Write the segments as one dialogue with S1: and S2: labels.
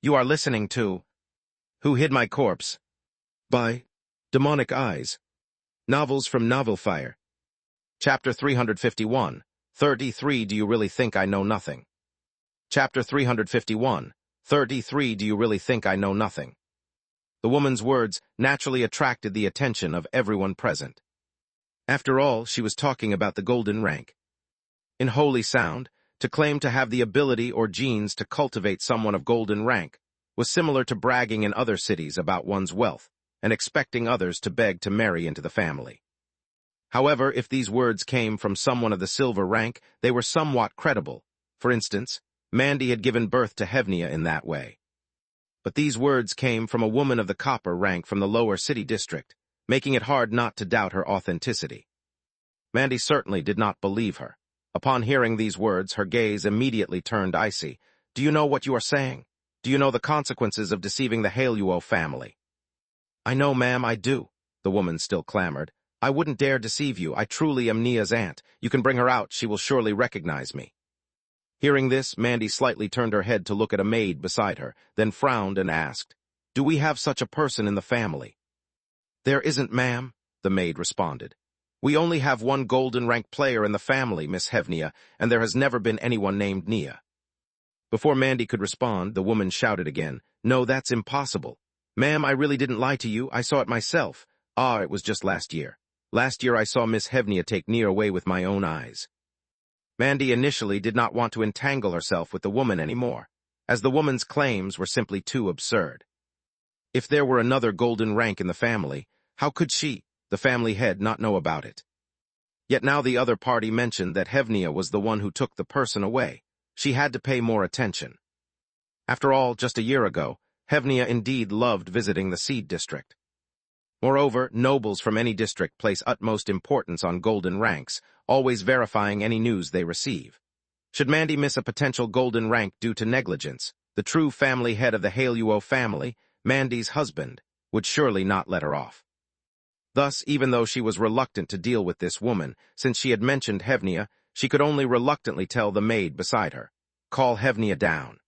S1: You are listening to Who Hid My Corpse? By Demonic Eyes. Novels from Novel Fire. Chapter 351. 33 Do You Really Think I Know Nothing? Chapter 351. 33 Do You Really Think I Know Nothing? The woman's words naturally attracted the attention of everyone present. After all, she was talking about the golden rank. In holy sound, to claim to have the ability or genes to cultivate someone of golden rank was similar to bragging in other cities about one's wealth and expecting others to beg to marry into the family. However, if these words came from someone of the silver rank, they were somewhat credible. For instance, Mandy had given birth to Hevnia in that way. But these words came from a woman of the copper rank from the lower city district, making it hard not to doubt her authenticity. Mandy certainly did not believe her. Upon hearing these words, her gaze immediately turned icy. Do you know what you are saying? Do you know the consequences of deceiving the Haluo family? I know, ma'am, I do, the woman still clamored. I wouldn't dare deceive you. I truly am Nia's aunt. You can bring her out. She will surely recognize me. Hearing this, Mandy slightly turned her head to look at a maid beside her, then frowned and asked, Do we have such a person in the family? There isn't, ma'am, the maid responded. We only have one golden rank player in the family, Miss Hevnia, and there has never been anyone named Nia. Before Mandy could respond, the woman shouted again, No, that's impossible. Ma'am, I really didn't lie to you. I saw it myself. It was just last year. Last year I saw Miss Hevnia take Nia away with my own eyes. Mandy initially did not want to entangle herself with the woman anymore, as the woman's claims were simply too absurd. If there were another golden rank in the family, how could she, the family head, not know about it? Yet now the other party mentioned that Hevnia was the one who took the person away. She had to pay more attention. After all, just a year ago, Hevnia indeed loved visiting the Seed District. Moreover, nobles from any district place utmost importance on golden ranks, always verifying any news they receive. Should Mandy miss a potential golden rank due to negligence, the true family head of the Haluo family, Mandy's husband, would surely not let her off. Thus, even though she was reluctant to deal with this woman, since she had mentioned Hevnia, she could only reluctantly tell the maid beside her, Call Hevnia down.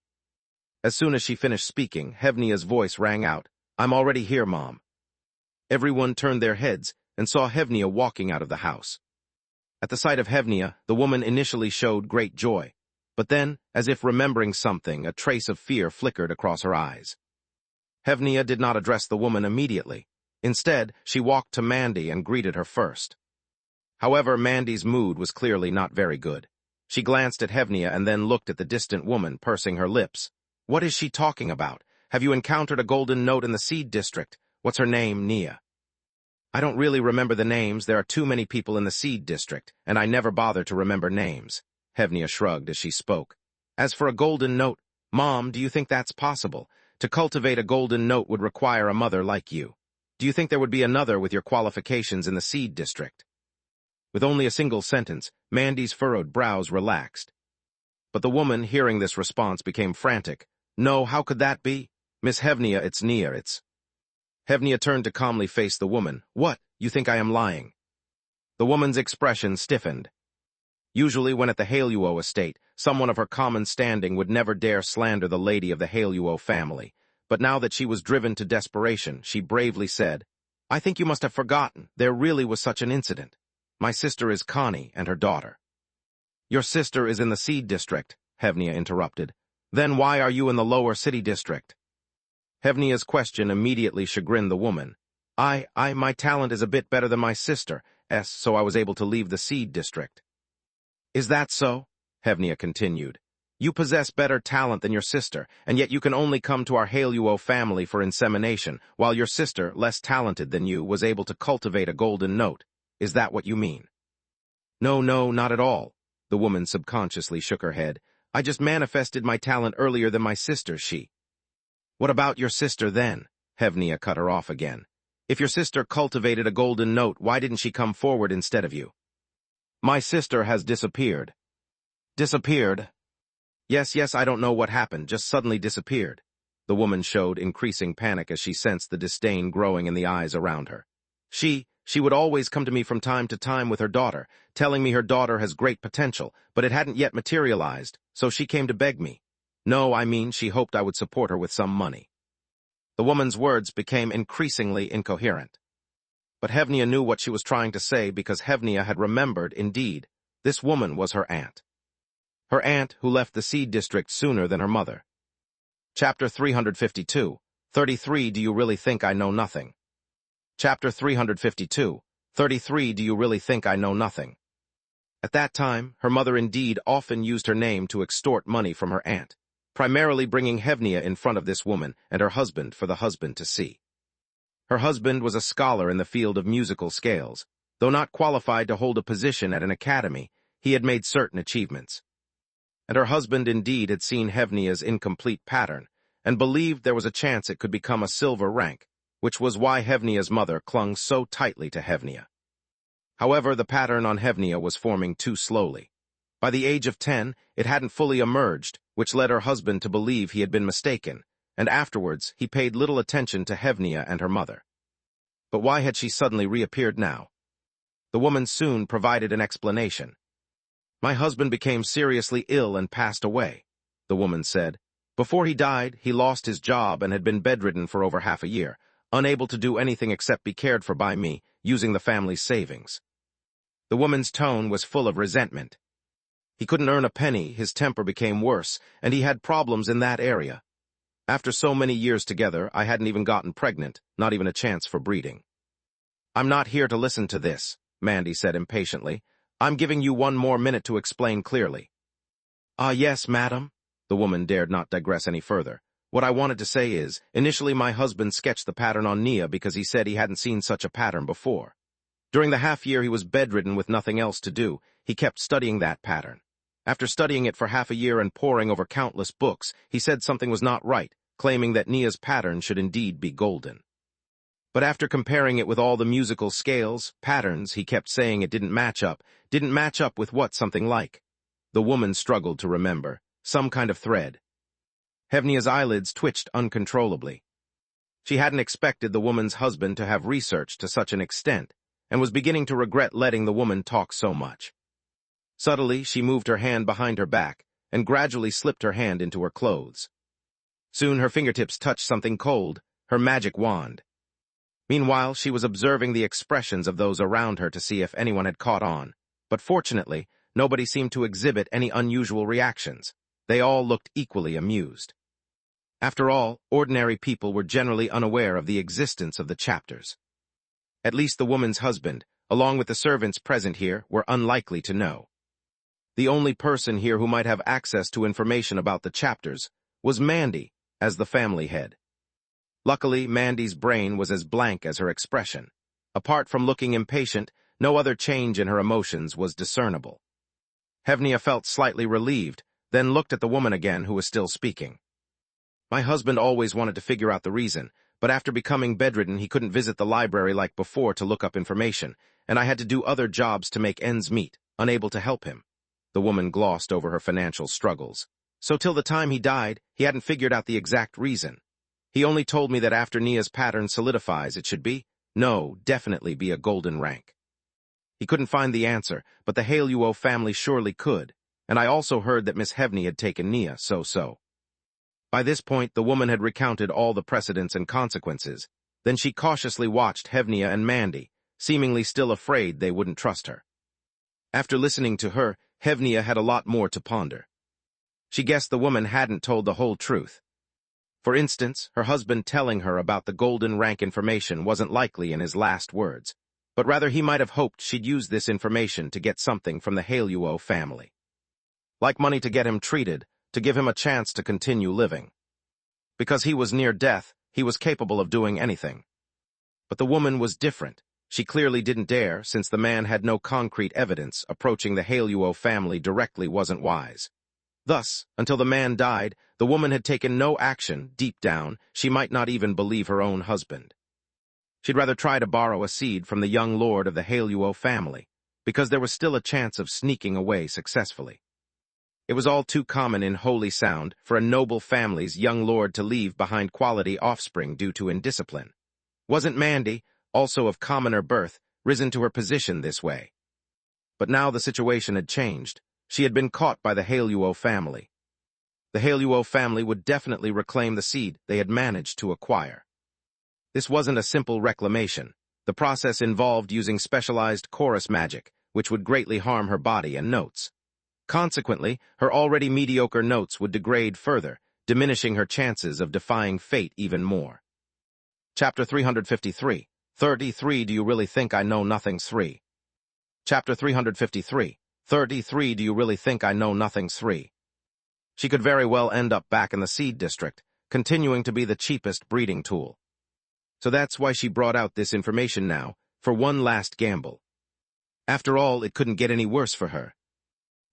S1: As soon as she finished speaking, Hevnia's voice rang out, I'm already here, Mom. Everyone turned their heads and saw Hevnia walking out of the house. At the sight of Hevnia, the woman initially showed great joy, but then, as if remembering something, a trace of fear flickered across her eyes. Hevnia did not address the woman immediately. Instead, she walked to Mandy and greeted her first. However, Mandy's mood was clearly not very good. She glanced at Hevnia and then looked at the distant woman, pursing her lips. What is she talking about? Have you encountered a golden note in the Seed District? What's her name, Nia? I don't really remember the names. There are too many people in the Seed District, and I never bother to remember names. Hevnia shrugged as she spoke. As for a golden note, Mom, do you think that's possible? To cultivate a golden note would require a mother like you. Do you think there would be another with your qualifications in the Seed District? With only a single sentence, Mandy's furrowed brows relaxed. But the woman, hearing this response, became frantic. No, how could that be? Miss Hevnia, it's Nia, it's... Hevnia turned to calmly face the woman. What? You think I am lying? The woman's expression stiffened. Usually when at the Haluo estate, someone of her common standing would never dare slander the lady of the Haluo family. But now that she was driven to desperation, she bravely said, I think you must have forgotten. There really was such an incident. My sister is Connie and her daughter. Your sister is in the Seed District, Hevnia interrupted. Then why are you in the lower city district? Hevnia's question immediately chagrined the woman. My talent is a bit better than my sister's, so I was able to leave the Seed District. Is that so? Hevnia continued. You possess better talent than your sister, and yet you can only come to our Haluo family for insemination, while your sister, less talented than you, was able to cultivate a golden note. Is that what you mean? No, not at all. The woman subconsciously shook her head. I just manifested my talent earlier than my sister, she. What about your sister then? Hevnia cut her off again. If your sister cultivated a golden note, why didn't she come forward instead of you? My sister has disappeared. Disappeared? Yes, I don't know what happened, just suddenly disappeared. The woman showed increasing panic as she sensed the disdain growing in the eyes around her. She would always come to me from time to time with her daughter, telling me her daughter has great potential, but it hadn't yet materialized, so she came to beg me. No, I mean she hoped I would support her with some money. The woman's words became increasingly incoherent. But Hevnia knew what she was trying to say because Hevnia had remembered, indeed, this woman was her aunt. Her aunt who left the Seed District sooner than her mother. Chapter 352, 33 Do you really think I know nothing? Chapter 352, 33 Do you really think I know nothing? At that time, her mother indeed often used her name to extort money from her aunt, primarily bringing Hevnia in front of this woman and her husband for the husband to see. Her husband was a scholar in the field of musical scales. Though not qualified to hold a position at an academy, he had made certain achievements. And her husband indeed had seen Hevnia's incomplete pattern, and believed there was a chance it could become a silver rank, which was why Hevnia's mother clung so tightly to Hevnia. However, the pattern on Hevnia was forming too slowly. By the age of 10, it hadn't fully emerged, which led her husband to believe he had been mistaken, and afterwards he paid little attention to Hevnia and her mother. But why had she suddenly reappeared now? The woman soon provided an explanation. My husband became seriously ill and passed away, the woman said. Before he died, he lost his job and had been bedridden for over half a year, unable to do anything except be cared for by me, using the family's savings. The woman's tone was full of resentment. He couldn't earn a penny, his temper became worse, and he had problems in that area. After so many years together, I hadn't even gotten pregnant, not even a chance for breeding. I'm not here to listen to this, Mandy said impatiently. I'm giving you one more minute to explain clearly. Ah, yes, madam. The woman dared not digress any further. What I wanted to say is, initially my husband sketched the pattern on Nia because he said he hadn't seen such a pattern before. During the half year he was bedridden with nothing else to do, he kept studying that pattern. After studying it for half a year and poring over countless books, he said something was not right, claiming that Nia's pattern should indeed be golden. But after comparing it with all the musical scales, patterns, he kept saying it didn't match up with what something like. The woman struggled to remember, some kind of thread. Hevnia's eyelids twitched uncontrollably. She hadn't expected the woman's husband to have researched to such an extent, and was beginning to regret letting the woman talk so much. Subtly, she moved her hand behind her back, and gradually slipped her hand into her clothes. Soon her fingertips touched something cold, her magic wand. Meanwhile, she was observing the expressions of those around her to see if anyone had caught on, but fortunately, nobody seemed to exhibit any unusual reactions. They all looked equally amused. After all, ordinary people were generally unaware of the existence of the chapters. At least the woman's husband, along with the servants present here, were unlikely to know. The only person here who might have access to information about the chapters was Mandy, as the family head. Luckily, Mandy's brain was as blank as her expression. Apart from looking impatient, no other change in her emotions was discernible. Hevnia felt slightly relieved, then looked at the woman again who was still speaking. My husband always wanted to figure out the reason, but after becoming bedridden he couldn't visit the library like before to look up information, and I had to do other jobs to make ends meet, unable to help him. The woman glossed over her financial struggles. So till the time he died, he hadn't figured out the exact reason. He only told me that after Nia's pattern solidifies, it should definitely be a golden rank. He couldn't find the answer, but the Haleuo family surely could, and I also heard that Miss Hevnia had taken Nia so. By this point, the woman had recounted all the precedents and consequences. Then she cautiously watched Hevnia and Mandy, seemingly still afraid they wouldn't trust her. After listening to her, Hevnia had a lot more to ponder. She guessed the woman hadn't told the whole truth. For instance, her husband telling her about the golden rank information wasn't likely in his last words, but rather he might have hoped she'd use this information to get something from the Haleuo family. Like money to get him treated, to give him a chance to continue living. Because he was near death, he was capable of doing anything. But the woman was different. She clearly didn't dare, since the man had no concrete evidence. Approaching the Haleuo family directly wasn't wise. Thus, until the man died, the woman had taken no action. Deep down, she might not even believe her own husband. She'd rather try to borrow a seed from the young lord of the Haleuo family, because there was still a chance of sneaking away successfully. It was all too common in Holy Sound for a noble family's young lord to leave behind quality offspring due to indiscipline. Wasn't Mandy, also of commoner birth, risen to her position this way? But now the situation had changed. She had been caught by the Haleuo family. The Haluo family would definitely reclaim the seed they had managed to acquire. This wasn't a simple reclamation. The process involved using specialized chorus magic, which would greatly harm her body and notes. Consequently, her already mediocre notes would degrade further, diminishing her chances of defying fate even more. Chapter 353. 33 Do you really think I know nothing's 3? Chapter 353. 33 Do you really think I know nothing's 3? She could very well end up back in the seed district, continuing to be the cheapest breeding tool. So that's why she brought out this information now, for one last gamble. After all, it couldn't get any worse for her.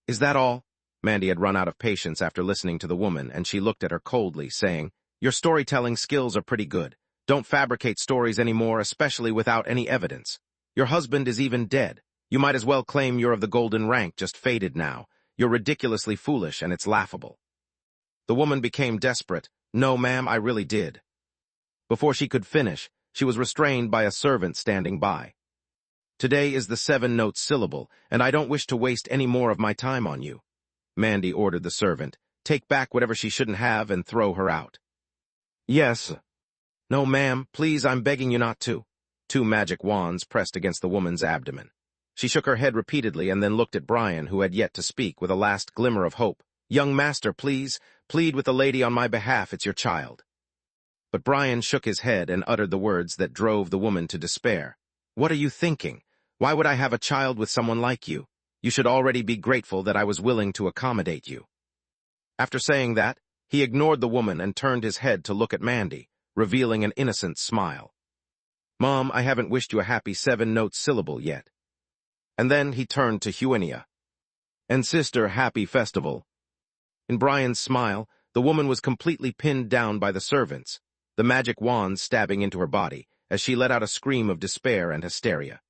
S1: Is that all? Mandy had run out of patience after listening to the woman, and she looked at her coldly, saying, Your storytelling skills are pretty good. Don't fabricate stories anymore, especially without any evidence. Your husband is even dead. You might as well claim you're of the golden rank, just faded now. You're ridiculously foolish, and it's laughable. The woman became desperate. No, ma'am, I really did. Before she could finish, she was restrained by a servant standing by. Today is the 7-note syllable, and I don't wish to waste any more of my time on you. Mandy ordered the servant. Take back whatever she shouldn't have and throw her out. Yes. No, ma'am, please, I'm begging you not to. 2 magic wands pressed against the woman's abdomen. She shook her head repeatedly and then looked at Brian, who had yet to speak, with a last glimmer of hope. Young master, please, plead with the lady on my behalf, it's your child. But Brian shook his head and uttered the words that drove the woman to despair. What are you thinking? Why would I have a child with someone like you? You should already be grateful that I was willing to accommodate you. After saying that, he ignored the woman and turned his head to look at Mandy, revealing an innocent smile. Mom, I haven't wished you a happy 7-note syllable yet. And then he turned to Huinia. And sister, happy festival. In Brian's smile, the woman was completely pinned down by the servants, the magic wands stabbing into her body, as she let out a scream of despair and hysteria.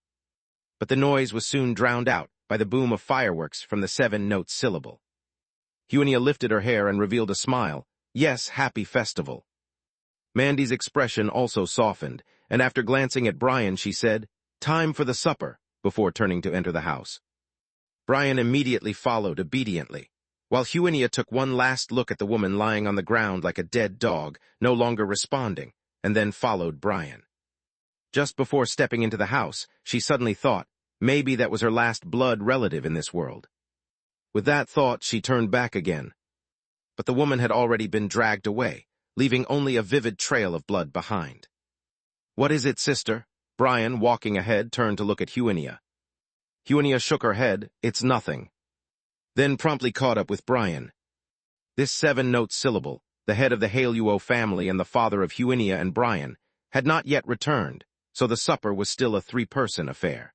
S1: But the noise was soon drowned out by the boom of fireworks from the 7-note syllable. Huinia lifted her hair and revealed a smile. Yes, happy festival. Mandy's expression also softened, and after glancing at Brian, she said, Time for the supper, before turning to enter the house. Brian immediately followed obediently, while Huinia took one last look at the woman lying on the ground like a dead dog, no longer responding, and then followed Brian. Just before stepping into the house, she suddenly thought, maybe that was her last blood relative in this world. With that thought, she turned back again. But the woman had already been dragged away, leaving only a vivid trail of blood behind. What is it, sister? Brian, walking ahead, turned to look at Huinia. Huinia shook her head. It's nothing. Then promptly caught up with Brian. This 7-note syllable, the head of the Haluo family and the father of Huinia and Brian, had not yet returned, so the supper was still a 3-person affair.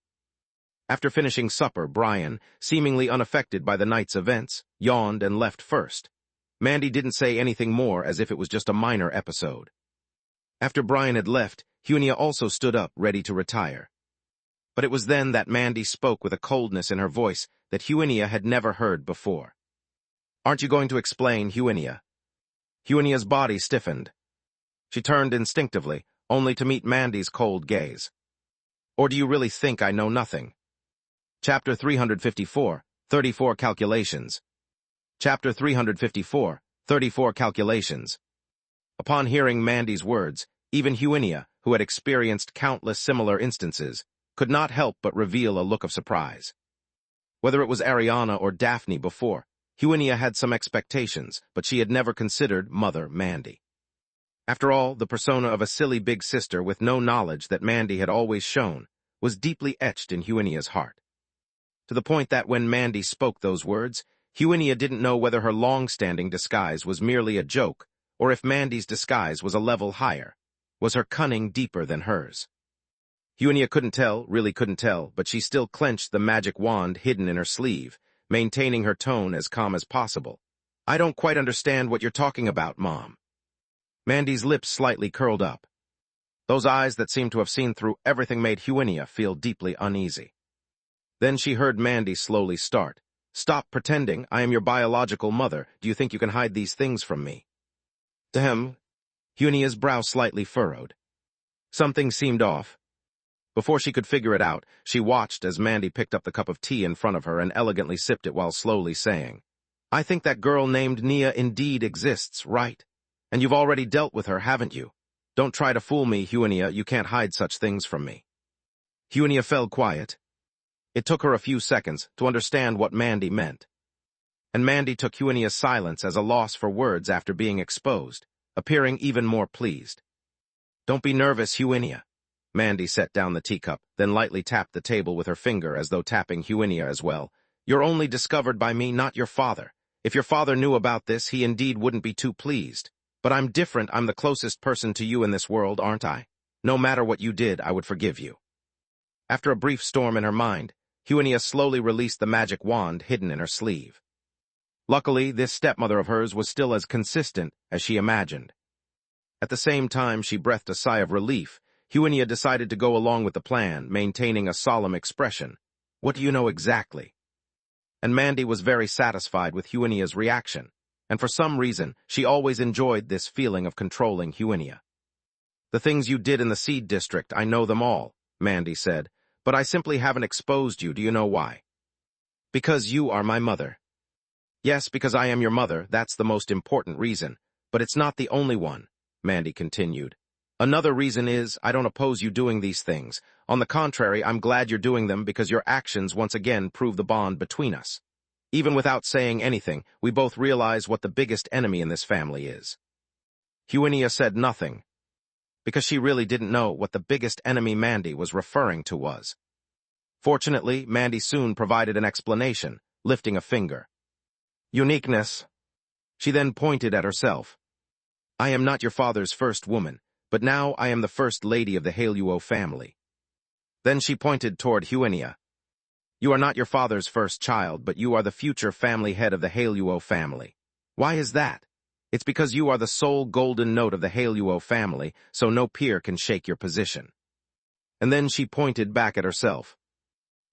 S1: After finishing supper, Brian, seemingly unaffected by the night's events, yawned and left first. Mandy didn't say anything more, as if it was just a minor episode. After Brian had left, Huinia also stood up, ready to retire. But it was then that Mandy spoke with a coldness in her voice that Huinia had never heard before. Aren't you going to explain, Huinia? Huinia's body stiffened. She turned instinctively, only to meet Mandy's cold gaze. Or do you really think I know nothing? Chapter 354, 34 Calculations. Chapter 354, 34 Calculations. Upon hearing Mandy's words, even Huinia, who had experienced countless similar instances, could not help but reveal a look of surprise. Whether it was Ariana or Daphne before, Huinia had some expectations, but she had never considered Mother Mandy. After all, the persona of a silly big sister with no knowledge that Mandy had always shown was deeply etched in Huinia's heart. To the point that when Mandy spoke those words, Huinia didn't know whether her long-standing disguise was merely a joke, or if Mandy's disguise was a level higher. Was her cunning deeper than hers? Huinia couldn't tell, really couldn't tell, but she still clenched the magic wand hidden in her sleeve, maintaining her tone as calm as possible. I don't quite understand what you're talking about, Mom. Mandy's lips slightly curled up. Those eyes that seemed to have seen through everything made Huinia feel deeply uneasy. Then she heard Mandy slowly start. Stop pretending. I am your biological mother. Do you think you can hide these things from me? Dahem. Huinia's brow slightly furrowed. Something seemed off. Before she could figure it out, she watched as Mandy picked up the cup of tea in front of her and elegantly sipped it while slowly saying, I think that girl named Nia indeed exists, right? And you've already dealt with her, haven't you? Don't try to fool me, Huenia, you can't hide such things from me. Huenia fell quiet. It took her a few seconds to understand what Mandy meant. And Mandy took Huenia's silence as a loss for words after being exposed, appearing even more pleased. Don't be nervous, Huenia. Mandy set down the teacup, then lightly tapped the table with her finger as though tapping Huenia as well. You're only discovered by me, not your father. If your father knew about this, he indeed wouldn't be too pleased. But I'm different, I'm the closest person to you in this world, aren't I? No matter what you did, I would forgive you. After a brief storm in her mind, Huenia slowly released the magic wand hidden in her sleeve. Luckily, this stepmother of hers was still as consistent as she imagined. At the same time she breathed a sigh of relief, Huenia decided to go along with the plan, maintaining a solemn expression. What do you know exactly? And Mandy was very satisfied with Huenia's reaction, and for some reason, she always enjoyed this feeling of controlling Huenia. The things you did in the Seed District, I know them all, Mandy said, but I simply haven't exposed you. Do you know why? Because you are my mother. Yes, because I am your mother, that's the most important reason, but it's not the only one, Mandy continued. Another reason is, I don't oppose you doing these things. On the contrary, I'm glad you're doing them because your actions once again prove the bond between us. Even without saying anything, we both realize what the biggest enemy in this family is. Huenia said nothing, because she really didn't know what the biggest enemy Mandy was referring to was. Fortunately, Mandy soon provided an explanation, lifting a finger. Uniqueness. She then pointed at herself. I am not your father's first woman, but now I am the first lady of the Haluo family. Then she pointed toward Huenia. You are not your father's first child, but you are the future family head of the Haluo family. Why is that? It's because you are the sole golden note of the Haluo family, so no peer can shake your position. And then she pointed back at herself.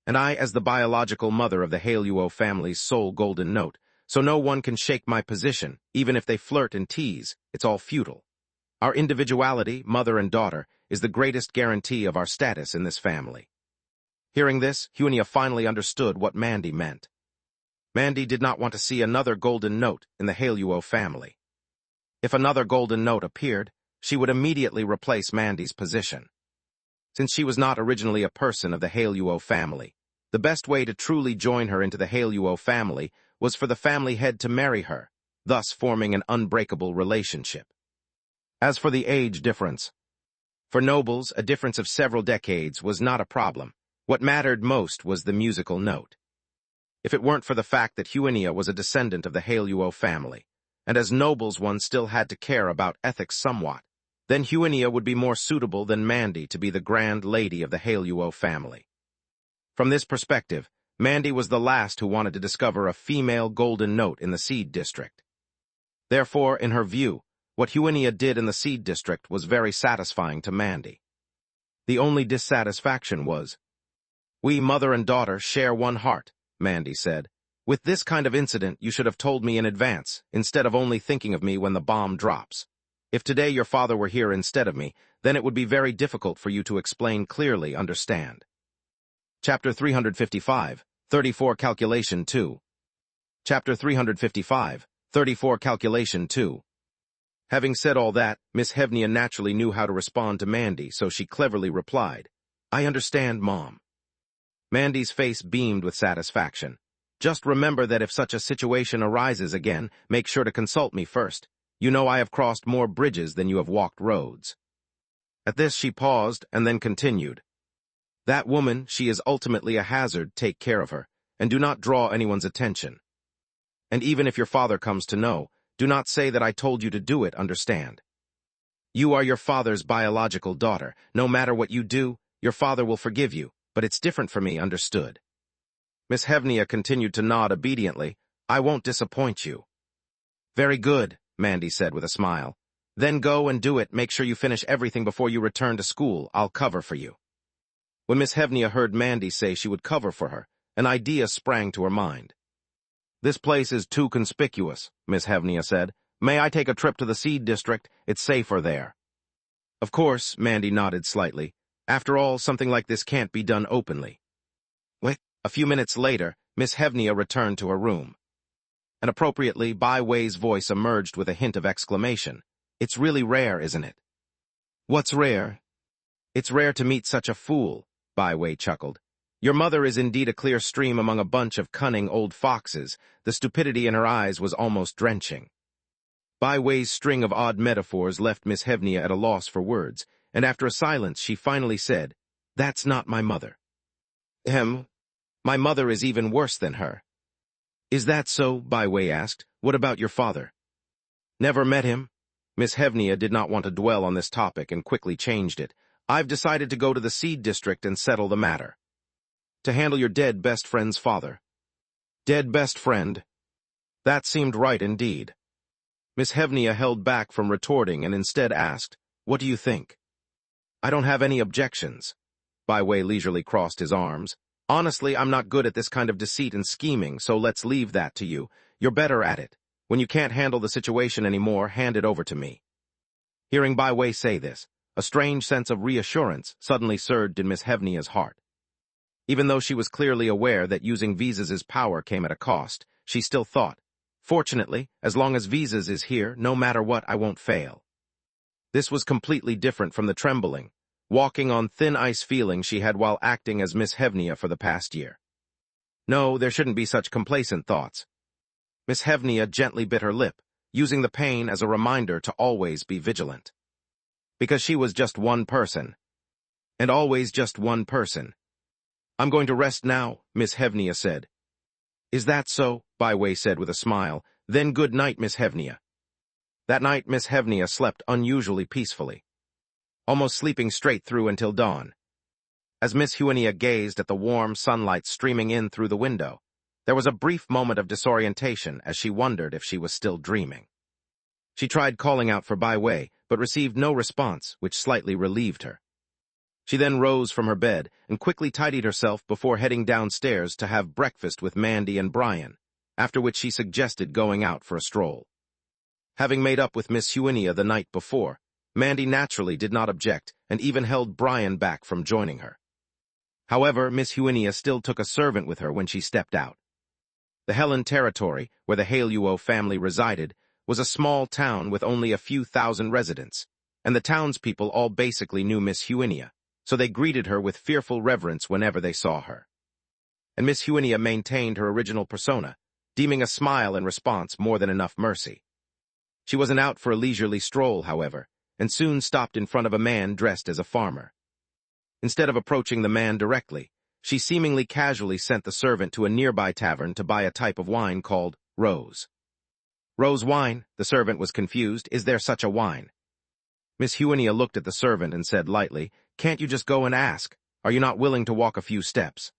S1: And I, as the biological mother of the Haluo family's sole golden note, so no one can shake my position, even if they flirt and tease, it's all futile. Our individuality, mother and daughter, is the greatest guarantee of our status in this family. Hearing this, Huenia finally understood what Mandy meant. Mandy did not want to see another golden note in the Haluo family. If another golden note appeared, she would immediately replace Mandy's position. Since she was not originally a person of the Haluo family, the best way to truly join her into the Haluo family was for the family head to marry her, thus forming an unbreakable relationship. As for the age difference, for nobles, a difference of several decades was not a problem. What mattered most was the musical note. If it weren't for the fact that Huenia was a descendant of the Haluo family, and as nobles one still had to care about ethics somewhat, then Huenia would be more suitable than Mandy to be the grand lady of the Haluo family. From this perspective, Mandy was the last who wanted to discover a female golden note in the Seed District. Therefore, in her view, what Huenia did in the Seed District was very satisfying to Mandy. The only dissatisfaction was, we mother and daughter share one heart, Mandy said. With this kind of incident, you should have told me in advance, instead of only thinking of me when the bomb drops. If today your father were here instead of me, then it would be very difficult for you to explain clearly, understand. Chapter 355, 34 Calculation 2. Chapter 355, 34 Calculation 2. Having said all that, Miss Hevnia naturally knew how to respond to Mandy, so she cleverly replied, I understand, Mom. Mandy's face beamed with satisfaction. Just remember that if such a situation arises again, make sure to consult me first. You know I have crossed more bridges than you have walked roads. At this she paused and then continued. That woman, she is ultimately a hazard, take care of her, and do not draw anyone's attention. And even if your father comes to know, do not say that I told you to do it, understand? You are your father's biological daughter. No matter what you do, your father will forgive you, but it's different for me, understood? Miss Hevnia continued to nod obediently. I won't disappoint you. Very good, Mandy said with a smile. Then go and do it. Make sure you finish everything before you return to school. I'll cover for you. When Miss Hevnia heard Mandy say she would cover for her, an idea sprang to her mind. This place is too conspicuous, Miss Hevnia said. May I take a trip to the Seed District? It's safer there. Of course, Mandy nodded slightly. After all, something like this can't be done openly. Wait. A few minutes later, Miss Hevnia returned to her room. And appropriately, Bai Wei's voice emerged with a hint of exclamation. It's really rare, isn't it? What's rare? It's rare to meet such a fool, Bai Wei chuckled. Your mother is indeed a clear stream among a bunch of cunning old foxes. The stupidity in her eyes was almost drenching. Bai Wei's string of odd metaphors left Miss Hevnia at a loss for words, and after a silence she finally said, That's not my mother. My mother is even worse than her. Is that so? Bai Wei asked. What about your father? Never met him. Miss Hevnia did not want to dwell on this topic and quickly changed it. I've decided to go to the Seed District and settle the matter. To handle your dead best friend's father. Dead best friend? That seemed right indeed. Miss Hevnia held back from retorting and instead asked, What do you think? I don't have any objections. Bai Wei leisurely crossed his arms. Honestly, I'm not good at this kind of deceit and scheming, so let's leave that to you. You're better at it. When you can't handle the situation anymore, hand it over to me. Hearing Bai Wei say this, a strange sense of reassurance suddenly surged in Miss Hevnia's heart. Even though she was clearly aware that using Visas' power came at a cost, she still thought, Fortunately, as long as Visas is here, no matter what, I won't fail. This was completely different from the trembling, walking on thin ice feeling she had while acting as Miss Hevnia for the past year. No, there shouldn't be such complacent thoughts. Miss Hevnia gently bit her lip, using the pain as a reminder to always be vigilant. Because she was just one person. And always just one person. I'm going to rest now, Miss Hevnia said. Is that so? Bai Wei said with a smile. Then good night, Miss Hevnia. That night, Miss Hevnia slept unusually peacefully, almost sleeping straight through until dawn. As Miss Hevnia gazed at the warm sunlight streaming in through the window, there was a brief moment of disorientation as she wondered if she was still dreaming. She tried calling out for Bai Wei, but received no response, which slightly relieved her. She then rose from her bed and quickly tidied herself before heading downstairs to have breakfast with Mandy and Brian, after which she suggested going out for a stroll. Having made up with Miss Hevnia the night before, Mandy naturally did not object and even held Brian back from joining her. However, Miss Hevnia still took a servant with her when she stepped out. The Helen territory, where the Haluo family resided, was a small town with only a few thousand residents, and the townspeople all basically knew Miss Hevnia, so they greeted her with fearful reverence whenever they saw her. And Miss Hevnia maintained her original persona, deeming a smile in response more than enough mercy. She wasn't out for a leisurely stroll, however, and soon stopped in front of a man dressed as a farmer. Instead of approaching the man directly, she seemingly casually sent the servant to a nearby tavern to buy a type of wine called Rose. Rose wine, the servant was confused. Is there such a wine? Miss Hevnia looked at the servant and said lightly, Can't you just go and ask? Are you not willing to walk a few steps?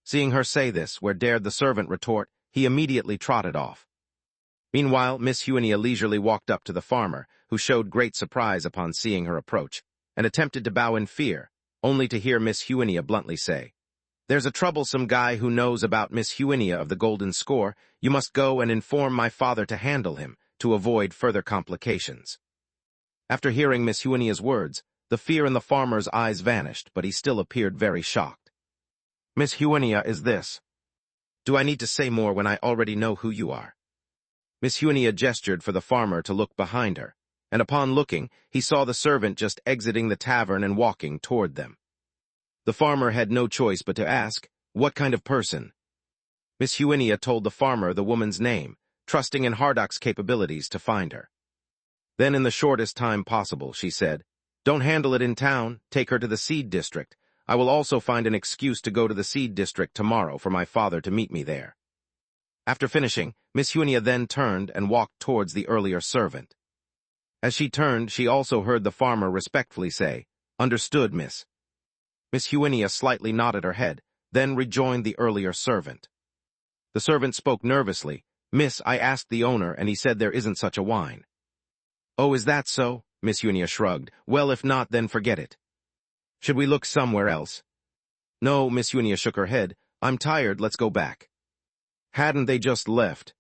S1: Seeing her say this, where dared the servant retort, he immediately trotted off. Meanwhile, Miss Hevnia leisurely walked up to the farmer, who showed great surprise upon seeing her approach, and attempted to bow in fear, only to hear Miss Hevnia bluntly say, There's a troublesome guy who knows about Miss Hevnia of the Golden Score. You must go and inform my father to handle him, to avoid further complications. After hearing Miss Hevnia's words, the fear in the farmer's eyes vanished, but he still appeared very shocked. Miss Hevnia is this. Do I need to say more when I already know who you are? Miss Hevnia gestured for the farmer to look behind her, and upon looking, he saw the servant just exiting the tavern and walking toward them. The farmer had no choice but to ask, What kind of person? Miss Hevnia told the farmer the woman's name, trusting in Hardok's capabilities to find her. Then in the shortest time possible, she said, Don't handle it in town, take her to the Seed District. I will also find an excuse to go to the Seed District tomorrow for my father to meet me there. After finishing, Miss Hevnia then turned and walked towards the earlier servant. As she turned, she also heard the farmer respectfully say, Understood, miss. Miss Hevnia slightly nodded her head, then rejoined the earlier servant. The servant spoke nervously, Miss, I asked the owner and he said there isn't such a wine. Oh, is that so? Miss Hevnia shrugged. Well, if not, then forget it. Should we look somewhere else? No, Miss Hevnia shook her head. I'm tired, let's go back. Hadn't they just left?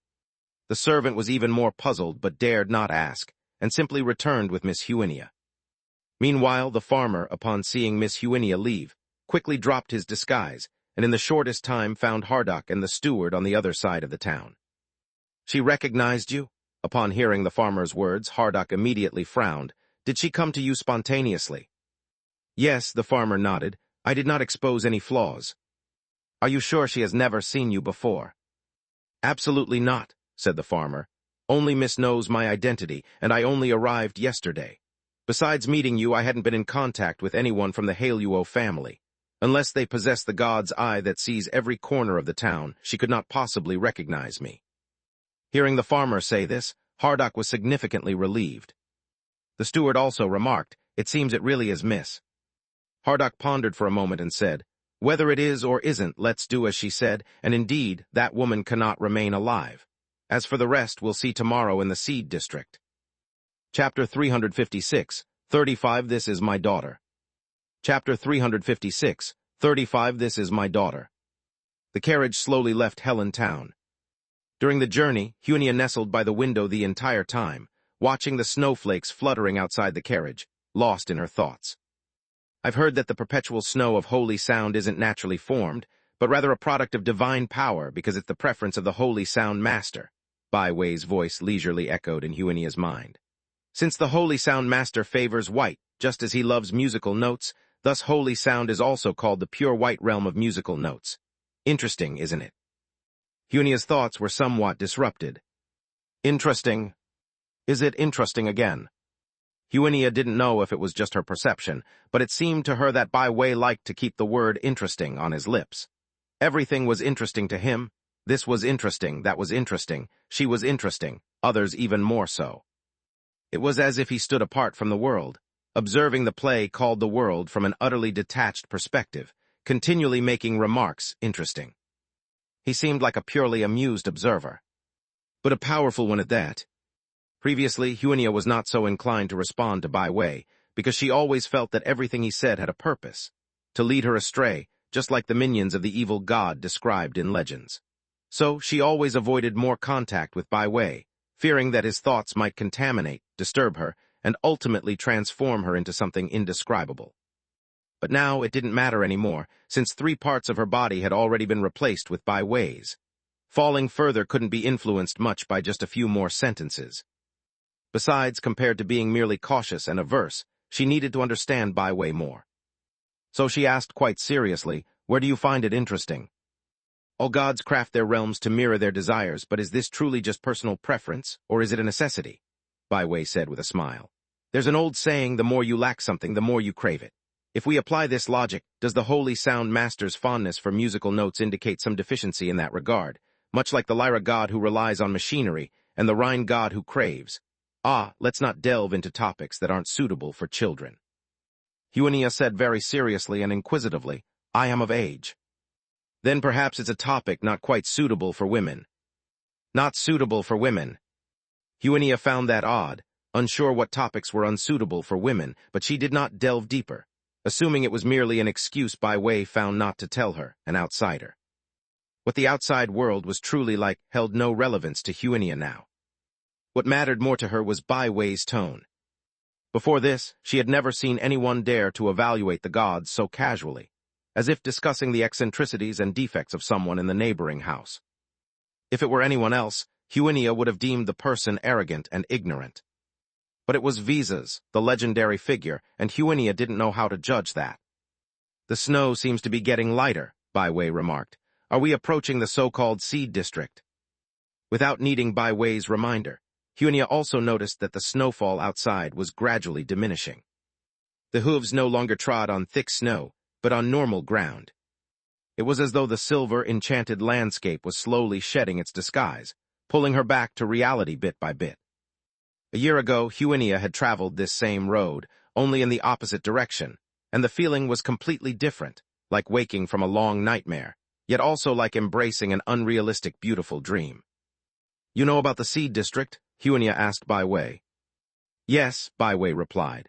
S1: The servant was even more puzzled but dared not ask, and simply returned with Miss Hevnia. Meanwhile, the farmer, upon seeing Miss Hevnia leave, quickly dropped his disguise, and in the shortest time found Hardok and the steward on the other side of the town. She recognized you? Upon hearing the farmer's words, Hardock immediately frowned. Did she come to you spontaneously? Yes, the farmer nodded. I did not expose any flaws. Are you sure she has never seen you before? Absolutely not, said the farmer. Only Miss knows my identity, and I only arrived yesterday. Besides meeting you, I hadn't been in contact with anyone from the Haluo family. Unless they possess the god's eye that sees every corner of the town, she could not possibly recognize me. Hearing the farmer say this, Hardock was significantly relieved. The steward also remarked, it seems it really is Miss. Hardock pondered for a moment and said, whether it is or isn't, let's do as she said, and indeed, that woman cannot remain alive. As for the rest, we'll see tomorrow in the Seed District. Chapter 356, 35 This is my daughter. Chapter 356, 35 This is my daughter. The carriage slowly left Helen Town. During the journey, Hunia nestled by the window the entire time, watching the snowflakes fluttering outside the carriage, lost in her thoughts. I've heard that the perpetual snow of Holy Sound isn't naturally formed, but rather a product of divine power because it's the preference of the Holy Sound Master, Bai Wei's voice leisurely echoed in Huinia's mind. Since the Holy Sound Master favors white, just as he loves musical notes, thus Holy Sound is also called the pure white realm of musical notes. Interesting, isn't it? Huinia's thoughts were somewhat disrupted. Interesting? Is it interesting again? Huinia didn't know if it was just her perception, but it seemed to her that Bai Wei liked to keep the word interesting on his lips. Everything was interesting to him. This was interesting, that was interesting, she was interesting, others even more so. It was as if he stood apart from the world, observing the play called the world from an utterly detached perspective, continually making remarks interesting. He seemed like a purely amused observer, but a powerful one at that. Previously, Huinia was not so inclined to respond to Bai Wei, because she always felt that everything he said had a purpose, to lead her astray, just like the minions of the evil god described in legends. So she always avoided more contact with Bai Wei, fearing that his thoughts might contaminate, disturb her, and ultimately transform her into something indescribable. But now it didn't matter anymore, since 3 parts of her body had already been replaced with Bai Wei's. Falling further couldn't be influenced much by just a few more sentences. Besides, compared to being merely cautious and averse, she needed to understand Bai Wei more. So she asked quite seriously, where do you find it interesting? All gods craft their realms to mirror their desires, but is this truly just personal preference, or is it a necessity? Bai Wei said with a smile. There's an old saying, the more you lack something, the more you crave it. If we apply this logic, does the Holy Sound Master's fondness for musical notes indicate some deficiency in that regard, much like the Lyra god who relies on machinery and the Rhine god who craves? Let's not delve into topics that aren't suitable for children. Huinia said very seriously and inquisitively, I am of age. Then perhaps it's a topic not quite suitable for women. Not suitable for women. Huinia found that odd, unsure what topics were unsuitable for women, but she did not delve deeper, assuming it was merely an excuse Bai Wei found not to tell her, an outsider. What the outside world was truly like held no relevance to Huinia now. What mattered more to her was Bai Wei's tone. Before this, she had never seen anyone dare to evaluate the gods so casually, as if discussing the eccentricities and defects of someone in the neighboring house. If it were anyone else, Huinia would have deemed the person arrogant and ignorant. But it was Visas, the legendary figure, and Huinia didn't know how to judge that. The snow seems to be getting lighter, Bai Wei remarked. Are we approaching the so-called Seed District? Without needing Bai Wei's reminder, Huinia also noticed that the snowfall outside was gradually diminishing. The hooves no longer trod on thick snow, but on normal ground. It was as though the silver, enchanted landscape was slowly shedding its disguise, pulling her back to reality bit by bit. A year ago, Huinia had traveled this same road, only in the opposite direction, and the feeling was completely different, like waking from a long nightmare, yet also like embracing an unrealistic, beautiful dream. You know about the Seed District? Huinia asked Bai Wei. Yes, Bai Wei replied.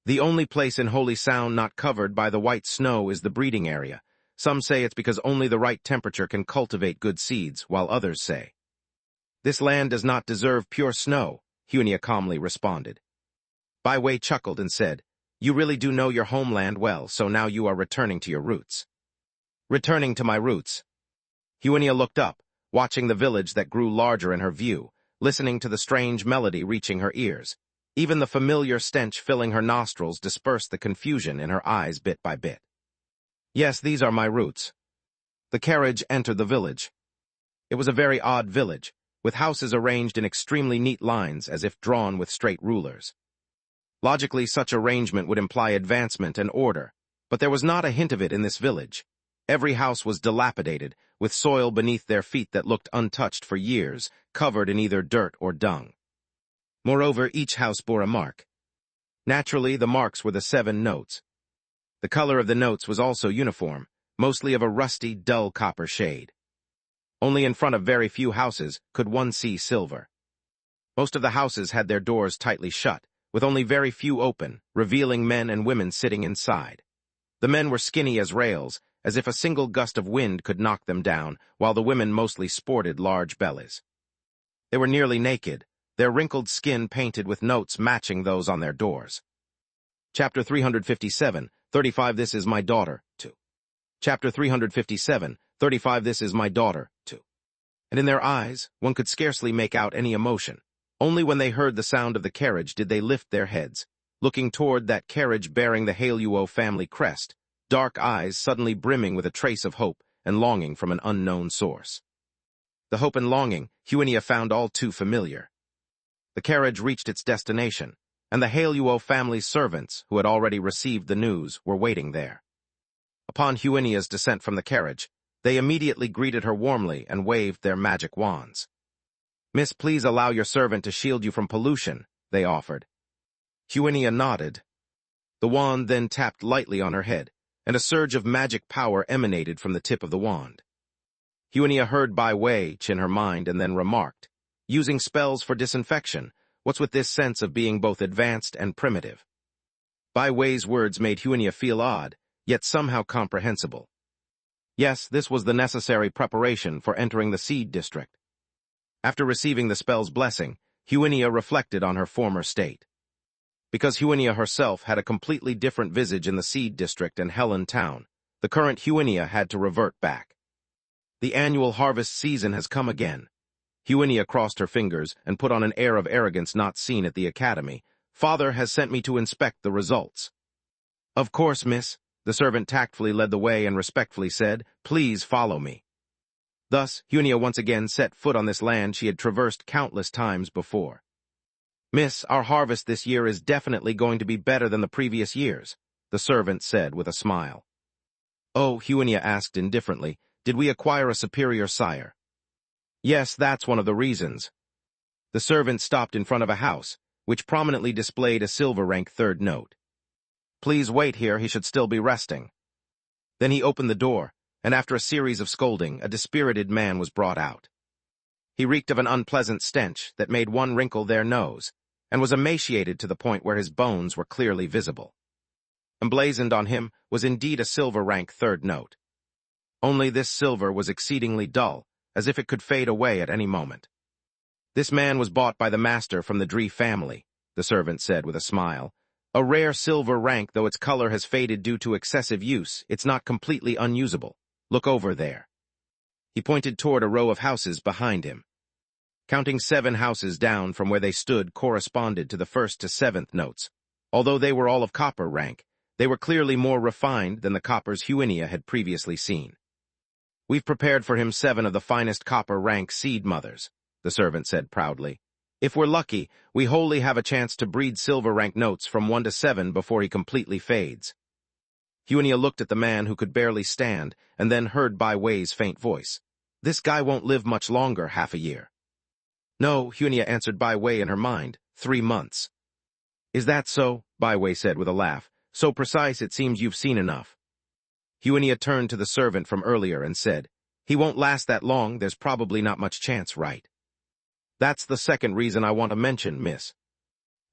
S1: The only place in Holy Sound not covered by the white snow is the breeding area. Some say it's because only the right temperature can cultivate good seeds, while others say. This land does not deserve pure snow, Huinia calmly responded. Bai Wei chuckled and said, You really do know your homeland well, so now you are returning to your roots. Returning to my roots. Huinia looked up, watching the village that grew larger in her view, listening to the strange melody reaching her ears. Even the familiar stench filling her nostrils dispersed the confusion in her eyes bit by bit. Yes, these are my roots. The carriage entered the village. It was a very odd village, with houses arranged in extremely neat lines as if drawn with straight rulers. Logically, such arrangement would imply advancement and order, but there was not a hint of it in this village. Every house was dilapidated, with soil beneath their feet that looked untouched for years, covered in either dirt or dung. Moreover, each house bore a mark. Naturally, the marks were the 7 notes. The color of the notes was also uniform, mostly of a rusty, dull copper shade. Only in front of very few houses could one see silver. Most of the houses had their doors tightly shut, with only very few open, revealing men and women sitting inside. The men were skinny as rails, as if a single gust of wind could knock them down, while the women mostly sported large bellies. They were nearly naked, their wrinkled skin painted with notes matching those on their doors. Chapter 357, 35 This is my daughter, 2. Chapter 357, 35 This is my daughter, 2. And in their eyes, one could scarcely make out any emotion. Only when they heard the sound of the carriage did they lift their heads, looking toward that carriage bearing the Haluo family crest, dark eyes suddenly brimming with a trace of hope and longing from an unknown source. The hope and longing Huinia found all too familiar. The carriage reached its destination, and the Haluo family's servants, who had already received the news, were waiting there. Upon Huinia's descent from the carriage, they immediately greeted her warmly and waved their magic wands. "Miss, please allow your servant to shield you from pollution," they offered. Huinia nodded. The wand then tapped lightly on her head, and a surge of magic power emanated from the tip of the wand. Huinia heard Bai Wei in her mind and then remarked, "Using spells for disinfection, what's with this sense of being both advanced and primitive?" Bai Wei's words made Huinia feel odd, yet somehow comprehensible. Yes, this was the necessary preparation for entering the Seed District. After receiving the spell's blessing, Huinia reflected on her former state. Because Huinia herself had a completely different visage in the Seed District and Helen Town, the current Huinia had to revert back. The annual harvest season has come again. Huinia crossed her fingers and put on an air of arrogance not seen at the academy. "Father has sent me to inspect the results." "Of course, miss." The servant tactfully led the way and respectfully said, "Please follow me." Thus, Huinia once again set foot on this land she had traversed countless times before. "Miss, our harvest this year is definitely going to be better than the previous years," the servant said with a smile. "Oh," Huinia asked indifferently, "did we acquire a superior sire?" "Yes, that's one of the reasons." The servant stopped in front of a house, which prominently displayed a silver rank 3rd note. "Please wait here, he should still be resting." Then he opened the door, and after a series of scolding, a dispirited man was brought out. He reeked of an unpleasant stench that made one wrinkle their nose, and was emaciated to the point where his bones were clearly visible. Emblazoned on him was indeed a silver rank 3rd note. Only this silver was exceedingly dull, as if it could fade away at any moment. "This man was bought by the master from the Dree family," the servant said with a smile. "A rare silver rank, though its color has faded due to excessive use, it's not completely unusable. Look over there." He pointed toward a row of houses behind him. Counting 7 houses down from where they stood corresponded to the 1st to 7th notes. Although they were all of copper rank, they were clearly more refined than the coppers Huinia had previously seen. "We've prepared for him 7 of the finest copper rank seed mothers," the servant said proudly. "If we're lucky, we wholly have a chance to breed silver rank notes from 1 to 7 before he completely fades." Huinia looked at the man who could barely stand, and then heard Bai Wei's faint voice. "This guy won't live much longer, half a year." "No," Huinia answered Bai Wei in her mind, 3 months. "Is that so?" Bai Wei said with a laugh. "So precise it seems you've seen enough." Huinia turned to the servant from earlier and said, "He won't last that long, there's probably not much chance, right?" "That's the second reason I want to mention, miss."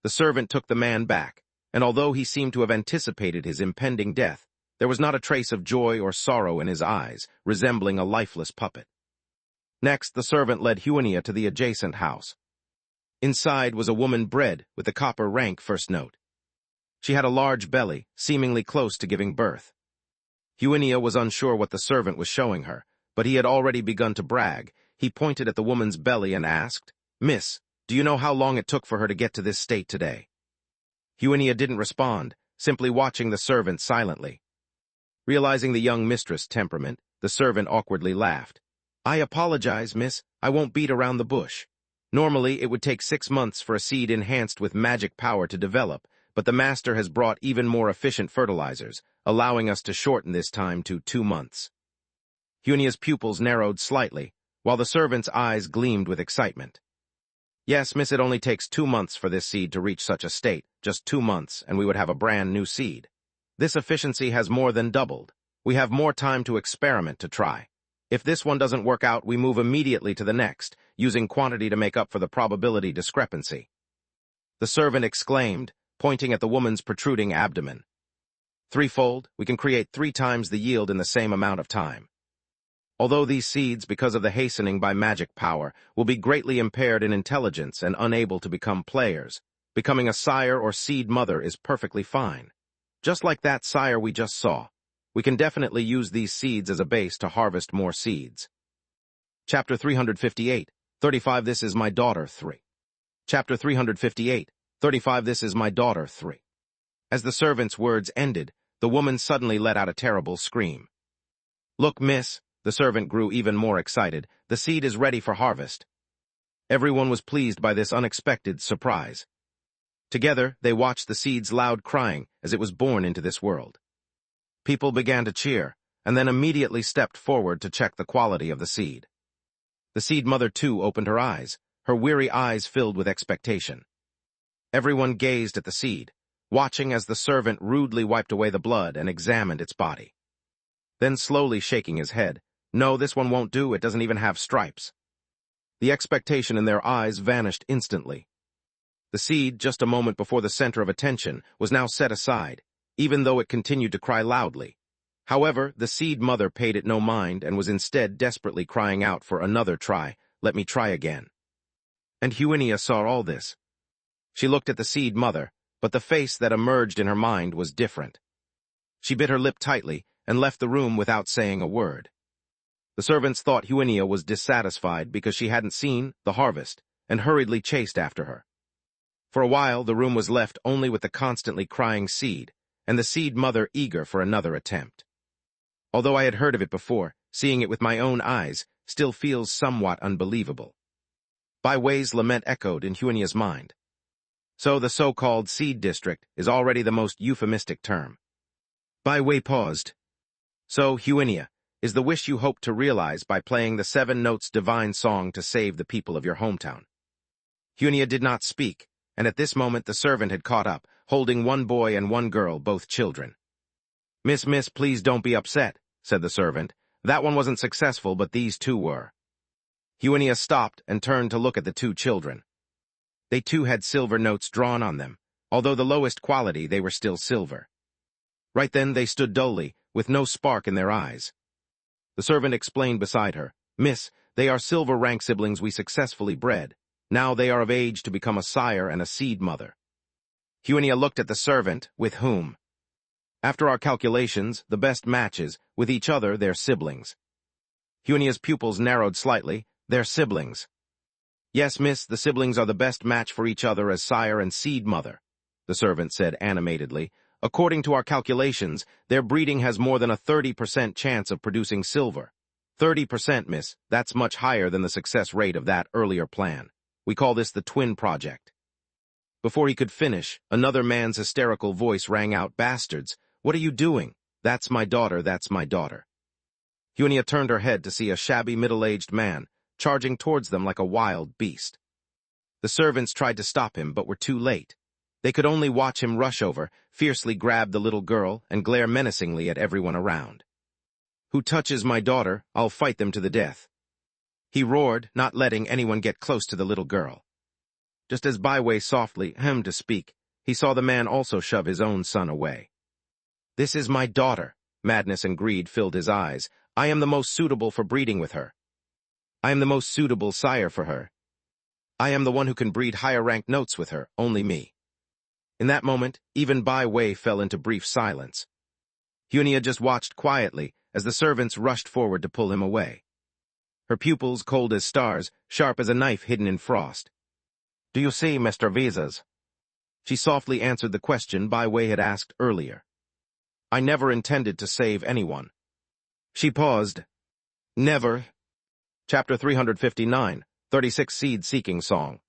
S1: The servant took the man back, and although he seemed to have anticipated his impending death, there was not a trace of joy or sorrow in his eyes, resembling a lifeless puppet. Next, the servant led Huinia to the adjacent house. Inside was a woman bred with the copper rank 1st note. She had a large belly, seemingly close to giving birth. Huinia was unsure what the servant was showing her, but he had already begun to brag. He pointed at the woman's belly and asked, "Miss, do you know how long it took for her to get to this state today?" Huinia didn't respond, simply watching the servant silently. Realizing the young mistress' temperament, the servant awkwardly laughed. "I apologize, miss. I won't beat around the bush. Normally, it would take 6 months for a seed enhanced with magic power to develop, but the master has brought even more efficient fertilizers, allowing us to shorten this time to 2 months. Huinia's pupils narrowed slightly, while the servant's eyes gleamed with excitement. "Yes, miss, it only takes 2 months for this seed to reach such a state, just 2 months, and we would have a brand new seed. This efficiency has more than doubled. We have more time to experiment to try. If this one doesn't work out, we move immediately to the next, using quantity to make up for the probability discrepancy." The servant exclaimed, pointing at the woman's protruding abdomen. "Threefold, we can create 3 times the yield in the same amount of time. Although these seeds, because of the hastening by magic power, will be greatly impaired in intelligence and unable to become players, becoming a sire or seed mother is perfectly fine. Just like that sire we just saw, we can definitely use these seeds as a base to harvest more seeds." Chapter 358, 35 This is my daughter 3. Chapter 358, 35 This is my daughter 3. As the servant's words ended, the woman suddenly let out a terrible scream. "Look, miss," the servant grew even more excited, "the seed is ready for harvest." Everyone was pleased by this unexpected surprise. Together, they watched the seed's loud crying as it was born into this world. People began to cheer, and then immediately stepped forward to check the quality of the seed. The seed mother, too, opened her eyes, her weary eyes filled with expectation. Everyone gazed at the seed, watching as the servant rudely wiped away the blood and examined its body. Then slowly shaking his head, "No, this one won't do, it doesn't even have stripes." The expectation in their eyes vanished instantly. The seed, just a moment before the center of attention, was now set aside, even though it continued to cry loudly. However, the seed mother paid it no mind and was instead desperately crying out for another try, "Let me try again." And Huinia saw all this. She looked at the seed mother, but the face that emerged in her mind was different. She bit her lip tightly and left the room without saying a word. The servants thought Huinia was dissatisfied because she hadn't seen the harvest and hurriedly chased after her. For a while, the room was left only with the constantly crying seed, and the seed mother eager for another attempt. Although I had heard of it before, seeing it with my own eyes still feels somewhat unbelievable. Bai Wei's lament echoed in Huinia's mind. So the so-called seed district is already the most euphemistic term. Bai Wei paused. "So, Huinia, is the wish you hope to realize by playing the 7 notes divine song to save the people of your hometown?" Huinia did not speak, and at this moment the servant had caught up, holding 1 boy and 1 girl, both children. Miss, please don't be upset," said the servant. "That one wasn't successful, but these 2 were." Huinia stopped and turned to look at the 2 children. They too had silver notes drawn on them. Although the lowest quality, they were still silver. Right then they stood dully, with no spark in their eyes. The servant explained beside her, "Miss, they are silver rank siblings we successfully bred. Now they are of age to become a sire and a seed mother." Huinia looked at the servant, "With whom?" "After our calculations, the best matches, with each other they're siblings." Huinia's pupils narrowed slightly. "They're siblings." "Yes, miss, the siblings are the best match for each other as sire and seed mother," the servant said animatedly. "According to our calculations, their breeding has more than a 30% chance of producing silver. 30%, miss, that's much higher than the success rate of that earlier plan. We call this the twin project." Before he could finish, another man's hysterical voice rang out, "Bastards, what are you doing? That's my daughter, that's my daughter." Huinia turned her head to see a shabby middle-aged man, charging towards them like a wild beast. The servants tried to stop him, but were too late. They could only watch him rush over, fiercely grab the little girl, and glare menacingly at everyone around. "Who touches my daughter, I'll fight them to the death," he roared, not letting anyone get close to the little girl. Just as Bai Wei softly hemmed to speak, he saw the man also shove his own son away. "This is my daughter." Madness and greed filled his eyes. "I am the most suitable for breeding with her. I am the most suitable sire for her. I am the one who can breed higher-ranked notes with her, only me." In that moment, even Bai Wei fell into brief silence. Huinia just watched quietly as the servants rushed forward to pull him away. her pupils cold as stars, sharp as a knife hidden in frost. "Do you see, Mr. Visas?" She softly answered the question Bai Wei had asked earlier. "I never intended to save anyone." She paused. "Never." Chapter 359, 36 Seed-Seeking Song.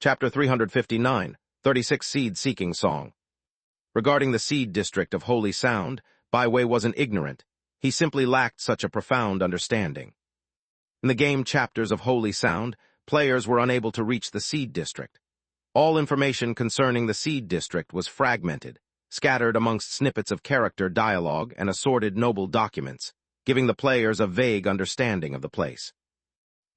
S1: Chapter 359, 36 Seed-Seeking Song. Regarding the seed district of Holy Sound, Bai Wei wasn't ignorant. He simply lacked such a profound understanding. In the game chapters of Holy Sound, players were unable to reach the seed district. All information concerning the seed district was fragmented, scattered amongst snippets of character dialogue and assorted noble documents, giving the players a vague understanding of the place.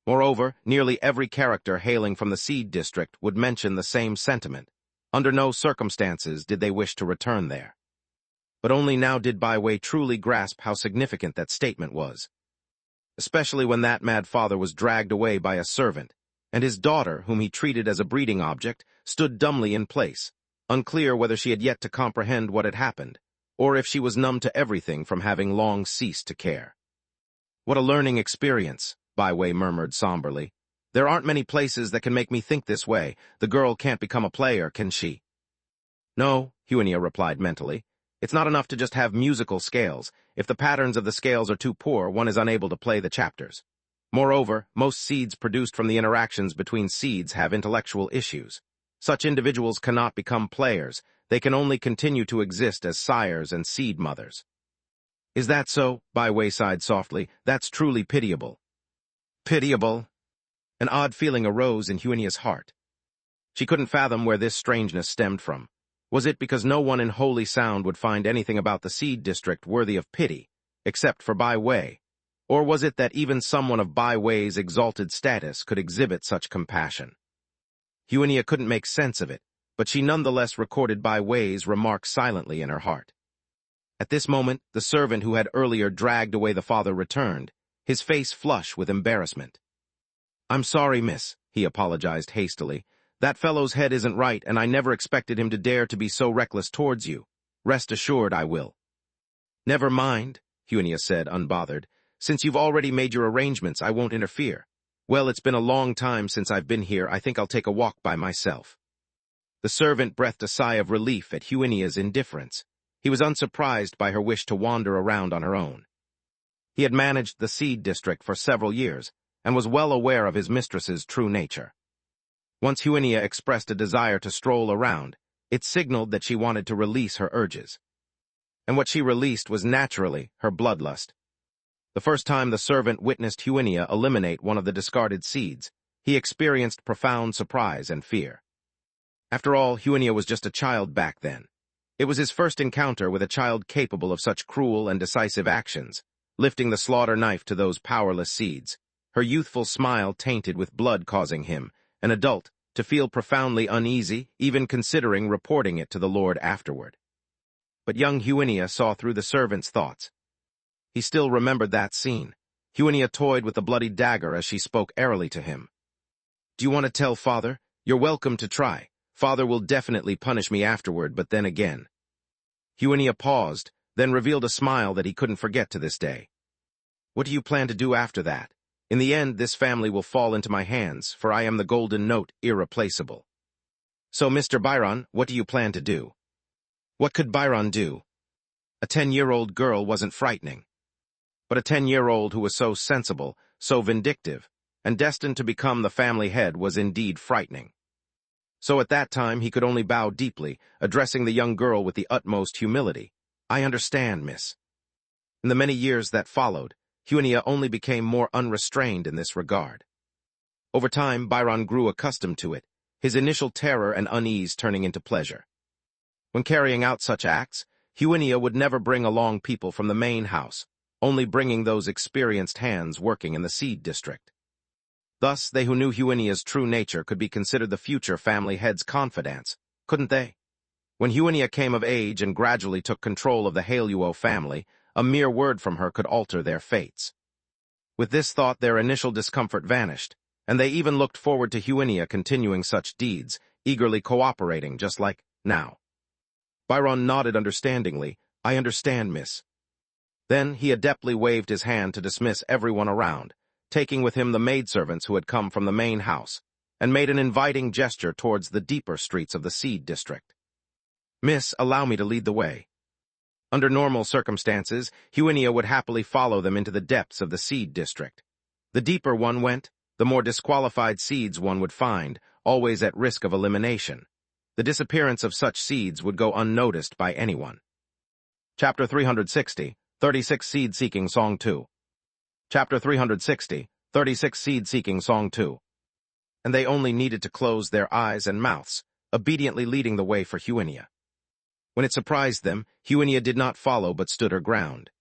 S1: Moreover, nearly every character hailing from the seed district would mention the same sentiment. Under no circumstances did they wish to return there. But only now did Bai Wei truly grasp how significant that statement was. Especially when that mad father was dragged away by a servant, and his daughter, whom he treated as a breeding object, stood dumbly in place, unclear whether she had yet to comprehend what had happened, or if she was numb to everything from having long ceased to care. "What a learning experience," Bai Wei murmured somberly. "There aren't many places that can make me think this way. The girl can't become a player, can she?" "No," Huinia replied mentally. "It's not enough to just have musical scales. If the patterns of the scales are too poor, one is unable to play the chapters. Moreover, most seeds produced from the interactions between seeds have intellectual issues. Such individuals cannot become players. They can only continue to exist as sires and seed mothers." "Is that so?" Bai Wei sighed softly. "That's truly pitiable." Pitiable? An odd feeling arose in Huinia's heart. She couldn't fathom where this strangeness stemmed from. Was it because no one in Holy Sound would find anything about the seed district worthy of pity, except for Bai Wei? Or was it that even someone of Bai Wei's exalted status could exhibit such compassion? Huinia couldn't make sense of it, but she nonetheless recorded Bai Wei's remark silently in her heart. At this moment, the servant who had earlier dragged away the father returned, his face flush with embarrassment. "I'm sorry, miss," he apologized hastily. "That fellow's head isn't right, and I never expected him to dare to be so reckless towards you. Rest assured I will." "Never mind," Huinia said, unbothered. "Since you've already made your arrangements, I won't interfere. Well, it's been a long time since I've been here. I think I'll take a walk by myself." The servant breathed a sigh of relief at Huinia's indifference. He was unsurprised by her wish to wander around on her own. He had managed the seed district for several years, and was well aware of his mistress's true nature. Once Huinia expressed a desire to stroll around, it signaled that she wanted to release her urges. And what she released was naturally her bloodlust. The first time the servant witnessed Huinia eliminate one of the discarded seeds, he experienced profound surprise and fear. After all, Huinia was just a child back then. It was his first encounter with a child capable of such cruel and decisive actions, lifting the slaughter knife to those powerless seeds, her youthful smile tainted with blood causing him, an adult, to feel profoundly uneasy, even considering reporting it to the Lord afterward. But young Huinia saw through the servant's thoughts. He still remembered that scene. Huinia toyed with the bloody dagger as she spoke airily to him. "Do you want to tell Father? You're welcome to try. Father will definitely punish me afterward, but then again." Huinia paused, then revealed a smile that he couldn't forget to this day. "What do you plan to do after that? In the end, this family will fall into my hands, for I am the golden note, irreplaceable." "So, Mr. Byron, what do you plan to do?" What could Byron do? A 10-year-old girl wasn't frightening. But a 10-year-old who was so sensible, so vindictive, and destined to become the family head was indeed frightening. So at that time he could only bow deeply, addressing the young girl with the utmost humility. "I understand, miss." In the many years that followed, Huinia only became more unrestrained in this regard. Over time, Byron grew accustomed to it, his initial terror and unease turning into pleasure. When carrying out such acts, Huinia would never bring along people from the main house, only bringing those experienced hands working in the seed district. Thus, they who knew Huinia's true nature could be considered the future family head's confidants, couldn't they? When Huinia came of age and gradually took control of the Haluo family, a mere word from her could alter their fates. With this thought, their initial discomfort vanished, and they even looked forward to Huinia continuing such deeds, eagerly cooperating just like now. Byron nodded understandingly. "I understand, miss." Then he adeptly waved his hand to dismiss everyone around, taking with him the maidservants who had come from the main house, and made an inviting gesture towards the deeper streets of the seed district. "Miss, allow me to lead the way." Under normal circumstances, Huinia would happily follow them into the depths of the seed district. The deeper one went, the more disqualified seeds one would find, always at risk of elimination. The disappearance of such seeds would go unnoticed by anyone. Chapter 360, 36 Seed-Seeking Song 2. Chapter 360, 36 Seed-Seeking Song 2. And they only needed to close their eyes and mouths, obediently leading the way for Huinia. When it surprised them, Huinia did not follow but stood her ground.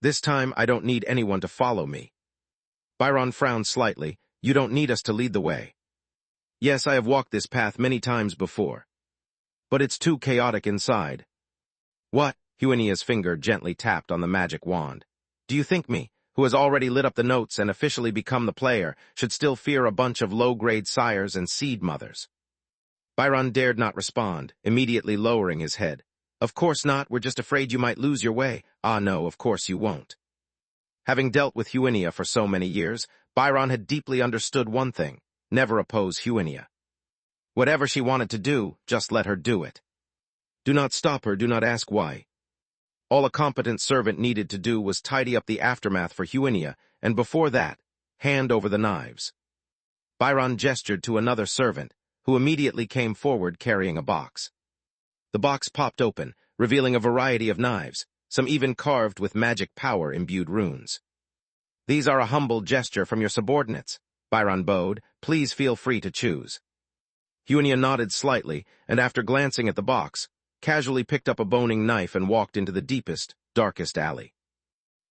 S1: "This time I don't need anyone to follow me." Byron frowned slightly. "You don't need us to lead the way." "Yes, I have walked this path many times before. But it's too chaotic inside." "What?" Huinia's finger gently tapped on the magic wand. "Do you think me, who has already lit up the notes and officially become the player, should still fear a bunch of low-grade sires and seed mothers?" Byron dared not respond, immediately lowering his head. "Of course not, we're just afraid you might lose your way." "Ah no, of course you won't." Having dealt with Huinia for so many years, Byron had deeply understood one thing: never oppose Huinia. Whatever she wanted to do, just let her do it. Do not stop her, do not ask why. All a competent servant needed to do was tidy up the aftermath for Huinia, and before that, hand over the knives. Byron gestured to another servant, who immediately came forward carrying a box. The box popped open, revealing a variety of knives, some even carved with magic power-imbued runes. "These are a humble gesture from your subordinates," Byron bowed. "Please feel free to choose." Huinia nodded slightly, and after glancing at the box, casually picked up a boning knife and walked into the deepest, darkest alley.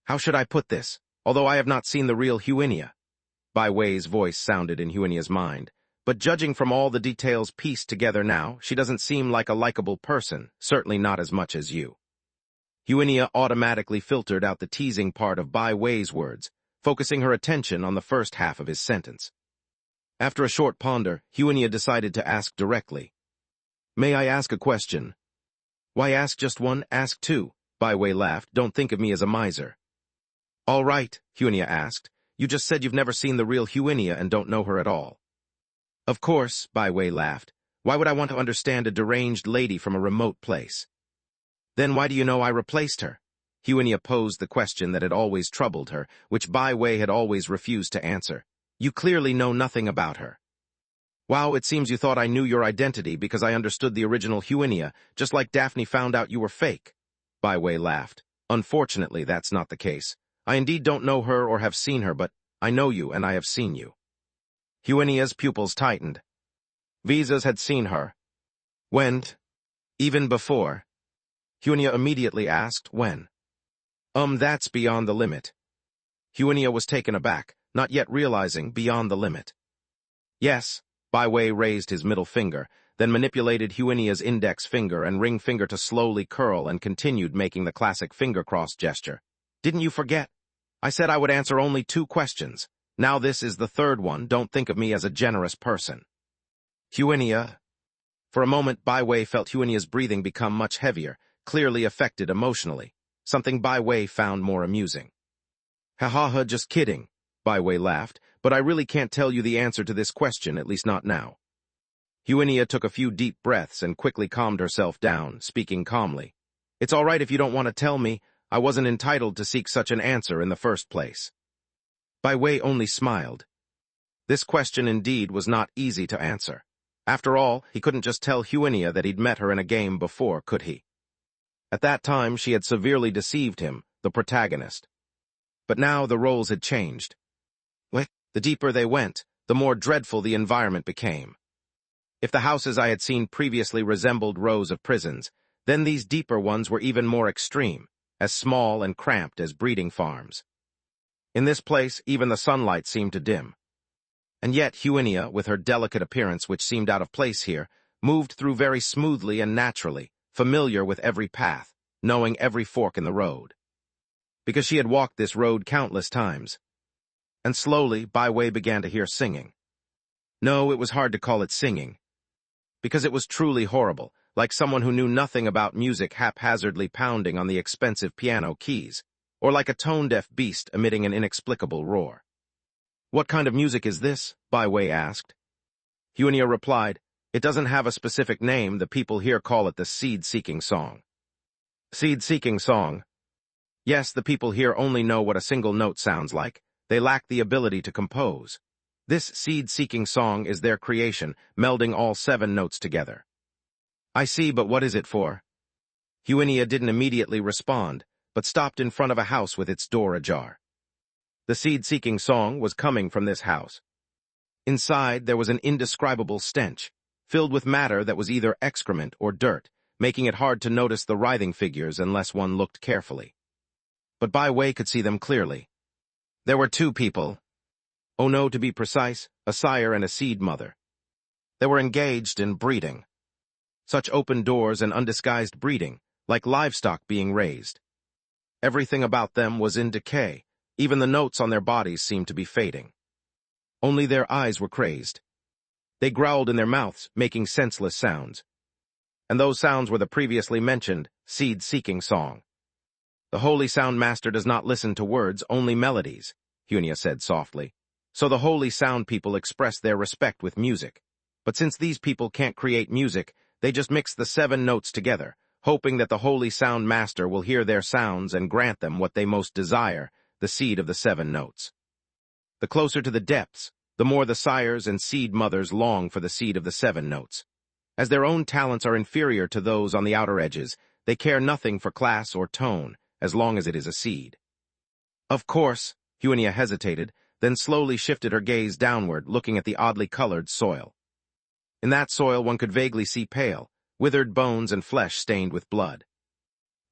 S1: "How should I put this, although I have not seen the real Huinia?" Bai Wei's voice sounded in Huinia's mind. "But judging from all the details pieced together now, she doesn't seem like a likable person, certainly not as much as you." Huinia automatically filtered out the teasing part of Bai Wei's words, focusing her attention on the first half of his sentence. After a short ponder, Huinia decided to ask directly. "May I ask a question?" "Why ask just one? Ask two," Bai Wei laughed. "Don't think of me as a miser." "All right," Huinia asked. "You just said you've never seen the real Huinia and don't know her at all." "Of course," Bai Wei laughed. "Why would I want to understand a deranged lady from a remote place?" "Then why do you know I replaced her?" Huinia posed the question that had always troubled her, which Bai Wei had always refused to answer. "You clearly know nothing about her." "Wow, it seems you thought I knew your identity because I understood the original Huinia, just like Daphne found out you were fake." Bai Wei laughed. "Unfortunately, that's not the case. I indeed don't know her or have seen her, but I know you and I have seen you." Huinia's pupils tightened. Visas had seen her. "When?" "Even before." Huinia immediately asked, "When?" That's beyond the limit." Huinia was taken aback, not yet realizing beyond the limit. "Yes." Bai Wei raised his middle finger, then manipulated Huinia's index finger and ring finger to slowly curl and continued making the classic finger cross gesture. "Didn't you forget? I said I would answer only 2 questions. Now this is the 3rd one. Don't think of me as a generous person." "Huinia." For a moment, Bai Wei felt Huinia's breathing become much heavier, clearly affected emotionally, something Bai Wei found more amusing. "Ha ha ha, just kidding," Bai Wei laughed, "but I really can't tell you the answer to this question, at least not now." Huinia took a few deep breaths and quickly calmed herself down, speaking calmly. "It's all right if you don't want to tell me. I wasn't entitled to seek such an answer in the first place." Bai Wei only smiled. This question indeed was not easy to answer. After all, he couldn't just tell Huinia that he'd met her in a game before, could he? At that time, she had severely deceived him, the protagonist. But now the roles had changed. The deeper they went, the more dreadful the environment became. If the houses I had seen previously resembled rows of prisons, then these deeper ones were even more extreme, as small and cramped as breeding farms. In this place, even the sunlight seemed to dim. And yet Huinia, with her delicate appearance which seemed out of place here, moved through very smoothly and naturally, familiar with every path, knowing every fork in the road. Because she had walked this road countless times. And slowly, Bai Wei began to hear singing. No, it was hard to call it singing. Because it was truly horrible, like someone who knew nothing about music haphazardly pounding on the expensive piano keys, or like a tone-deaf beast emitting an inexplicable roar. What kind of music is this? Byway asked. Huinia replied, It doesn't have a specific name. The people here call it the seed-seeking song. Seed-seeking song? Yes, the people here only know what a single note sounds like. They lack the ability to compose. This seed-seeking song is their creation, melding all 7 notes together. I see, but what is it for? Huinia didn't immediately respond, but stopped in front of a house with its door ajar. The seed-seeking song was coming from this house. Inside, there was an indescribable stench, filled with matter that was either excrement or dirt, making it hard to notice the writhing figures unless one looked carefully. But Byway could see them clearly. There were 2 people. Oh no, to be precise, a sire and a seed mother. They were engaged in breeding. Such open doors and undisguised breeding, like livestock being raised. Everything about them was in decay. Even the notes on their bodies seemed to be fading. Only their eyes were crazed. They growled in their mouths, making senseless sounds. And those sounds were the previously mentioned seed-seeking song. The Holy Sound Master does not listen to words, only melodies, Huinia said softly. So the Holy Sound people express their respect with music. But since these people can't create music, they just mix the 7 notes together, hoping that the Holy Sound Master will hear their sounds and grant them what they most desire, the seed of the 7 notes. The closer to the depths, the more the sires and seed mothers long for the seed of the 7 notes. As their own talents are inferior to those on the outer edges, they care nothing for class or tone, as long as it is a seed. Of course, Huinia hesitated, then slowly shifted her gaze downward, looking at the oddly colored soil. In that soil one could vaguely see pale, withered bones and flesh stained with blood.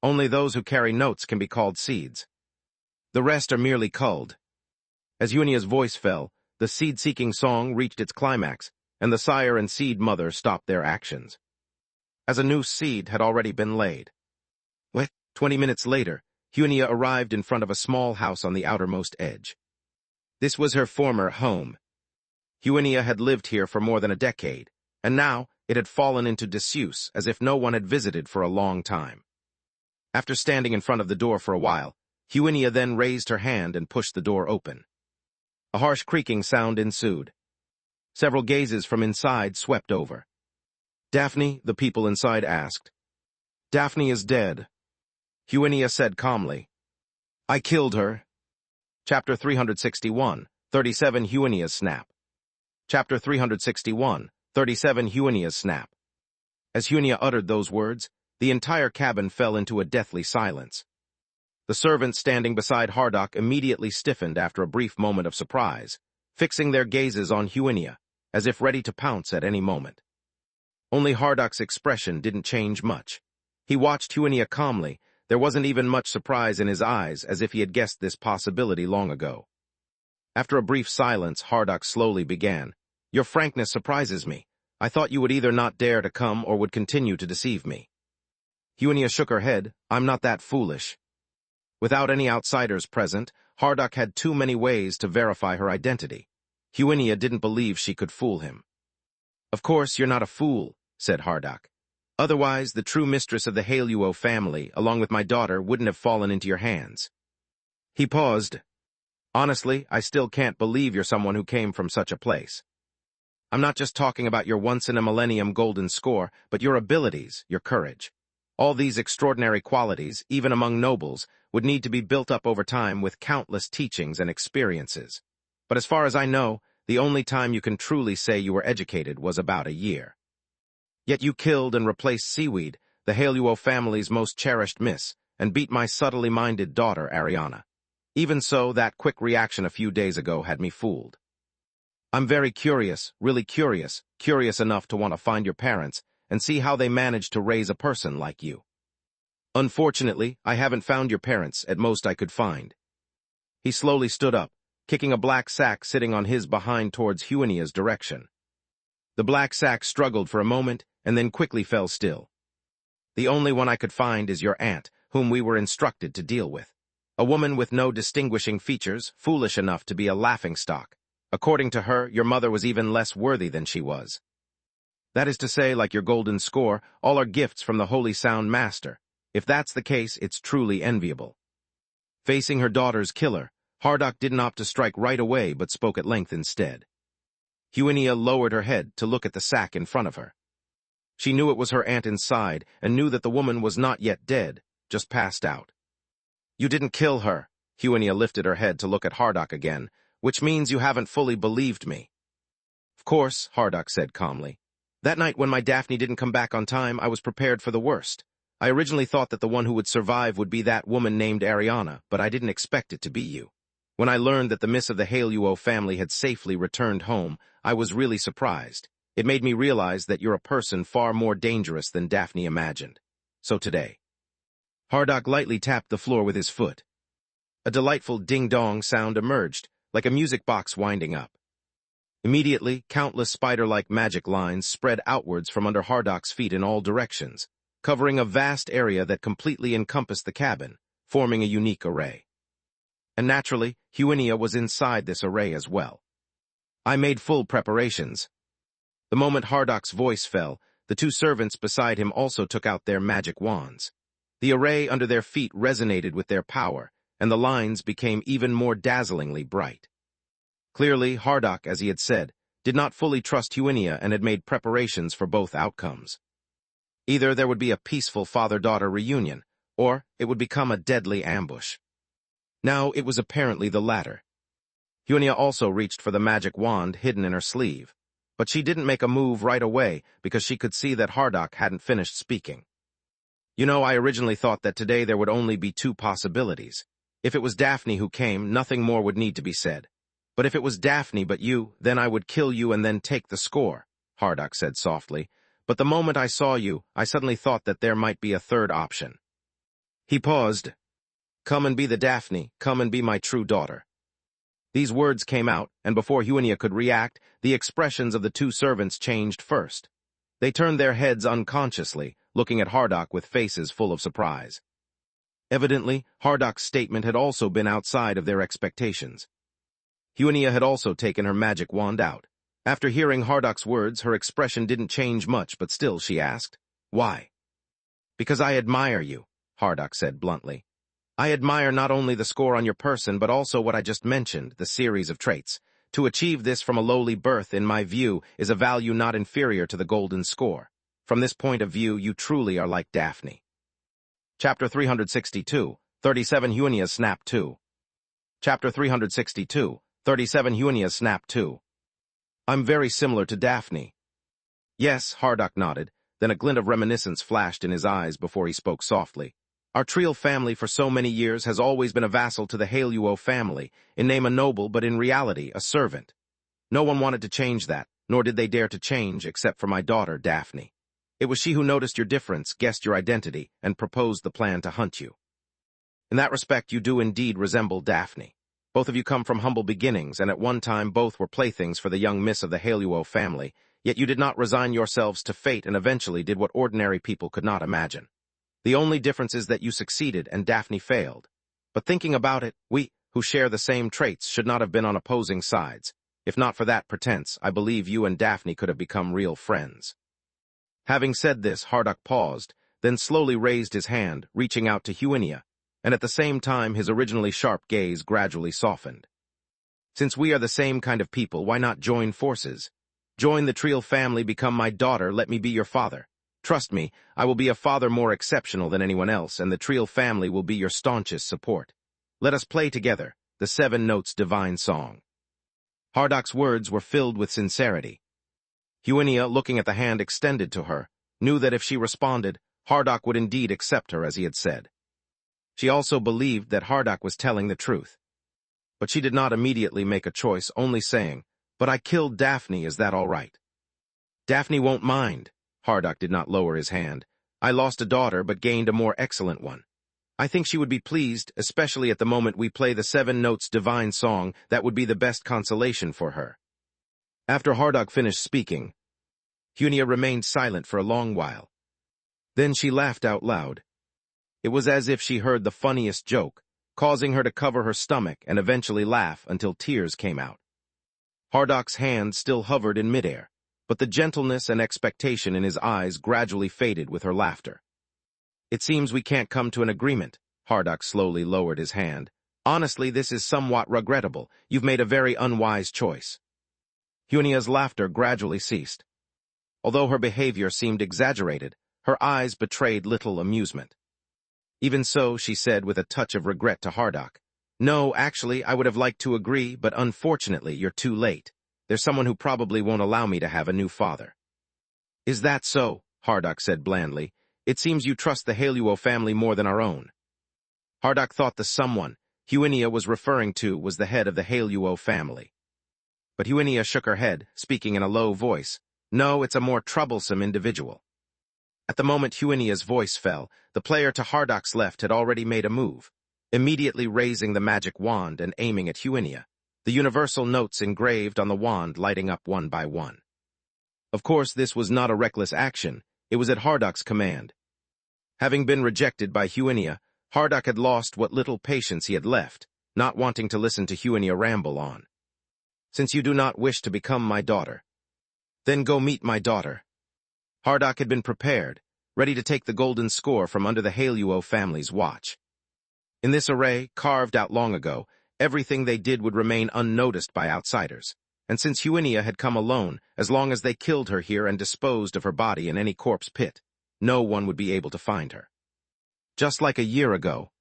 S1: Only those who carry notes can be called seeds. The rest are merely culled. As Huinia's voice fell, the seed-seeking song reached its climax, and the sire and seed mother stopped their actions. As a new seed had already been laid. 20 minutes later, Huinia arrived in front of a small house on the outermost edge. This was her former home. Huinia had lived here for more than a decade, and now it had fallen into disuse as if no one had visited for a long time. After standing in front of the door for a while, Huinia then raised her hand and pushed the door open. A harsh creaking sound ensued. Several gazes from inside swept over. Daphne, the people inside asked. Daphne is dead, Huinia said calmly. I killed her. Chapter 361, 37 Huinia's Snap. Chapter 361, 37 Huinia's Snap. As Huinia uttered those words, the entire cabin fell into a deathly silence. The servants standing beside Hardock immediately stiffened after a brief moment of surprise, fixing their gazes on Huinia, as if ready to pounce at any moment. Only Hardock's expression didn't change much. He watched Huinia calmly. There wasn't even much surprise in his eyes, as if he had guessed this possibility long ago. After a brief silence, Hardock slowly began. Your frankness surprises me. I thought you would either not dare to come or would continue to deceive me. Huinia shook her head. I'm not that foolish. Without any outsiders present, Hardock had too many ways to verify her identity. Huinia didn't believe she could fool him. Of course, you're not a fool, said Hardock. Otherwise, the true mistress of the Haluo family, along with my daughter, wouldn't have fallen into your hands. He paused. Honestly, I still can't believe you're someone who came from such a place. I'm not just talking about your once-in-a-millennium golden score, but your abilities, your courage. All these extraordinary qualities, even among nobles, would need to be built up over time with countless teachings and experiences. But as far as I know, the only time you can truly say you were educated was about a year. Yet you killed and replaced Seaweed, the Haluo family's most cherished miss, and beat my subtly minded daughter, Ariana. Even so, that quick reaction a few days ago had me fooled. I'm very curious, really curious enough to want to find your parents and see how they managed to raise a person like you. Unfortunately, I haven't found your parents, at most I could find. He slowly stood up, kicking a black sack sitting on his behind towards Huinia's direction. The black sack struggled for a moment and then quickly fell still. The only one I could find is your aunt, whom we were instructed to deal with. A woman with no distinguishing features, foolish enough to be a laughingstock. According to her, your mother was even less worthy than she was. That is to say, like your golden score, all are gifts from the Holy Sound Master. If that's the case, it's truly enviable. Facing her daughter's killer, Hardock didn't opt to strike right away but spoke at length instead. Huinia lowered her head to look at the sack in front of her. She knew it was her aunt inside and knew that the woman was not yet dead, just passed out. You didn't kill her. Huinia lifted her head to look at Hardock again, which means you haven't fully believed me. Of course, Hardock said calmly. That night when my Daphne didn't come back on time, I was prepared for the worst. I originally thought that the one who would survive would be that woman named Ariana, but I didn't expect it to be you. When I learned that the miss of the Haluo family had safely returned home, I was really surprised. It made me realize that you're a person far more dangerous than Daphne imagined. So today. Hardock lightly tapped the floor with his foot. A delightful ding-dong sound emerged, like a music box winding up. Immediately, countless spider-like magic lines spread outwards from under Hardock's feet in all directions, covering a vast area that completely encompassed the cabin, forming a unique array. And naturally, Huinia was inside this array as well. I made full preparations. The moment Hardock's voice fell, the two servants beside him also took out their magic wands. The array under their feet resonated with their power, and the lines became even more dazzlingly bright. Clearly, Hardock, as he had said, did not fully trust Huinia and had made preparations for both outcomes. Either there would be a peaceful father-daughter reunion, or it would become a deadly ambush. Now it was apparently the latter. Huinia also reached for the magic wand hidden in her sleeve, but she didn't make a move right away because she could see that Hardock hadn't finished speaking. You know, I originally thought that today there would only be two possibilities. If it was Daphne who came, nothing more would need to be said. But if it was Daphne but you, then I would kill you and then take the score, Hardock said softly. But the moment I saw you, I suddenly thought that there might be a third option. He paused. Come and be the Daphne, come and be my true daughter. These words came out, and before Huinia could react, the expressions of the two servants changed first. They turned their heads unconsciously, looking at Hardock with faces full of surprise. Evidently, Hardock's statement had also been outside of their expectations. Huinia had also taken her magic wand out. After hearing Hardock's words, her expression didn't change much, but still she asked, Why? Because I admire you, Hardock said bluntly. I admire not only the score on your person, but also what I just mentioned, the series of traits. To achieve this from a lowly birth, in my view, is a value not inferior to the golden score. From this point of view, you truly are like Daphne. Chapter 362, 37 Huinia Snap 2. Chapter 362, 37 Huinia Snap 2. I'm very similar to Daphne. Yes, Hardock nodded, then a glint of reminiscence flashed in his eyes before he spoke softly. Our Triel family for so many years has always been a vassal to the Haluo family, in name a noble but in reality a servant. No one wanted to change that, nor did they dare to change except for my daughter, Daphne. It was she who noticed your difference, guessed your identity, and proposed the plan to hunt you. In that respect, you do indeed resemble Daphne. Both of you come from humble beginnings, and at one time both were playthings for the young miss of the Haluo family, yet you did not resign yourselves to fate and eventually did what ordinary people could not imagine. The only difference is that you succeeded and Daphne failed. But thinking about it, we, who share the same traits, should not have been on opposing sides. If not for that pretense, I believe you and Daphne could have become real friends. Having said this, Hardock paused, then slowly raised his hand, reaching out to Huinia, and at the same time his originally sharp gaze gradually softened. Since we are the same kind of people, why not join forces? Join the Triel family, become my daughter, let me be your father. Trust me, I will be a father more exceptional than anyone else, and the Triel family will be your staunchest support. Let us play together, the 7 Notes Divine Song. Hardock's words were filled with sincerity. Huinia, looking at the hand extended to her, knew that if she responded, Hardock would indeed accept her as he had said. She also believed that Hardock was telling the truth. But she did not immediately make a choice, only saying, But I killed Daphne, is that all right? Daphne won't mind. Hardock did not lower his hand. I lost a daughter, but gained a more excellent one. I think she would be pleased, especially at the moment we play the 7 Notes Divine Song. That would be the best consolation for her. After Hardock finished speaking, Huinia remained silent for a long while. Then she laughed out loud. It was as if she heard the funniest joke, causing her to cover her stomach and eventually laugh until tears came out. Hardock's hand still hovered in midair, but the gentleness and expectation in his eyes gradually faded with her laughter. It seems we can't come to an agreement. Hardock slowly lowered his hand. Honestly, this is somewhat regrettable. You've made a very unwise choice. Huenia's laughter gradually ceased. Although her behavior seemed exaggerated, her eyes betrayed little amusement. Even so, she said with a touch of regret to Hardock, "No, actually, I would have liked to agree, but unfortunately, you're too late. There's someone who probably won't allow me to have a new father." "Is that so?" Hardock said blandly. "It seems you trust the Haluo family more than our own." Hardock thought the someone Huenia was referring to was the head of the Haluo family. But Huenia shook her head, speaking in a low voice. "No, it's a more troublesome individual." At the moment Huenia's voice fell, the player to Hardock's left had already made a move, immediately raising the magic wand and aiming at Huenia, the universal notes engraved on the wand lighting up one by one. Of course, this was not a reckless action. It was at Hardock's command. Having been rejected by Huenia, Hardock had lost what little patience he had left, not wanting to listen to Huenia ramble on. "Since you do not wish to become my daughter, then go meet my daughter." Hardock had been prepared, ready to take the golden score from under the Haluo family's watch. In this array, carved out long ago, everything they did would remain unnoticed by outsiders. And since Huenia had come alone, as long as they killed her here and disposed of her body in any corpse pit, no one would be able to find her. Just like a year ago,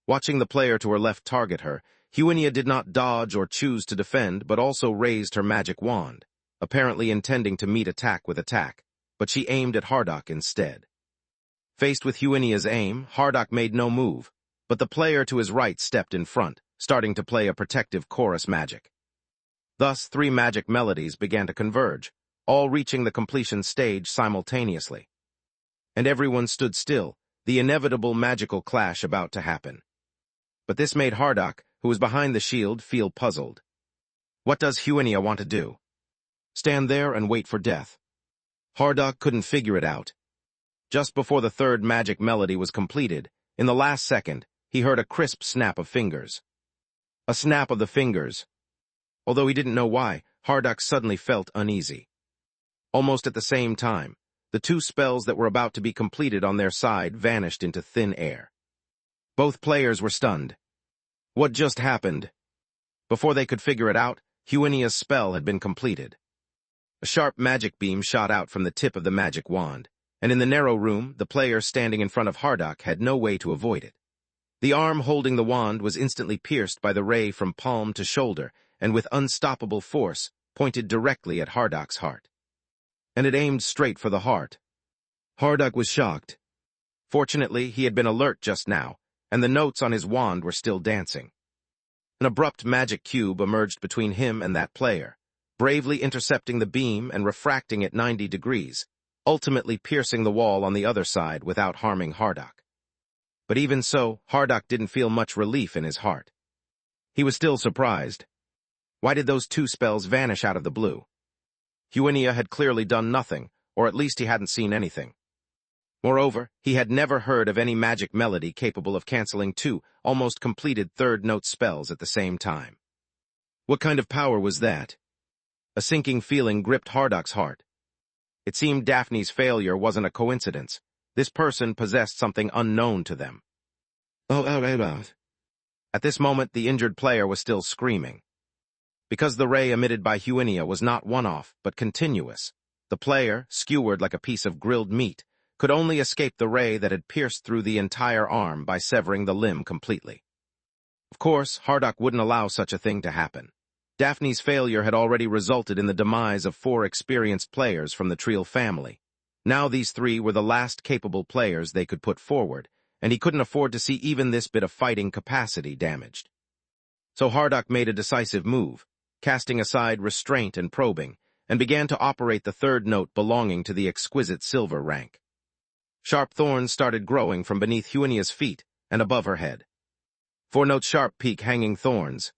S1: watching the player to her left target her, Huenia did not dodge or choose to defend, but also raised her magic wand, apparently intending to meet attack with attack, but she aimed at Hardock instead. Faced with Huenia's aim, Hardock made no move, but the player to his right stepped in front, starting to play a protective chorus magic. Thus, 3 magic melodies began to converge, all reaching the completion stage simultaneously. And everyone stood still, the inevitable magical clash about to happen. But this made Hardock, who was behind the shield, feel puzzled. What does Huenia want to do? Stand there and wait for death? Hardock couldn't figure it out. Just before the 3rd magic melody was completed, in the last second, he heard a crisp snap of fingers. A snap of the fingers. Although he didn't know why, Hardock suddenly felt uneasy. Almost at the same time, the 2 spells that were about to be completed on their side vanished into thin air. Both players were stunned. What just happened? Before they could figure it out, Huenia's spell had been completed. A sharp magic beam shot out from the tip of the magic wand, and in the narrow room, the player standing in front of Hardock had no way to avoid it. The arm holding the wand was instantly pierced by the ray from palm to shoulder, and with unstoppable force, pointed directly at Hardock's heart. And it aimed straight for the heart. Hardock was shocked. Fortunately, he had been alert just now, and the notes on his wand were still dancing. An abrupt magic cube emerged between him and that player, bravely intercepting the beam and refracting it 90 degrees, ultimately piercing the wall on the other side without harming Hardock. But even so, Hardock didn't feel much relief in his heart. He was still surprised. Why did those 2 spells vanish out of the blue? Huenia had clearly done nothing, or at least he hadn't seen anything. Moreover, he had never heard of any magic melody capable of canceling 2 almost completed 3rd-note spells at the same time. What kind of power was that? A sinking feeling gripped Hardock's heart. It seemed Daphne's failure wasn't a coincidence. This person possessed something unknown to them. At this moment, the injured player was still screaming. Because the ray emitted by Huenia was not one-off, but continuous, the player, skewered like a piece of grilled meat, could only escape the ray that had pierced through the entire arm by severing the limb completely. Of course, Hardock wouldn't allow such a thing to happen. Daphne's failure had already resulted in the demise of 4 experienced players from the Triel family. Now these 3 were the last capable players they could put forward, and he couldn't afford to see even this bit of fighting capacity damaged. So Hardock made a decisive move, casting aside restraint and probing, and began to operate the 3rd note belonging to the exquisite silver rank. Sharp thorns started growing from beneath Huenia's feet and above her head. 4-note sharp peak hanging thorns.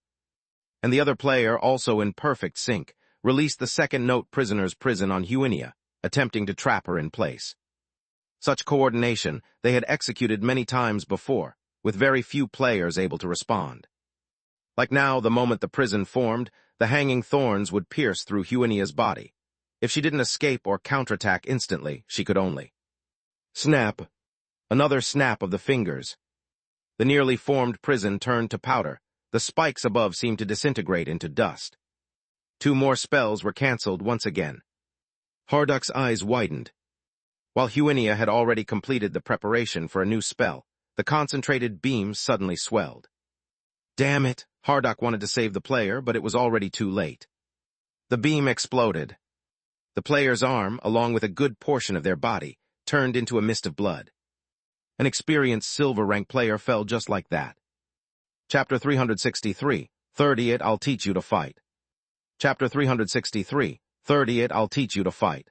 S1: And the other player, also in perfect sync, released the 2nd-note prisoner's prison on Huenia, attempting to trap her in place. Such coordination they had executed many times before, with very few players able to respond. Like now, the moment the prison formed, the hanging thorns would pierce through Huenia's body. If she didn't escape or counterattack instantly, she could only. Snap. Another snap of the fingers. The nearly formed prison turned to powder. The spikes above seemed to disintegrate into dust. 2 more spells were cancelled once again. Harduck's eyes widened. While Huinia had already completed the preparation for a new spell, the concentrated beam suddenly swelled. Damn it! Harduck wanted to save the player, but it was already too late. The beam exploded. The player's arm, along with a good portion of their body, turned into a mist of blood. An experienced silver-rank player fell just like that. Chapter 363, 30 It I'll Teach You to Fight. Chapter 363, 30 It I'll Teach You to Fight.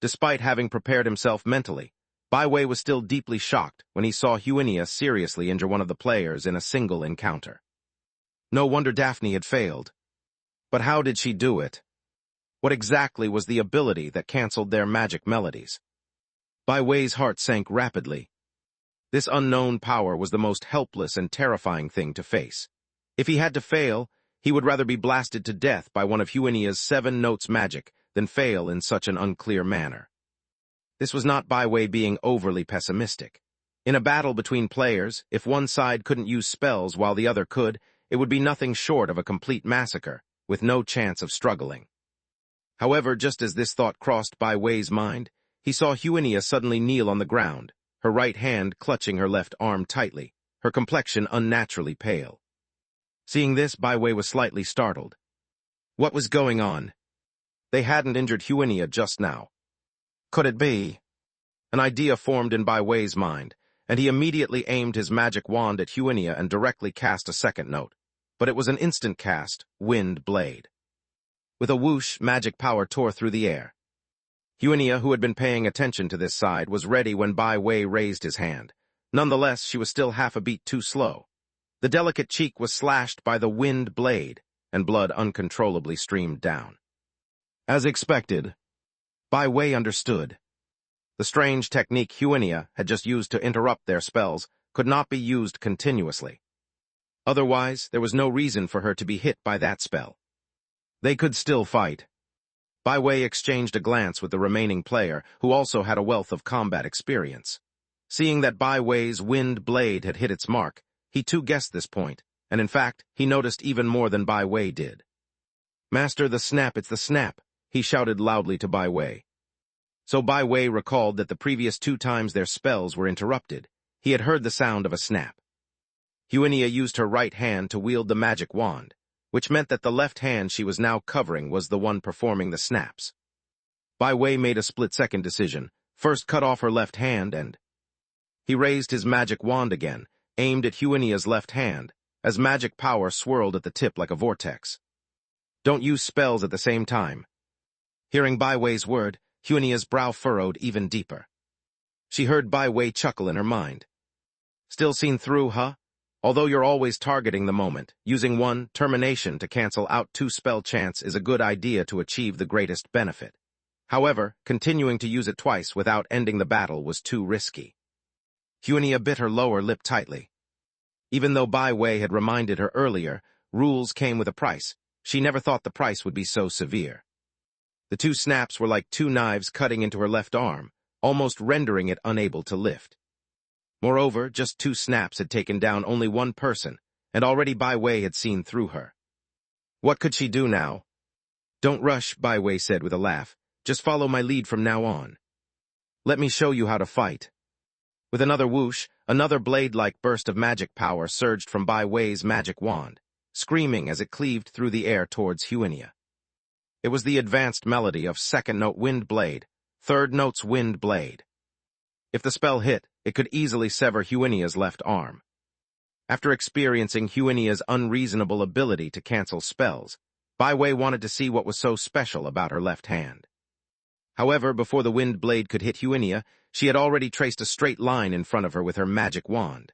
S1: Despite having prepared himself mentally, Baiwei was still deeply shocked when he saw Huinia seriously injure one of the players in a single encounter. No wonder Daphne had failed. But how did she do it? What exactly was the ability that cancelled their magic melodies? Baiwei's heart sank rapidly. This unknown power was the most helpless and terrifying thing to face. If he had to fail, he would rather be blasted to death by one of Huinia's 7 notes magic than fail in such an unclear manner. This was not Baiwei being overly pessimistic. In a battle between players, if one side couldn't use spells while the other could, it would be nothing short of a complete massacre, with no chance of struggling. However, just as this thought crossed Baiwei's mind, he saw Huinia suddenly kneel on the ground, her right hand clutching her left arm tightly, her complexion unnaturally pale. Seeing this, Baiwei was slightly startled. What was going on? They hadn't injured Huinia just now. Could it be? An idea formed in Baiwei's mind, and he immediately aimed his magic wand at Huinia and directly cast a second note. But it was an instant cast, Wind Blade. With a whoosh, magic power tore through the air. Huinia, who had been paying attention to this side, was ready when Baiwei raised his hand. Nonetheless, she was still half a beat too slow. The delicate cheek was slashed by the wind blade, and blood uncontrollably streamed down. As expected, Baiwei understood. The strange technique Huinia had just used to interrupt their spells could not be used continuously. Otherwise, there was no reason for her to be hit by that spell. They could still fight. Baiwei exchanged a glance with the remaining player, who also had a wealth of combat experience. Seeing that Baiwei's wind blade had hit its mark, he too guessed this point, and in fact, he noticed even more than Baiwei did. "Master, the snap, it's the snap," he shouted loudly to Baiwei. So Baiwei recalled that the previous 2 times their spells were interrupted, he had heard the sound of a snap. Huinia used her right hand to wield the magic wand, which meant that the left hand she was now covering was the one performing the snaps. Baiwei made a split-second decision, first cut off her left hand and... He raised his magic wand again, aimed at Huinia's left hand, as magic power swirled at the tip like a vortex. "Don't use spells at the same time." Hearing Baiwei's word, Huinia's brow furrowed even deeper. She heard Baiwei chuckle in her mind. "Still seen through, huh? Although you're always targeting the moment, using 1 termination to cancel out 2 spell chance is a good idea to achieve the greatest benefit. However, continuing to use it twice without ending the battle was too risky." Huinia bit her lower lip tightly. Even though Baiwei had reminded her earlier, rules came with a price, she never thought the price would be so severe. The 2 snaps were like 2 knives cutting into her left arm, almost rendering it unable to lift. Moreover, just 2 snaps had taken down only 1 person, and already Baiwei had seen through her. What could she do now? "Don't rush," Baiwei said with a laugh. "Just follow my lead from now on. Let me show you how to fight." With another whoosh, another blade-like burst of magic power surged from Baiwei's magic wand, screaming as it cleaved through the air towards Huinia. It was the advanced melody of 2nd note Wind Blade, 3rd note's Wind Blade. If the spell hit, it could easily sever Huinia's left arm. After experiencing Huinia's unreasonable ability to cancel spells, Baiwei wanted to see what was so special about her left hand. However, before the wind blade could hit Huinia, she had already traced a straight line in front of her with her magic wand.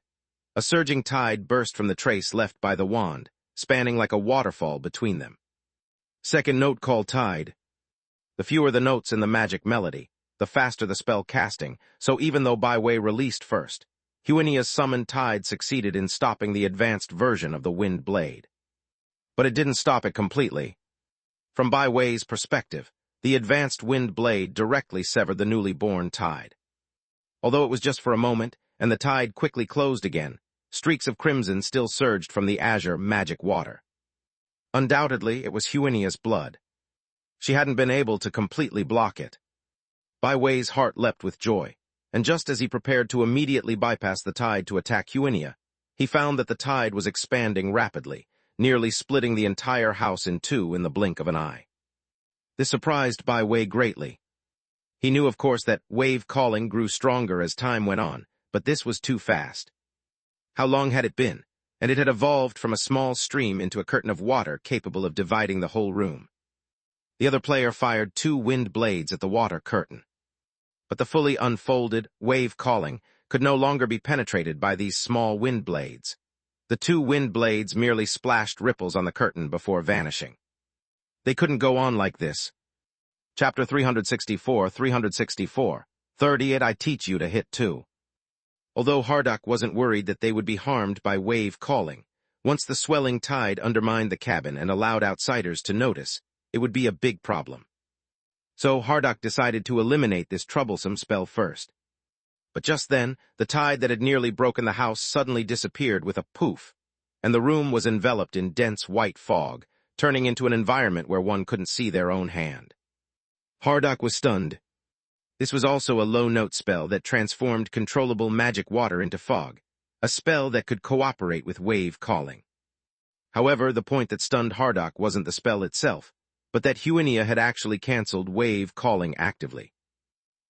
S1: A surging tide burst from the trace left by the wand, spanning like a waterfall between them. 2nd note called Tide. The fewer the notes in the magic melody, the faster the spell casting, so even though Baiwei released first, Huinia's summoned Tide succeeded in stopping the advanced version of the wind blade. But it didn't stop it completely. From Baiwei's perspective, the advanced wind blade directly severed the newly born Tide. Although it was just for a moment, and the Tide quickly closed again, streaks of crimson still surged from the azure magic water. Undoubtedly, it was Huinia's blood. She hadn't been able to completely block it. Bai Wei's heart leapt with joy, and just as he prepared to immediately bypass the tide to attack Huinia, he found that the tide was expanding rapidly, nearly splitting the entire house in two in the blink of an eye. This surprised Bai Wei greatly. He knew, of course, that wave calling grew stronger as time went on, but this was too fast. How long had it been? And it had evolved from a small stream into a curtain of water capable of dividing the whole room. The other player fired 2 wind blades at the water curtain. But the fully unfolded, wave calling could no longer be penetrated by these small wind blades. The 2 wind blades merely splashed ripples on the curtain before vanishing. They couldn't go on like this. Chapter 364, 30 I teach you to hit too. Although Hardock wasn't worried that they would be harmed by wave calling, once the swelling tide undermined the cabin and allowed outsiders to notice, it would be a big problem. So Hardock decided to eliminate this troublesome spell first. But just then, the tide that had nearly broken the house suddenly disappeared with a poof, and the room was enveloped in dense white fog, turning into an environment where one couldn't see their own hand. Hardock was stunned. This was also a low-note spell that transformed controllable magic water into fog, a spell that could cooperate with wave calling. However, the point that stunned Hardock wasn't the spell itself, but that Huinia had actually cancelled wave calling actively.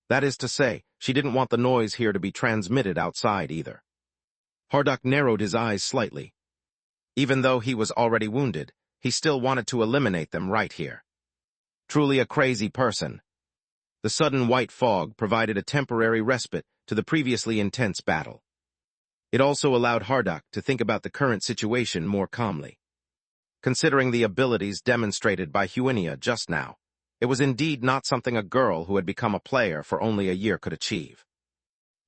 S1: That is to say, she didn't want the noise here to be transmitted outside either. Hardock narrowed his eyes slightly. Even though he was already wounded, he still wanted to eliminate them right here. Truly a crazy person. The sudden white fog provided a temporary respite to the previously intense battle. It also allowed Hardock to think about the current situation more calmly. Considering the abilities demonstrated by Huinia just now, it was indeed not something a girl who had become a player for only a year could achieve.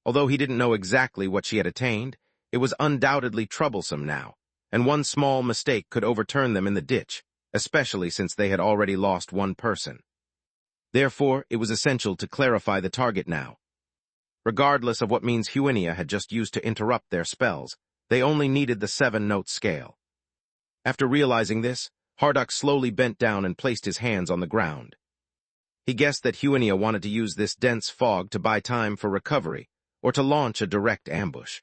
S1: Although he didn't know exactly what she had attained, it was undoubtedly troublesome now, and one small mistake could overturn them in the ditch, especially since they had already lost one person. Therefore, it was essential to clarify the target now. Regardless of what means Huinia had just used to interrupt their spells, they only needed the 7-note scale. After realizing this, Hardock slowly bent down and placed his hands on the ground. He guessed that Huinia wanted to use this dense fog to buy time for recovery, or to launch a direct ambush.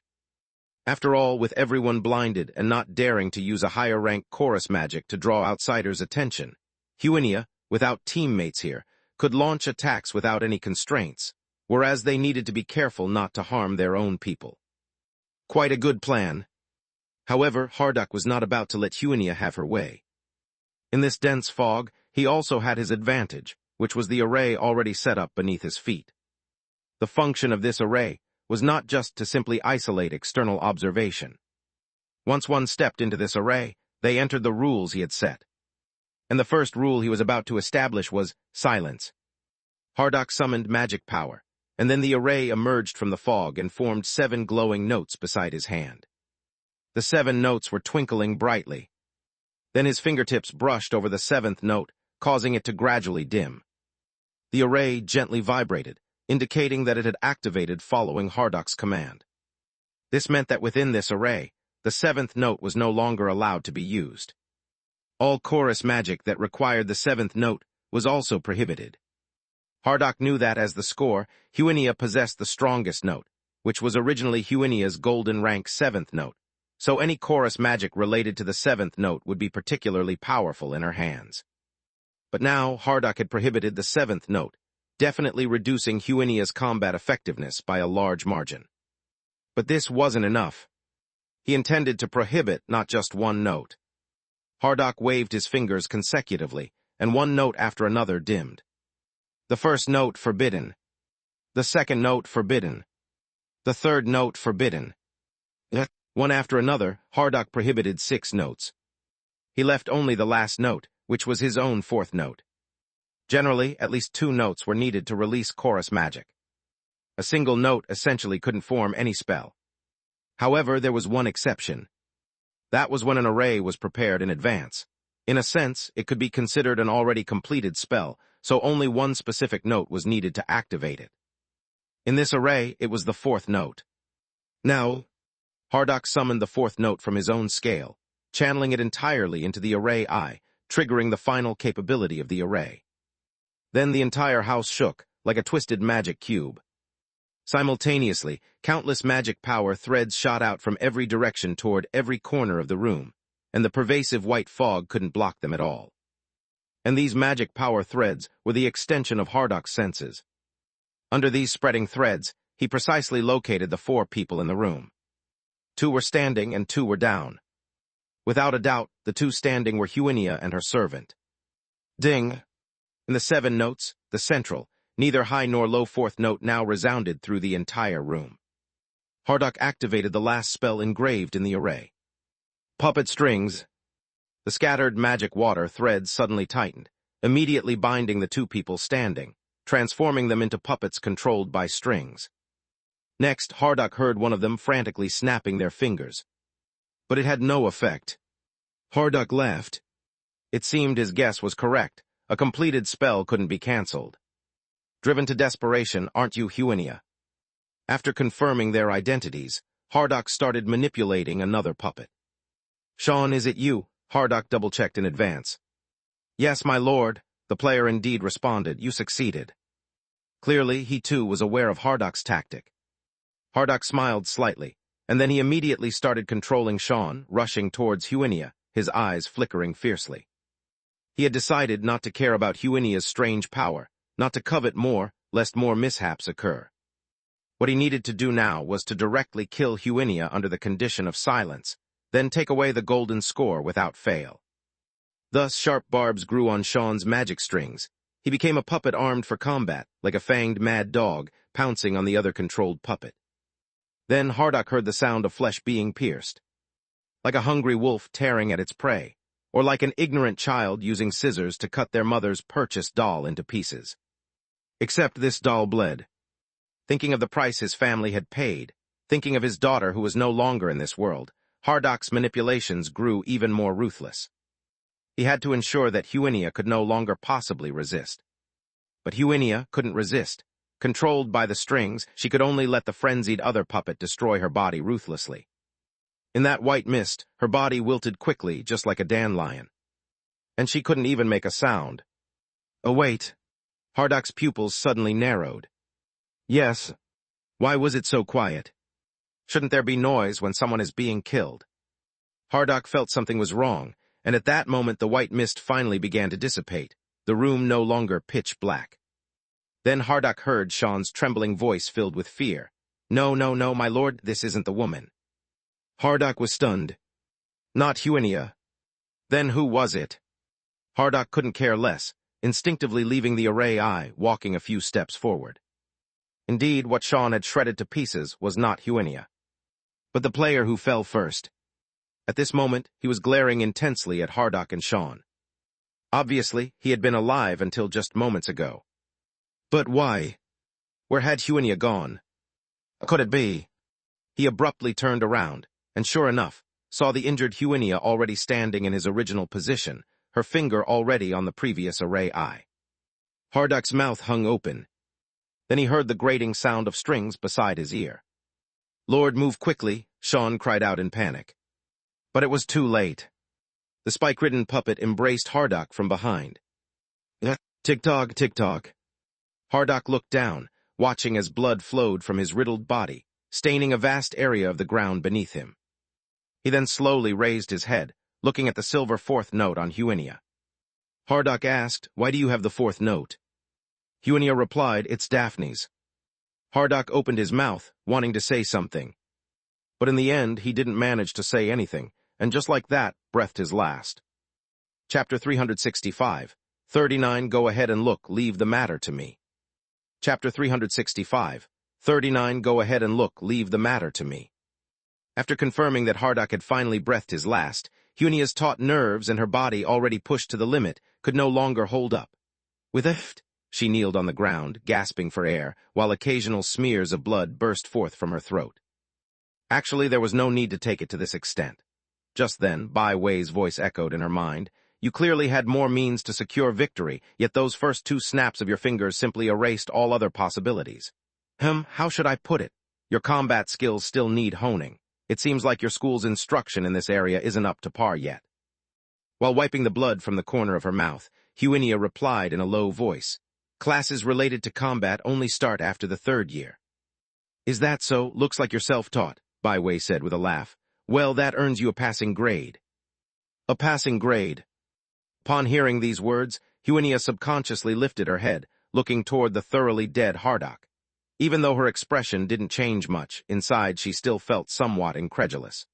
S1: After all, with everyone blinded and not daring to use a higher-rank chorus magic to draw outsiders' attention, Huinia, without teammates here, could launch attacks without any constraints, whereas they needed to be careful not to harm their own people. Quite a good plan. However, Hardock was not about to let Huinia have her way. In this dense fog, he also had his advantage, which was the array already set up beneath his feet. The function of this array was not just to simply isolate external observation. Once one stepped into this array, they entered the rules he had set. And the first rule he was about to establish was silence. Hardock summoned magic power, and then the array emerged from the fog and formed 7 glowing notes beside his hand. The 7 notes were twinkling brightly. Then his fingertips brushed over the 7th note, causing it to gradually dim. The array gently vibrated, indicating that it had activated following Hardock's command. This meant that within this array, the 7th note was no longer allowed to be used. All chorus magic that required the 7th note was also prohibited. Hardock knew that as the score, Huinia possessed the strongest note, which was originally Huinia's golden rank 7th note, so any chorus magic related to the 7th note would be particularly powerful in her hands. But now Hardock had prohibited the 7th note, definitely reducing Huinia's combat effectiveness by a large margin. But this wasn't enough. He intended to prohibit not just one note. Hardock waved his fingers consecutively, and one note after another dimmed. The first note forbidden. The second note forbidden. The third note forbidden. One after another, Hardock prohibited 6 notes. He left only the last note, which was his own 4th note. Generally, at least 2 notes were needed to release chorus magic. A single note essentially couldn't form any spell. However, there was one exception. That was when an array was prepared in advance. In a sense, it could be considered an already completed spell, so only one specific note was needed to activate it. In this array, it was the 4th note. Now, Hardock summoned the fourth note from his own scale, channeling it entirely into the array eye, triggering the final capability of the array. Then the entire house shook, like a twisted magic cube. Simultaneously, countless magic power threads shot out from every direction toward every corner of the room, and the pervasive white fog couldn't block them at all. And these magic power threads were the extension of Hardock's senses. Under these spreading threads, he precisely located the 4 people in the room. 2 were standing and 2 were down. Without a doubt, the 2 standing were Huinia and her servant. Ding! In the 7 notes, the central, neither high nor low fourth note now resounded through the entire room. Hardock activated the last spell engraved in the array. Puppet strings. The scattered magic water threads suddenly tightened, immediately binding the 2 people standing, transforming them into puppets controlled by strings. Next, Hardock heard one of them frantically snapping their fingers. But it had no effect. Hardock laughed. It seemed his guess was correct. A completed spell couldn't be cancelled. Driven to desperation, aren't you, Huinia? After confirming their identities, Hardock started manipulating another puppet. Sean, is it you? Hardock double-checked in advance. Yes, my lord, the player indeed responded. You succeeded. Clearly, he too was aware of Hardock's tactic. Hardock smiled slightly, and then he immediately started controlling Sean, rushing towards Huinia, his eyes flickering fiercely. He had decided not to care about Huinia's strange power, not to covet more, lest more mishaps occur. What he needed to do now was to directly kill Huinia under the condition of silence, then take away the golden score without fail. Thus, sharp barbs grew on Sean's magic strings. He became a puppet armed for combat, like a fanged mad dog, pouncing on the other controlled puppet. Then Hardock heard the sound of flesh being pierced, like a hungry wolf tearing at its prey, or like an ignorant child using scissors to cut their mother's purchased doll into pieces. Except this doll bled. Thinking of the price his family had paid, thinking of his daughter who was no longer in this world, Hardock's manipulations grew even more ruthless. He had to ensure that Huinia could no longer possibly resist. But Huinia couldn't resist. Controlled by the strings, she could only let the frenzied other puppet destroy her body ruthlessly. In that white mist, her body wilted quickly, just like a dandelion. And she couldn't even make a sound. Oh, wait. Hardock's pupils suddenly narrowed. Yes. Why was it so quiet? Shouldn't there be noise when someone is being killed? Hardock felt something was wrong, and at that moment the white mist finally began to dissipate, the room no longer pitch black. Then Hardock heard Sean's trembling voice filled with fear. No, no, no, my lord, this isn't the woman. Hardock was stunned. Not Huinia. Then who was it? Hardock couldn't care less, instinctively leaving the array eye, walking a few steps forward. Indeed, what Sean had shredded to pieces was not Huinia, but the player who fell first. At this moment, he was glaring intensely at Hardock and Sean. Obviously, he had been alive until just moments ago. But why? Where had Huinia gone? Could it be? He abruptly turned around, and sure enough, saw the injured Huinia already standing in his original position, her finger already on the previous array eye. Hardock's mouth hung open. Then he heard the grating sound of strings beside his ear. Lord, move quickly, Sean cried out in panic. But it was too late. The spike-ridden puppet embraced Hardock from behind. Tick-tock, tick-tock. Hardock looked down, watching as blood flowed from his riddled body, staining a vast area of the ground beneath him. He then slowly raised his head, looking at the silver fourth note on Huinia. Hardock asked, why do you have the fourth note? Huinia replied, it's Daphne's. Hardock opened his mouth, wanting to say something. But in the end, he didn't manage to say anything, and just like that, breathed his last. Chapter 365. 39 Go ahead and look, leave the matter to me. Chapter 365. 39 Go ahead and look, leave the matter to me. After confirming that Hardock had finally breathed his last, Huinia's taut nerves and her body already pushed to the limit could no longer hold up. With a she kneeled on the ground, gasping for air, while occasional smears of blood burst forth from her throat. Actually, there was no need to take it to this extent. Just then, Bai Wei's voice echoed in her mind. You clearly had more means to secure victory, yet those first 2 snaps of your fingers simply erased all other possibilities. How should I put it? Your combat skills still need honing. It seems like your school's instruction in this area isn't up to par yet. While wiping the blood from the corner of her mouth, Huinia replied in a low voice, "Classes related to combat only start after the 3rd year." "Is that so? Looks like you're self-taught," Bai Wei said with a laugh. "Well, that earns you a passing grade." A passing grade. Upon hearing these words, Huinia subconsciously lifted her head, looking toward the thoroughly dead Hardock. Even though her expression didn't change much, inside she still felt somewhat incredulous.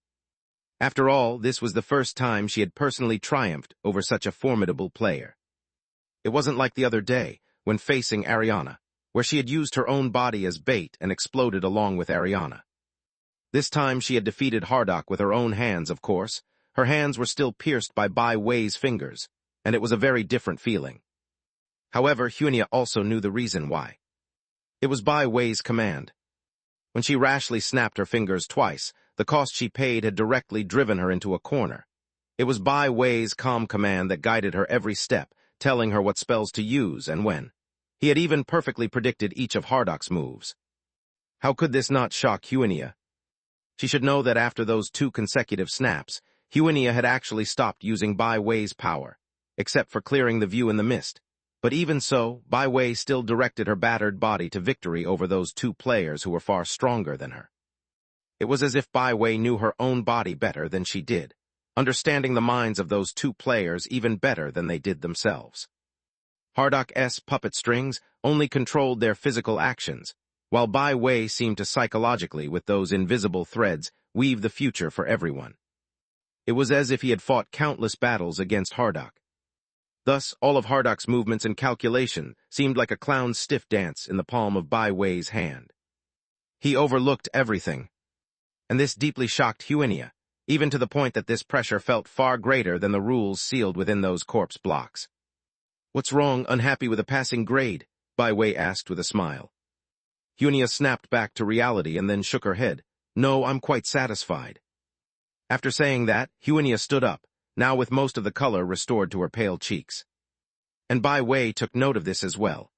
S1: After all, this was the first time she had personally triumphed over such a formidable player. It wasn't like the other day, when facing Ariana, where she had used her own body as bait and exploded along with Ariana. This time she had defeated Hardock with her own hands, of course. Her hands were still pierced by Bai Wei's fingers, and it was a very different feeling. However, Huinia also knew the reason why. It was Bai Wei's command. When she rashly snapped her fingers twice, the cost she paid had directly driven her into a corner. It was Bai Wei's calm command that guided her every step, telling her what spells to use and when. He had even perfectly predicted each of Hardock's moves. How could this not shock Huinia? She should know that after those 2 consecutive snaps, Huinia had actually stopped using Bai Wei's power, except for clearing the view in the mist. But even so, Bai Wei still directed her battered body to victory over those 2 players who were far stronger than her. It was as if Bai Wei knew her own body better than she did, understanding the minds of those 2 players even better than they did themselves. Hardock's puppet strings only controlled their physical actions, while Bai Wei seemed to psychologically, with those invisible threads, weave the future for everyone. It was as if he had fought countless battles against Hardock. Thus, all of Hardock's movements and calculation seemed like a clown's stiff dance in the palm of Bai Wei's hand. He overlooked everything. And this deeply shocked Huinia, even to the point that this pressure felt far greater than the rules sealed within those corpse blocks. "What's wrong, unhappy with a passing grade?" Bai Wei asked with a smile. Huinia snapped back to reality and then shook her head. "No, I'm quite satisfied." After saying that, Huinia stood up, now with most of the color restored to her pale cheeks. And Bai Wei took note of this as well.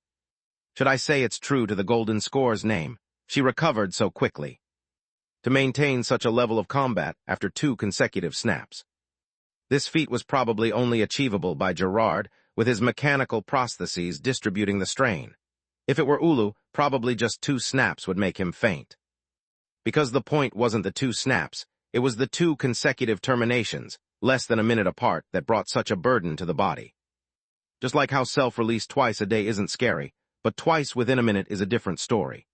S1: Should I say it's true to the golden score's name? She recovered so quickly. To maintain such a level of combat after 2 consecutive snaps. This feat was probably only achievable by Gerard, with his mechanical prostheses distributing the strain. If it were Ulu, probably just 2 snaps would make him faint. Because the point wasn't the 2 snaps, it was the 2 consecutive terminations, less than a minute apart, that brought such a burden to the body. Just like how self-release twice a day isn't scary, but twice within a minute is a different story.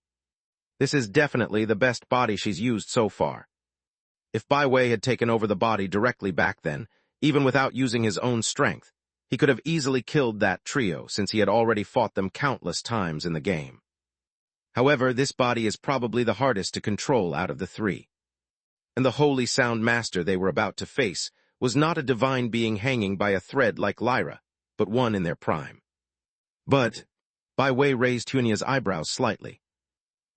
S1: This is definitely the best body she's used so far. If Bai Wei had taken over the body directly back then, even without using his own strength, he could have easily killed that trio since he had already fought them countless times in the game. However, this body is probably the hardest to control out of the 3. And the holy sound master they were about to face was not a divine being hanging by a thread like Lyra, but one in their prime. But, Bai Wei raised Huinia's eyebrows slightly.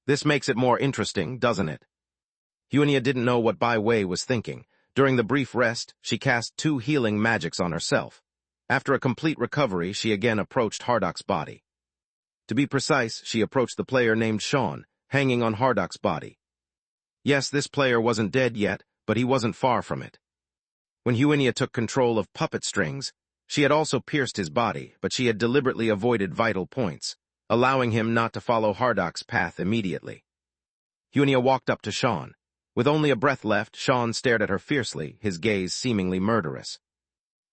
S1: This makes it more interesting, doesn't it? Huinia didn't know what Bai Wei was thinking. During the brief rest, she cast 2 healing magics on herself. After a complete recovery, she again approached Hardock's body. To be precise, she approached the player named Sean, hanging on Hardock's body. Yes, this player wasn't dead yet, but he wasn't far from it. When Huinia took control of puppet strings, she had also pierced his body, but she had deliberately avoided vital points, allowing him not to follow Hardock's path immediately. Huinia walked up to Sean. With only a breath left, Sean stared at her fiercely, his gaze seemingly murderous.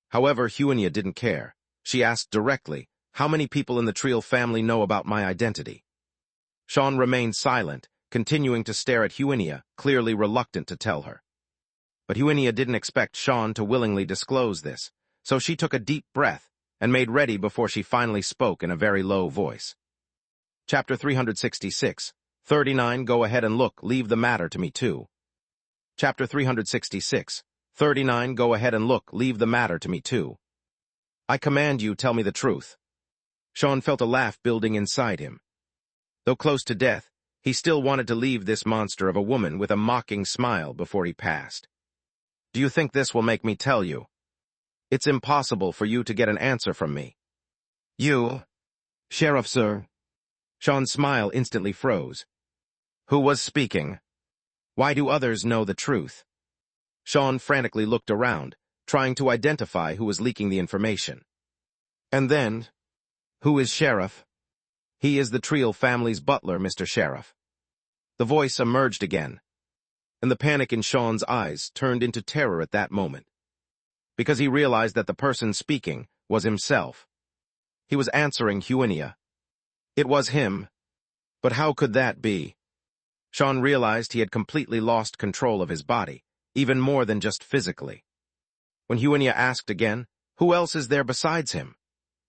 S1: However, Huinia didn't care. She asked directly, "How many people in the Triel family know about my identity?" Sean remained silent, continuing to stare at Huinia, clearly reluctant to tell her. But Huinia didn't expect Sean to willingly disclose this, so she took a deep breath and made ready before she finally spoke in a very low voice. Chapter 366, 39. Go ahead and look, leave the matter to me too. Chapter 366, 39. Go ahead and look, leave the matter to me too. I command you, tell me the truth. Sean felt a laugh building inside him. Though close to death, he still wanted to leave this monster of a woman with a mocking smile before he passed. Do you think this will make me tell you? It's impossible for you to get an answer from me. You? Sheriff, sir. Sean's smile instantly froze. Who was speaking? Why do others know the truth? Sean frantically looked around, trying to identify who was leaking the information. And then, who is Sheriff? He is the Treel family's butler, Mr. Sheriff. The voice emerged again, and the panic in Sean's eyes turned into terror at that moment, because he realized that the person speaking was himself. He was answering Huinia. It was him. But how could that be? Sean realized he had completely lost control of his body, even more than just physically. When Huinia asked again, who else is there besides him?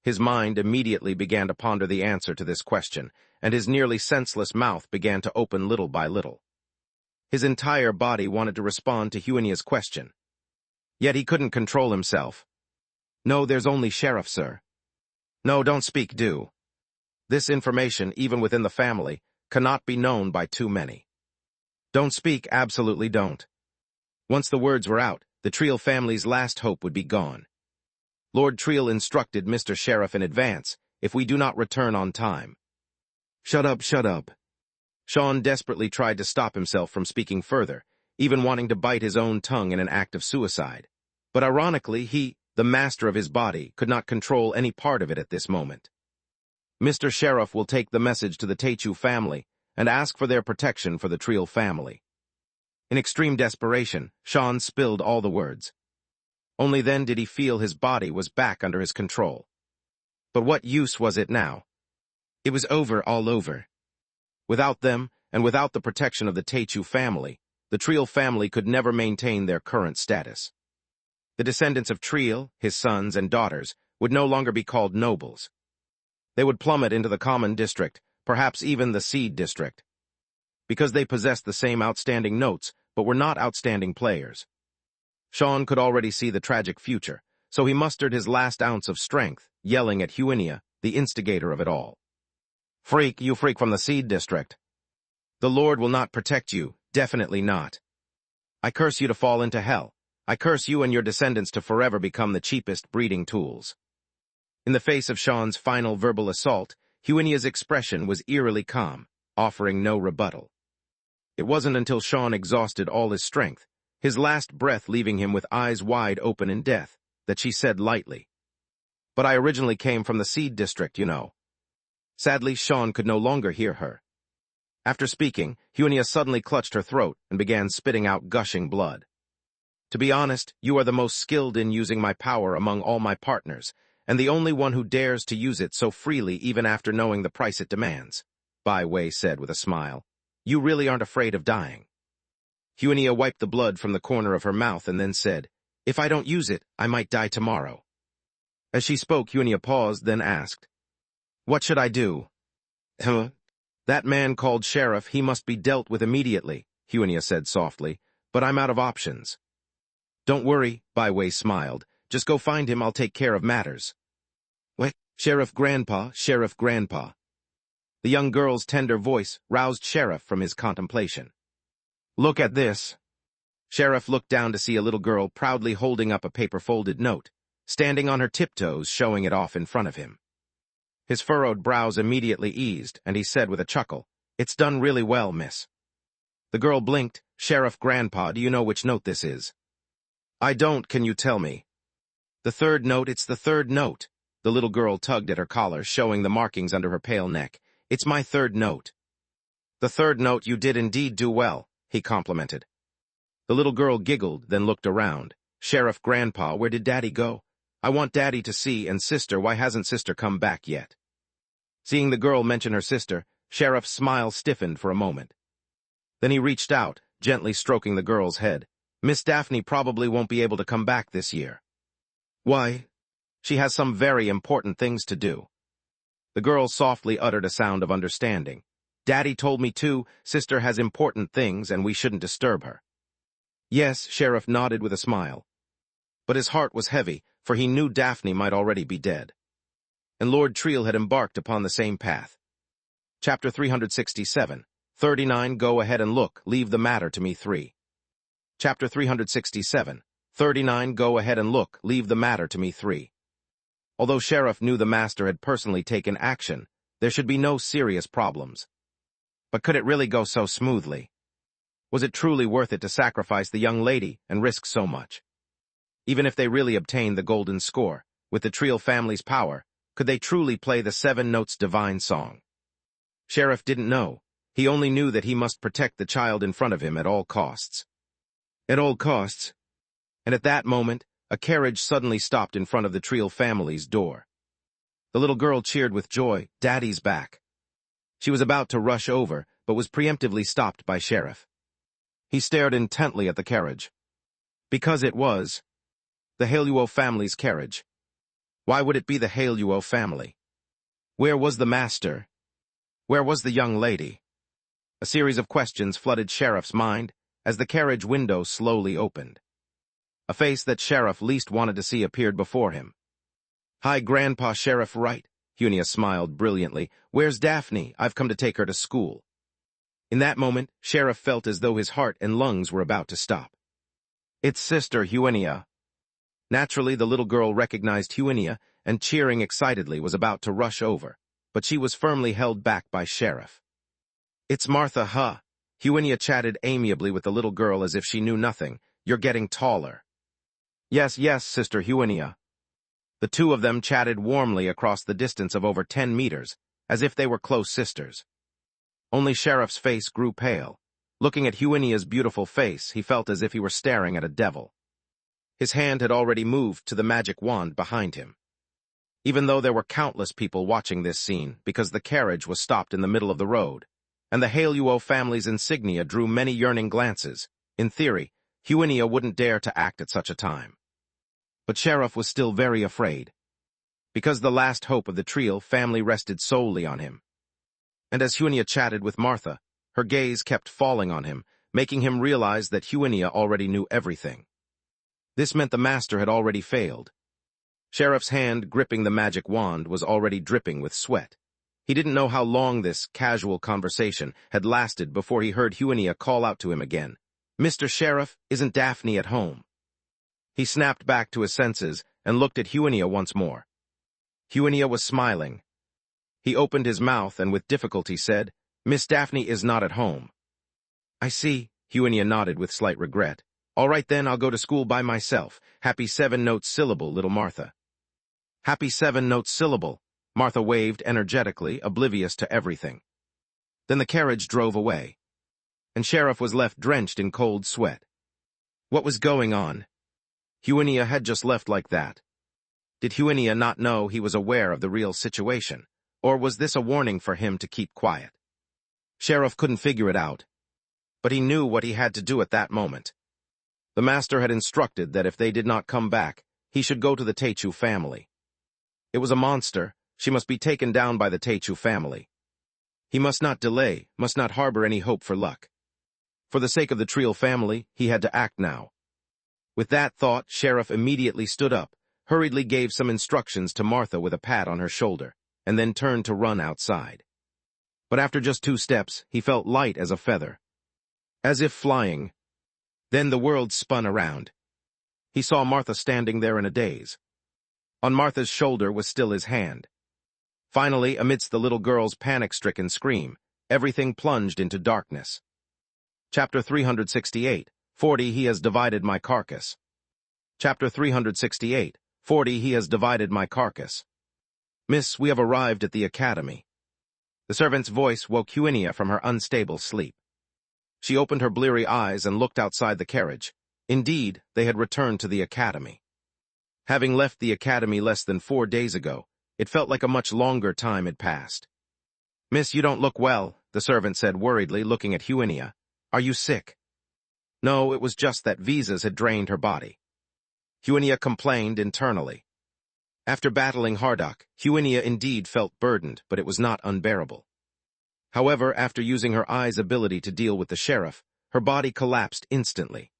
S1: His mind immediately began to ponder the answer to this question, and his nearly senseless mouth began to open little by little. His entire body wanted to respond to Huinia's question. Yet he couldn't control himself. No, there's only Sheriff, sir. No, don't speak, do. This information, even within the family, cannot be known by too many. Don't speak, absolutely don't. Once the words were out, the Treel family's last hope would be gone. Lord Treel instructed Mr. Sheriff in advance if we do not return on time. Shut up, shut up. Sean desperately tried to stop himself from speaking further, even wanting to bite his own tongue in an act of suicide. But ironically, he, the master of his body, could not control any part of it at this moment. Mr. Sheriff will take the message to the Techu family and ask for their protection for the Treel family. In extreme desperation, Sean spilled all the words. Only then did he feel his body was back under his control. But what use was it now? It was over, all over. Without them, and without the protection of the Techu family, the Treel family could never maintain their current status. The descendants of Treel, his sons and daughters, would no longer be called nobles. They would plummet into the common district, perhaps even the seed district, because they possessed the same outstanding notes, but were not outstanding players. Sean could already see the tragic future, so he mustered his last ounce of strength, yelling at Huinia, the instigator of it all. Freak, you freak from the seed district. The Lord will not protect you, definitely not. I curse you to fall into hell. I curse you and your descendants to forever become the cheapest breeding tools. In the face of Sean's final verbal assault, Huinia's expression was eerily calm, offering no rebuttal. It wasn't until Sean exhausted all his strength, his last breath leaving him with eyes wide open in death, that she said lightly, "But I originally came from the seed district, you know." Sadly, Sean could no longer hear her. After speaking, Huinia suddenly clutched her throat and began spitting out gushing blood. To be honest, you are the most skilled in using my power among all my partners, and the only one who dares to use it so freely even after knowing the price it demands, Bai Wei said with a smile. You really aren't afraid of dying. Huinia wiped the blood from the corner of her mouth and then said, If I don't use it, I might die tomorrow. As she spoke, Huinia paused, then asked, What should I do? That man called Sheriff, he must be dealt with immediately, Huinia said softly, but I'm out of options. Don't worry, Bai Wei smiled. Just go find him, I'll take care of matters. What? Sheriff Grandpa, Sheriff Grandpa. The young girl's tender voice roused Sheriff from his contemplation. Look at this. Sheriff looked down to see a little girl proudly holding up a paper-folded note, standing on her tiptoes, showing it off in front of him. His furrowed brows immediately eased, and he said with a chuckle, It's done really well, miss. The girl blinked. Sheriff Grandpa, do you know which note this is? I don't, can you tell me? The third note, it's the third note. The little girl tugged at her collar, showing the markings under her pale neck. It's my third note. The third note, you did indeed do well, he complimented. The little girl giggled, then looked around. Sheriff Grandpa, where did Daddy go? I want Daddy to see, and Sister, why hasn't Sister come back yet? Seeing the girl mention her sister, Sheriff's smile stiffened for a moment. Then he reached out, gently stroking the girl's head. Miss Daphne probably won't be able to come back this year. Why? She has some very important things to do. The girl softly uttered a sound of understanding. Daddy told me too, Sister has important things and we shouldn't disturb her. Yes, Sheriff nodded with a smile. But his heart was heavy, for he knew Daphne might already be dead. And Lord Treel had embarked upon the same path. Chapter 367, 39 Go ahead and look, leave the matter to me 3. Chapter 367, 39 Go ahead and look, leave the matter to me 3. Although Sheriff knew the master had personally taken action, there should be no serious problems. But could it really go so smoothly? Was it truly worth it to sacrifice the young lady and risk so much? Even if they really obtained the golden score, with the Treel family's power, could they truly play the 7 Notes divine song? Sheriff didn't know. He only knew that he must protect the child in front of him at all costs. At all costs. And at that moment, a carriage suddenly stopped in front of the Treel family's door. The little girl cheered with joy, "Daddy's back." She was about to rush over, but was preemptively stopped by Sheriff. He stared intently at the carriage. Because it was the Haluo family's carriage. Why would it be the Haluo family? Where was the master? Where was the young lady? A series of questions flooded Sheriff's mind as the carriage window slowly opened. A face that Sheriff least wanted to see appeared before him. "Hi, Grandpa Sheriff Wright." Hunia smiled brilliantly. "Where's Daphne? I've come to take her to school." In that moment, Sheriff felt as though his heart and lungs were about to stop. "It's Sister Huenia." Naturally, the little girl recognized Huenia and, cheering excitedly, was about to rush over, but she was firmly held back by Sheriff. "It's Martha, huh?" Huenia chatted amiably with the little girl as if she knew nothing. "You're getting taller." Yes, Sister Huenia." The two of them chatted warmly across the distance of over 10 meters, as if they were close sisters. Only Sheriff's face grew pale. Looking at Huenia's beautiful face, he felt as if he were staring at a devil. His hand had already moved to the magic wand behind him. Even though there were countless people watching this scene, because the carriage was stopped in the middle of the road, and the Haluo family's insignia drew many yearning glances, in theory, Huenia wouldn't dare to act at such a time. But Sheriff was still very afraid, because the last hope of the Treel family rested solely on him. And as Huenia chatted with Martha, her gaze kept falling on him, making him realize that Huenia already knew everything. This meant the master had already failed. Sheriff's hand gripping the magic wand was already dripping with sweat. He didn't know how long this casual conversation had lasted before he heard Huenia call out to him again. "Mr. Sheriff, isn't Daphne at home?" He snapped back to his senses and looked at Huenia once more. Huenia was smiling. He opened his mouth and with difficulty said, "Miss Daphne is not at home." "I see," Huenia nodded with slight regret. "All right then, I'll go to school by myself. Happy 7 Notes syllable, little Martha." "Happy 7 Notes syllable," Martha waved energetically, oblivious to everything. Then the carriage drove away, and Sheriff was left drenched in cold sweat. What was going on? Huenia had just left like that. Did Huenia not know he was aware of the real situation, or was this a warning for him to keep quiet? Sheriff couldn't figure it out, but he knew what he had to do at that moment. The master had instructed that if they did not come back, he should go to the Teichu family. It was a monster. She must be taken down by the Teichu family. He must not delay, must not harbor any hope for luck. For the sake of the Treel family, he had to act now. With that thought, Sheriff immediately stood up, hurriedly gave some instructions to Martha with a pat on her shoulder, and then turned to run outside. But after just 2 steps, he felt light as a feather, as if flying. Then the world spun around. He saw Martha standing there in a daze. On Martha's shoulder was still his hand. Finally, amidst the little girl's panic-stricken scream, everything plunged into darkness. Chapter 368, 40 He has divided my carcass. Chapter 368, 40 He has divided my carcass. "Miss, we have arrived at the academy." The servant's voice woke Huenia from her unstable sleep. She opened her bleary eyes and looked outside the carriage. Indeed, they had returned to the academy. Having left the academy less than 4 days ago, it felt like a much longer time had passed. "Miss, you don't look well," the servant said worriedly, looking at Huenia. "Are you sick?" No, it was just that visas had drained her body. Huenia complained internally. After battling Hardock, Huenia indeed felt burdened, but it was not unbearable. However, after using her eye's ability to deal with the sheriff, her body collapsed instantly.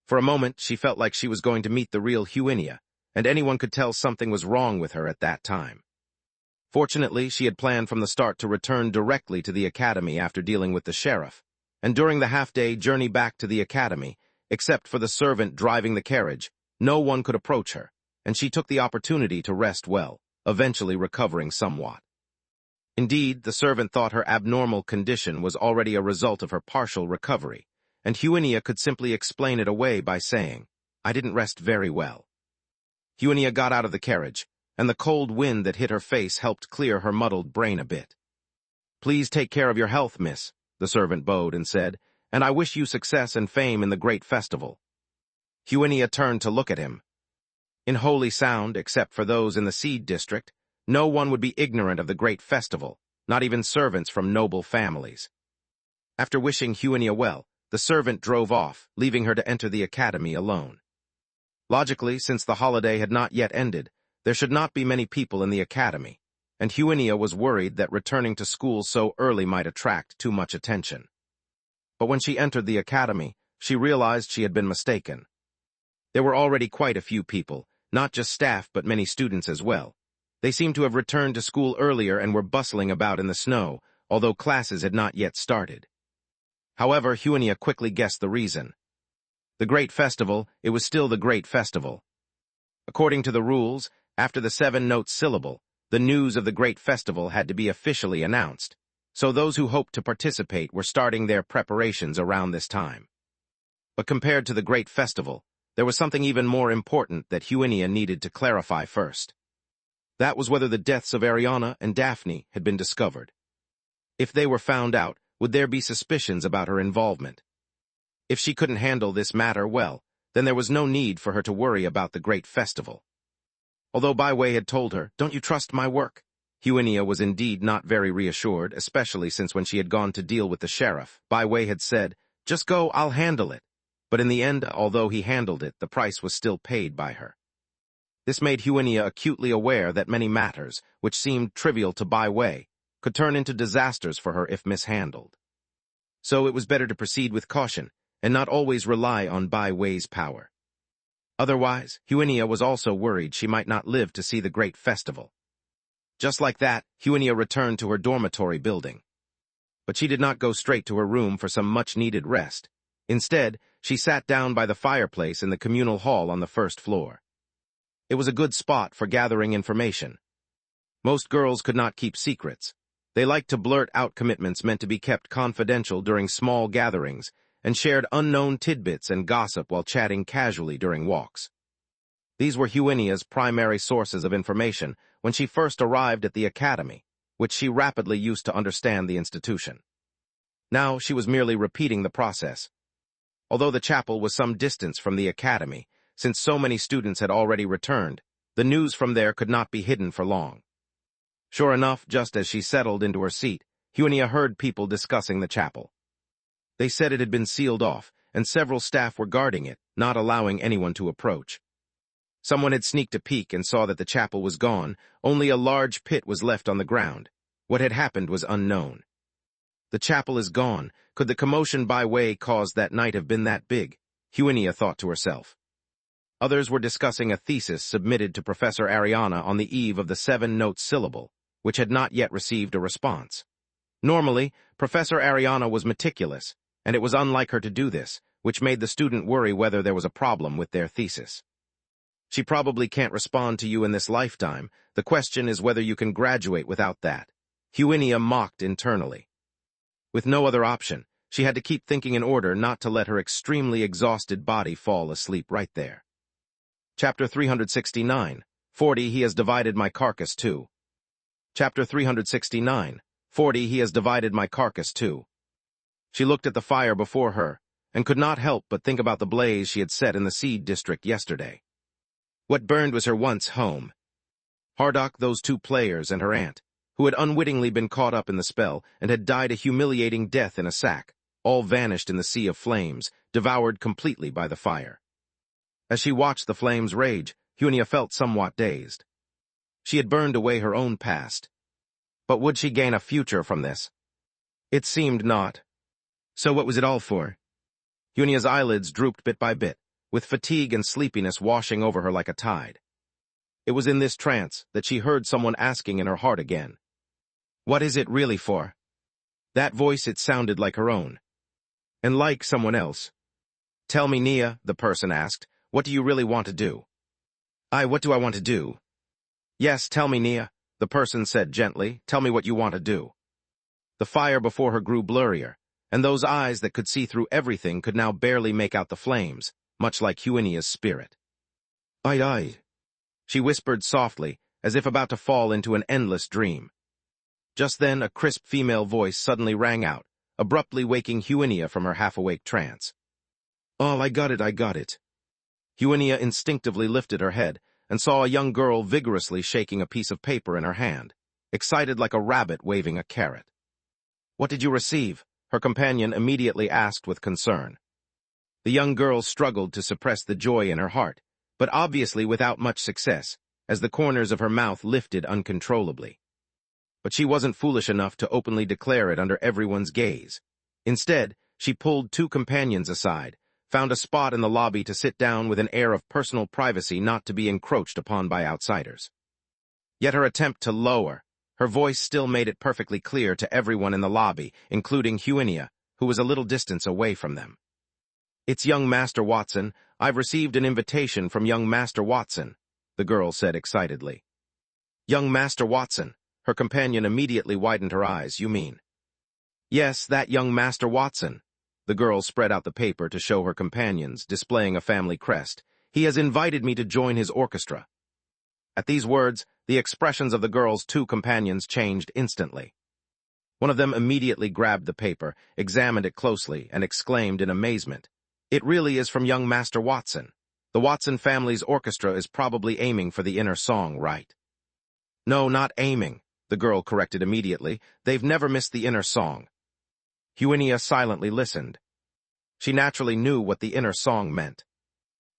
S1: For a moment, she felt like she was going to meet the real Huenia, and anyone could tell something was wrong with her at that time. Fortunately, she had planned from the start to return directly to the academy after dealing with the sheriff, and during the half-day journey back to the academy, except for the servant driving the carriage, no one could approach her, and she took the opportunity to rest well, eventually recovering somewhat. Indeed, the servant thought her abnormal condition was already a result of her partial recovery, and Huinia could simply explain it away by saying, "I didn't rest very well." Huinia got out of the carriage, and the cold wind that hit her face helped clear her muddled brain a bit. "Please take care of your health, miss," the servant bowed and said, "and I wish you success and fame in the great festival." Huinia turned to look at him. In Holy Sound, except for those in the Seed District, no one would be ignorant of the great festival, not even servants from noble families. After wishing Huinia well, the servant drove off, leaving her to enter the academy alone. Logically, since the holiday had not yet ended, there should not be many people in the academy, and Huinia was worried that returning to school so early might attract too much attention. But when she entered the academy, she realized she had been mistaken. There were already quite a few people, not just staff but many students as well. They seemed to have returned to school earlier and were bustling about in the snow, although classes had not yet started. However, Huinia quickly guessed the reason. The great festival, it was still the great festival. According to the rules, after the 7-note syllable, the news of the great festival had to be officially announced, so those who hoped to participate were starting their preparations around this time. But compared to the great festival, there was something even more important that Huinia needed to clarify first. That was whether the deaths of Ariana and Daphne had been discovered. If they were found out, would there be suspicions about her involvement? If she couldn't handle this matter well, then there was no need for her to worry about the great festival. Although Byway had told her, "Don't you trust my work?" Huinia was indeed not very reassured, especially since when she had gone to deal with the sheriff, Byway had said, "Just go, I'll handle it." But in the end, although he handled it, the price was still paid by her. This made Huinia acutely aware that many matters, which seemed trivial to Byway, could turn into disasters for her if mishandled. So it was better to proceed with caution, and not always rely on Byway's power. Otherwise, Huinia was also worried she might not live to see the great festival. Just like that, Huinia returned to her dormitory building. But she did not go straight to her room for some much-needed rest. Instead, she sat down by the fireplace in the communal hall on the first floor. It was a good spot for gathering information. Most girls could not keep secrets. They liked to blurt out commitments meant to be kept confidential during small gatherings, and shared unknown tidbits and gossip while chatting casually during walks. These were Huinia's primary sources of information when she first arrived at the academy, which she rapidly used to understand the institution. Now she was merely repeating the process. Although the chapel was some distance from the academy, since so many students had already returned, the news from there could not be hidden for long. Sure enough, just as she settled into her seat, Huinia heard people discussing the chapel. They said it had been sealed off, and several staff were guarding it, not allowing anyone to approach. Someone had sneaked a peek and saw that the chapel was gone, only a large pit was left on the ground. What had happened was unknown. The chapel is gone. Could the commotion Byway caused that night have been that big? Huinia thought to herself. Others were discussing a thesis submitted to Professor Ariana on the eve of the 7-note syllable, which had not yet received a response. Normally, Professor Ariana was meticulous, and it was unlike her to do this, which made the student worry whether there was a problem with their thesis. She probably can't respond to you in this lifetime. The question is whether you can graduate without that. Huinia mocked internally. With no other option, she had to keep thinking in order not to let her extremely exhausted body fall asleep right there. Chapter 369, 40 He has divided my carcass too. Chapter 369, 40 He has divided my carcass too. She looked at the fire before her, and could not help but think about the blaze she had set in the Seed District yesterday. What burned was her once home. Hardock, those 2 players, and her aunt, who had unwittingly been caught up in the spell and had died a humiliating death in a sack, all vanished in the sea of flames, devoured completely by the fire. As she watched the flames rage, Huinia felt somewhat dazed. She had burned away her own past. But would she gain a future from this? It seemed not. So what was it all for? Huinia's eyelids drooped bit by bit, with fatigue and sleepiness washing over her like a tide. It was in this trance that she heard someone asking in her heart again. What is it really for? That voice, it sounded like her own. And like someone else. Tell me, Nia, the person asked, what do you really want to do? What do I want to do? Yes, tell me, Nia, the person said gently, tell me what you want to do. The fire before her grew blurrier, and those eyes that could see through everything could now barely make out the flames, much like Huinia's spirit. "Aye, aye," she whispered softly, as if about to fall into an endless dream. Just then, a crisp female voice suddenly rang out, abruptly waking Huinia from her half-awake trance. "Oh, I got it, I got it." Huinia instinctively lifted her head and saw a young girl vigorously shaking a piece of paper in her hand, excited like a rabbit waving a carrot. "What did you receive?" her companion immediately asked with concern. The young girl struggled to suppress the joy in her heart, but obviously without much success, as the corners of her mouth lifted uncontrollably. But she wasn't foolish enough to openly declare it under everyone's gaze. Instead, she pulled two companions aside, found a spot in the lobby to sit down with an air of personal privacy not to be encroached upon by outsiders. Yet her attempt to lower, her voice still made it perfectly clear to everyone in the lobby, including Huinia, who was a little distance away from them. "It's young Master Watson. I've received an invitation from young Master Watson," the girl said excitedly. "Young Master Watson," her companion immediately widened her eyes. "You mean?" "Yes, that young Master Watson." The girl spread out the paper to show her companions, displaying a family crest. "He has invited me to join his orchestra." At these words, the expressions of the girl's two companions changed instantly. One of them immediately grabbed the paper, examined it closely, and exclaimed in amazement, "It really is from young Master Watson. The Watson family's orchestra is probably aiming for the inner song, right?" "No, not aiming," the girl corrected immediately. "They've never missed the inner song." Huinia silently listened. She naturally knew what the inner song meant.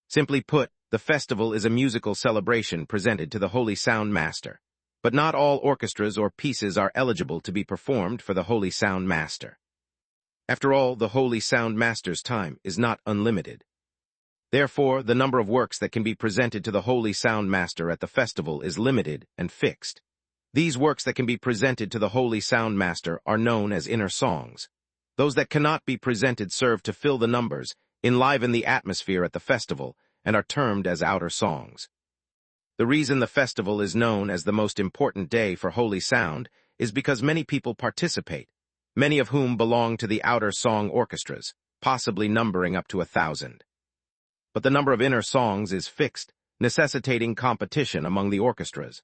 S1: Simply put, the festival is a musical celebration presented to the Holy Sound Master, but not all orchestras or pieces are eligible to be performed for the Holy Sound Master. After all, the Holy Sound Master's time is not unlimited. Therefore, the number of works that can be presented to the Holy Sound Master at the festival is limited and fixed. These works that can be presented to the Holy Sound Master are known as inner songs. Those that cannot be presented serve to fill the numbers, enliven the atmosphere at the festival, and are termed as outer songs. The reason the festival is known as the most important day for Holy Sound is because many people participate, many of whom belong to the outer song orchestras, possibly numbering up to 1,000. But the number of inner songs is fixed, necessitating competition among the orchestras.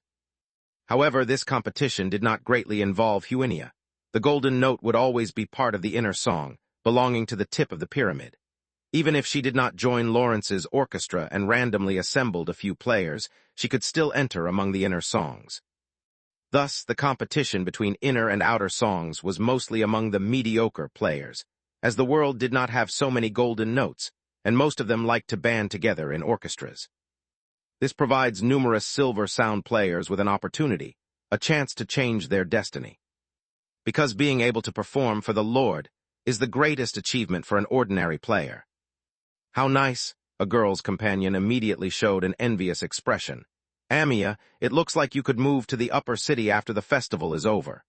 S1: However, this competition did not greatly involve Huinia. The golden note would always be part of the inner song, belonging to the tip of the pyramid. Even if she did not join Lawrence's orchestra and randomly assembled a few players, she could still enter among the inner songs. Thus, the competition between inner and outer songs was mostly among the mediocre players, as the world did not have so many golden notes, and most of them liked to band together in orchestras. This provides numerous silver sound players with an opportunity, a chance to change their destiny. Because being able to perform for the Lord is the greatest achievement for an ordinary player. "How nice," a girl's companion immediately showed an envious expression. "Amia, it looks like you could move to the upper city after the festival is over."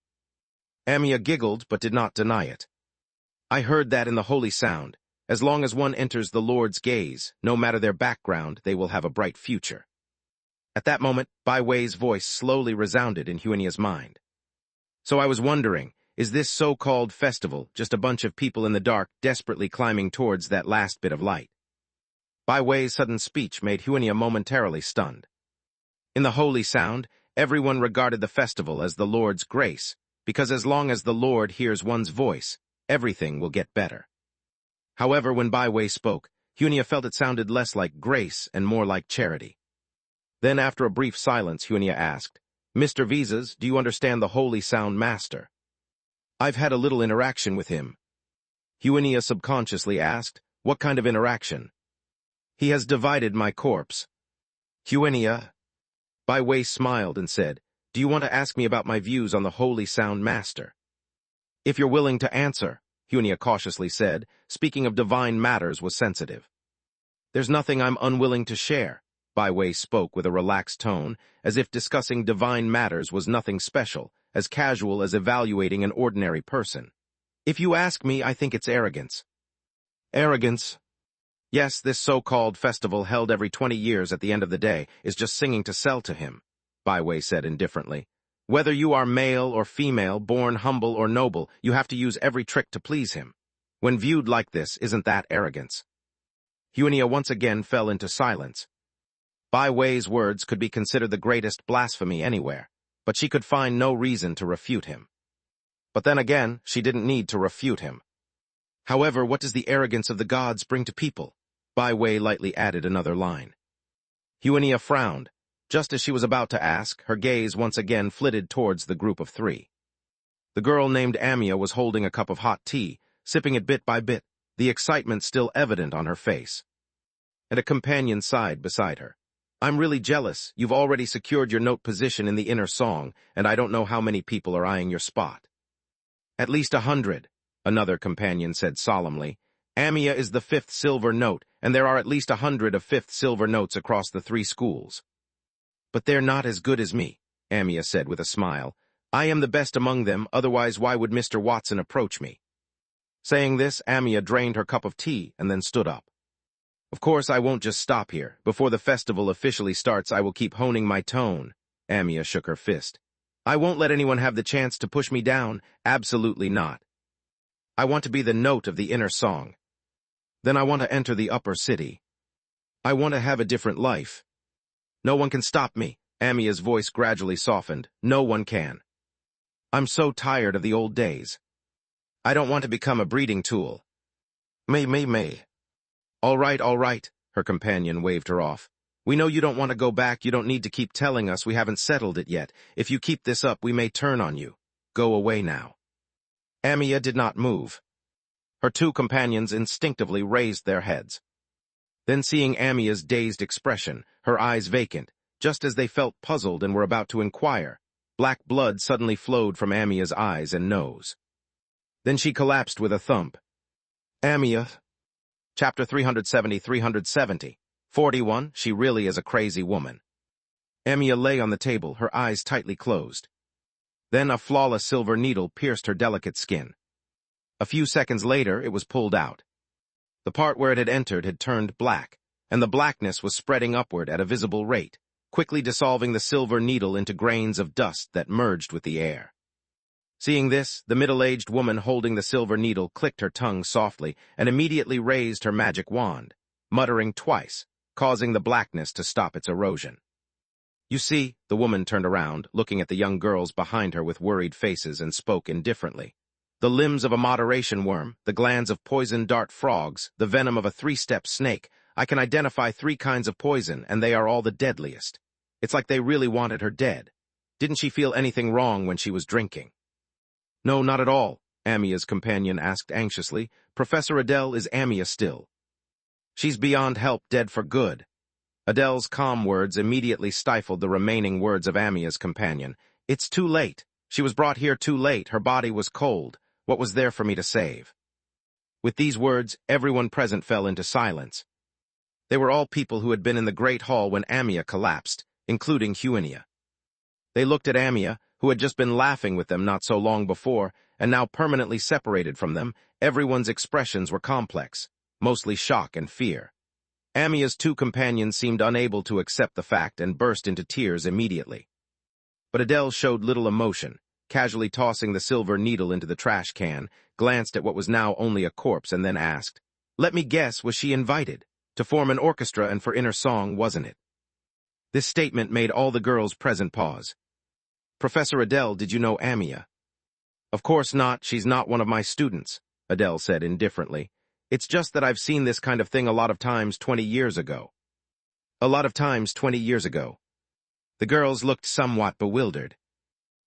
S1: Amia giggled but did not deny it. "I heard that in the Holy Sound. As long as one enters the Lord's gaze, no matter their background, they will have a bright future." At that moment, Bai Wei's voice slowly resounded in Huinia's mind. "So I was wondering, is this so-called festival just a bunch of people in the dark desperately climbing towards that last bit of light?" Bai Wei's sudden speech made Huinia momentarily stunned. In the Holy Sound, everyone regarded the festival as the Lord's grace, because as long as the Lord hears one's voice, everything will get better. However, when Bai Wei spoke, Huinia felt it sounded less like grace and more like charity. Then, after a brief silence, Huinia asked, "Mr. Visas, do you understand the Holy Sound Master?" "I've had a little interaction with him." Huinia subconsciously asked, "What kind of interaction?" "He has divided my corpse." "Huinia?" Bai Wei smiled and said, "Do you want to ask me about my views on the Holy Sound Master?" "If you're willing to answer," Huinia cautiously said. Speaking of divine matters was sensitive. "There's nothing I'm unwilling to share." Bai Wei spoke with a relaxed tone, as if discussing divine matters was nothing special, as casual as evaluating an ordinary person. "If you ask me, I think it's arrogance." "Arrogance?" "Yes, this so-called festival held every 20 years at the end of the day is just singing to sell to him," Bai Wei said indifferently. "Whether you are male or female, born humble or noble, you have to use every trick to please him. When viewed like this, isn't that arrogance? Huenia once again fell into silence. Bai Wei's words could be considered the greatest blasphemy anywhere, but she could find no reason to refute him. But then again, she didn't need to refute him. However, what does the arrogance of the gods bring to people? Bai Wei lightly added another line. Huenia frowned. Just as she was about to ask, her gaze once again flitted towards the group of three. The girl named Amia was holding a cup of hot tea, sipping it bit by bit, the excitement still evident on her face. And a companion sighed beside her. I'm really jealous. You've already secured your note position in the inner song, and I don't know how many people are eyeing your spot. At least 100, another companion said solemnly. Amia is the 5th silver note, and there are at least 100 of 5th silver notes across the 3 schools. But they're not as good as me, Amia said with a smile. I am the best among them, otherwise why would Mr. Watson approach me? Saying this, Amia drained her cup of tea and then stood up. Of course, I won't just stop here. Before the festival officially starts, I will keep honing my tone. Amia shook her fist. I won't let anyone have the chance to push me down. Absolutely not. I want to be the note of the inner song. Then I want to enter the upper city. I want to have a different life. No one can stop me. Amia's voice gradually softened. No one can. I'm so tired of the old days. I don't want to become a breeding tool. Me. All right, her companion waved her off. We know you don't want to go back. You don't need to keep telling us we haven't settled it yet. If you keep this up, we may turn on you. Go away now. Amia did not move. Her 2 companions instinctively raised their heads. Then seeing Amia's dazed expression, her eyes vacant, just as they felt puzzled and were about to inquire, black blood suddenly flowed from Amia's eyes and nose. Then she collapsed with a thump. Amia. Chapter 370, 41, she really is a crazy woman. Amia lay on the table, her eyes tightly closed. Then a flawless silver needle pierced her delicate skin. A few seconds later, it was pulled out. The part where it had entered had turned black, and the blackness was spreading upward at a visible rate, quickly dissolving the silver needle into grains of dust that merged with the air. Seeing this, the middle-aged woman holding the silver needle clicked her tongue softly and immediately raised her magic wand, muttering twice, causing the blackness to stop its erosion. You see, the woman turned around, looking at the young girls behind her with worried faces, and spoke indifferently. The limbs of a moderation worm, the glands of poison dart frogs, the venom of a 3-step snake. I can identify 3 kinds of poison, and they are all the deadliest. It's like they really wanted her dead. Didn't she feel anything wrong when she was drinking? No, not at all, Amia's companion asked anxiously. Professor Adele, is Amia still? She's beyond help, dead for good. Adele's calm words immediately stifled the remaining words of Amia's companion. It's too late. She was brought here too late. Her body was cold. What was there for me to save? With these words, everyone present fell into silence. They were all people who had been in the great hall when Amia collapsed, including Huenia. They looked at Amia, who had just been laughing with them not so long before, and now permanently separated from them. Everyone's expressions were complex, mostly shock and fear. Amia's 2 companions seemed unable to accept the fact and burst into tears immediately. But Adele showed little emotion, casually tossing the silver needle into the trash can, glanced at what was now only a corpse, and then asked, Let me guess, was she invited? To form an orchestra and for inner song, wasn't it? This statement made all the girls present pause. Professor Adele, did you know Amia? Of course not, she's not one of my students, Adele said indifferently. It's just that I've seen this kind of thing a lot of times 20 years ago. A lot of times 20 years ago. The girls looked somewhat bewildered.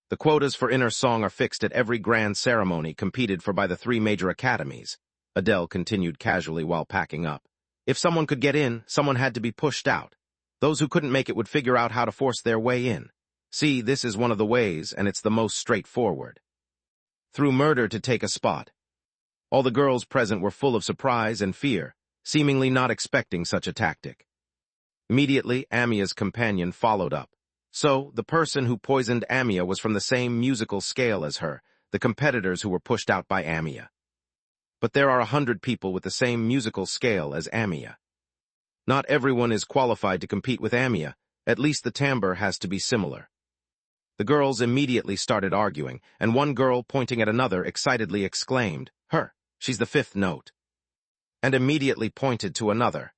S1: The quotas for inner song are fixed at every grand ceremony competed for by the 3 major academies, Adele continued casually while packing up. If someone could get in, someone had to be pushed out. Those who couldn't make it would figure out how to force their way in. See, this is one of the ways, and it's the most straightforward. Through murder to take a spot. All the girls present were full of surprise and fear, seemingly not expecting such a tactic. Immediately, Amia's companion followed up. So, the person who poisoned Amia was from the same musical scale as her, the competitors who were pushed out by Amia. But there are 100 people with the same musical scale as Amia. Not everyone is qualified to compete with Amia, at least the timbre has to be similar. The girls immediately started arguing, and one girl, pointing at another, excitedly exclaimed, Her! She's the fifth note. And immediately pointed to another.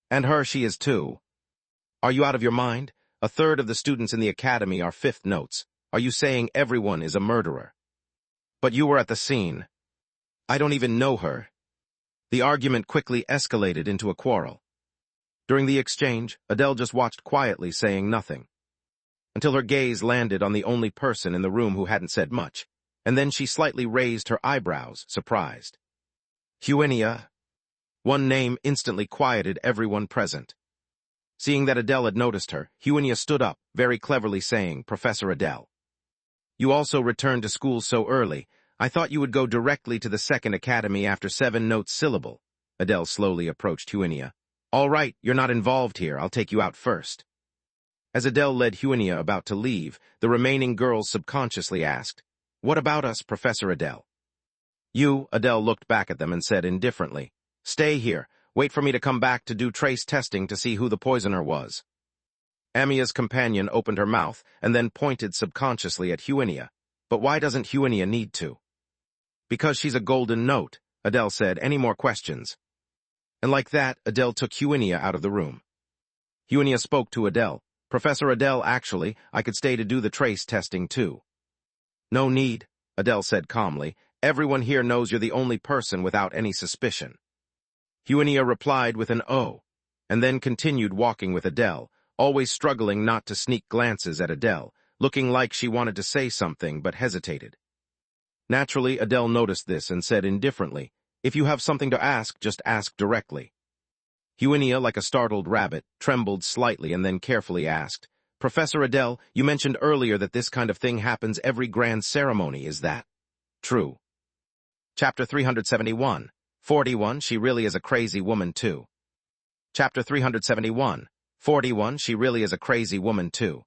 S1: And her she is too. Are you out of your mind? A third of the students in the academy are fifth notes. Are you saying everyone is a murderer? But you were at the scene. I don't even know her. The argument quickly escalated into a quarrel. During the exchange, Adele just watched quietly, saying nothing, until her gaze landed on the only person in the room who hadn't said much, and then she slightly raised her eyebrows, surprised. Huenia. One name instantly quieted everyone present. Seeing that Adele had noticed her, Huenia stood up, very cleverly saying, "Professor Adele, you also returned to school so early. I thought you would go directly to the second academy after 7 notes syllable." Adele slowly approached Huenia. "All right, you're not involved here. I'll take you out first." As Adele led Huenia about to leave, the remaining girls subconsciously asked, "What about us, Professor Adele?" "You," Adele looked back at them and said indifferently, "Stay here. Wait for me to come back to do trace testing to see who the poisoner was." Amia's companion opened her mouth and then pointed subconsciously at Huenia. "But why doesn't Huenia need to?" "Because she's a golden note," Adele said. "Any more questions?" And like that, Adele took Huenia out of the room. Huenia spoke to Adele. "Professor Adele, actually, I could stay to do the trace testing too." "No need," Adele said calmly. "Everyone here knows you're the only person without any suspicion." Huenia replied with an "oh," and then continued walking with Adele, always struggling not to sneak glances at Adele, looking like she wanted to say something but hesitated. Naturally, Adele noticed this and said indifferently, "If you have something to ask, just ask directly." Huenia, like a startled rabbit, trembled slightly and then carefully asked, "Professor Adele, you mentioned earlier that this kind of thing happens every grand ceremony. Is that true?" Chapter 371. 41. She really is a crazy woman too. Chapter 371. 41. She really is a crazy woman too.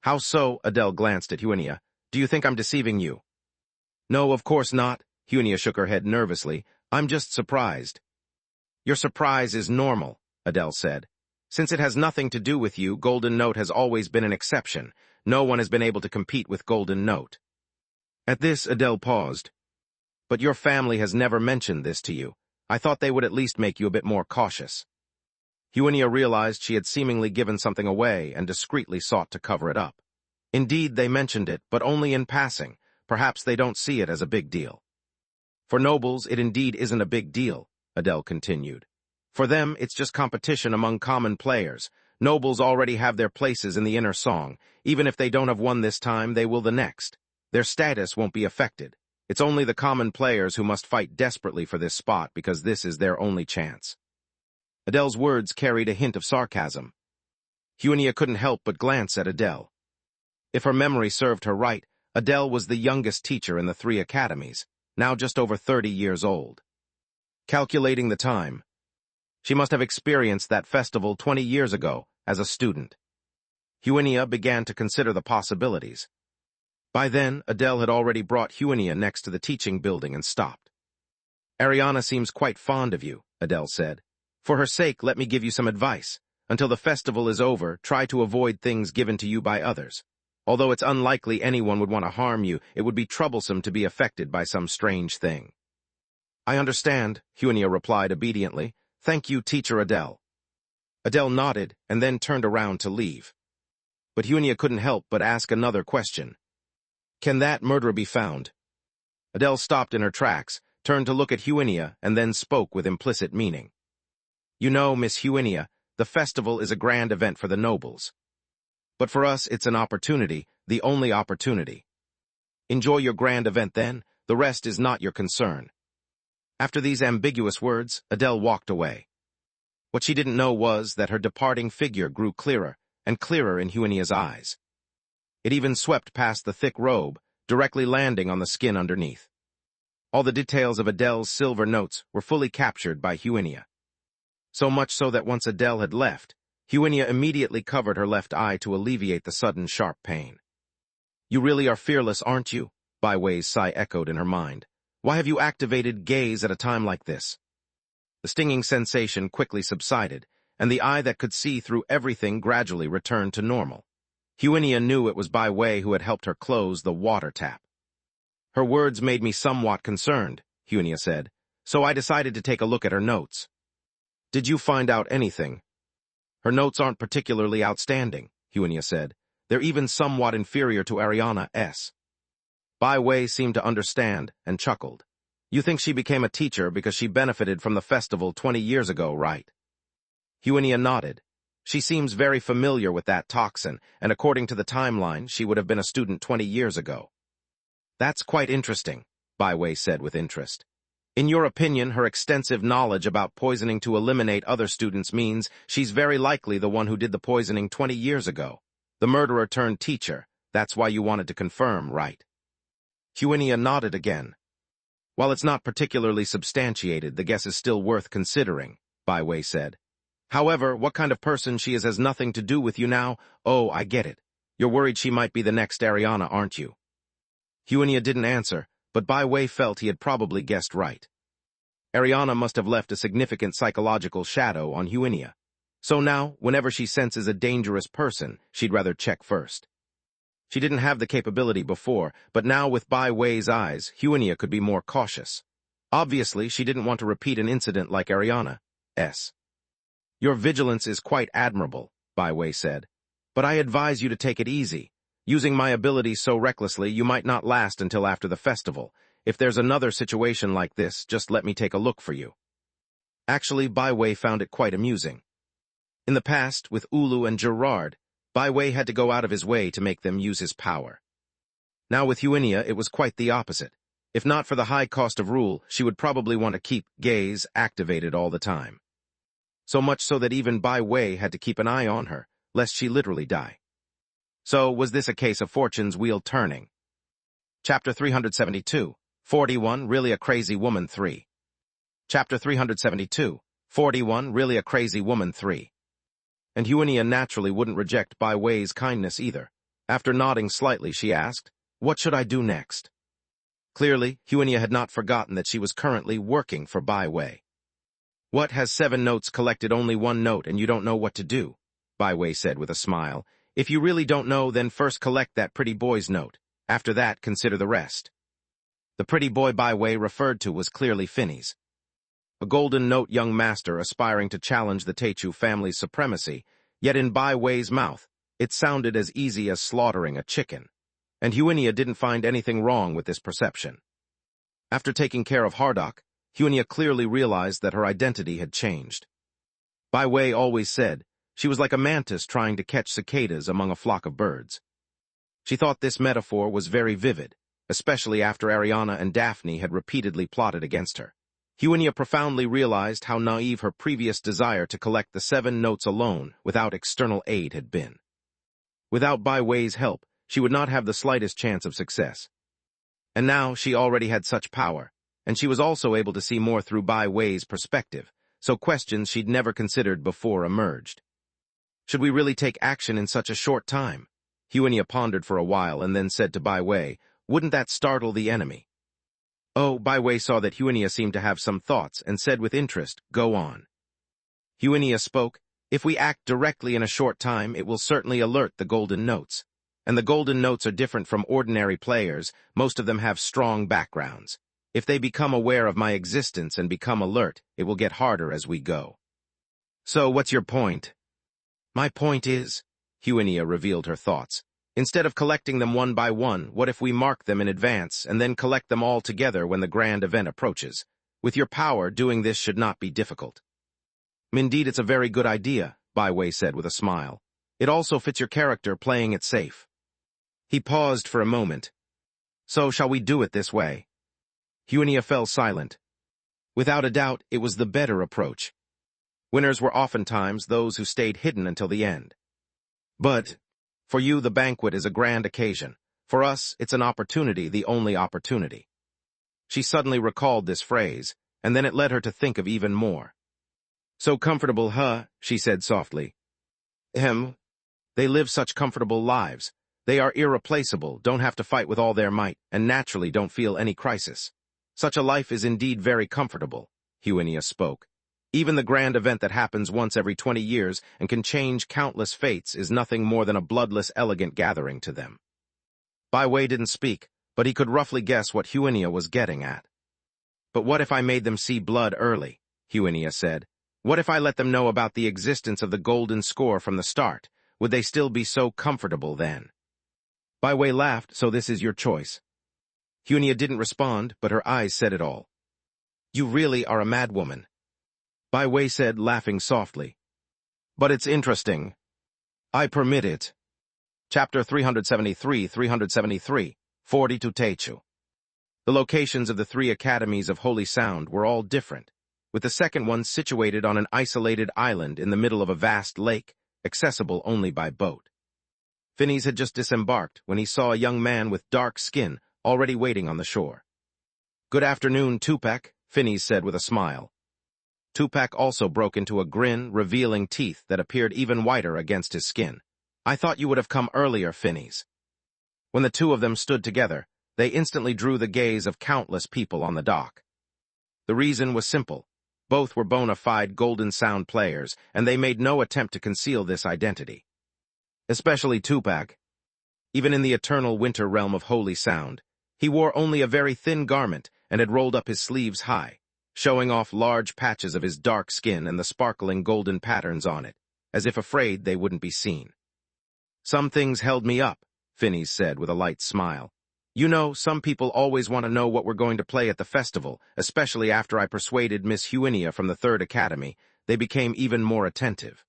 S1: "How so?" Adele glanced at Huenia. "Do you think I'm deceiving you?" "No, of course not." Huenia shook her head nervously. "I'm just surprised." "Your surprise is normal," Adele said. "Since it has nothing to do with you, Golden Note has always been an exception. No one has been able to compete with Golden Note." At this, Adele paused. "But your family has never mentioned this to you. I thought they would at least make you a bit more cautious." Huenia realized she had seemingly given something away and discreetly sought to cover it up. "Indeed, they mentioned it, but only in passing. Perhaps they don't see it as a big deal." "For nobles, it indeed isn't a big deal," Adele continued. "For them, it's just competition among common players. Nobles already have their places in the inner song. Even if they don't have one this time, they will the next. Their status won't be affected. It's only the common players who must fight desperately for this spot because this is their only chance." Adele's words carried a hint of sarcasm. Huenia couldn't help but glance at Adele. If her memory served her right, Adele was the youngest teacher in the 3 academies, now just over 30 years old. Calculating the time, she must have experienced that festival 20 years ago as a student. Huenia began to consider the possibilities. By then, Adele had already brought Huenia next to the teaching building and stopped. "Ariana seems quite fond of you," Adele said. "For her sake, let me give you some advice. Until the festival is over, try to avoid things given to you by others. Although it's unlikely anyone would want to harm you, it would be troublesome to be affected by some strange thing." "I understand," Huenia replied obediently. "Thank you, Teacher Adele." Adele nodded and then turned around to leave. But Huenia couldn't help but ask another question. "Can that murderer be found?" Adele stopped in her tracks, turned to look at Huenia, and then spoke with implicit meaning. "You know, Miss Huenia, the festival is a grand event for the nobles. But for us, it's an opportunity, the only opportunity. Enjoy your grand event then, the rest is not your concern." After these ambiguous words, Adele walked away. What she didn't know was that her departing figure grew clearer and clearer in Huenia's eyes. It even swept past the thick robe, directly landing on the skin underneath. All the details of Adele's silver notes were fully captured by Huenia. So much so that once Adele had left, Huenia immediately covered her left eye to alleviate the sudden sharp pain. "You really are fearless, aren't you?" Baiwei's sigh echoed in her mind. "Why have you activated gaze at a time like this?" The stinging sensation quickly subsided, and the eye that could see through everything gradually returned to normal. Huenia knew it was Baiwei who had helped her close the water tap. "Her words made me somewhat concerned," Huinia said, so I decided to take a look at her notes. Did you find out anything? Her notes aren't particularly outstanding, Huinia said. They're even somewhat inferior to Ariana's. Bai Wei seemed to understand and chuckled. You think she became a teacher because she benefited from the festival 20 years ago, right? Huinia nodded. She seems very familiar with that toxin, and according to the timeline, she would have been a student 20 years ago. That's quite interesting, Bai Wei said with interest. In your opinion, her extensive knowledge about poisoning to eliminate other students means she's very likely the one who did the poisoning 20 years ago. The murderer turned teacher. That's why you wanted to confirm, right? Huinia nodded again. While it's not particularly substantiated, the guess is still worth considering, Bai Wei said. However, what kind of person she is has nothing to do with you now. Oh, I get it. You're worried she might be the next Ariana, aren't you? Huinia didn't answer, but Bai Wei felt he had probably guessed right. Ariana must have left a significant psychological shadow on Huinia. So now, whenever she senses a dangerous person, she'd rather check first. She didn't have the capability before, but now with Bai Wei's eyes, Huinia could be more cautious. Obviously, she didn't want to repeat an incident like Ariana's. Your vigilance is quite admirable, Bai Wei said. But I advise you to take it easy. Using my abilities so recklessly, you might not last until after the festival. If there's another situation like this, just let me take a look for you. Actually, Bai Wei found it quite amusing. In the past, with Ulu and Gerard, Bai Wei had to go out of his way to make them use his power. Now with Huinia, it was quite the opposite. If not for the high cost of rule, she would probably want to keep gaze activated all the time. So much so that even Bai Wei had to keep an eye on her, lest she literally die. So, was this a case of fortune's wheel turning? Chapter 372, 41, Really a Crazy Woman 3. Chapter 372, 41, Really a Crazy Woman 3. And Huinia naturally wouldn't reject Bai Wei's kindness either. After nodding slightly, she asked, what should I do next? Clearly, Huinia had not forgotten that she was currently working for Bai Wei. What has 7 notes collected only 1 note and you don't know what to do? Bai Wei said with a smile. If you really don't know, then first collect that pretty boy's note. After that, consider the rest. The pretty boy Bai Wei referred to was clearly Finny's. A golden note young master aspiring to challenge the Teichu family's supremacy, yet in Bai Wei's mouth, it sounded as easy as slaughtering a chicken. And Huinia didn't find anything wrong with this perception. After taking care of Hardock, Huinia clearly realized that her identity had changed. Bai Wei always said, she was like a mantis trying to catch cicadas among a flock of birds. She thought this metaphor was very vivid, especially after Ariana and Daphne had repeatedly plotted against her. Huinia profoundly realized how naive her previous desire to collect the 7 notes alone without external aid had been. Without Bai Wei's help, she would not have the slightest chance of success. And now she already had such power, and she was also able to see more through Bai Wei's perspective, so questions she'd never considered before emerged. Should we really take action in such a short time? Huinia pondered for a while and then said to Bai Wei, wouldn't that startle the enemy? Oh, Bai Wei saw that Huinia seemed to have some thoughts and said with interest, go on. Huinia spoke, if we act directly in a short time, it will certainly alert the golden notes. And the golden notes are different from ordinary players, most of them have strong backgrounds. If they become aware of my existence and become alert, it will get harder as we go. So, what's your point? My point is, Huinia revealed her thoughts. Instead of collecting them one by one, what if we mark them in advance and then collect them all together when the grand event approaches? With your power, doing this should not be difficult. Indeed, it's a very good idea, Bai Wei said with a smile. It also fits your character playing it safe. He paused for a moment. So, shall we do it this way? Huinia fell silent. Without a doubt, it was the better approach. Winners were oftentimes those who stayed hidden until the end. But, for you, the banquet is a grand occasion. For us, it's an opportunity, the only opportunity. She suddenly recalled this phrase, and then it led her to think of even more. So comfortable, huh? She said softly. They live such comfortable lives. They are irreplaceable, don't have to fight with all their might, and naturally don't feel any crisis. Such a life is indeed very comfortable, Huinia spoke. Even the grand event that happens once every 20 years and can change countless fates is nothing more than a bloodless, elegant gathering to them. Bai Wei didn't speak, but he could roughly guess what Huinia was getting at. But what if I made them see blood early? Huinia said. What if I let them know about the existence of the golden score from the start? Would they still be so comfortable then? Bai Wei laughed, so this is your choice. Huinia didn't respond, but her eyes said it all. You really are a madwoman. Bai Wei said, laughing softly. But it's interesting. I permit it. Chapter 373, 40 to Techu. The locations of the 3 academies of Holy Sound were all different, with the second one situated on an isolated island in the middle of a vast lake, accessible only by boat. Phineas had just disembarked when he saw a young man with dark skin already waiting on the shore. Good afternoon, Tupac, Phineas said with a smile. Tupac also broke into a grin, revealing teeth that appeared even whiter against his skin. I thought you would have come earlier, Phineas. When the two of them stood together, they instantly drew the gaze of countless people on the dock. The reason was simple. Both were bona fide Golden Sound players, and they made no attempt to conceal this identity. Especially Tupac. Even in the eternal winter realm of Holy Sound, he wore only a very thin garment and had rolled up his sleeves high, showing off large patches of his dark skin and the sparkling golden patterns on it, as if afraid they wouldn't be seen. Some things held me up, Phineas said with a light smile. You know, some people always want to know what we're going to play at the festival, especially after I persuaded Miss Huinia from the 3rd Academy. They became even more attentive.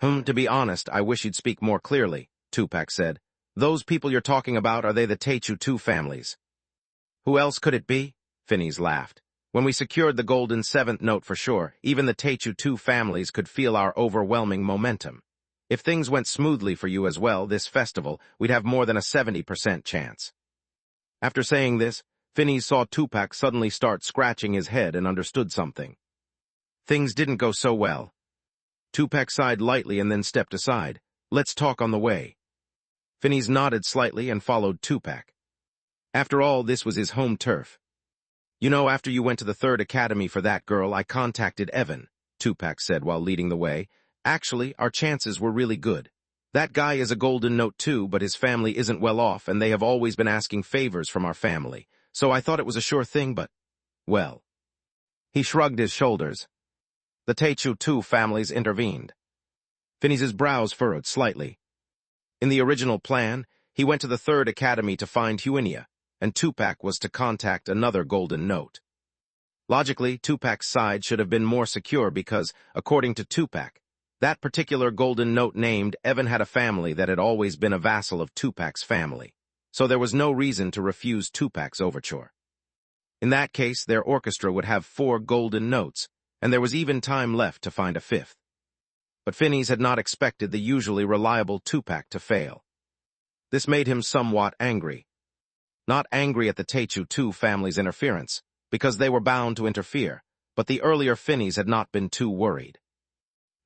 S1: To be honest, I wish you'd speak more clearly, Tupac said. Those people you're talking about, are they the Techu 2 families? Who else could it be? Phineas laughed. When we secured the golden 7th note for sure, even the Techu 2 families could feel our overwhelming momentum. If things went smoothly for you as well this festival, we'd have more than a 70% chance. After saying this, Phineas saw Tupac suddenly start scratching his head and understood something. Things didn't go so well. Tupac sighed lightly and then stepped aside. Let's talk on the way. Phineas nodded slightly and followed Tupac. After all, this was his home turf. You know, after you went to the 3rd Academy for that girl, I contacted Evan, Tupac said while leading the way. Actually, our chances were really good. That guy is a golden note too, but his family isn't well off, and they have always been asking favors from our family. So I thought it was a sure thing, but, well. He shrugged his shoulders. The Techu 2 families intervened. Phineas's brows furrowed slightly. In the original plan, he went to the 3rd Academy to find Huinia, and Tupac was to contact another golden note. Logically, Tupac's side should have been more secure because, according to Tupac, that particular golden note named Evan had a family that had always been a vassal of Tupac's family, so there was no reason to refuse Tupac's overture. In that case, their orchestra would have 4 golden notes, and there was even time left to find a 5th. But Phineas had not expected the usually reliable Tupac to fail. This made him somewhat angry. Not angry at the Techu 2 family's interference, because they were bound to interfere, but the earlier Phineas had not been too worried.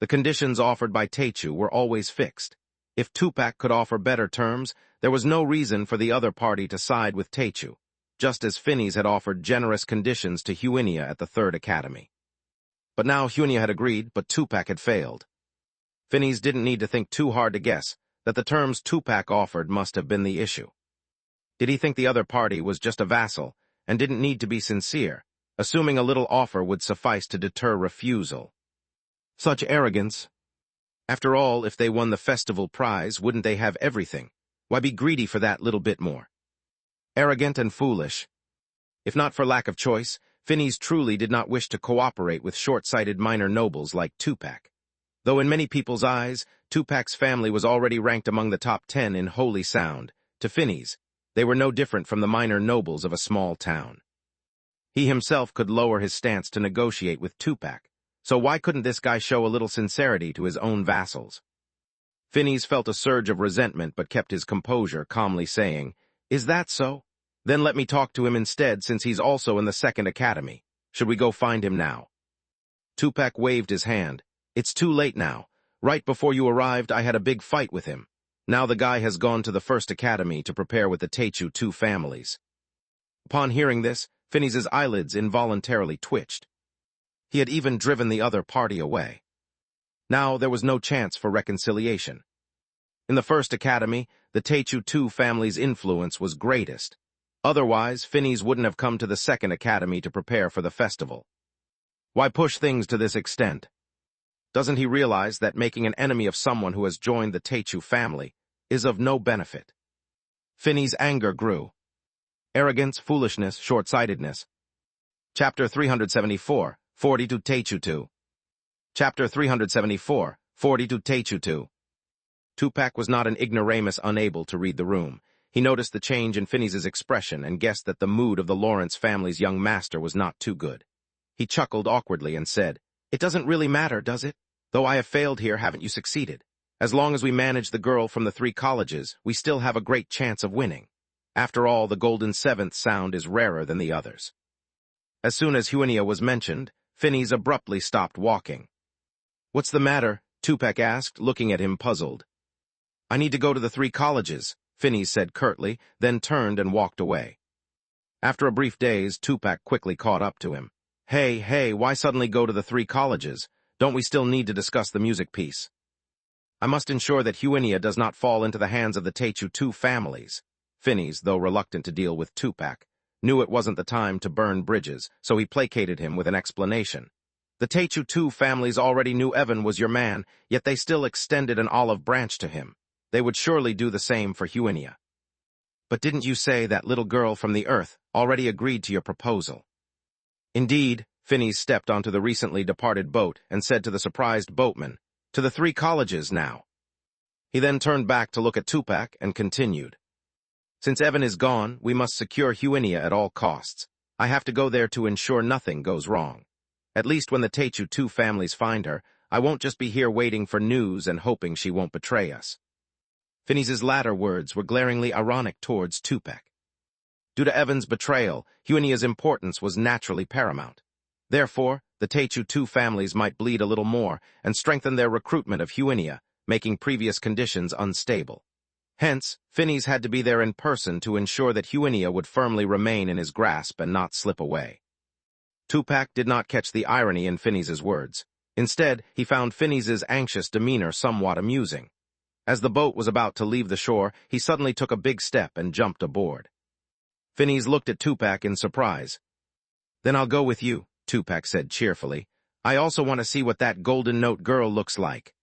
S1: The conditions offered by Techu were always fixed. If Tupac could offer better terms, there was no reason for the other party to side with Techu, just as Phineas had offered generous conditions to Huinia at the 3rd Academy. But now Huinia had agreed, but Tupac had failed. Phineas didn't need to think too hard to guess that the terms Tupac offered must have been the issue. Did he think the other party was just a vassal and didn't need to be sincere, assuming a little offer would suffice to deter refusal? Such arrogance. After all, if they won the festival prize, wouldn't they have everything? Why be greedy for that little bit more? Arrogant and foolish. If not for lack of choice, Phineas truly did not wish to cooperate with short-sighted minor nobles like Tupac. Though in many people's eyes, Tupac's family was already ranked among the top 10 in Holy Sound, to Phineas, they were no different from the minor nobles of a small town. He himself could lower his stance to negotiate with Tupac, so why couldn't this guy show a little sincerity to his own vassals? Phineas felt a surge of resentment but kept his composure, calmly saying, "Is that so? Then let me talk to him instead, since he's also in the 2nd Academy. Should we go find him now?" Tupac waved his hand. "It's too late now. Right before you arrived, I had a big fight with him. Now the guy has gone to the 1st Academy to prepare with the Techu 2 families." Upon hearing this, Phineas's eyelids involuntarily twitched. He had even driven the other party away. Now there was no chance for reconciliation. In the 1st Academy, the Techu 2 family's influence was greatest. Otherwise, Phineas wouldn't have come to the second academy to prepare for the festival. Why push things to this extent? Doesn't he realize that making an enemy of someone who has joined the Teichu family is of no benefit? Phineas' anger grew. Arrogance, foolishness, short-sightedness. Chapter 374, 42 Teichu 2. Chapter 374, 42 Teichu 2. Tupac was not an ignoramus unable to read the room. He noticed the change in Phineas's expression and guessed that the mood of the Lawrence family's young master was not too good. He chuckled awkwardly and said, "It doesn't really matter, does it? Though I have failed here, haven't you succeeded? As long as we manage the girl from the 3 colleges, we still have a great chance of winning. After all, the golden 7th sound is rarer than the others." As soon as Huinia was mentioned, Phineas abruptly stopped walking. "What's the matter?" Tupac asked, looking at him puzzled. "I need to go to the 3 colleges," Phineas said curtly, then turned and walked away. After a brief daze, Tupac quickly caught up to him. Hey, why suddenly go to the 3 colleges? Don't we still need to discuss the music piece?" "I must ensure that Huinia does not fall into the hands of the Teichu 2 families." Phineas, though reluctant to deal with Tupac, knew it wasn't the time to burn bridges, so he placated him with an explanation. "The Teichu 2 families already knew Evan was your man, yet they still extended an olive branch to him. They would surely do the same for Huinia." "But didn't you say that little girl from the earth already agreed to your proposal?" "Indeed." Phineas stepped onto the recently departed boat and said to the surprised boatman, "To the 3 colleges now." He then turned back to look at Tupac and continued, "Since Evan is gone, we must secure Huinia at all costs. I have to go there to ensure nothing goes wrong. At least when the Teichu 2 families find her, I won't just be here waiting for news and hoping she won't betray us." Phineas's latter words were glaringly ironic towards Tupac. Due to Evan's betrayal, Huinia's importance was naturally paramount. Therefore, the Teichu 2 families might bleed a little more and strengthen their recruitment of Huinia, making previous conditions unstable. Hence, Phineas had to be there in person to ensure that Huinia would firmly remain in his grasp and not slip away. Tupac did not catch the irony in Phineas's words. Instead, he found Phineas's anxious demeanor somewhat amusing. As the boat was about to leave the shore, he suddenly took a big step and jumped aboard. Phineas looked at Tupac in surprise. "Then I'll go with you," Tupac said cheerfully. "I also want to see what that golden note girl looks like."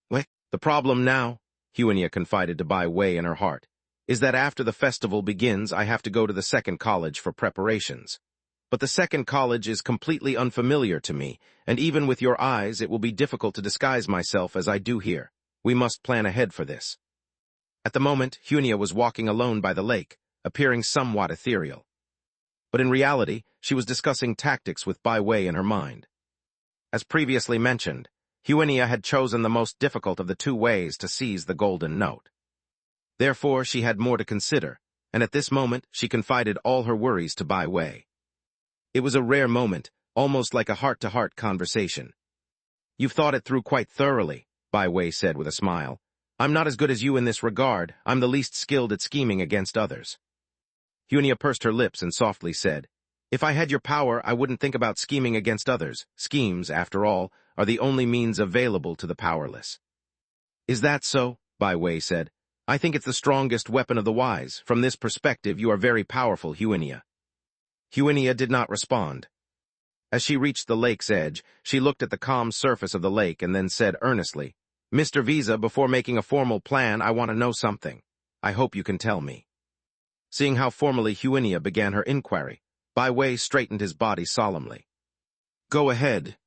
S1: "What? The problem now," Huinia confided to Bai Wei in her heart, "is that after the festival begins, I have to go to the 2nd college for preparations. But the 2nd college is completely unfamiliar to me, and even with your eyes, it will be difficult to disguise myself as I do here. We must plan ahead for this." At the moment, Huinia was walking alone by the lake, appearing somewhat ethereal. But in reality, she was discussing tactics with Bai Wei in her mind. As previously mentioned, Huinia had chosen the most difficult of the 2 ways to seize the golden note. Therefore, she had more to consider, and at this moment, she confided all her worries to Bai Wei. It was a rare moment, almost like a heart-to-heart conversation. "You've thought it through quite thoroughly," Bai Wei said with a smile. "I'm not as good as you in this regard. I'm the least skilled at scheming against others." Huinia pursed her lips and softly said, "If I had your power, I wouldn't think about scheming against others. Schemes, after all, are the only means available to the powerless." "Is that so?" Bai Wei said. "I think it's the strongest weapon of the wise. From this perspective, you are very powerful, Huinia." Huinia did not respond. As she reached the lake's edge, she looked at the calm surface of the lake and then said earnestly, "Mr. Visa, before making a formal plan, I want to know something. I hope you can tell me." Seeing how formally Huinia began her inquiry, Bai Wei straightened his body solemnly. "Go ahead."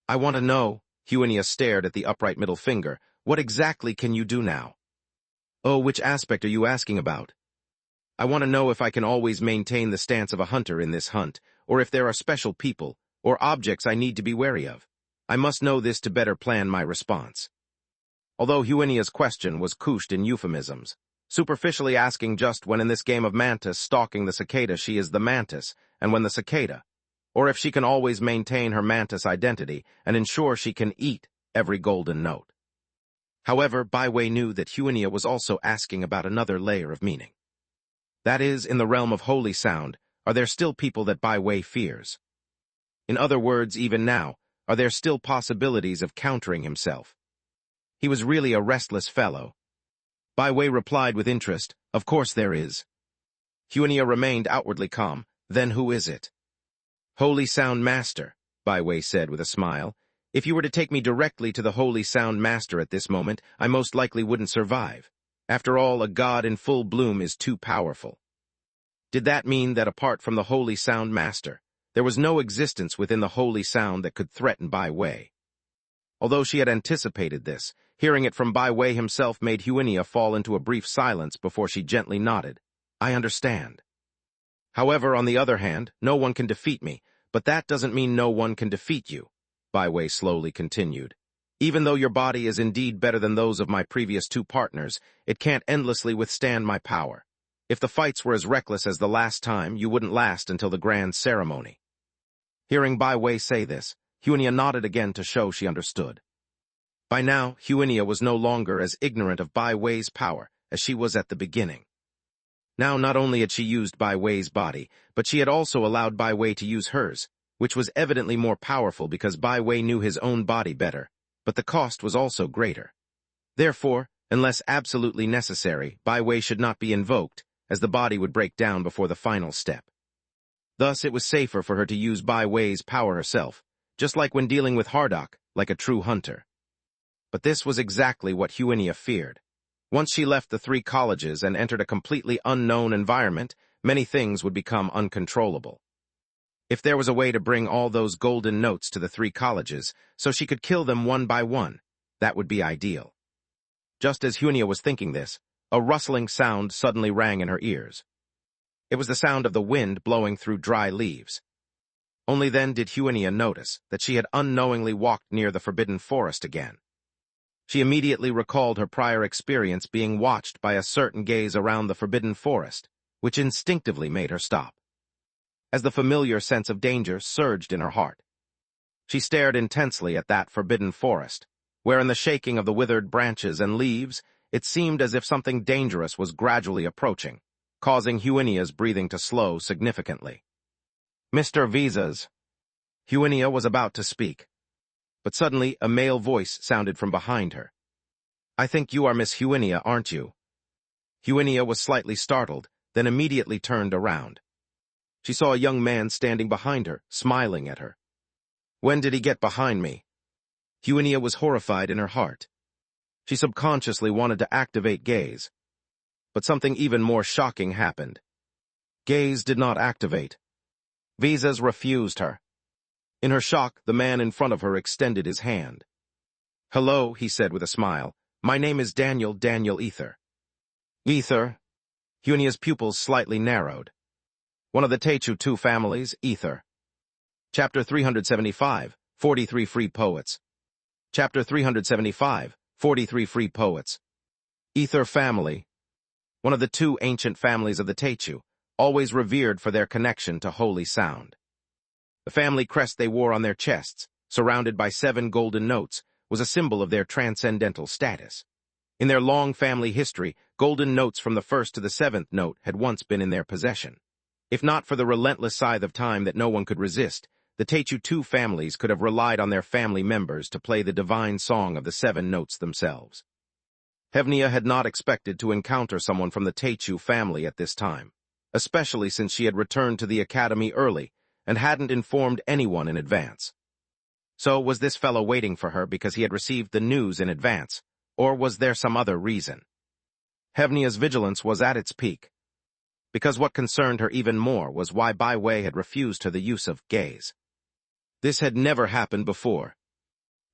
S1: "I want to know," Huinia stared at the upright middle finger, "what exactly can you do now?" "Oh, which aspect are you asking about?" "I want to know if I can always maintain the stance of a hunter in this hunt, or if there are special people or objects I need to be wary of. I must know this to better plan my response." Although Huinia's question was couched in euphemisms, superficially asking just when in this game of mantis stalking the cicada she is the mantis, and when the cicada, or if she can always maintain her mantis identity and ensure she can eat every golden note. However, Bai Wei knew that Huinia was also asking about another layer of meaning. That is, in the realm of holy sound, are there still people that Bai Wei fears? In other words, even now, are there still possibilities of countering himself? He was really a restless fellow. Bai Wei replied with interest, "Of course there is." Huinia remained outwardly calm. Then who is it? Holy Sound Master, Baiwei said with a smile. If you were to take me directly to the Holy Sound Master at this moment, I most likely wouldn't survive. After all, a god in full bloom is too powerful. Did that mean that apart from the Holy Sound Master, there was no existence within the Holy Sound that could threaten Baiwei? Although she had anticipated this, hearing it from Baiwei himself made Huinia fall into a brief silence before she gently nodded. I understand. However, on the other hand, no one can defeat me, but that doesn't mean no one can defeat you, Baiwei slowly continued. Even though your body is indeed better than those of my previous two partners, it can't endlessly withstand my power. If the fights were as reckless as the last time, you wouldn't last until the grand ceremony. Hearing Baiwei say this, Huinia nodded again to show she understood. By now, Huinia was no longer as ignorant of Baiwei's power as she was at the beginning. Now not only had she used Baiwei's body, but she had also allowed Baiwei to use hers, which was evidently more powerful because Baiwei knew his own body better, but the cost was also greater. Therefore, unless absolutely necessary, Baiwei should not be invoked, as the body would break down before the final step. Thus, it was safer for her to use Baiwei's power herself, just like when dealing with Hardock, like a true hunter. But this was exactly what Huinia feared. Once she left the three colleges and entered a completely unknown environment, many things would become uncontrollable. If there was a way to bring all those golden notes to the three colleges, so she could kill them one by one, that would be ideal. Just as Huinia was thinking this, a rustling sound suddenly rang in her ears. It was the sound of the wind blowing through dry leaves. Only then did Huinia notice that she had unknowingly walked near the forbidden forest again. She immediately recalled her prior experience being watched by a certain gaze around the forbidden forest, which instinctively made her stop. As the familiar sense of danger surged in her heart, she stared intensely at that forbidden forest, where in the shaking of the withered branches and leaves, it seemed as if something dangerous was gradually approaching, causing Huinia's breathing to slow significantly. Mr. Visas. Huinia was about to speak, but suddenly a male voice sounded from behind her. I think you are Miss Huinia, aren't you? Huinia was slightly startled, then immediately turned around. She saw a young man standing behind her, smiling at her. When did he get behind me? Huinia was horrified in her heart. She subconsciously wanted to activate gaze. But something even more shocking happened. Gaze did not activate. Visas refused her. In her shock, the man in front of her extended his hand. Hello, he said with a smile. My name is Daniel Ether. Ether? Huinia's pupils slightly narrowed. One of the Techu families, Ether. Chapter 375, 43 Free Poets. Chapter 375, 43 Free Poets. Ether family. One of the two ancient families of the Techu, always revered for their connection to holy sound. The family crest they wore on their chests, surrounded by 7 golden notes, was a symbol of their transcendental status. In their long family history, golden notes from the 1st to the 7th note had once been in their possession. If not for the relentless scythe of time that no one could resist, the Techu families could have relied on their family members to play the divine song of the 7 notes themselves. Huinia had not expected to encounter someone from the Techu family at this time, especially since she had returned to the academy early and hadn't informed anyone in advance. So was this fellow waiting for her because he had received the news in advance, or was there some other reason? Huinia's vigilance was at its peak, because what concerned her even more was why Baiwei had refused her the use of gaze. This had never happened before.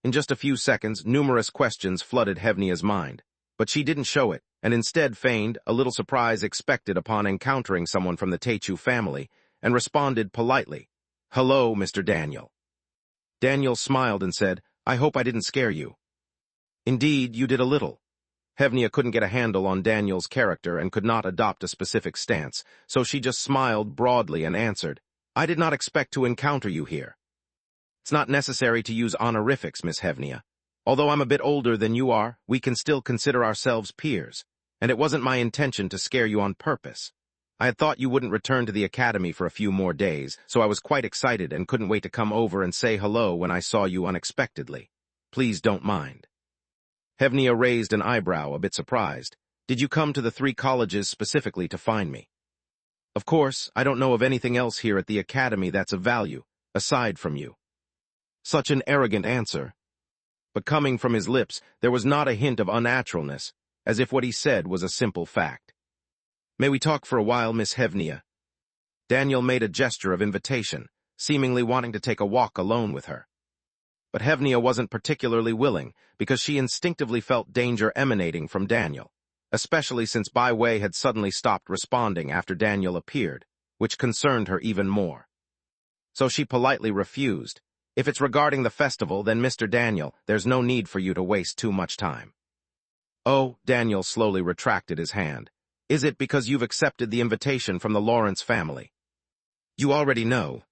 S1: In just a few seconds, numerous questions flooded Huinia's mind, but she didn't show it, and instead feigned a little surprise expected upon encountering someone from the Techu family, and responded politely, Hello, Mr. Daniel. Daniel smiled and said, I hope I didn't scare you. Indeed, you did a little. Huinia couldn't get a handle on Daniel's character and could not adopt a specific stance, so she just smiled broadly and answered, I did not expect to encounter you here. It's not necessary to use honorifics, Miss Huinia. Although I'm a bit older than you are, we can still consider ourselves peers, and it wasn't my intention to scare you on purpose. I had thought you wouldn't return to the academy for a few more days, so I was quite excited and couldn't wait to come over and say hello when I saw you unexpectedly. Please don't mind. Huinia raised an eyebrow, a bit surprised. Did you come to the 3 colleges specifically to find me? Of course, I don't know of anything else here at the Academy that's of value, aside from you. Such an arrogant answer. But coming from his lips, there was not a hint of unnaturalness, as if what he said was a simple fact. May we talk for a while, Miss Hevnia? Daniel made a gesture of invitation, seemingly wanting to take a walk alone with her. But Hevnia wasn't particularly willing, because she instinctively felt danger emanating from Daniel, especially since Bai Wei had suddenly stopped responding after Daniel appeared, which concerned her even more. So she politely refused. If it's regarding the festival, then Mr. Daniel, there's no need for you to waste too much time. Oh, Daniel slowly retracted his hand. Is it because you've accepted the invitation from the Lawrence family? You already know.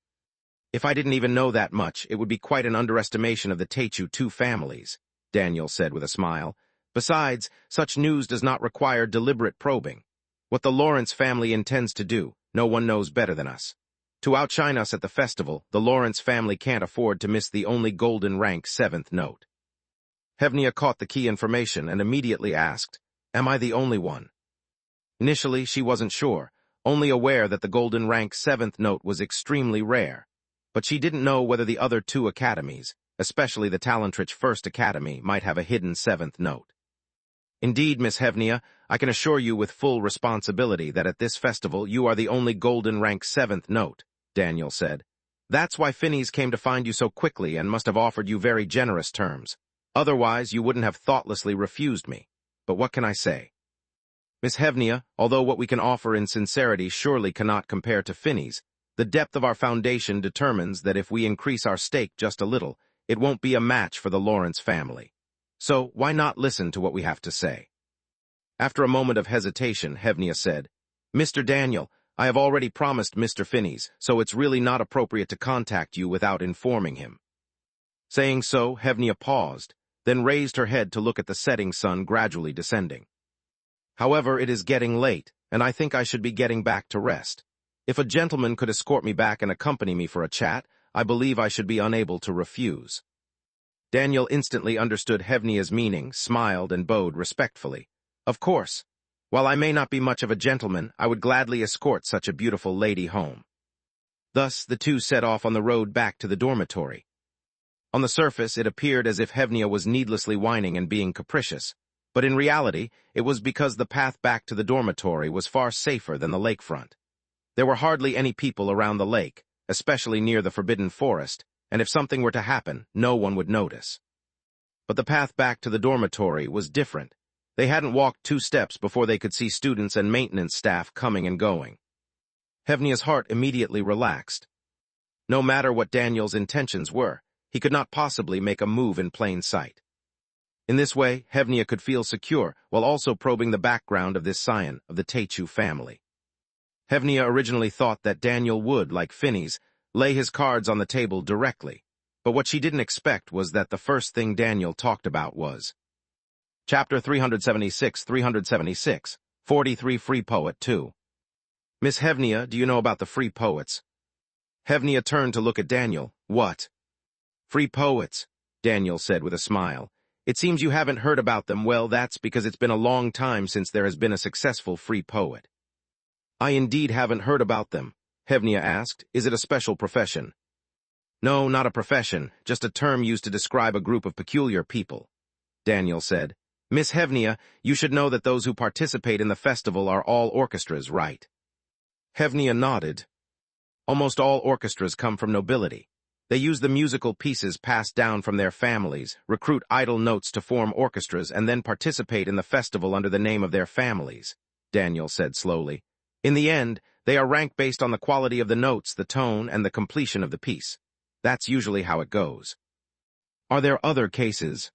S1: If I didn't even know that much, it would be quite an underestimation of the Teichu two families, Daniel said with a smile. Besides, such news does not require deliberate probing. What the Lawrence family intends to do, no one knows better than us. To outshine us at the festival, the Lawrence family can't afford to miss the only golden rank 7th note. Hevnia caught the key information and immediately asked, Am I the only one? Initially, she wasn't sure, only aware that the golden rank 7th note was extremely rare. But she didn't know whether the other two academies, especially the Talentrich First Academy, might have a hidden 7th note. Indeed, Miss Hevnia, I can assure you with full responsibility that at this festival you are the only golden rank 7th note, Daniel said. That's why Phineas came to find you so quickly and must have offered you very generous terms. Otherwise, you wouldn't have thoughtlessly refused me. But what can I say? Miss Hevnia, although what we can offer in sincerity surely cannot compare to Phineas, the depth of our foundation determines that if we increase our stake just a little, it won't be a match for the Lawrence family. So, why not listen to what we have to say? After a moment of hesitation, Hevnia said, Mr. Daniel, I have already promised Mr. Phineas, so it's really not appropriate to contact you without informing him. Saying so, Hevnia paused, then raised her head to look at the setting sun gradually descending. However, it is getting late, and I think I should be getting back to rest. If a gentleman could escort me back and accompany me for a chat, I believe I should be unable to refuse. Daniel instantly understood Hevnia's meaning, smiled, and bowed respectfully. Of course. While I may not be much of a gentleman, I would gladly escort such a beautiful lady home. Thus, the two set off on the road back to the dormitory. On the surface, it appeared as if Hevnia was needlessly whining and being capricious, but in reality, it was because the path back to the dormitory was far safer than the lakefront. There were hardly any people around the lake, especially near the forbidden forest, and if something were to happen, no one would notice. But the path back to the dormitory was different. They hadn't walked 2 steps before they could see students and maintenance staff coming and going. Hevnia's heart immediately relaxed. No matter what Daniel's intentions were, he could not possibly make a move in plain sight. In this way, Hevnia could feel secure while also probing the background of this scion of the Teichu family. Hevnia originally thought that Daniel would, like Phineas, lay his cards on the table directly, but what she didn't expect was that the first thing Daniel talked about was Chapter 376, 43 Free Poet 2. Miss Hevnia, do you know about the free poets? Hevnia turned to look at Daniel. What? Free poets, Daniel said with a smile. It seems you haven't heard about them. Well, that's because it's been a long time since there has been a successful free poet. I indeed haven't heard about them, Hevnia asked. Is it a special profession? No, not a profession, just a term used to describe a group of peculiar people, Daniel said. Miss Hevnia, you should know that those who participate in the festival are all orchestras, right? Hevnia nodded. Almost all orchestras come from nobility. They use the musical pieces passed down from their families, recruit idle notes to form orchestras, and then participate in the festival under the name of their families, Daniel said slowly. In the end, they are ranked based on the quality of the notes, the tone, and the completion of the piece. That's usually how it goes. Are there other cases?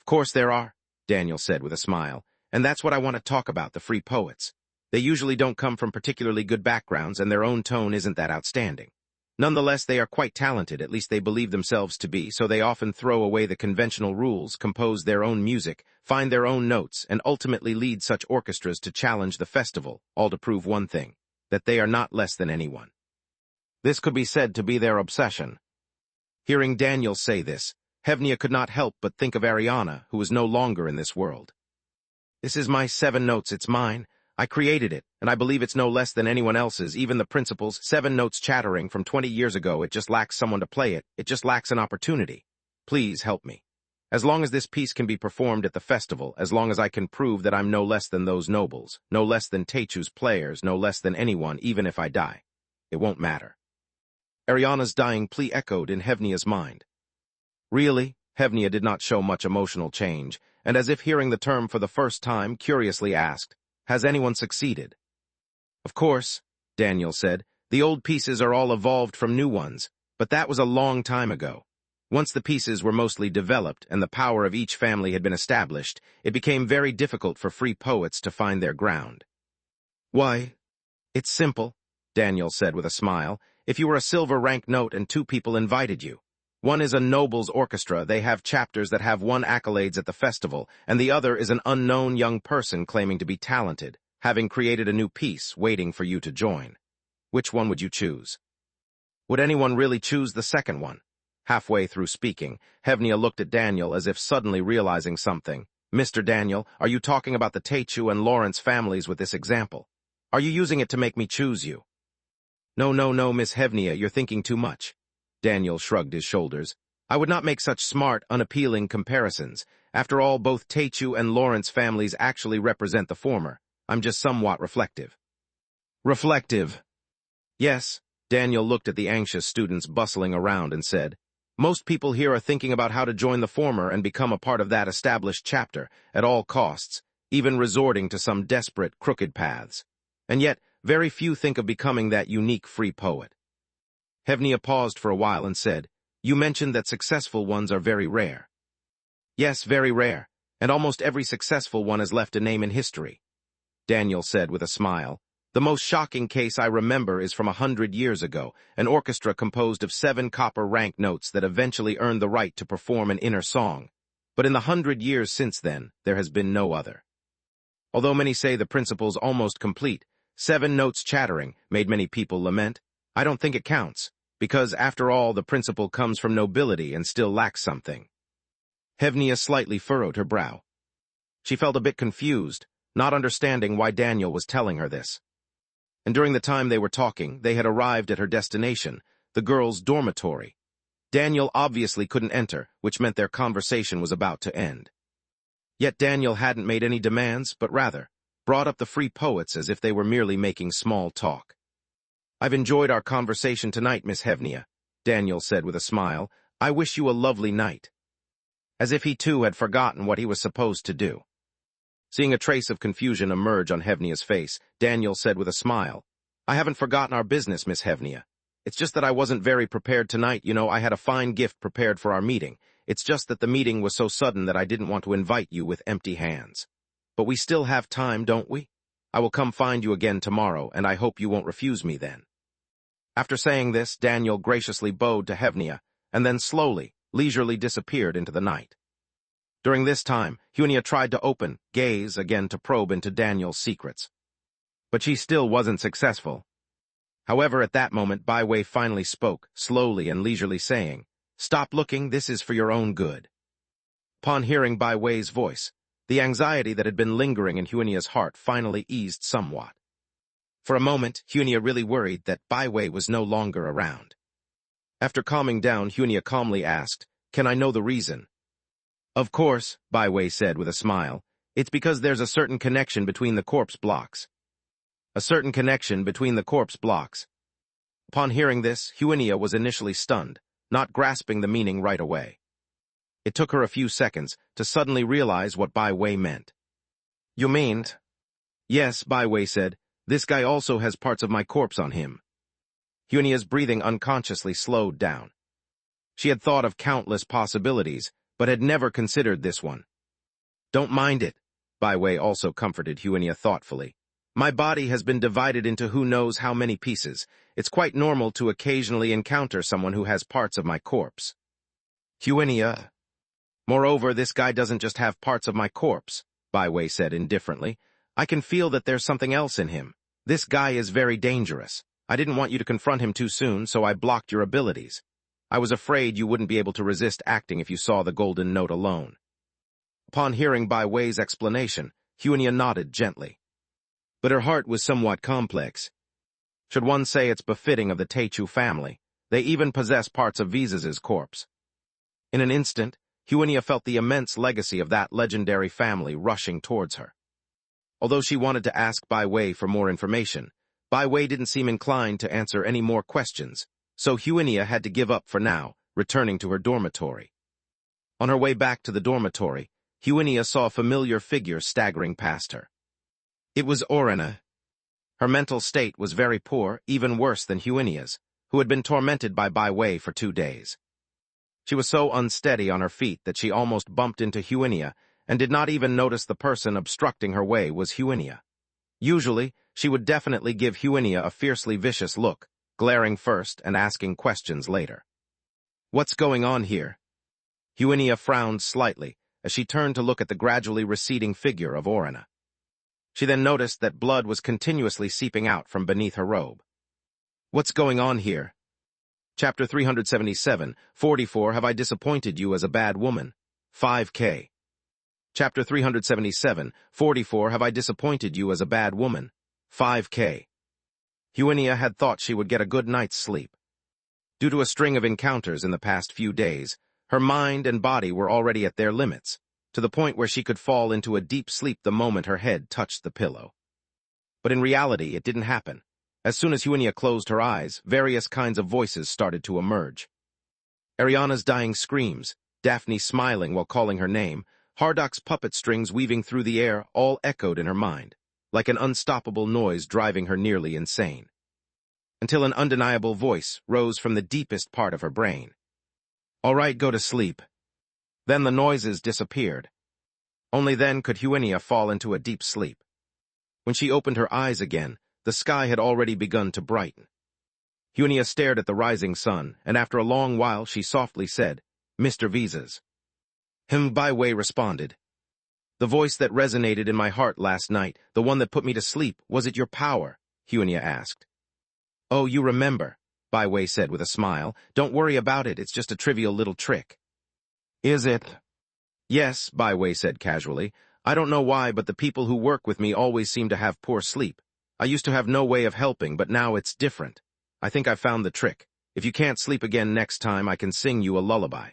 S1: Of course there are, Daniel said with a smile, and that's what I want to talk about, the free poets. They usually don't come from particularly good backgrounds, and their own tone isn't that outstanding. Nonetheless, they are quite talented, at least they believe themselves to be, so they often throw away the conventional rules, compose their own music, find their own notes, and ultimately lead such orchestras to challenge the festival, all to prove one thing, that they are not less than anyone. This could be said to be their obsession. Hearing Daniel say this, Hevnia could not help but think of Ariana, who was no longer in this world. This is my 7 notes, it's mine. I created it, and I believe it's no less than anyone else's, even the principal's 7 notes chattering from 20 years ago. It just lacks someone to play it. It just lacks an opportunity. Please help me. As long as this piece can be performed at the festival, as long as I can prove that I'm no less than those nobles, no less than Techu's players, no less than anyone, even if I die, it won't matter. Ariana's dying plea echoed in Hevnia's mind. Really? Hevnia did not show much emotional change, and as if hearing the term for the first time, curiously asked, "Has anyone succeeded?" "Of course," Daniel said. "The old pieces are all evolved from new ones, but that was a long time ago. Once the pieces were mostly developed and the power of each family had been established, it became very difficult for free poets to find their ground." "Why? It's simple," Daniel said with a smile. "If you were a silver rank note and 2 people invited you. One is a noble's orchestra. They have chapters that have won accolades at the festival, and the other is an unknown young person claiming to be talented, having created a new piece waiting for you to join. Which one would you choose?" "Would anyone really choose the second one?" Halfway through speaking, Hevnia looked at Daniel as if suddenly realizing something. "Mr. Daniel, are you talking about the Techu and Lawrence families with this example? Are you using it to make me choose you?" No, Miss Hevnia, you're thinking too much." Daniel shrugged his shoulders. "I would not make such smart, unappealing comparisons. After all, both Techu and Lawrence families actually represent the former. I'm just somewhat reflective." "Reflective?" "Yes." Daniel looked at the anxious students bustling around and said, "Most people here are thinking about how to join the former and become a part of that established chapter, at all costs, even resorting to some desperate, crooked paths. And yet, very few think of becoming that unique free poet." Hevnia paused for a while and said, "You mentioned that successful ones are very rare." "Yes, very rare, and almost every successful one has left a name in history," Daniel said with a smile. "The most shocking case I remember is from 100 years ago, an orchestra composed of 7 copper rank notes that eventually earned the right to perform an inner song. But in the 100 years since then, there has been no other. Although many say the principle's almost complete, 7 notes chattering made many people lament. I don't think it counts, because after all, the principle comes from nobility and still lacks something." Hevnia slightly furrowed her brow. She felt a bit confused, not understanding why Daniel was telling her this. And during the time they were talking, they had arrived at her destination, the girls' dormitory. Daniel obviously couldn't enter, which meant their conversation was about to end. Yet Daniel hadn't made any demands, but rather brought up the free poets as if they were merely making small talk. "I've enjoyed our conversation tonight, Miss Hevnia," Daniel said with a smile. "I wish you a lovely night." As if he too had forgotten what he was supposed to do. Seeing a trace of confusion emerge on Hevnia's face, Daniel said with a smile, "I haven't forgotten our business, Miss Hevnia. It's just that I wasn't very prepared tonight. I had a fine gift prepared for our meeting. It's just that the meeting was so sudden that I didn't want to invite you with empty hands. But we still have time, don't we? I will come find you again tomorrow, and I hope you won't refuse me then." After saying this, Daniel graciously bowed to Hevnia, and then slowly, leisurely disappeared into the night. During this time, Hevnia tried to gaze again to probe into Daniel's secrets. But she still wasn't successful. However, at that moment, Bai Wei finally spoke, slowly and leisurely saying, "Stop looking, this is for your own good." Upon hearing Bai Wei's voice, the anxiety that had been lingering in Hevnia's heart finally eased somewhat. For a moment, Hevnia really worried that Bai Wei was no longer around. After calming down, Hevnia calmly asked, "Can I know the reason?" "Of course," Bai Wei said with a smile. "It's because there's a certain connection between the corpse blocks." "A certain connection between the corpse blocks." Upon hearing this, Hevnia was initially stunned, not grasping the meaning right away. It took her a few seconds to suddenly realize what Bai Wei meant. "You mean?" "Yes," Bai Wei said. "This guy also has parts of my corpse on him." Hevnia's breathing unconsciously slowed down. She had thought of countless possibilities, but had never considered this one. "Don't mind it," Bai Wei also comforted Hevnia thoughtfully. "My body has been divided into who knows how many pieces. It's quite normal to occasionally encounter someone who has parts of my corpse." "Hevnia." "Moreover, this guy doesn't just have parts of my corpse," Bai Wei said indifferently. "I can feel that there's something else in him. This guy is very dangerous. I didn't want you to confront him too soon, so I blocked your abilities. I was afraid you wouldn't be able to resist acting if you saw the golden note alone." Upon hearing Bai Wei's explanation, Hevnia nodded gently. but her heart was somewhat complex. Should one say it's befitting of the Teichu family, they even possess parts of Visas's corpse. In an instant, Huinia felt the immense legacy of that legendary family rushing towards her. Although she wanted to ask Bai Wei for more information, Bai Wei didn't seem inclined to answer any more questions, so Huinia had to give up for now, returning to her dormitory. On her way back to the dormitory, Huinia saw a familiar figure staggering past her. It was Orena. Her mental state was very poor, even worse than Huinia's, who had been tormented by Bai Wei for 2 days. She was so unsteady on her feet that she almost bumped into Huinia and did not even notice the person obstructing her way was Huinia. Usually, she would definitely give Huinia a fiercely vicious look, glaring first and asking questions later. "What's going on here?" Huinia frowned slightly as she turned to look at the gradually receding figure of Orena. She then noticed that blood was continuously seeping out from beneath her robe. "What's going on here?" Chapter 377, 44, Have I disappointed you as a bad woman? 5K. Chapter 377, 44, Have I disappointed you as a bad woman? 5K. Huinia had thought she would get a good night's sleep. Due to a string of encounters in the past few days, her mind and body were already at their limits, to the point where she could fall into a deep sleep the moment her head touched the pillow. But in reality, it didn't happen. As soon as Huinia closed her eyes, various kinds of voices started to emerge. Ariana's dying screams, Daphne smiling while calling her name, Hardok's puppet strings weaving through the air all echoed in her mind, like an unstoppable noise driving her nearly insane. Until an undeniable voice rose from the deepest part of her brain. "All right, go to sleep." Then the noises disappeared. Only then could Huinia fall into a deep sleep. When she opened her eyes again, the sky had already begun to brighten. Huinia stared at the rising sun, and after a long while she softly said, "Mr. Visas." Bai Wei responded. "The voice that resonated in my heart last night, the one that put me to sleep, was it your power?" Huinia asked. "Oh, you remember," Bai Wei said with a smile. "Don't worry about it, it's just a trivial little trick." "Is it?" "Yes," Bai Wei said casually. "I don't know why, but the people who work with me always seem to have poor sleep. I used to have no way of helping, but now it's different. I think I found the trick. If you can't sleep again next time, I can sing you a lullaby."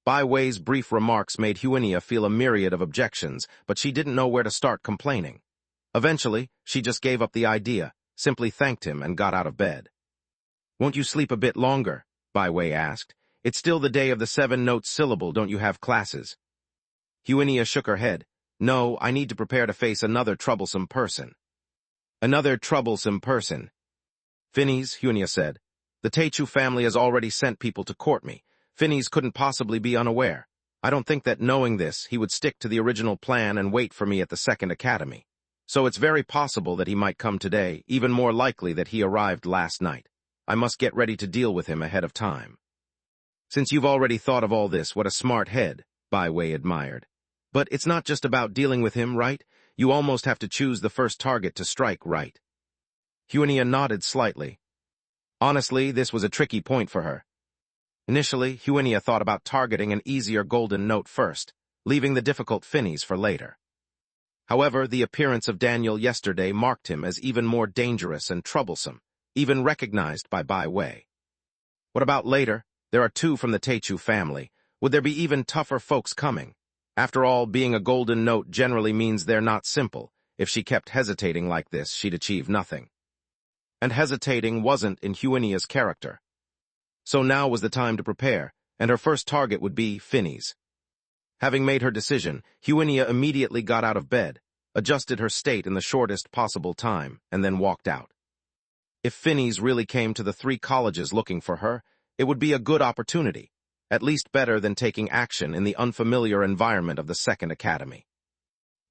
S1: Bai Wei's brief remarks made Huinia feel a myriad of objections, but she didn't know where to start complaining. Eventually, she just gave up the idea, simply thanked him, and got out of bed. "Won't you sleep a bit longer?" Bai Wei asked. "It's still the day of the 7-note syllable, don't you have classes?" Huinia shook her head. "No, I need to prepare to face another troublesome person." "Another troublesome person?" "Phineas," Huinia said. "The Teichu family has already sent people to court me. Phineas couldn't possibly be unaware. I don't think that knowing this, he would stick to the original plan and wait for me at the second academy. So it's very possible that he might come today, even more likely that he arrived last night. I must get ready to deal with him ahead of time." "Since you've already thought of all this, what a smart head," Bai Wei admired. "But it's not just about dealing with him, right? You almost have to choose the first target to strike, right?" Huinia nodded slightly. Honestly, this was a tricky point for her. Initially, Huinia thought about targeting an easier golden note first, leaving the difficult Phineas for later. However, the appearance of Daniel yesterday marked him as even more dangerous and troublesome, even recognized by Bai Wei. What about later? There are 2 from the Teichu family. Would there be even tougher folks coming? After all, being a golden note generally means they're not simple. If she kept hesitating like this, she'd achieve nothing. And hesitating wasn't in Huinia's character. So now was the time to prepare, and her first target would be Phineas. Having made her decision, Huinia immediately got out of bed, adjusted her state in the shortest possible time, and then walked out. If Phineas really came to the 3 colleges looking for her, it would be a good opportunity, at least better than taking action in the unfamiliar environment of the second academy.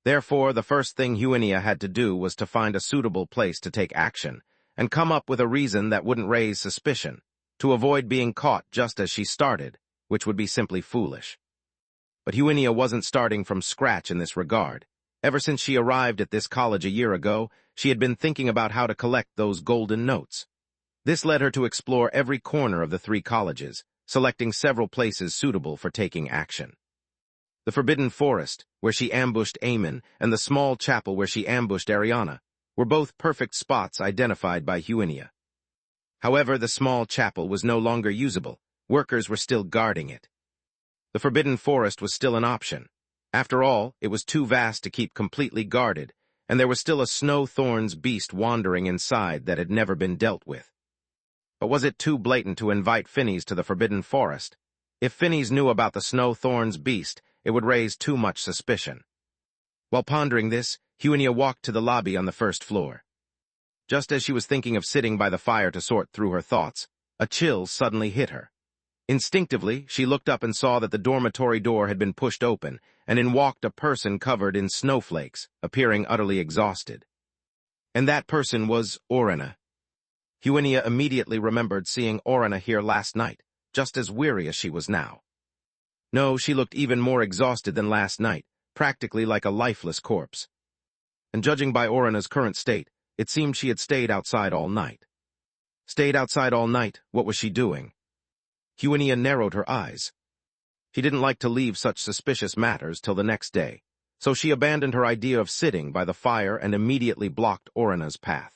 S1: Therefore, the first thing Huinia had to do was to find a suitable place to take action, and come up with a reason that wouldn't raise suspicion, to avoid being caught just as she started, which would be simply foolish. But Huinia wasn't starting from scratch in this regard. Ever since she arrived at this college a year ago, she had been thinking about how to collect those golden notes. This led her to explore every corner of the 3 colleges, selecting several places suitable for taking action. The Forbidden Forest, where she ambushed Eamon, and the small chapel where she ambushed Ariana. were both perfect spots identified by Huinia. However, the small chapel was no longer usable. Workers were still guarding it. The forbidden forest was still an option. After all, it was too vast to keep completely guarded, and there was still a snow-thorns beast wandering inside that had never been dealt with. But was it too blatant to invite Phineas to the forbidden forest? If Phineas knew about the snow-thorns beast, it would raise too much suspicion. While pondering this, Huinia walked to the lobby on the first floor. Just as she was thinking of sitting by the fire to sort through her thoughts, a chill suddenly hit her. Instinctively, she looked up and saw that the dormitory door had been pushed open, and in walked a person covered in snowflakes, appearing utterly exhausted. And that person was Orina. Huinia immediately remembered seeing Orina here last night, just as weary as she was now. No, she looked even more exhausted than last night, practically like a lifeless corpse. And judging by Orina's current state, it seemed she had stayed outside all night. Stayed outside all night? What was she doing? Huinia narrowed her eyes. She didn't like to leave such suspicious matters till the next day, so she abandoned her idea of sitting by the fire and immediately blocked Orina's path.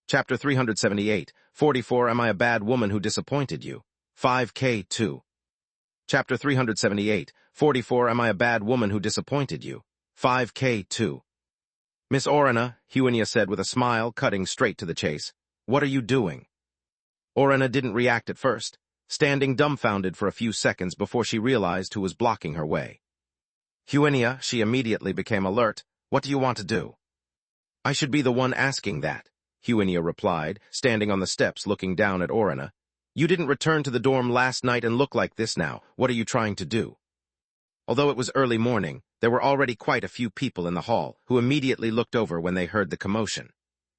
S1: Chapter 378, 44 Am I a Bad Woman Who Disappointed You? 5K2. Chapter 378, 44 Am I a Bad Woman Who Disappointed You? 5K2. Miss Orina, Huinia said with a smile, cutting straight to the chase. What are you doing? Orina didn't react at first, standing dumbfounded for a few seconds before she realized who was blocking her way. Huinia, she immediately became alert. What do you want to do? I should be the one asking that, Huinia replied, standing on the steps looking down at Orina. You didn't return to the dorm last night and look like this now. What are you trying to do? Although it was early morning, there were already quite a few people in the hall who immediately looked over when they heard the commotion.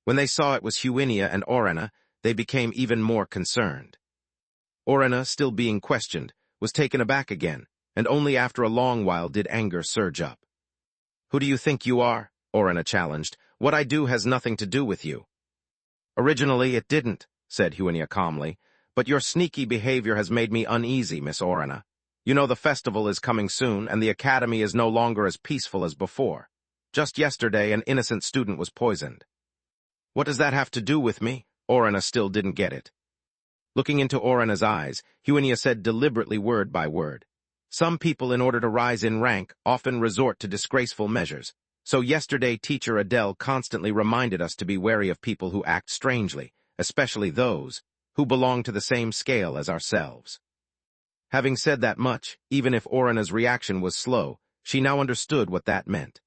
S1: When they saw it was Huinia and Orina, they became even more concerned. Orina, still being questioned, was taken aback again, and only after a long while did anger surge up. Who do you think you are? Orina challenged. What I do has nothing to do with you. Originally it didn't, said Huinia calmly, but your sneaky behavior has made me uneasy, Miss Orina. You know the festival is coming soon, and the academy is no longer as peaceful as before. Just yesterday, an innocent student was poisoned. What does that have to do with me? Orina still didn't get it. Looking into Orina's eyes, Huinia said deliberately word by word. Some people, in order to rise in rank, often resort to disgraceful measures. So yesterday, Teacher Adele constantly reminded us to be wary of people who act strangely, especially those who belong to the same scale as ourselves. Having said that much, even if Orina's reaction was slow, she now understood what that meant.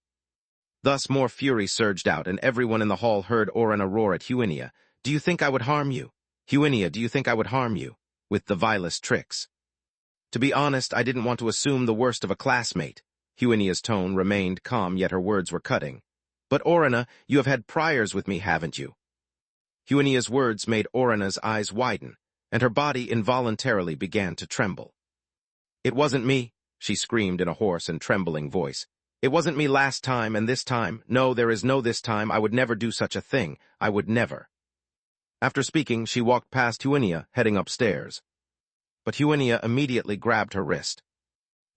S1: Thus more fury surged out, and everyone in the hall heard Orina roar at Huinia. Do you think I would harm you? Huinia, do you think I would harm you? With the vilest tricks. To be honest, I didn't want to assume the worst of a classmate. Huinia's tone remained calm, yet her words were cutting. But Orina, you have had priors with me, haven't you? Huinia's words made Orina's eyes widen, and her body involuntarily began to tremble. It wasn't me, she screamed in a hoarse and trembling voice. It wasn't me last time, and this time. No, there is no this time. I would never do such a thing. I would never. After speaking, she walked past Huinia, heading upstairs. But Huinia immediately grabbed her wrist.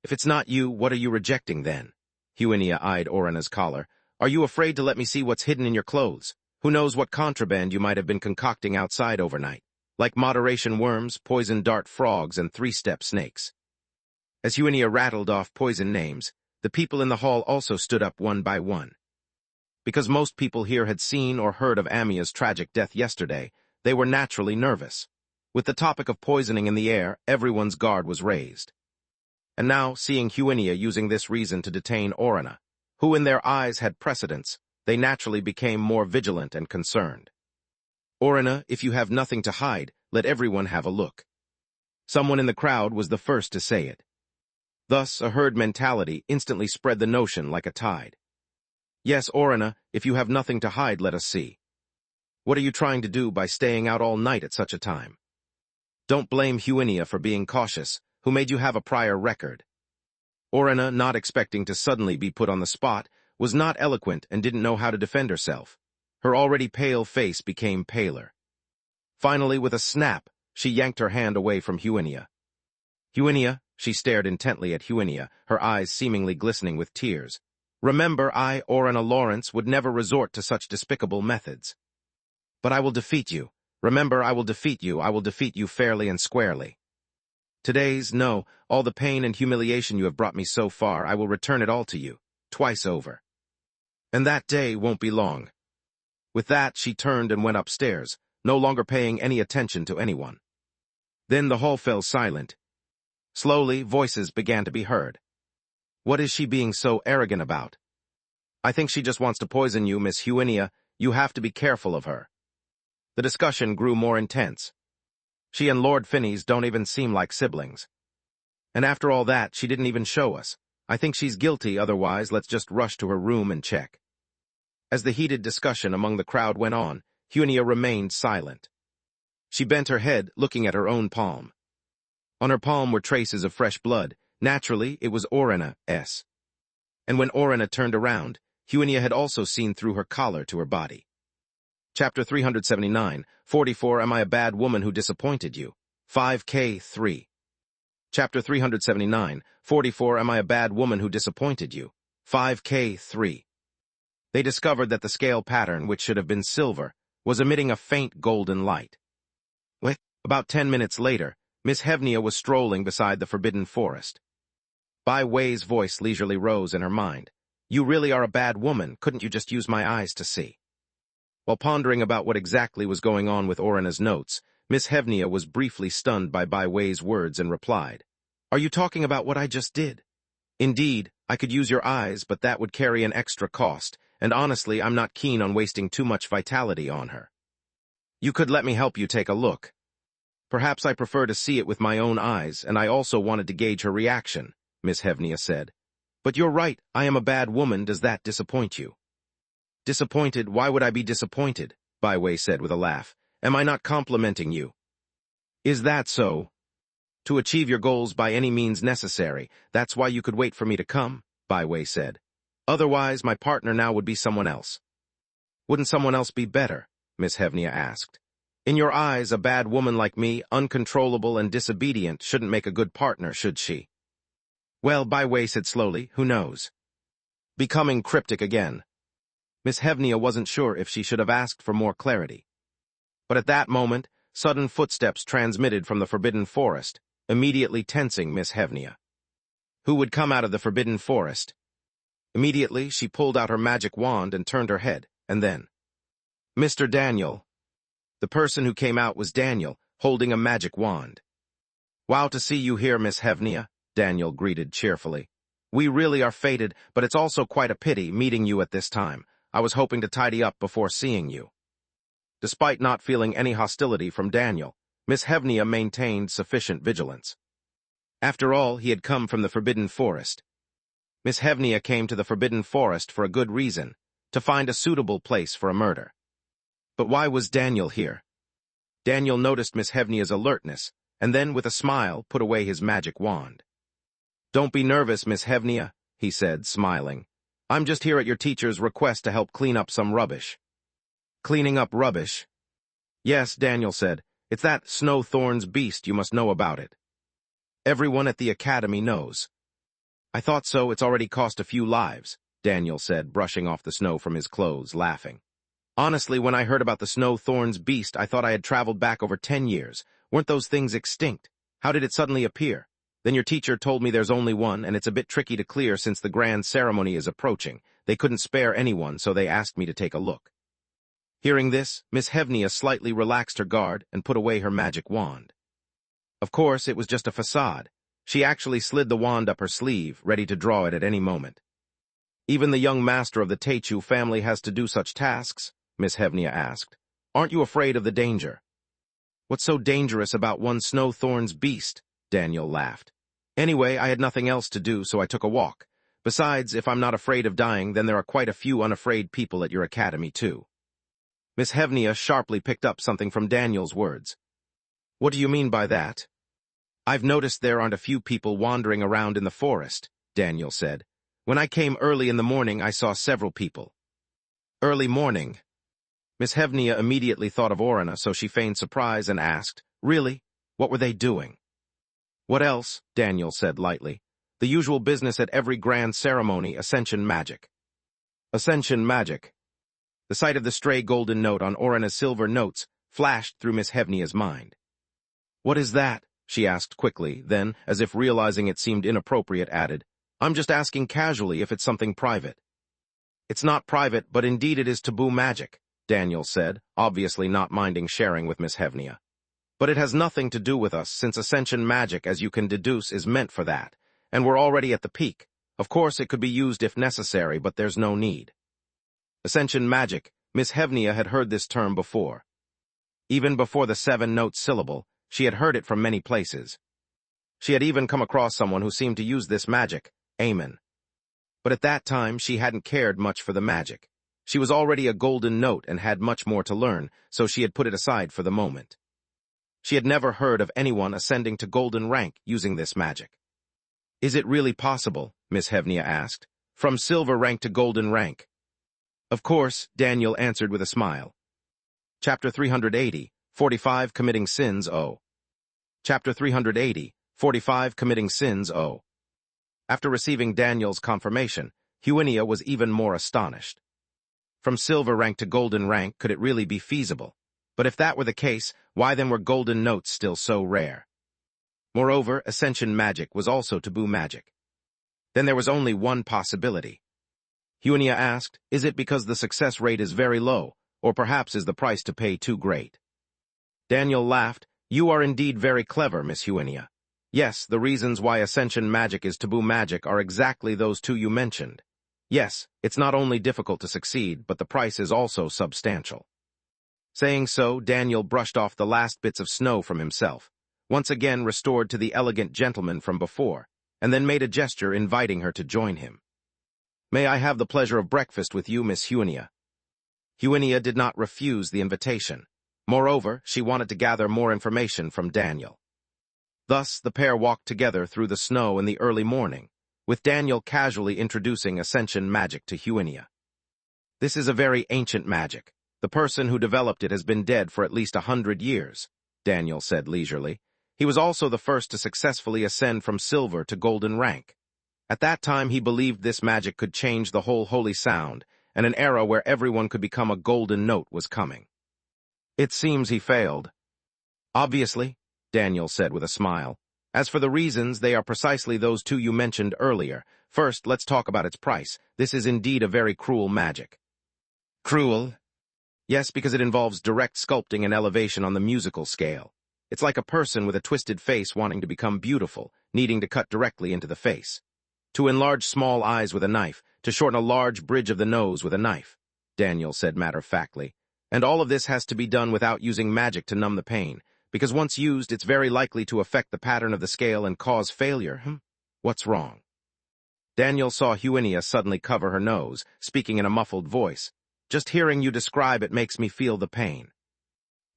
S1: If it's not you, what are you rejecting then? Huinia eyed Orina's collar. Are you afraid to let me see what's hidden in your clothes? Who knows what contraband you might have been concocting outside overnight? Like moderation worms, poison dart frogs, and three-step snakes. As Huinia rattled off poison names, the people in the hall also stood up one by one. Because most people here had seen or heard of Amia's tragic death yesterday, they were naturally nervous. With the topic of poisoning in the air, everyone's guard was raised. And now, seeing Huinia using this reason to detain Orina, who in their eyes had precedence, they naturally became more vigilant and concerned. Orina, if you have nothing to hide, let everyone have a look. Someone in the crowd was the first to say it. Thus, a herd mentality instantly spread the notion like a tide. Yes, Orina, if you have nothing to hide, let us see. What are you trying to do by staying out all night at such a time? Don't blame Huinia for being cautious, who made you have a prior record. Orina, not expecting to suddenly be put on the spot, was not eloquent and didn't know how to defend herself. Her already pale face became paler. Finally, with a snap, she yanked her hand away from Huinia. Huinia, she stared intently at Huinia, her eyes seemingly glistening with tears. Remember, I, Orana Lawrence, would never resort to such despicable methods. But I will defeat you. Remember, I will defeat you. I will defeat you fairly and squarely. No, all the pain and humiliation you have brought me so far, I will return it all to you, twice over. And that day won't be long. With that, she turned and went upstairs, no longer paying any attention to anyone. Then the hall fell silent. Slowly, voices began to be heard. What is she being so arrogant about? I think she just wants to poison you, Miss Huinia. You have to be careful of her. The discussion grew more intense. She and Lord Phineas don't even seem like siblings. And after all that, she didn't even show us. I think she's guilty, otherwise let's just rush to her room and check. As the heated discussion among the crowd went on, Huinia remained silent. She bent her head, looking at her own palm. On her palm were traces of fresh blood. Naturally, it was Orana's. And when Orana turned around, Huinia had also seen through her collar to her body. Chapter 379, 44 Am I a Bad Woman Who Disappointed You? 5K3. Chapter 379, 44 Am I a Bad Woman Who Disappointed You? 5K3. They discovered that the scale pattern, which should have been silver, was emitting a faint golden light. About 10 minutes later, Miss Hevnia was strolling beside the forbidden forest. Bai Wei's voice leisurely rose in her mind. You really are a bad woman, couldn't you just use my eyes to see? While pondering about what exactly was going on with Orana's notes, Miss Hevnia was briefly stunned by Bai Wei's words and replied, Are you talking about what I just did? Indeed, I could use your eyes, but that would carry an extra cost, and honestly, I'm not keen on wasting too much vitality on her. You could let me help you take a look. Perhaps I prefer to see it with my own eyes, and I also wanted to gauge her reaction, Miss Hevnia said. But you're right, I am a bad woman. Does that disappoint you? Disappointed? Why would I be disappointed? Bai Wei said with a laugh. Am I not complimenting you? Is that so? To achieve your goals by any means necessary, that's why you could wait for me to come, Bai Wei said. Otherwise, my partner now would be someone else. Wouldn't someone else be better? Miss Hevnia asked. In your eyes, a bad woman like me, uncontrollable and disobedient, shouldn't make a good partner, should she? Well, Bai Wei said slowly, who knows? Becoming cryptic again. Miss Hevnia wasn't sure if she should have asked for more clarity. But at that moment, sudden footsteps transmitted from the forbidden forest, immediately tensing Miss Hevnia. Who would come out of the forbidden forest? Immediately, she pulled out her magic wand and turned her head, and then, Mr. Daniel. The person who came out was Daniel, holding a magic wand. Wow to see you here, Miss Hevnia, Daniel greeted cheerfully. We really are fated, but it's also quite a pity meeting you at this time. I was hoping to tidy up before seeing you. Despite not feeling any hostility from Daniel, Miss Hevnia maintained sufficient vigilance. After all, he had come from the Forbidden Forest. Miss Hevnia came to the Forbidden Forest for a good reason, to find a suitable place for a murder. But why was Daniel here? Daniel noticed Miss Hevnia's alertness, and then, with a smile, put away his magic wand. Don't be nervous, Miss Hevnia, he said, smiling. I'm just here at your teacher's request to help clean up some rubbish. Cleaning up rubbish? Yes, Daniel said. It's that Snowthorn's beast. You must know about it. Everyone at the academy knows. I thought so. It's already cost a few lives, Daniel said, brushing off the snow from his clothes, laughing. Honestly, when I heard about the Snowthorn's beast, I thought I had traveled back over 10 years. Weren't those things extinct? How did it suddenly appear? Then your teacher told me there's only one, and it's a bit tricky to clear since the grand ceremony is approaching. They couldn't spare anyone, so they asked me to take a look. Hearing this, Miss Hevnia slightly relaxed her guard and put away her magic wand. Of course, it was just a facade. She actually slid the wand up her sleeve, ready to draw it at any moment. Even the young master of the Teichu family has to do such tasks, Miss Hevnia asked. Aren't you afraid of the danger? What's so dangerous about one Snowthorn's beast? Daniel laughed. Anyway, I had nothing else to do, so I took a walk. Besides, if I'm not afraid of dying, then there are quite a few unafraid people at your academy, too. Miss Hevnia sharply picked up something from Daniel's words. What do you mean by that? I've noticed there aren't a few people wandering around in the forest, Daniel said. When I came early in the morning, I saw several people. Early morning? Miss Hevnia immediately thought of Orana, so she feigned surprise and asked, Really? What were they doing? What else? Daniel said lightly. The usual business at every grand ceremony, ascension magic. Ascension magic. The sight of the stray golden note on Orana's silver notes flashed through Miss Hevnia's mind. "What is that?" she asked quickly, then, as if realizing it seemed inappropriate, added, "I'm just asking casually if it's something private." "It's not private, but indeed it is taboo magic," Daniel said, obviously not minding sharing with Miss Hevnia. "But it has nothing to do with us, since Ascension magic, as you can deduce, is meant for that, and we're already at the peak. Of course, it could be used if necessary, but there's no need." Ascension magic. Miss Hevnia had heard this term before. Even before the 7-note syllable, she had heard it from many places. She had even come across someone who seemed to use this magic, Amen. But at that time, she hadn't cared much for the magic. She was already a golden note and had much more to learn, so she had put it aside for the moment. She had never heard of anyone ascending to golden rank using this magic. "Is it really possible?" Miss Hevnia asked. "From silver rank to golden rank?" "Of course," Daniel answered with a smile. Chapter 380, 45 Committing Sins O. Chapter 380, 45 Committing Sins O. After receiving Daniel's confirmation, Huinia was even more astonished. From silver rank to golden rank, could it really be feasible? But if that were the case, why then were golden notes still so rare? Moreover, ascension magic was also taboo magic. Then there was only one possibility. Huinia asked, "Is it because the success rate is very low, or perhaps is the price to pay too great?" Daniel laughed. "You are indeed very clever, Miss Huinia. Yes, the reasons why ascension magic is taboo magic are exactly those two you mentioned. Yes, it's not only difficult to succeed, but the price is also substantial." Saying so, Daniel brushed off the last bits of snow from himself, once again restored to the elegant gentleman from before, and then made a gesture inviting her to join him. "May I have the pleasure of breakfast with you, Miss Huinia?" Huinia did not refuse the invitation. Moreover, she wanted to gather more information from Daniel. Thus, the pair walked together through the snow in the early morning, with Daniel casually introducing ascension magic to Huinia. "This is a very ancient magic. The person who developed it has been dead for at least 100 years, Daniel said leisurely. He was also the first to successfully ascend from silver to golden rank. At that time, he believed this magic could change the whole holy sound, and an era where everyone could become a golden note was coming. It seems he failed." "Obviously," Daniel said with a smile. "As for the reasons, they are precisely those two you mentioned earlier. First, let's talk about its price. This is indeed a very cruel magic." "Cruel?" "Yes, because it involves direct sculpting and elevation on the musical scale. It's like a person with a twisted face wanting to become beautiful, needing to cut directly into the face. To enlarge small eyes with a knife, to shorten a large bridge of the nose with a knife," Daniel said matter-of-factly. "And all of this has to be done without using magic to numb the pain, because once used, it's very likely to affect the pattern of the scale and cause failure." What's wrong?" Daniel saw Huinia suddenly cover her nose, speaking in a muffled voice. "Just hearing you describe it makes me feel the pain."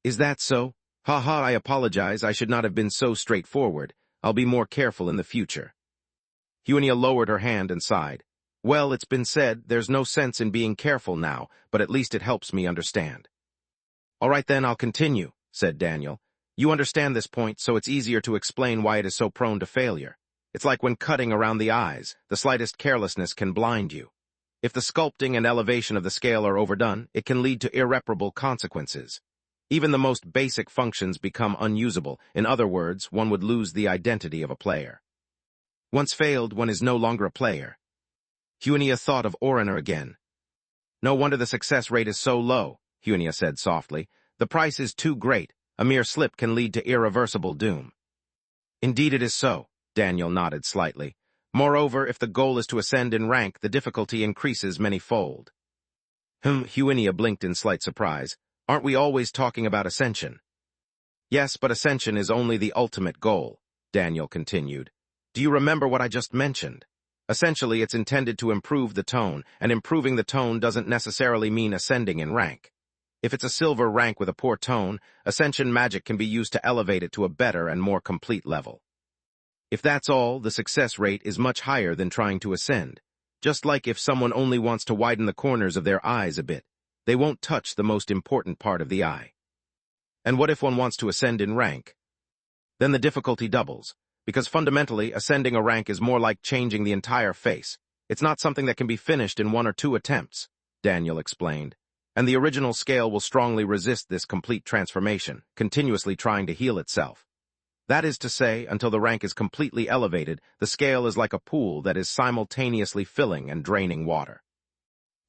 S1: "Is that so? Ha, I apologize. I should not have been so straightforward. I'll be more careful in the future." Huinia lowered her hand and sighed. "Well, it's been said, there's no sense in being careful now, but at least it helps me understand." "All right then, I'll continue," said Daniel. "You understand this point, so it's easier to explain why it is so prone to failure. It's like when cutting around the eyes, the slightest carelessness can blind you. If the sculpting and elevation of the scale are overdone, it can lead to irreparable consequences. Even the most basic functions become unusable. In other words, one would lose the identity of a player. Once failed, one is no longer a player." Huinia thought of Orana again. "No wonder the success rate is so low," Huinia said softly. "The price is too great. A mere slip can lead to irreversible doom." "Indeed it is so," Daniel nodded slightly. "Moreover, if the goal is to ascend in rank, the difficulty increases many-fold." Huinia blinked in slight surprise. "Aren't we always talking about ascension?" "Yes, but ascension is only the ultimate goal," Daniel continued. "Do you remember what I just mentioned? Essentially, it's intended to improve the tone, and improving the tone doesn't necessarily mean ascending in rank. If it's a silver rank with a poor tone, ascension magic can be used to elevate it to a better and more complete level. If that's all, the success rate is much higher than trying to ascend. Just like if someone only wants to widen the corners of their eyes a bit, they won't touch the most important part of the eye. And what if one wants to ascend in rank? Then the difficulty doubles, because fundamentally, ascending a rank is more like changing the entire face. It's not something that can be finished in 1 or 2 attempts, Daniel explained. And the original scale will strongly resist this complete transformation, continuously trying to heal itself. That is to say, until the rank is completely elevated, the scale is like a pool that is simultaneously filling and draining water.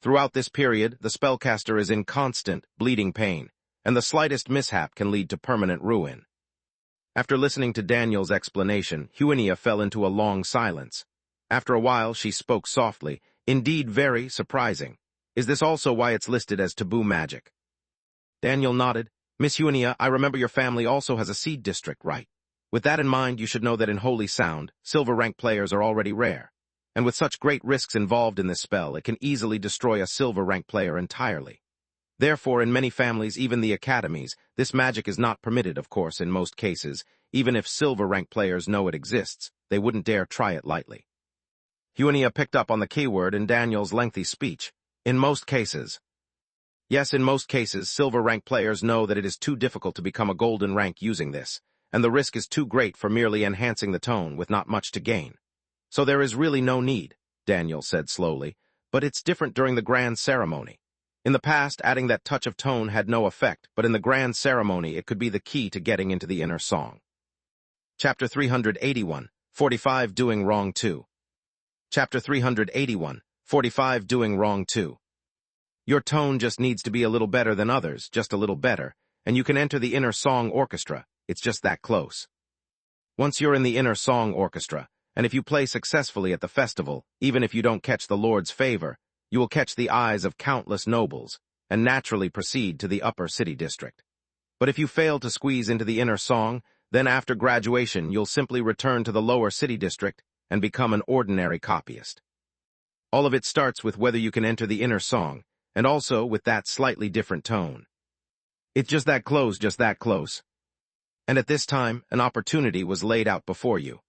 S1: Throughout this period, the spellcaster is in constant, bleeding pain, and the slightest mishap can lead to permanent ruin. After listening to Daniel's explanation, Huinia fell into a long silence. After a while, she spoke softly, "Indeed very surprising. Is this also why it's listed as taboo magic?" Daniel nodded. "Miss Huinia, I remember your family also has a seed district, right? With that in mind, you should know that in Holy Sound, silver rank players are already rare. And with such great risks involved in this spell, it can easily destroy a silver rank player entirely. Therefore, in many families, even the academies, this magic is not permitted, of course, in most cases. Even if silver rank players know it exists, they wouldn't dare try it lightly." Huinia picked up on the keyword in Daniel's lengthy speech. "In most cases." Yes, in most cases, silver rank players know that it is too difficult to become a golden rank using this, and the risk is too great for merely enhancing the tone with not much to gain. "So there is really no need," Daniel said slowly, "but it's different during the grand ceremony. In the past, adding that touch of tone had no effect, but in the grand ceremony it could be the key to getting into the inner song." Chapter 381, 45 Doing Wrong Too. Chapter 381, 45 Doing Wrong Too. Your tone just needs to be a little better than others, just a little better, and you can enter the inner song orchestra. It's just that close. Once you're in the inner song orchestra, and if you play successfully at the festival, even if you don't catch the Lord's favor, you will catch the eyes of countless nobles, and naturally proceed to the upper city district. But if you fail to squeeze into the inner song, then after graduation you'll simply return to the lower city district and become an ordinary copyist. All of it starts with whether you can enter the inner song, and also with that slightly different tone. It's just that close, just that close. And at this time, an opportunity was laid out before you.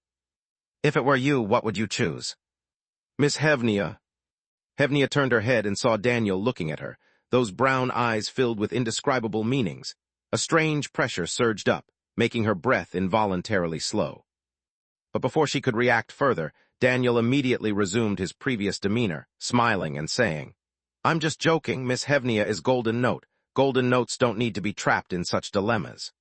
S1: If it were you, what would you choose? Miss Hevnia. Hevnia turned her head and saw Daniel looking at her, those brown eyes filled with indescribable meanings. A strange pressure surged up, making her breath involuntarily slow. But before she could react further, Daniel immediately resumed his previous demeanor, smiling and saying, "I'm just joking, Miss Hevnia is Golden Note. Golden Notes don't need to be trapped in such dilemmas."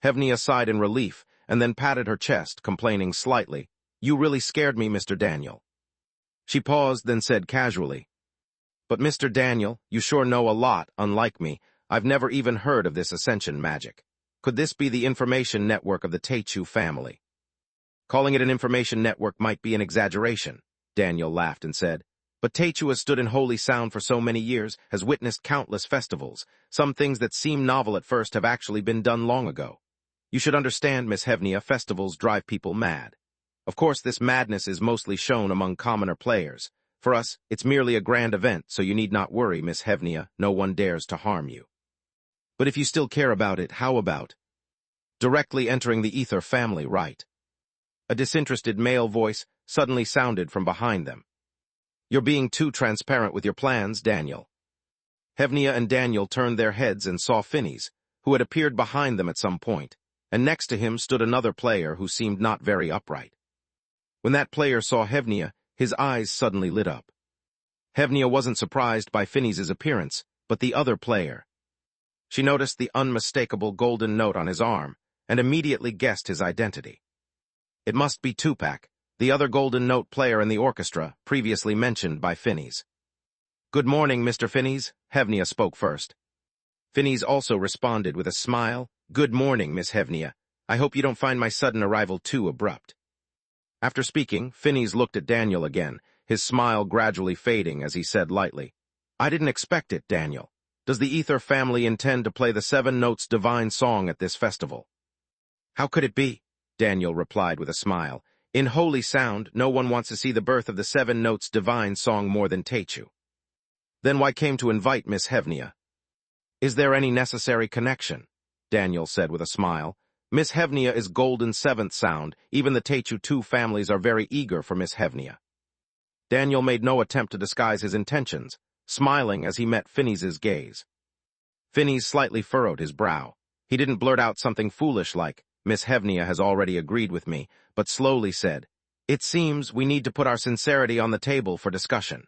S1: Hevnia sighed in relief, and then patted her chest, complaining slightly, "You really scared me, Mr. Daniel." She paused, then said casually, "But Mr. Daniel, you sure know a lot, unlike me. I've never even heard of this ascension magic. Could this be the information network of the Teichu family?" "Calling it an information network might be an exaggeration," Daniel laughed and said, "but Teichu has stood in Holy Sound for so many years, has witnessed countless festivals. Some things that seem novel at first have actually been done long ago. You should understand, Miss Hevnia, festivals drive people mad. Of course, this madness is mostly shown among commoner players. For us, it's merely a grand event, so you need not worry, Miss Hevnia, no one dares to harm you. But if you still care about it, how about directly entering the Ether family, right?" A disinterested male voice suddenly sounded from behind them. "You're being too transparent with your plans, Daniel." Hevnia and Daniel turned their heads and saw Phineas, who had appeared behind them at some point, and next to him stood another player who seemed not very upright. When that player saw Hevnia, his eyes suddenly lit up. Hevnia wasn't surprised by Phineas's appearance, but the other player. She noticed the unmistakable golden note on his arm, and immediately guessed his identity. It must be Tupac, the other golden note player in the orchestra, previously mentioned by Phineas. "Good morning, Mr. Phineas," Hevnia spoke first. Phineas also responded with a smile. "Good morning, Miss Hevnia. I hope you don't find my sudden arrival too abrupt." After speaking, Phineas looked at Daniel again, his smile gradually fading as he said lightly, "I didn't expect it, Daniel. Does the Ether family intend to play the 7 Notes Divine Song at this festival?" "How could it be?" Daniel replied with a smile. "In Holy Sound, no one wants to see the birth of the 7 Notes Divine Song more than Teichu." "Then why came to invite Miss Hevnia?" "Is there any necessary connection?" Daniel said with a smile. "Miss Hevnia is Golden 7th Sound. Even the Teichu 2 families are very eager for Miss Hevnia." Daniel made no attempt to disguise his intentions, smiling as he met Phineas's gaze. Phineas slightly furrowed his brow. He didn't blurt out something foolish like, "Miss Hevnia has already agreed with me," but slowly said, It seems we need to put our sincerity on the table for discussion.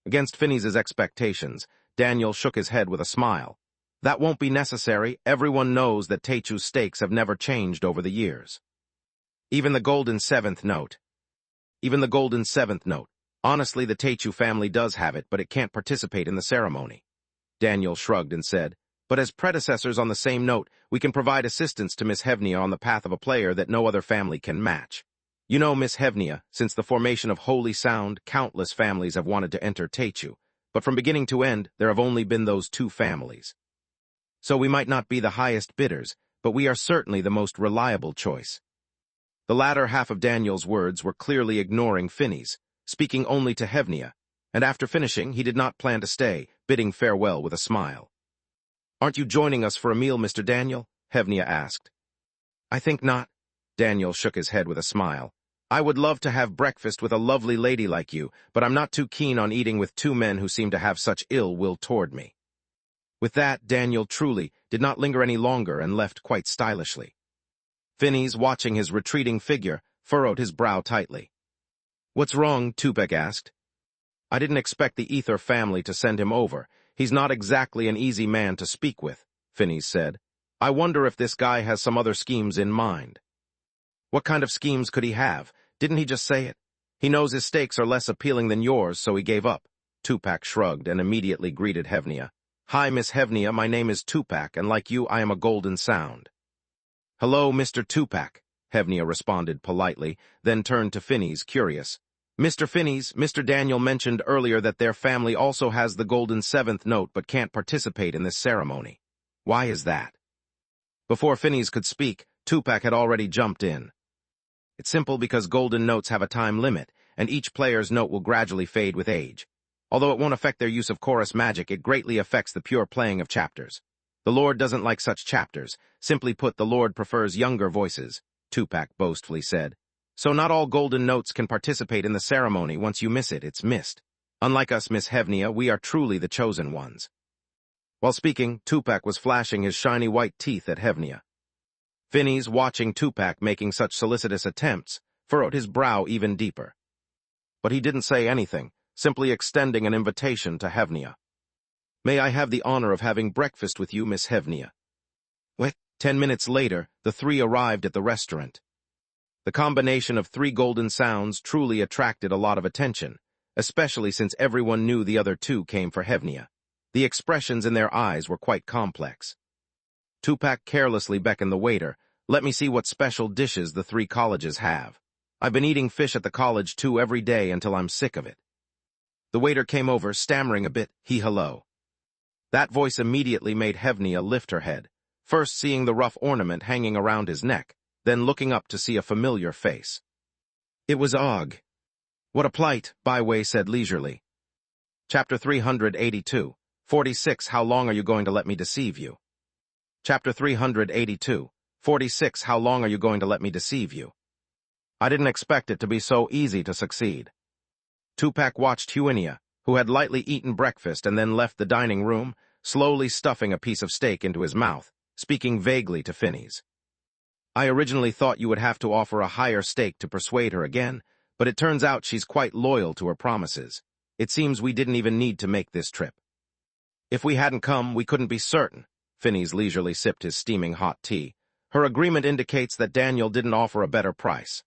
S1: Against Phineas's expectations, Daniel shook his head with a smile. That won't be necessary. Everyone knows that Techu's stakes have never changed over the years. Even the golden seventh note. Honestly, the Techu family does have it, but it can't participate in the ceremony. Daniel shrugged and said, but as predecessors on the same note, we can provide assistance to Miss Hevnia on the path of a player that no other family can match. You know, Miss Hevnia, since the formation of Holy Sound, countless families have wanted to enter Techu, but from beginning to end, there have only been those two families. So we might not be the highest bidders, but we are certainly the most reliable choice. The latter half of Daniel's words were clearly ignoring Phineas, speaking only to Hevnia, and after finishing, he did not plan to stay, bidding farewell with a smile. Aren't you joining us for a meal, Mr. Daniel? Hevnia asked. I think not. Daniel shook his head with a smile. I would love to have breakfast with a lovely lady like you, but I'm not too keen on eating with two men who seem to have such ill will toward me. With that, Daniel truly did not linger any longer and left quite stylishly. Phineas, watching his retreating figure, furrowed his brow tightly. What's wrong? Tupac asked. I didn't expect the Ether family to send him over. He's not exactly an easy man to speak with, Phineas said. I wonder if this guy has some other schemes in mind. What kind of schemes could he have? Didn't he just say it? He knows his stakes are less appealing than yours, so he gave up. Tupac shrugged and immediately greeted Hevnia. Hi, Miss Hevnia, my name is Tupac, and like you, I am a golden sound. Hello, Mr. Tupac, Hevnia responded politely, then turned to Phineas, curious. Mr. Phineas, Mr. Daniel mentioned earlier that their family also has the golden seventh note but can't participate in this ceremony. Why is that? Before Phineas could speak, Tupac had already jumped in. It's simple because golden notes have a time limit, and each player's note will gradually fade with age. Although it won't affect their use of chorus magic, it greatly affects the pure playing of chapters. The Lord doesn't like such chapters. Simply put, the Lord prefers younger voices, Tupac boastfully said. So not all golden notes can participate in the ceremony. Once you miss it, it's missed. Unlike us, Miss Hevnia, we are truly the chosen ones. While speaking, Tupac was flashing his shiny white teeth at Hevnia. Phineas, watching Tupac making such solicitous attempts, furrowed his brow even deeper. But he didn't say anything, simply extending an invitation to Hevnia. May I have the honor of having breakfast with you, Miss Hevnia? What? 10 minutes later, the three arrived at the restaurant. The combination of three golden sounds truly attracted a lot of attention, especially since everyone knew the other two came for Hevnia. The expressions in their eyes were quite complex. Tupac carelessly beckoned the waiter. Let me see what special dishes the three colleges have. I've been eating fish at the college too every day until I'm sick of it. The waiter came over, stammering a bit, hello. That voice immediately made Hevnia lift her head, first seeing the rough ornament hanging around his neck, then looking up to see a familiar face. It was Og. What a plight, Byway said leisurely. Chapter 382, 46, How long are you going to let me deceive you? Chapter 382, 46, How long are you going to let me deceive you? I didn't expect it to be so easy to succeed. Tupac watched Huinia, who had lightly eaten breakfast and then left the dining room, slowly stuffing a piece of steak into his mouth, speaking vaguely to Phineas. I originally thought you would have to offer a higher stake to persuade her again, but it turns out she's quite loyal to her promises. It seems we didn't even need to make this trip. If we hadn't come, we couldn't be certain. Phineas leisurely sipped his steaming hot tea. Her agreement indicates that Daniel didn't offer a better price.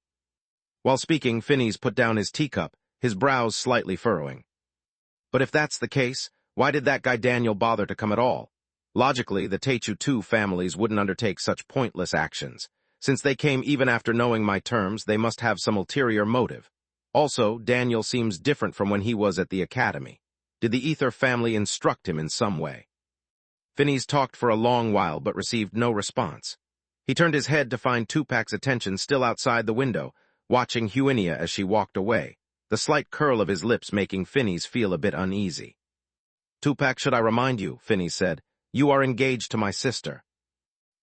S1: While speaking, Phineas put down his teacup, his brows slightly furrowing. But if that's the case, why did that guy Daniel bother to come at all? Logically, the Techu II families wouldn't undertake such pointless actions. Since they came even after knowing my terms, they must have some ulterior motive. Also, Daniel seems different from when he was at the academy. Did the Ether family instruct him in some way? Phineas talked for a long while but received no response. He turned his head to find Tupac's attention still outside the window, watching Huinia as she walked away, the slight curl of his lips making Phineas feel a bit uneasy. Tupac, should I remind you, Phineas said, you are engaged to my sister.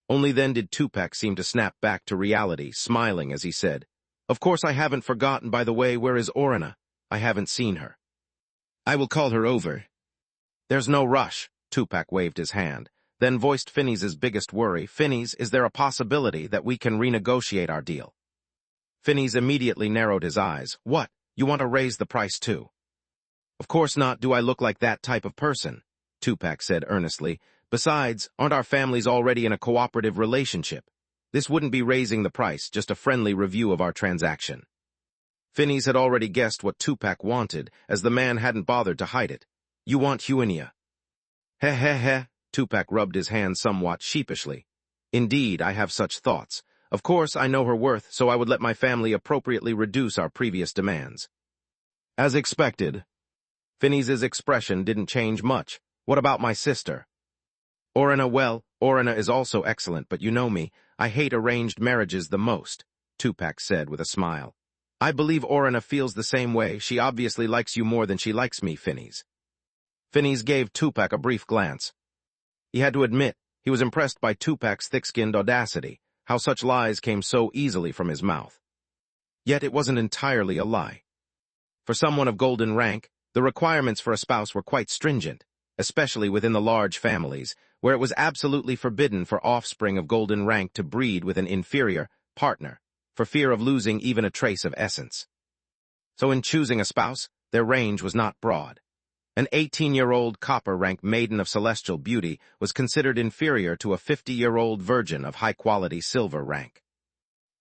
S1: Only then did Tupac seem to snap back to reality, smiling as he said, Of course I haven't forgotten. By the way, where is Orina? I haven't seen her. I will call her over. There's no rush. Tupac waved his hand, then voiced Phineas's biggest worry. Phineas, is there a possibility that we can renegotiate our deal? Phineas immediately narrowed his eyes. What? You want to raise the price too? Of course not. Do I look like that type of person? Tupac said earnestly. Besides, aren't our families already in a cooperative relationship? This wouldn't be raising the price, just a friendly review of our transaction. Phineas had already guessed what Tupac wanted, as the man hadn't bothered to hide it. You want Huinia? Heh heh heh, Tupac rubbed his hands somewhat sheepishly. Indeed, I have such thoughts. Of course, I know her worth, so I would let my family appropriately reduce our previous demands. As expected. Phineas's expression didn't change much. What about my sister? Orina, well, Orina is also excellent, but you know me, I hate arranged marriages the most, Tupac said with a smile. I believe Orina feels the same way. She obviously likes you more than she likes me, Phineas. Phineas gave Tupac a brief glance. He had to admit, he was impressed by Tupac's thick-skinned audacity, how such lies came so easily from his mouth. Yet it wasn't entirely a lie. For someone of golden rank, the requirements for a spouse were quite stringent, especially within the large families, where it was absolutely forbidden for offspring of golden rank to breed with an inferior partner, for fear of losing even a trace of essence. So in choosing a spouse, their range was not broad. An 18-year-old copper-rank maiden of celestial beauty was considered inferior to a 50-year-old virgin of high-quality silver rank.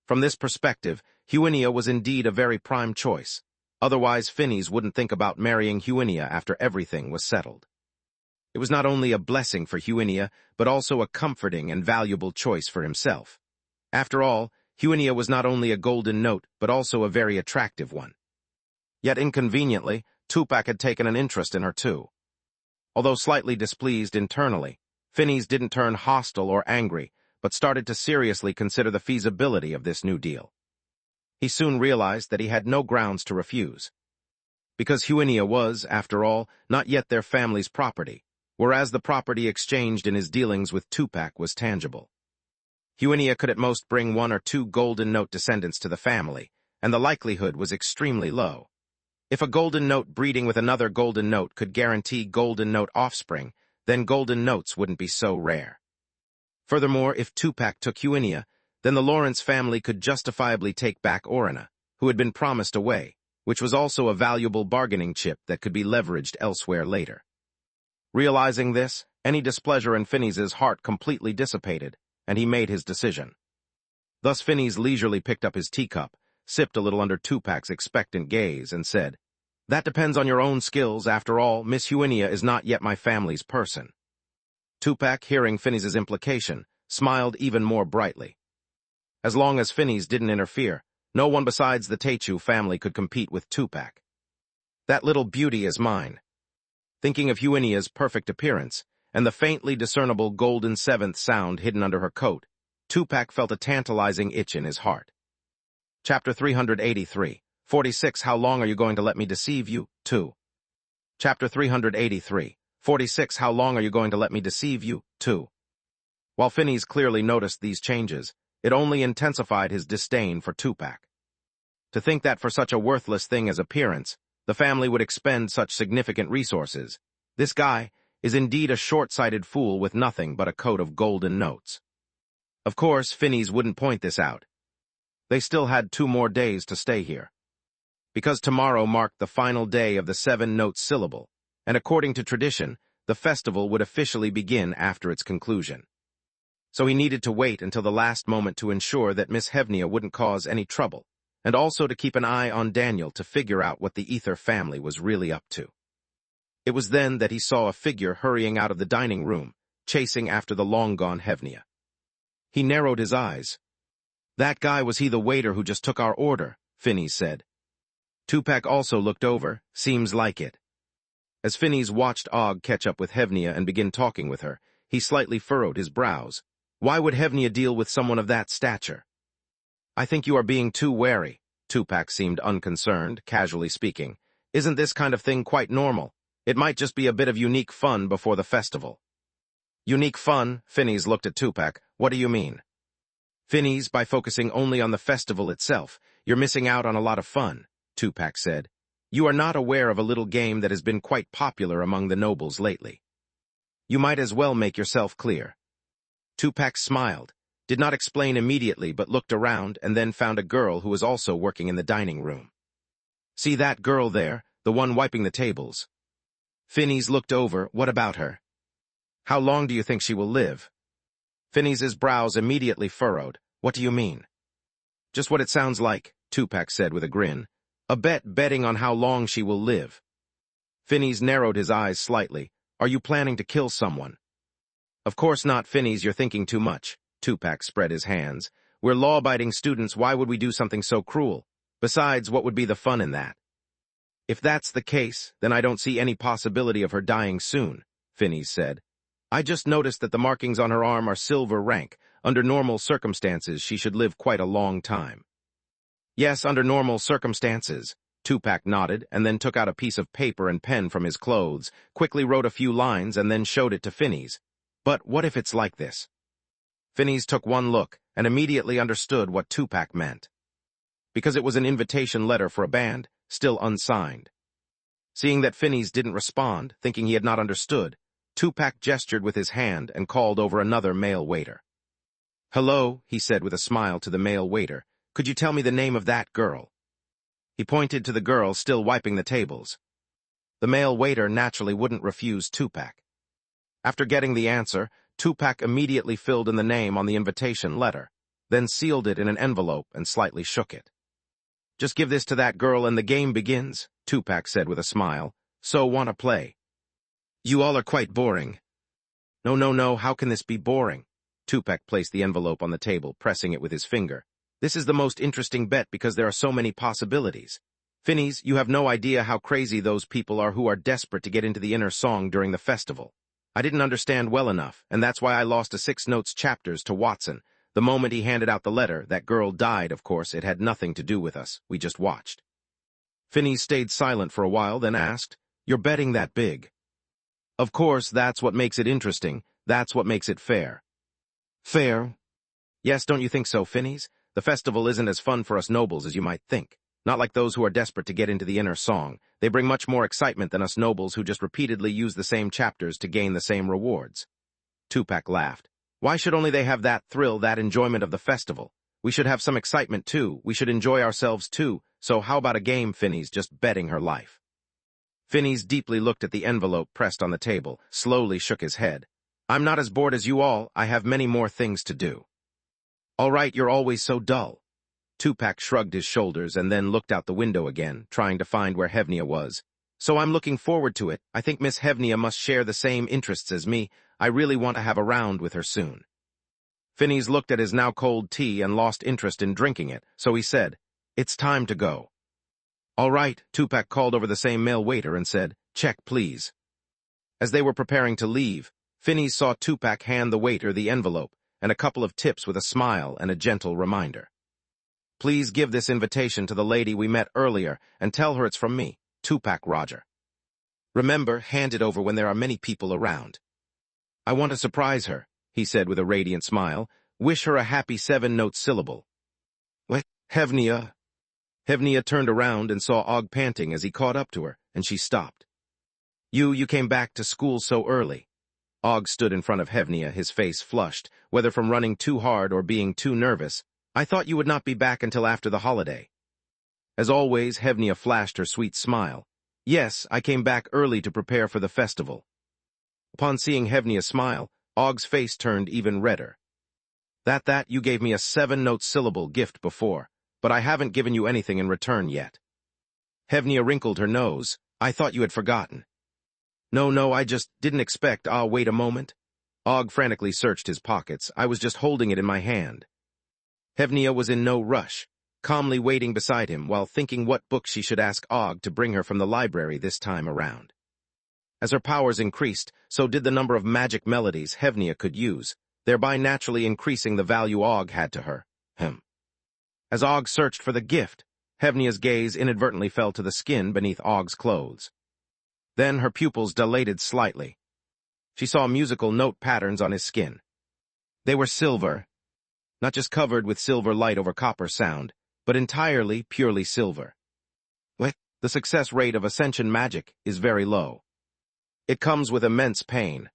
S1: From this perspective, Huinia was indeed a very prime choice. Otherwise, Phineas wouldn't think about marrying Huinia after everything was settled. It was not only a blessing for Huinia, but also a comforting and valuable choice for himself. After all, Huinia was not only a golden note, but also a very attractive one. Yet inconveniently, Tupac had taken an interest in her too. Although slightly displeased internally, Phineas didn't turn hostile or angry, but started to seriously consider the feasibility of this new deal. He soon realized that he had no grounds to refuse. Because Huinia was, after all, not yet their family's property, whereas the property exchanged in his dealings with Tupac was tangible. Huinia could at most bring 1 or 2 golden note descendants to the family, and the likelihood was extremely low. If a golden note breeding with another golden note could guarantee golden note offspring, then golden notes wouldn't be so rare. Furthermore, if Tupac took Huinia, then the Lawrence family could justifiably take back Orina, who had been promised away, which was also a valuable bargaining chip that could be leveraged elsewhere later. Realizing this, any displeasure in Phineas's heart completely dissipated, and he made his decision. Thus Phineas leisurely picked up his teacup, sipped a little under Tupac's expectant gaze, and said, That depends on your own skills. After all, Miss Huinia is not yet my family's person. Tupac, hearing Phineas's implication, smiled even more brightly. As long as Phineas didn't interfere, no one besides the Techu family could compete with Tupac. That little beauty is mine. Thinking of Huinia's perfect appearance, and the faintly discernible golden seventh sound hidden under her coat, Tupac felt a tantalizing itch in his heart. Chapter 383, 46 How long are you going to let me deceive you? 2. Chapter 383, 46 How long are you going to let me deceive you? 2. While Phineas clearly noticed these changes, it only intensified his disdain for Tupac. To think that for such a worthless thing as appearance, the family would expend such significant resources. This guy is indeed a short-sighted fool with nothing but a coat of golden notes. Of course, Phineas wouldn't point this out. They still had 2 more days to stay here. Because tomorrow marked the final day of the 7-note syllable, and according to tradition, the festival would officially begin after its conclusion. So he needed to wait until the last moment to ensure that Miss Huinia wouldn't cause any trouble, and also to keep an eye on Daniel to figure out what the Ether family was really up to. It was then that he saw a figure hurrying out of the dining room, chasing after the long-gone Huinia. He narrowed his eyes. That guy, was he the waiter who just took our order? Phineas said. Tupac also looked over. Seems like it. As Phineas watched Og catch up with Huinia and begin talking with her, he slightly furrowed his brows. Why would Huinia deal with someone of that stature? I think you are being too wary. Tupac seemed unconcerned, casually speaking. Isn't this kind of thing quite normal? It might just be a bit of unique fun before the festival. Unique fun? Phineas looked at Tupac. What do you mean? Phineas, by focusing only on the festival itself, you're missing out on a lot of fun, Tupac said. You are not aware of a little game that has been quite popular among the nobles lately. You might as well make yourself clear. Tupac smiled. did not explain immediately but looked around and then found a girl who was also working in the dining room. See that girl there, the one wiping the tables? Phineas looked over. What about her? How long do you think she will live? Phineas's brows immediately furrowed. What do you mean? Just what it sounds like, Tupac said with a grin. A betting on how long she will live. Phineas narrowed his eyes slightly. Are you planning to kill someone? Of course not, Phineas, you're thinking too much. Tupac spread his hands. We're law-abiding students, why would we do something so cruel? Besides, what would be the fun in that? If that's the case, then I don't see any possibility of her dying soon, Phineas said. I just noticed that the markings on her arm are silver rank. Under normal circumstances, she should live quite a long time. Yes, under normal circumstances. Tupac nodded and then took out a piece of paper and pen from his clothes, quickly wrote a few lines and then showed it to Phineas. But what if it's like this? Phineas took one look and immediately understood what Tupac meant. Because it was an invitation letter for a band, still unsigned. Seeing that Phineas didn't respond, thinking he had not understood, Tupac gestured with his hand and called over another male waiter. Hello, he said with a smile to the male waiter. Could you tell me the name of that girl? He pointed to the girl still wiping the tables. The male waiter naturally wouldn't refuse Tupac. After getting the answer, Tupac immediately filled in the name on the invitation letter, then sealed it in an envelope and slightly shook it. Just give this to that girl and the game begins, Tupac said with a smile. So wanna play? You all are quite boring. No, how can this be boring? Tupac placed the envelope on the table, pressing it with his finger. This is the most interesting bet because there are so many possibilities. Phineas, you have no idea how crazy those people are who are desperate to get into the inner song during the festival. I didn't understand well enough, and that's why I lost a 6 notes chapters to Watson. The moment he handed out the letter, that girl died, of course. It had nothing to do with us. We just watched. Phineas stayed silent for a while, then asked, You're betting that big? Of course, that's what makes it interesting. That's what makes it fair. Fair? Yes, don't you think so, Phineas? The festival isn't as fun for us nobles as you might think. Not like those who are desperate to get into the inner song. They bring much more excitement than us nobles who just repeatedly use the same chapters to gain the same rewards. Tupac laughed. Why should only they have that thrill, that enjoyment of the festival? We should have some excitement too. We should enjoy ourselves too. So how about a game, Phineas, just betting her life? Phineas deeply looked at the envelope pressed on the table, slowly shook his head. I'm not as bored as you all. I have many more things to do. All right, you're always so dull. Tupac shrugged his shoulders and then looked out the window again, trying to find where Hevnia was. So I'm looking forward to it. I think Miss Hevnia must share the same interests as me. I really want to have a round with her soon. Phineas looked at his now cold tea and lost interest in drinking it, so he said, It's time to go. All right, Tupac called over the same male waiter and said, Check, please. As they were preparing to leave, Phineas saw Tupac hand the waiter the envelope and a couple of tips with a smile and a gentle reminder. Please give this invitation to the lady we met earlier and tell her it's from me, Tupac Roger. Remember, hand it over when there are many people around. I want to surprise her, he said with a radiant smile. Wish her a happy 7-note syllable. What? Hevnia? Hevnia turned around and saw Og panting as he caught up to her, and she stopped. You came back to school so early. Og stood in front of Hevnia, his face flushed, whether from running too hard or being too nervous. I thought you would not be back until after the holiday. As always, Hevnia flashed her sweet smile. Yes, I came back early to prepare for the festival. Upon seeing Hevnia smile, Og's face turned even redder. That you gave me a 7-note syllable gift before, but I haven't given you anything in return yet. Hevnia wrinkled her nose. I thought you had forgotten. No, I just didn't expect. Wait a moment. Og frantically searched his pockets. I was just holding it in my hand. Hevnia was in no rush, calmly waiting beside him while thinking what book she should ask Og to bring her from the library this time around. As her powers increased, so did the number of magic melodies Hevnia could use, thereby naturally increasing the value Og had to her. As Og searched for the gift, Hevnia's gaze inadvertently fell to the skin beneath Og's clothes. Then her pupils dilated slightly. She saw musical note patterns on his skin. They were silver, not just covered with silver light over copper sound, but entirely, purely silver. The success rate of ascension magic is very low. It comes with immense pain.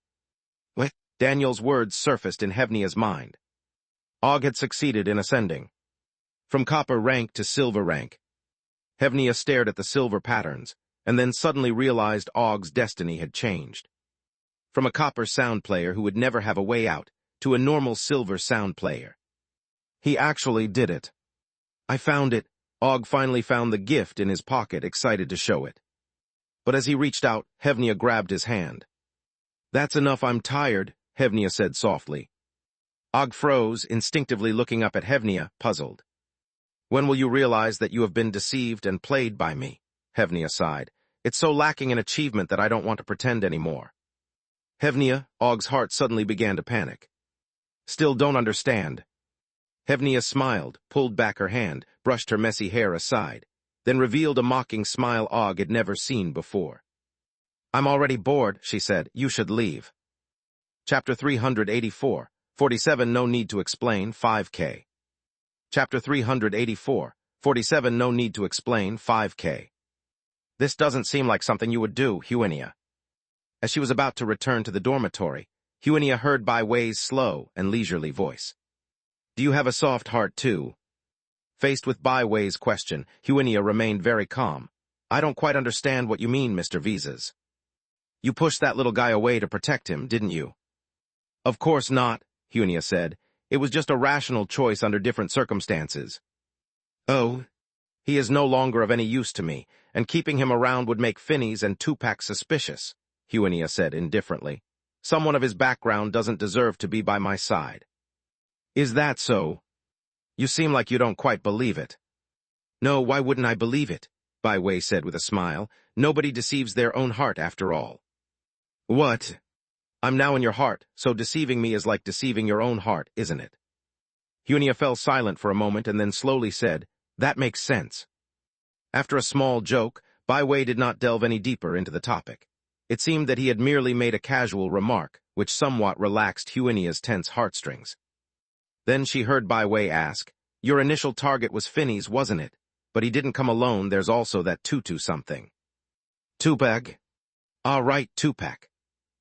S1: Daniel's words surfaced in Hevnia's mind. Og had succeeded in ascending from copper rank to silver rank. Hevnia stared at the silver patterns, and then suddenly realized Og's destiny had changed. From a copper sound player who would never have a way out, to a normal silver sound player. He actually did it. I found it. Og finally found the gift in his pocket, excited to show it. But as he reached out, Hevnia grabbed his hand. That's enough, I'm tired, Hevnia said softly. Og froze, instinctively looking up at Hevnia, puzzled. When will you realize that you have been deceived and played by me? Hevnia sighed. It's so lacking in achievement that I don't want to pretend anymore. Hevnia, Og's heart suddenly began to panic. Still don't understand. Hevnia smiled, pulled back her hand, brushed her messy hair aside, then revealed a mocking smile Og had never seen before. I'm already bored, she said. You should leave. Chapter 384, 47 No Need to Explain, 5K. Chapter 384, 47 No Need to Explain, 5K. This doesn't seem like something you would do, Huinia. As she was about to return to the dormitory, Huinia heard Bai Wei's slow and leisurely voice. Do you have a soft heart too? Faced with Bai Wei's question, Huinia remained very calm. I don't quite understand what you mean, Mr. Visas. You pushed that little guy away to protect him, didn't you? Of course not, Huinia said. It was just a rational choice under different circumstances. Oh, he is no longer of any use to me, and keeping him around would make Phineas and Tupac suspicious, Huinia said indifferently. Someone of his background doesn't deserve to be by my side. Is that so? You seem like you don't quite believe it. No, why wouldn't I believe it? Bai Wei said with a smile. Nobody deceives their own heart after all. What? I'm now in your heart, so deceiving me is like deceiving your own heart, isn't it? Huinia fell silent for a moment and then slowly said, That makes sense. After a small joke, Bai Wei did not delve any deeper into the topic. It seemed that he had merely made a casual remark, which somewhat relaxed Huinia's tense heartstrings. Then she heard Bai Wei ask, Your initial target was Phineas, wasn't it? But he didn't come alone, there's also that Tutu something. Tupac? Ah, right, Tupac.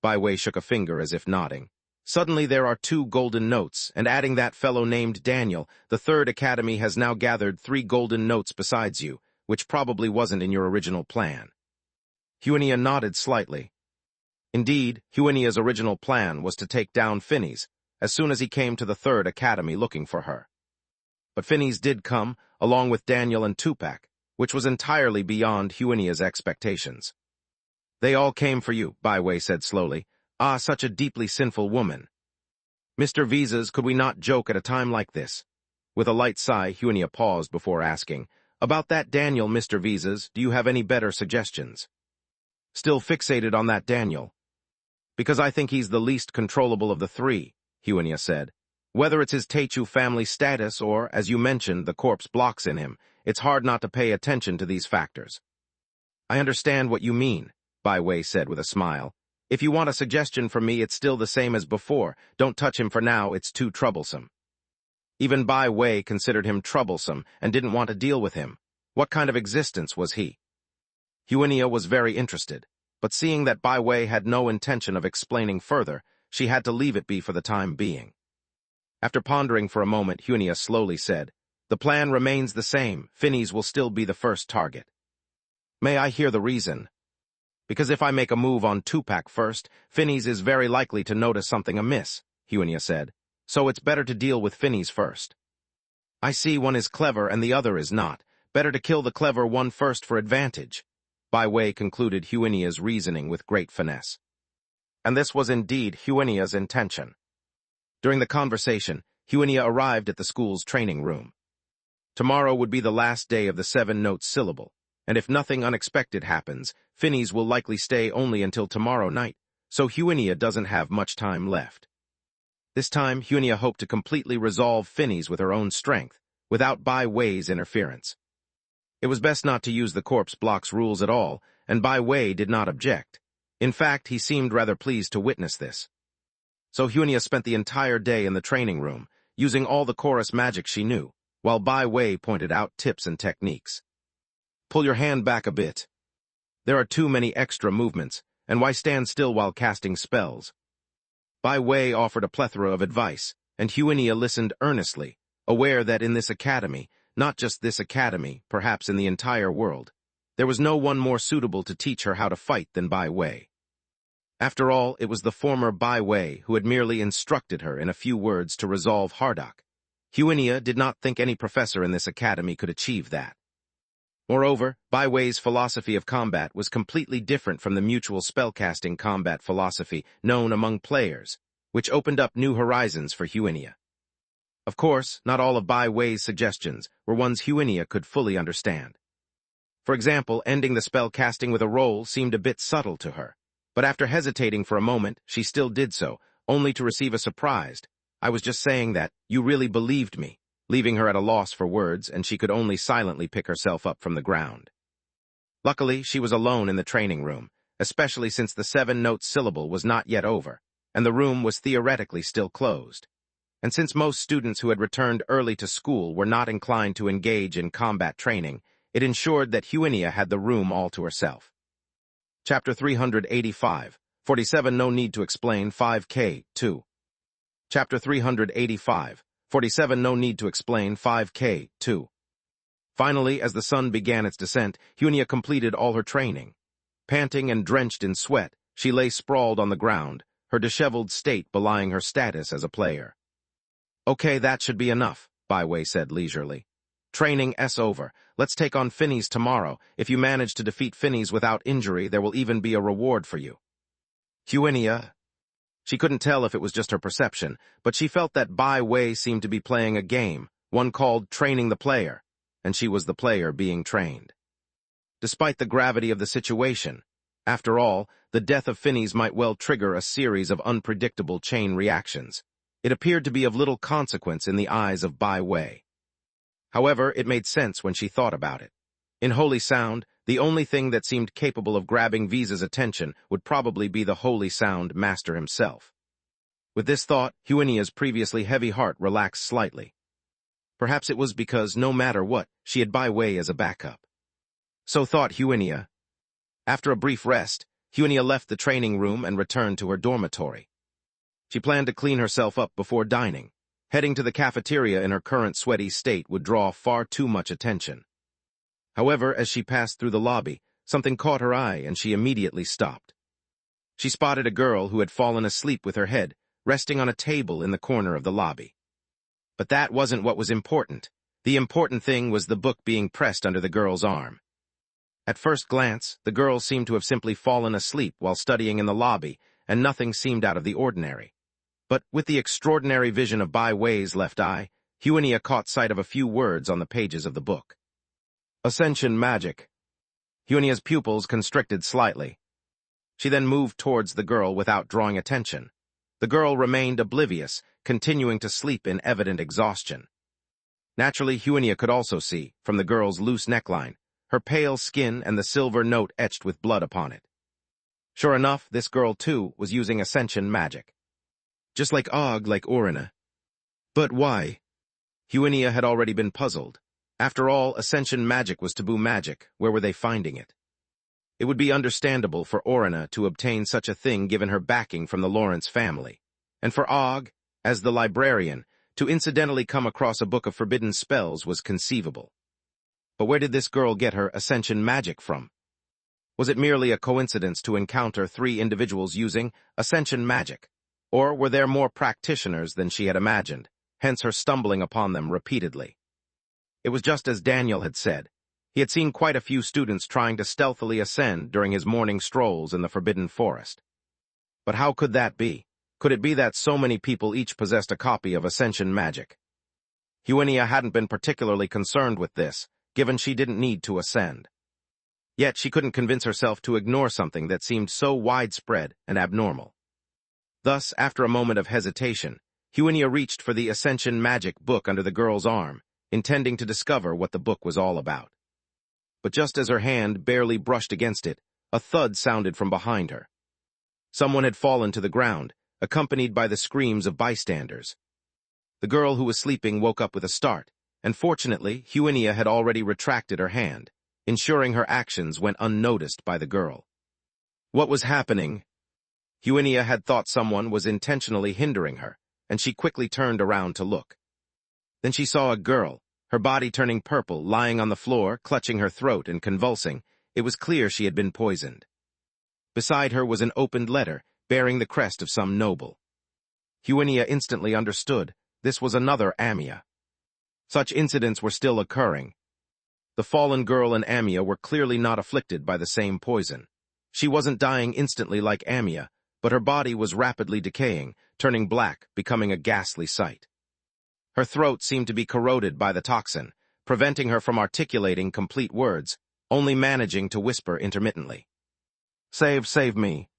S1: Bai Wei shook a finger as if nodding. Suddenly there are 2 golden notes, and adding that fellow named Daniel, the 3rd Academy has now gathered 3 golden notes besides you, which probably wasn't in your original plan. Huinia nodded slightly. Indeed, Huinia's original plan was to take down Phineas, as soon as he came to the 3rd Academy looking for her. But Phineas did come, along with Daniel and Tupac, which was entirely beyond Huinia's expectations. They all came for you, Bai Wei said slowly. Ah, such a deeply sinful woman. Mr. Visas, could we not joke at a time like this? With a light sigh, Huinia paused before asking, About that Daniel, Mr. Visas, do you have any better suggestions? Still fixated on that Daniel. Because I think he's the least controllable of the 3, Huinia said. Whether it's his Techu family status or, as you mentioned, the corpse blocks in him, it's hard not to pay attention to these factors. I understand what you mean, Bai Wei said with a smile. If you want a suggestion from me, it's still the same as before. Don't touch him for now, it's too troublesome. Even Bai Wei considered him troublesome and didn't want to deal with him. What kind of existence was he? Huinia was very interested, but seeing that Bai Wei had no intention of explaining further, she had to leave it be for the time being. After pondering for a moment, Huinia slowly said, The plan remains the same. Phineas will still be the first target. May I hear the reason? Because if I make a move on Tupac first, Phineas is very likely to notice something amiss, Huinia said. So it's better to deal with Phineas first. I see one is clever and the other is not. Better to kill the clever one first for advantage. Bai Wei concluded Huinia's reasoning with great finesse. And this was indeed Huinia's intention. During the conversation, Huinia arrived at the school's training room. Tomorrow would be the last day of the 7-note syllable, and if nothing unexpected happens, Phineas will likely stay only until tomorrow night, so Huinia doesn't have much time left. This time, Huinia hoped to completely resolve Phineas with her own strength, without Bai Wei's interference. It was best not to use the corpse blocks rules at all, and Bai Wei did not object. In fact, he seemed rather pleased to witness this. So Huinia spent the entire day in the training room, using all the chorus magic she knew, while Bai Wei pointed out tips and techniques. Pull your hand back a bit. There are too many extra movements, and why stand still while casting spells? Bai Wei offered a plethora of advice, and Huinia listened earnestly, aware that in this academy, not just this academy, perhaps in the entire world, there was no one more suitable to teach her how to fight than Bai Wei. After all, it was the former Bai Wei who had merely instructed her in a few words to resolve Hardock. Huinia did not think any professor in this academy could achieve that. Moreover, Bai Wei's philosophy of combat was completely different from the mutual spellcasting combat philosophy known among players, which opened up new horizons for Huinia. Of course, not all of Bai Wei's suggestions were ones Huinia could fully understand. For example, ending the spell casting with a roll seemed a bit subtle to her, but after hesitating for a moment, she still did so, only to receive a surprised, "I was just saying that, you really believed me," leaving her at a loss for words, and she could only silently pick herself up from the ground. Luckily, she was alone in the training room, especially since the 7-note syllable was not yet over, and the room was theoretically still closed. And since most students who had returned early to school were not inclined to engage in combat training, it ensured that Huinia had the room all to herself. Chapter 385, 47 No Need to Explain 5K, 2. Chapter 385, 47 No Need to Explain 5K, 2. Finally, as the sun began its descent, Huinia completed all her training. Panting and drenched in sweat, she lay sprawled on the ground, her disheveled state belying her status as a player. "Okay, that should be enough," Bai Wei said leisurely. "Training over. Let's take on Phineas tomorrow. If you manage to defeat Phineas without injury, there will even be a reward for you." Huinia. She couldn't tell if it was just her perception, but she felt that Bai Wei seemed to be playing a game, one called Training the Player, and she was the player being trained. Despite the gravity of the situation, after all, the death of Phineas might well trigger a series of unpredictable chain reactions. It appeared to be of little consequence in the eyes of Bai Wei. However, it made sense when she thought about it. In Holy Sound, the only thing that seemed capable of grabbing Visa's attention would probably be the Holy Sound master himself. With this thought, Huinia's previously heavy heart relaxed slightly. Perhaps it was because, no matter what, she had Bai Wei as a backup. So thought Huinia. After a brief rest, Huinia left the training room and returned to her dormitory. She planned to clean herself up before dining. Heading to the cafeteria in her current sweaty state would draw far too much attention. However, as she passed through the lobby, something caught her eye and she immediately stopped. She spotted a girl who had fallen asleep with her head resting on a table in the corner of the lobby. But that wasn't what was important. The important thing was the book being pressed under the girl's arm. At first glance, the girl seemed to have simply fallen asleep while studying in the lobby, and nothing seemed out of the ordinary. But with the extraordinary vision of Bai Wei's left eye, Huinia caught sight of a few words on the pages of the book. Ascension Magic. Huinia's pupils constricted slightly. She then moved towards the girl without drawing attention. The girl remained oblivious, continuing to sleep in evident exhaustion. Naturally, Huinia could also see, from the girl's loose neckline, her pale skin and the silver note etched with blood upon it. Sure enough, this girl, too, was using Ascension Magic. Just like Orina. But why? Huinia had already been puzzled. After all, Ascension Magic was taboo magic. Where were they finding it? It would be understandable for Orina to obtain such a thing given her backing from the Lawrence family, and for Og, as the librarian, to incidentally come across a book of forbidden spells was conceivable. But where did this girl get her Ascension Magic from? Was it merely a coincidence to encounter 3 individuals using Ascension Magic? Or were there more practitioners than she had imagined, hence her stumbling upon them repeatedly? It was just as Daniel had said. He had seen quite a few students trying to stealthily ascend during his morning strolls in the Forbidden Forest. But how could that be? Could it be that so many people each possessed a copy of Ascension Magic? Huinia hadn't been particularly concerned with this, given she didn't need to ascend. Yet she couldn't convince herself to ignore something that seemed so widespread and abnormal. Thus, after a moment of hesitation, Huinia reached for the Ascension Magic book under the girl's arm, intending to discover what the book was all about. But just as her hand barely brushed against it, a thud sounded from behind her. Someone had fallen to the ground, accompanied by the screams of bystanders. The girl who was sleeping woke up with a start, and fortunately, Huinia had already retracted her hand, ensuring her actions went unnoticed by the girl. What was happening? Huinia had thought someone was intentionally hindering her, and she quickly turned around to look. Then she saw a girl, her body turning purple, lying on the floor, clutching her throat and convulsing. It was clear she had been poisoned. Beside her was an opened letter, bearing the crest of some noble. Huinia instantly understood. This was another Amia. Such incidents were still occurring. The fallen girl and Amia were clearly not afflicted by the same poison. She wasn't dying instantly like Amia, but her body was rapidly decaying, turning black, becoming a ghastly sight. Her throat seemed to be corroded by the toxin, preventing her from articulating complete words, only managing to whisper intermittently. Save me."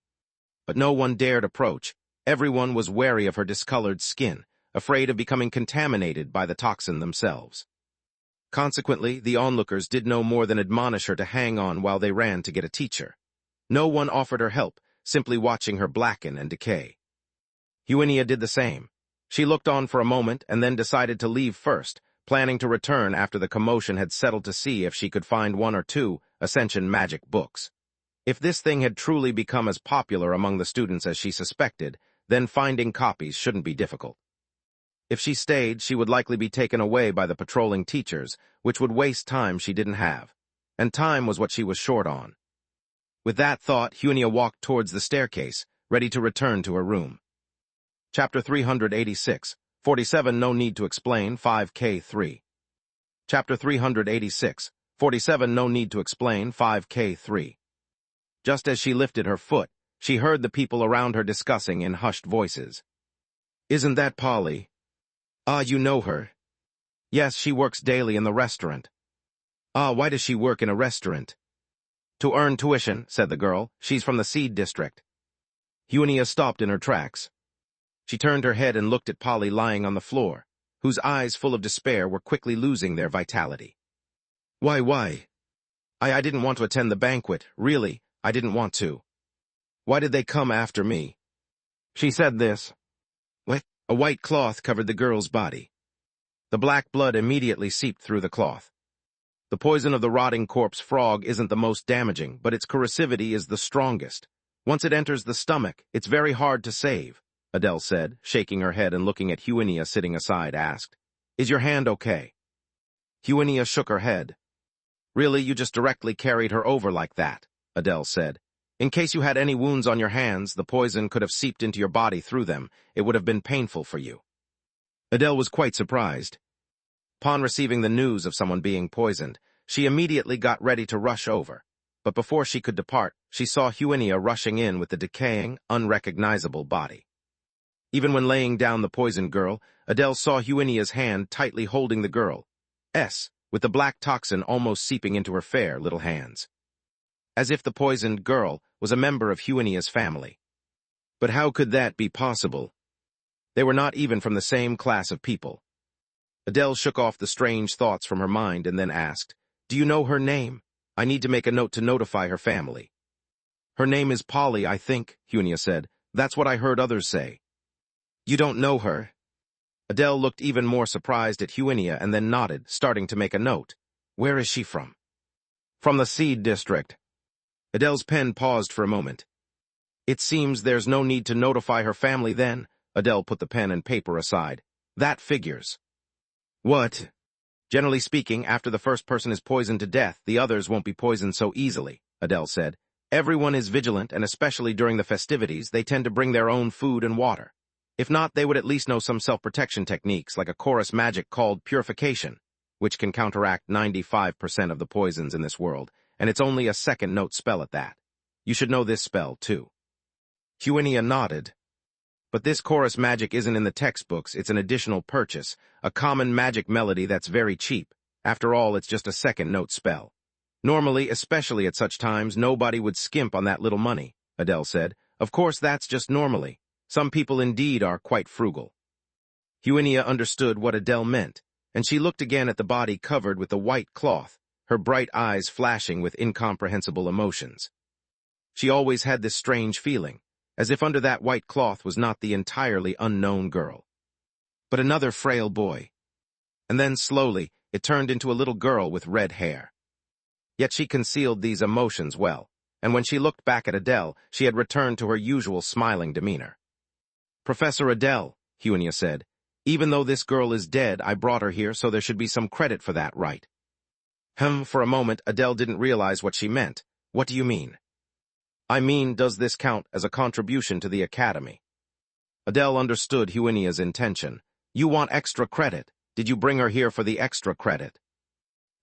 S1: But no one dared approach. Everyone was wary of her discolored skin, afraid of becoming contaminated by the toxin themselves. Consequently, the onlookers did no more than admonish her to hang on while they ran to get a teacher. No one offered her help, simply watching her blacken and decay. Huinia did the same. She looked on for a moment and then decided to leave first, planning to return after the commotion had settled to see if she could find one or two Ascension magic books. If this thing had truly become as popular among the students as she suspected, then finding copies shouldn't be difficult. If she stayed, she would likely be taken away by the patrolling teachers, which would waste time she didn't have. And time was what she was short on. With that thought, Huinia walked towards the staircase, ready to return to her room. Chapter 386, 47 No Need to Explain, 5K3. Chapter 386, 47 No Need to Explain, 5K3. Just as she lifted her foot, she heard the people around her discussing in hushed voices. "Isn't that Polly?" "Ah, you know her." "Yes, she works daily in the restaurant." "Ah, why does she work in a restaurant?" "To earn tuition," said the girl. "She's from the Seed District." Huinia stopped in her tracks. She turned her head and looked at Polly lying on the floor, whose eyes full of despair were quickly losing their vitality. Why? I didn't want to attend the banquet, really, I didn't want to. Why did they come after me?" She said this. What? A white cloth covered the girl's body. The black blood immediately seeped through the cloth. The poison of the rotting corpse frog isn't the most damaging, but its corrosivity is the strongest. Once it enters the stomach, it's very hard to save, Adele said, shaking her head and looking at Huinia sitting aside, asked, "Is your hand okay?" Huinia shook her head. "Really, you just directly carried her over like that," Adele said. "In case you had any wounds on your hands, the poison could have seeped into your body through them. It would have been painful for you." Adele was quite surprised. Upon receiving the news of someone being poisoned, she immediately got ready to rush over. But before she could depart, she saw Huinia rushing in with the decaying, unrecognizable body. Even when laying down the poisoned girl, Adele saw Huinia's hand tightly holding the girl's, with the black toxin almost seeping into her fair little hands. As if the poisoned girl was a member of Huinia's family. But how could that be possible? They were not even from the same class of people. Adele shook off the strange thoughts from her mind and then asked, "Do you know her name? I need to make a note to notify her family." "Her name is Polly, I think," Huinia said. "That's what I heard others say." "You don't know her?" Adele looked even more surprised at Huinia and then nodded, starting to make a note. "Where is she from?" "From the Seed District." Adele's pen paused for a moment. "It seems there's no need to notify her family then." Adele put the pen and paper aside. "That figures." "What?" "Generally speaking, after the first person is poisoned to death, the others won't be poisoned so easily," Adele said. "Everyone is vigilant, and especially during the festivities, they tend to bring their own food and water. If not, they would at least know some self-protection techniques like a chorus magic called purification, which can counteract 95% of the poisons in this world, and it's only a second-note spell at that. You should know this spell, too." Huinia nodded. "But this chorus magic isn't in the textbooks, it's an additional purchase, a common magic melody that's very cheap. After all, it's just a second-note spell. Normally, especially at such times, nobody would skimp on that little money," Adele said. "Of course, that's just normally. Some people indeed are quite frugal." Huinia understood what Adele meant, and she looked again at the body covered with the white cloth, her bright eyes flashing with incomprehensible emotions. She always had this strange feeling, as if under that white cloth was not the entirely unknown girl, but another frail boy. And then, slowly, it turned into a little girl with red hair. Yet she concealed these emotions well, and when she looked back at Adele, she had returned to her usual smiling demeanor. "Professor Adele," Huenia said. Even though this girl is dead, I brought her here, so there should be some credit for that, right? For a moment, Adele didn't realize what she meant. What do you mean? I mean, does this count as a contribution to the academy? Adele understood Huenia's intention. You want extra credit. Did you bring her here for the extra credit?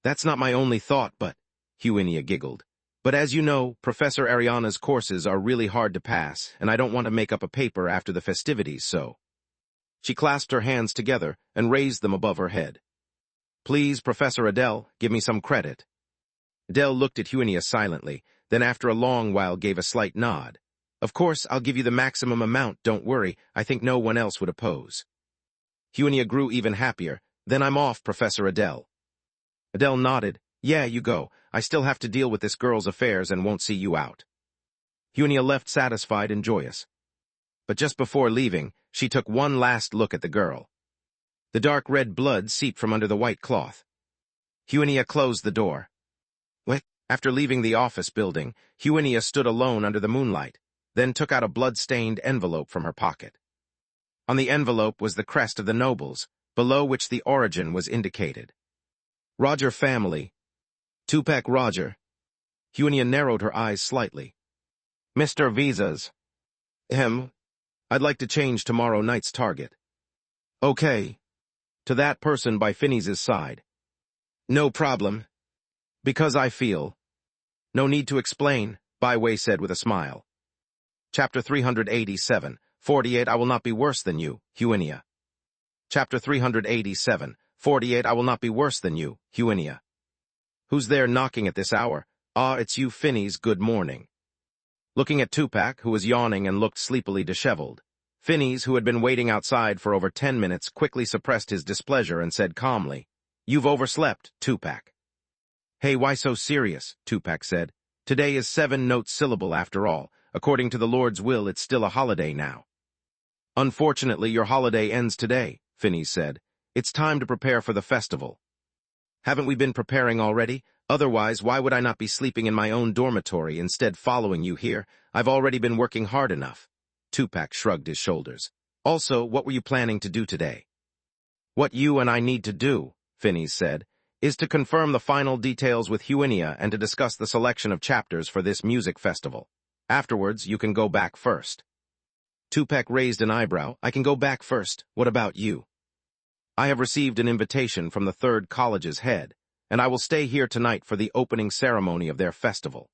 S1: That's not my only thought, but... Huenia giggled. But as you know, Professor Ariana's courses are really hard to pass, and I don't want to make up a paper after the festivities, so... She clasped her hands together and raised them above her head. Please, Professor Adele, give me some credit. Adele looked at Huenia silently, then after a long while gave a slight nod. Of course, I'll give you the maximum amount, don't worry. I think no one else would oppose. Huenia grew even happier. Then I'm off, Professor Adele. Adele nodded. Yeah, you go. I still have to deal with this girl's affairs and won't see you out. Huenia left satisfied and joyous. But just before leaving, she took one last look at the girl. The dark red blood seeped from under the white cloth. Huenia closed the door. After leaving the office building, Huenia stood alone under the moonlight, then took out a blood-stained envelope from her pocket. On the envelope was the crest of the nobles, below which the origin was indicated. Roger family. Tupac Roger. Huenia narrowed her eyes slightly. Mr. Visas. I'd like to change tomorrow night's target. Okay. To that person by Phineas's side. No problem. Because I feel. No need to explain, Byway said with a smile. Chapter 387, 48 I will not be worse than you, Huenia. Chapter 387, 48 I will not be worse than you, Huenia. Who's there knocking at this hour? Ah, it's you, Phineas, good morning. Looking at Tupac, who was yawning and looked sleepily disheveled. Phineas, who had been waiting outside for over 10 minutes, quickly suppressed his displeasure and said calmly, You've overslept, Tupac. Hey, why so serious? Tupac said. Today is 7-note syllable after all. According to the Lord's will, it's still a holiday now. Unfortunately, your holiday ends today, Phineas said. It's time to prepare for the festival. Haven't we been preparing already? Otherwise, why would I not be sleeping in my own dormitory instead following you here? I've already been working hard enough. Tupac shrugged his shoulders. Also, what were you planning to do today? What you and I need to do, Phineas said, is to confirm the final details with Huenia and to discuss the selection of chapters for this music festival. Afterwards, you can go back first. Tupac raised an eyebrow. I can go back first. What about you? I have received an invitation from the 3rd College's head, and I will stay here tonight for the opening ceremony of their festival.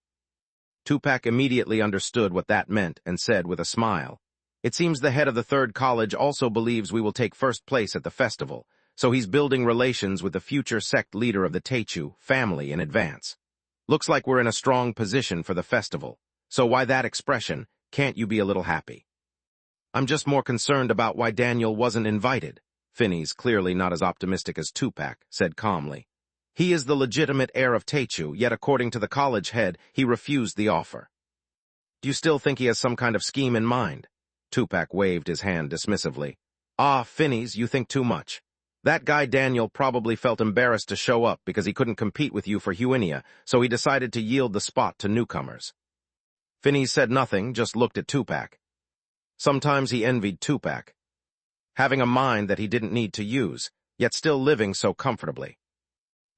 S1: Tupac immediately understood what that meant and said with a smile, It seems the head of the 3rd College also believes we will take first place at the festival, so he's building relations with the future sect leader of the Techu family in advance. Looks like we're in a strong position for the festival, so why that expression, can't you be a little happy? I'm just more concerned about why Daniel wasn't invited. Phineas, clearly not as optimistic as Tupac, said calmly. He is the legitimate heir of Techu, yet according to the college head, he refused the offer. Do you still think he has some kind of scheme in mind? Tupac waved his hand dismissively. Ah, Phineas, you think too much. That guy Daniel probably felt embarrassed to show up because he couldn't compete with you for Huenia, so he decided to yield the spot to newcomers. Phineas said nothing, just looked at Tupac. Sometimes he envied Tupac, having a mind that he didn't need to use, yet still living so comfortably.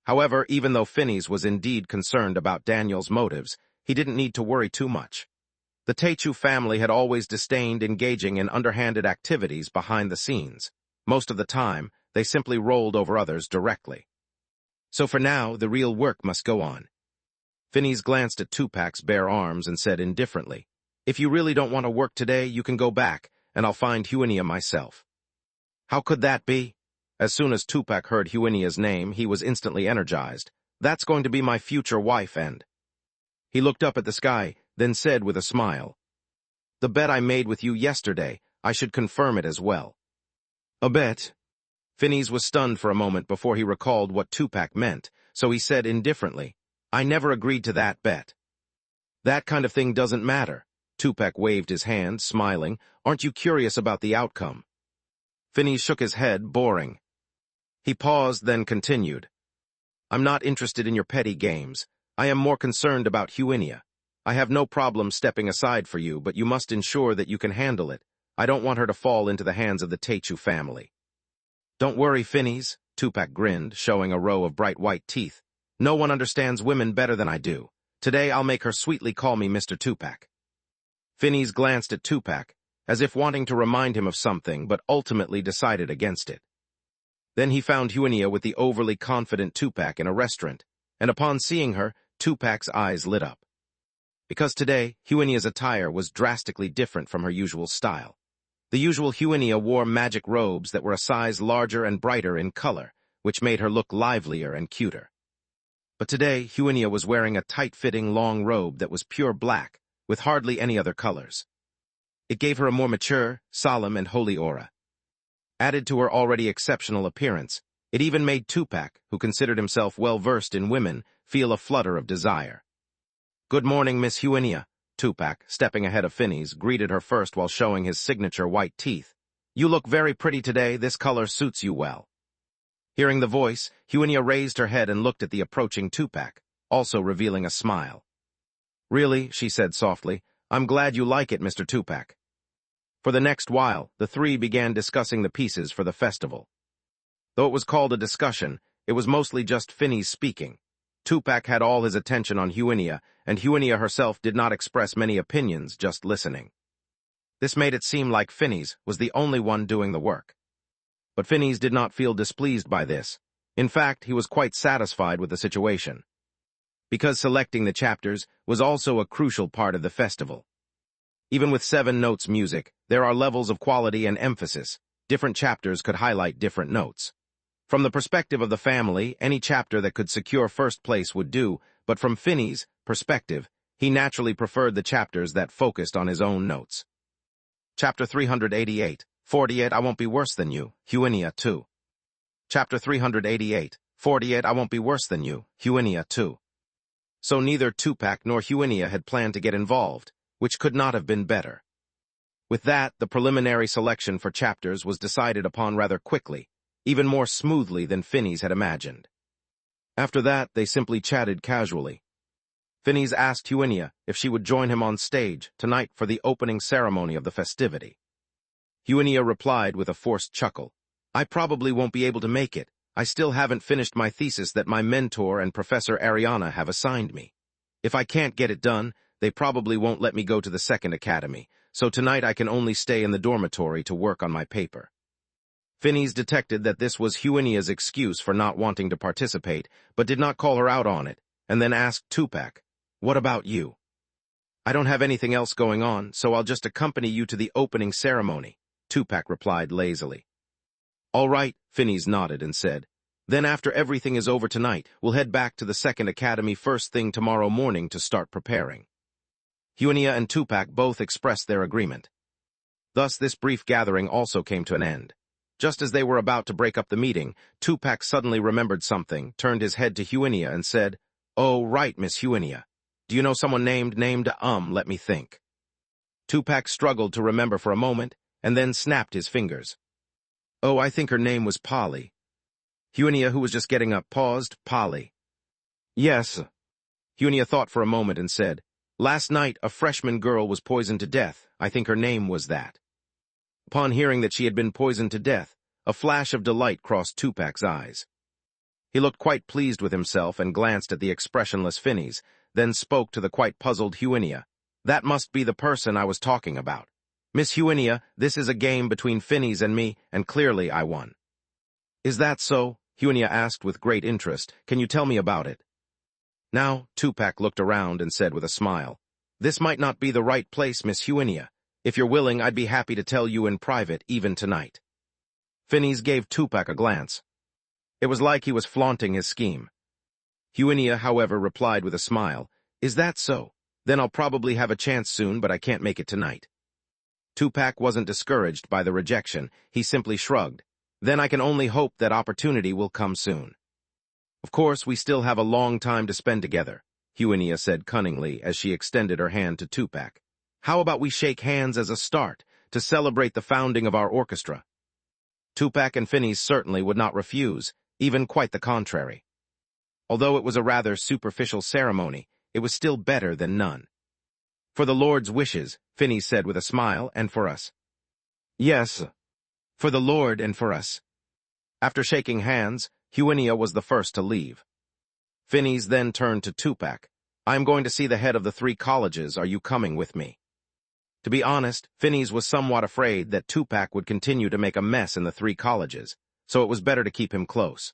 S1: However, even though Phineas was indeed concerned about Daniel's motives, he didn't need to worry too much. The Techu family had always disdained engaging in underhanded activities behind the scenes. Most of the time, they simply rolled over others directly. So for now, the real work must go on. Phineas glanced at Tupac's bare arms and said indifferently, If you really don't want to work today, you can go back, and I'll find Huenia myself. How could that be? As soon as Tupac heard Huenia's name, he was instantly energized. That's going to be my future wife and... He looked up at the sky, then said with a smile, The bet I made with you yesterday, I should confirm it as well. A bet? Phineas was stunned for a moment before he recalled what Tupac meant, so he said indifferently, I never agreed to that bet. That kind of thing doesn't matter. Tupac waved his hand, smiling. Aren't you curious about the outcome? Phineas shook his head, boring. He paused, then continued. I'm not interested in your petty games. I am more concerned about Huenia. I have no problem stepping aside for you, but you must ensure that you can handle it. I don't want her to fall into the hands of the Techu family. Don't worry, Phineas, Tupac grinned, showing a row of bright white teeth. No one understands women better than I do. Today I'll make her sweetly call me Mr. Tupac. Phineas glanced at Tupac, as if wanting to remind him of something, but ultimately decided against it. Then he found Huinia with the overly confident Tupac in a restaurant, and upon seeing her, Tupac's eyes lit up. Because today, Huinia's attire was drastically different from her usual style. The usual Huinia wore magic robes that were a size larger and brighter in color, which made her look livelier and cuter. But today, Huinia was wearing a tight-fitting long robe that was pure black, with hardly any other colors. It gave her a more mature, solemn, and holy aura. Added to her already exceptional appearance, it even made Tupac, who considered himself well-versed in women, feel a flutter of desire. "Good morning, Miss Huinia," Tupac, stepping ahead of Phineas, greeted her first while showing his signature white teeth. "You look very pretty today. This color suits you well." Hearing the voice, Huinia raised her head and looked at the approaching Tupac, also revealing a smile. "Really," she said softly, "I'm glad you like it, Mr. Tupac." For the next while, the three began discussing the pieces for the festival. Though it was called a discussion, it was mostly just Phineas speaking. Tupac had all his attention on Huinia, and Huinia herself did not express many opinions, just listening. This made it seem like Phineas was the only one doing the work. But Phineas did not feel displeased by this. In fact, he was quite satisfied with the situation. Because selecting the chapters was also a crucial part of the festival. Even with 7 notes music, there are levels of quality and emphasis. Different chapters could highlight different notes. From the perspective of the family, any chapter that could secure first place would do, but from Phineas' perspective, he naturally preferred the chapters that focused on his own notes. Chapter 388, 48, I Won't Be Worse Than You, Huinia 2. Chapter 388, 48, I Won't Be Worse Than You, Huinia 2. So neither Tupac nor Huinia had planned to get involved, which could not have been better. With that, the preliminary selection for chapters was decided upon rather quickly, even more smoothly than Phineas had imagined. After that, they simply chatted casually. Phineas asked Huinia if she would join him on stage tonight for the opening ceremony of the festivity. Huinia replied with a forced chuckle, "I probably won't be able to make it. I still haven't finished my thesis that my mentor and Professor Ariana have assigned me. If I can't get it done, they probably won't let me go to the second academy, so tonight I can only stay in the dormitory to work on my paper." Phineas detected that this was Huinia's excuse for not wanting to participate, but did not call her out on it, and then asked Tupac, "What about you?" "I don't have anything else going on, so I'll just accompany you to the opening ceremony," Tupac replied lazily. "All right," Phineas nodded and said, "Then after everything is over tonight, we'll head back to the second academy first thing tomorrow morning to start preparing." Huinia and Tupac both expressed their agreement. Thus this brief gathering also came to an end. Just as they were about to break up the meeting, Tupac suddenly remembered something, turned his head to Huinia and said, "Oh, right, Miss Huinia. Do you know someone named, let me think." Tupac struggled to remember for a moment, and then snapped his fingers. "Oh, I think her name was Polly." Huinia, who was just getting up, paused. "Polly." "Yes." Huinia thought for a moment and said, "Last night, a freshman girl was poisoned to death. I think her name was that." Upon hearing that she had been poisoned to death, a flash of delight crossed Tupac's eyes. He looked quite pleased with himself and glanced at the expressionless Phineas, then spoke to the quite puzzled Huinia. "That must be the person I was talking about. Miss Huinia, this is a game between Phineas and me, and clearly I won." "Is that so?" Huinia asked with great interest. "Can you tell me about it?" Now, Tupac looked around and said with a smile, "This might not be the right place, Miss Huinia. If you're willing, I'd be happy to tell you in private, even tonight." Phineas gave Tupac a glance. It was like he was flaunting his scheme. Huinia, however, replied with a smile, "Is that so? Then I'll probably have a chance soon, but I can't make it tonight." Tupac wasn't discouraged by the rejection. He simply shrugged. "Then I can only hope that opportunity will come soon." "Of course, we still have a long time to spend together," Huinia said cunningly as she extended her hand to Tupac. "How about we shake hands as a start, to celebrate the founding of our orchestra?" Tupac and Phineas certainly would not refuse, even quite the contrary. Although it was a rather superficial ceremony, it was still better than none. "For the Lord's wishes," Phineas said with a smile, "and for us." Yes, for the Lord and for us. After shaking hands, Huinia was the first to leave. Phineas then turned to Tupac. I am going to see the head of the 3 colleges. Are you coming with me? To be honest, Phineas was somewhat afraid that Tupac would continue to make a mess in the 3 colleges, so it was better to keep him close.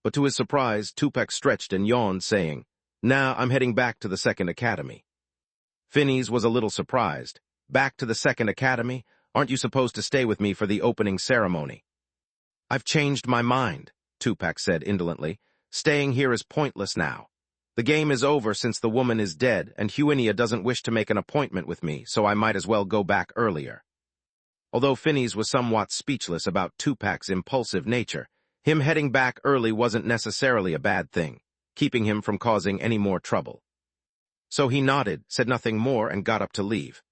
S1: But to his surprise, Tupac stretched and yawned, saying, Nah, I'm heading back to the 2nd Academy. Phineas was a little surprised. Back to the 2nd Academy? Aren't you supposed to stay with me for the opening ceremony? I've changed my mind, Tupac said indolently. Staying here is pointless now. The game is over since the woman is dead, and Huinia doesn't wish to make an appointment with me, so I might as well go back earlier. Although Phineas was somewhat speechless about Tupac's impulsive nature, him heading back early wasn't necessarily a bad thing, keeping him from causing any more trouble. So he nodded, said nothing more, and got up to leave.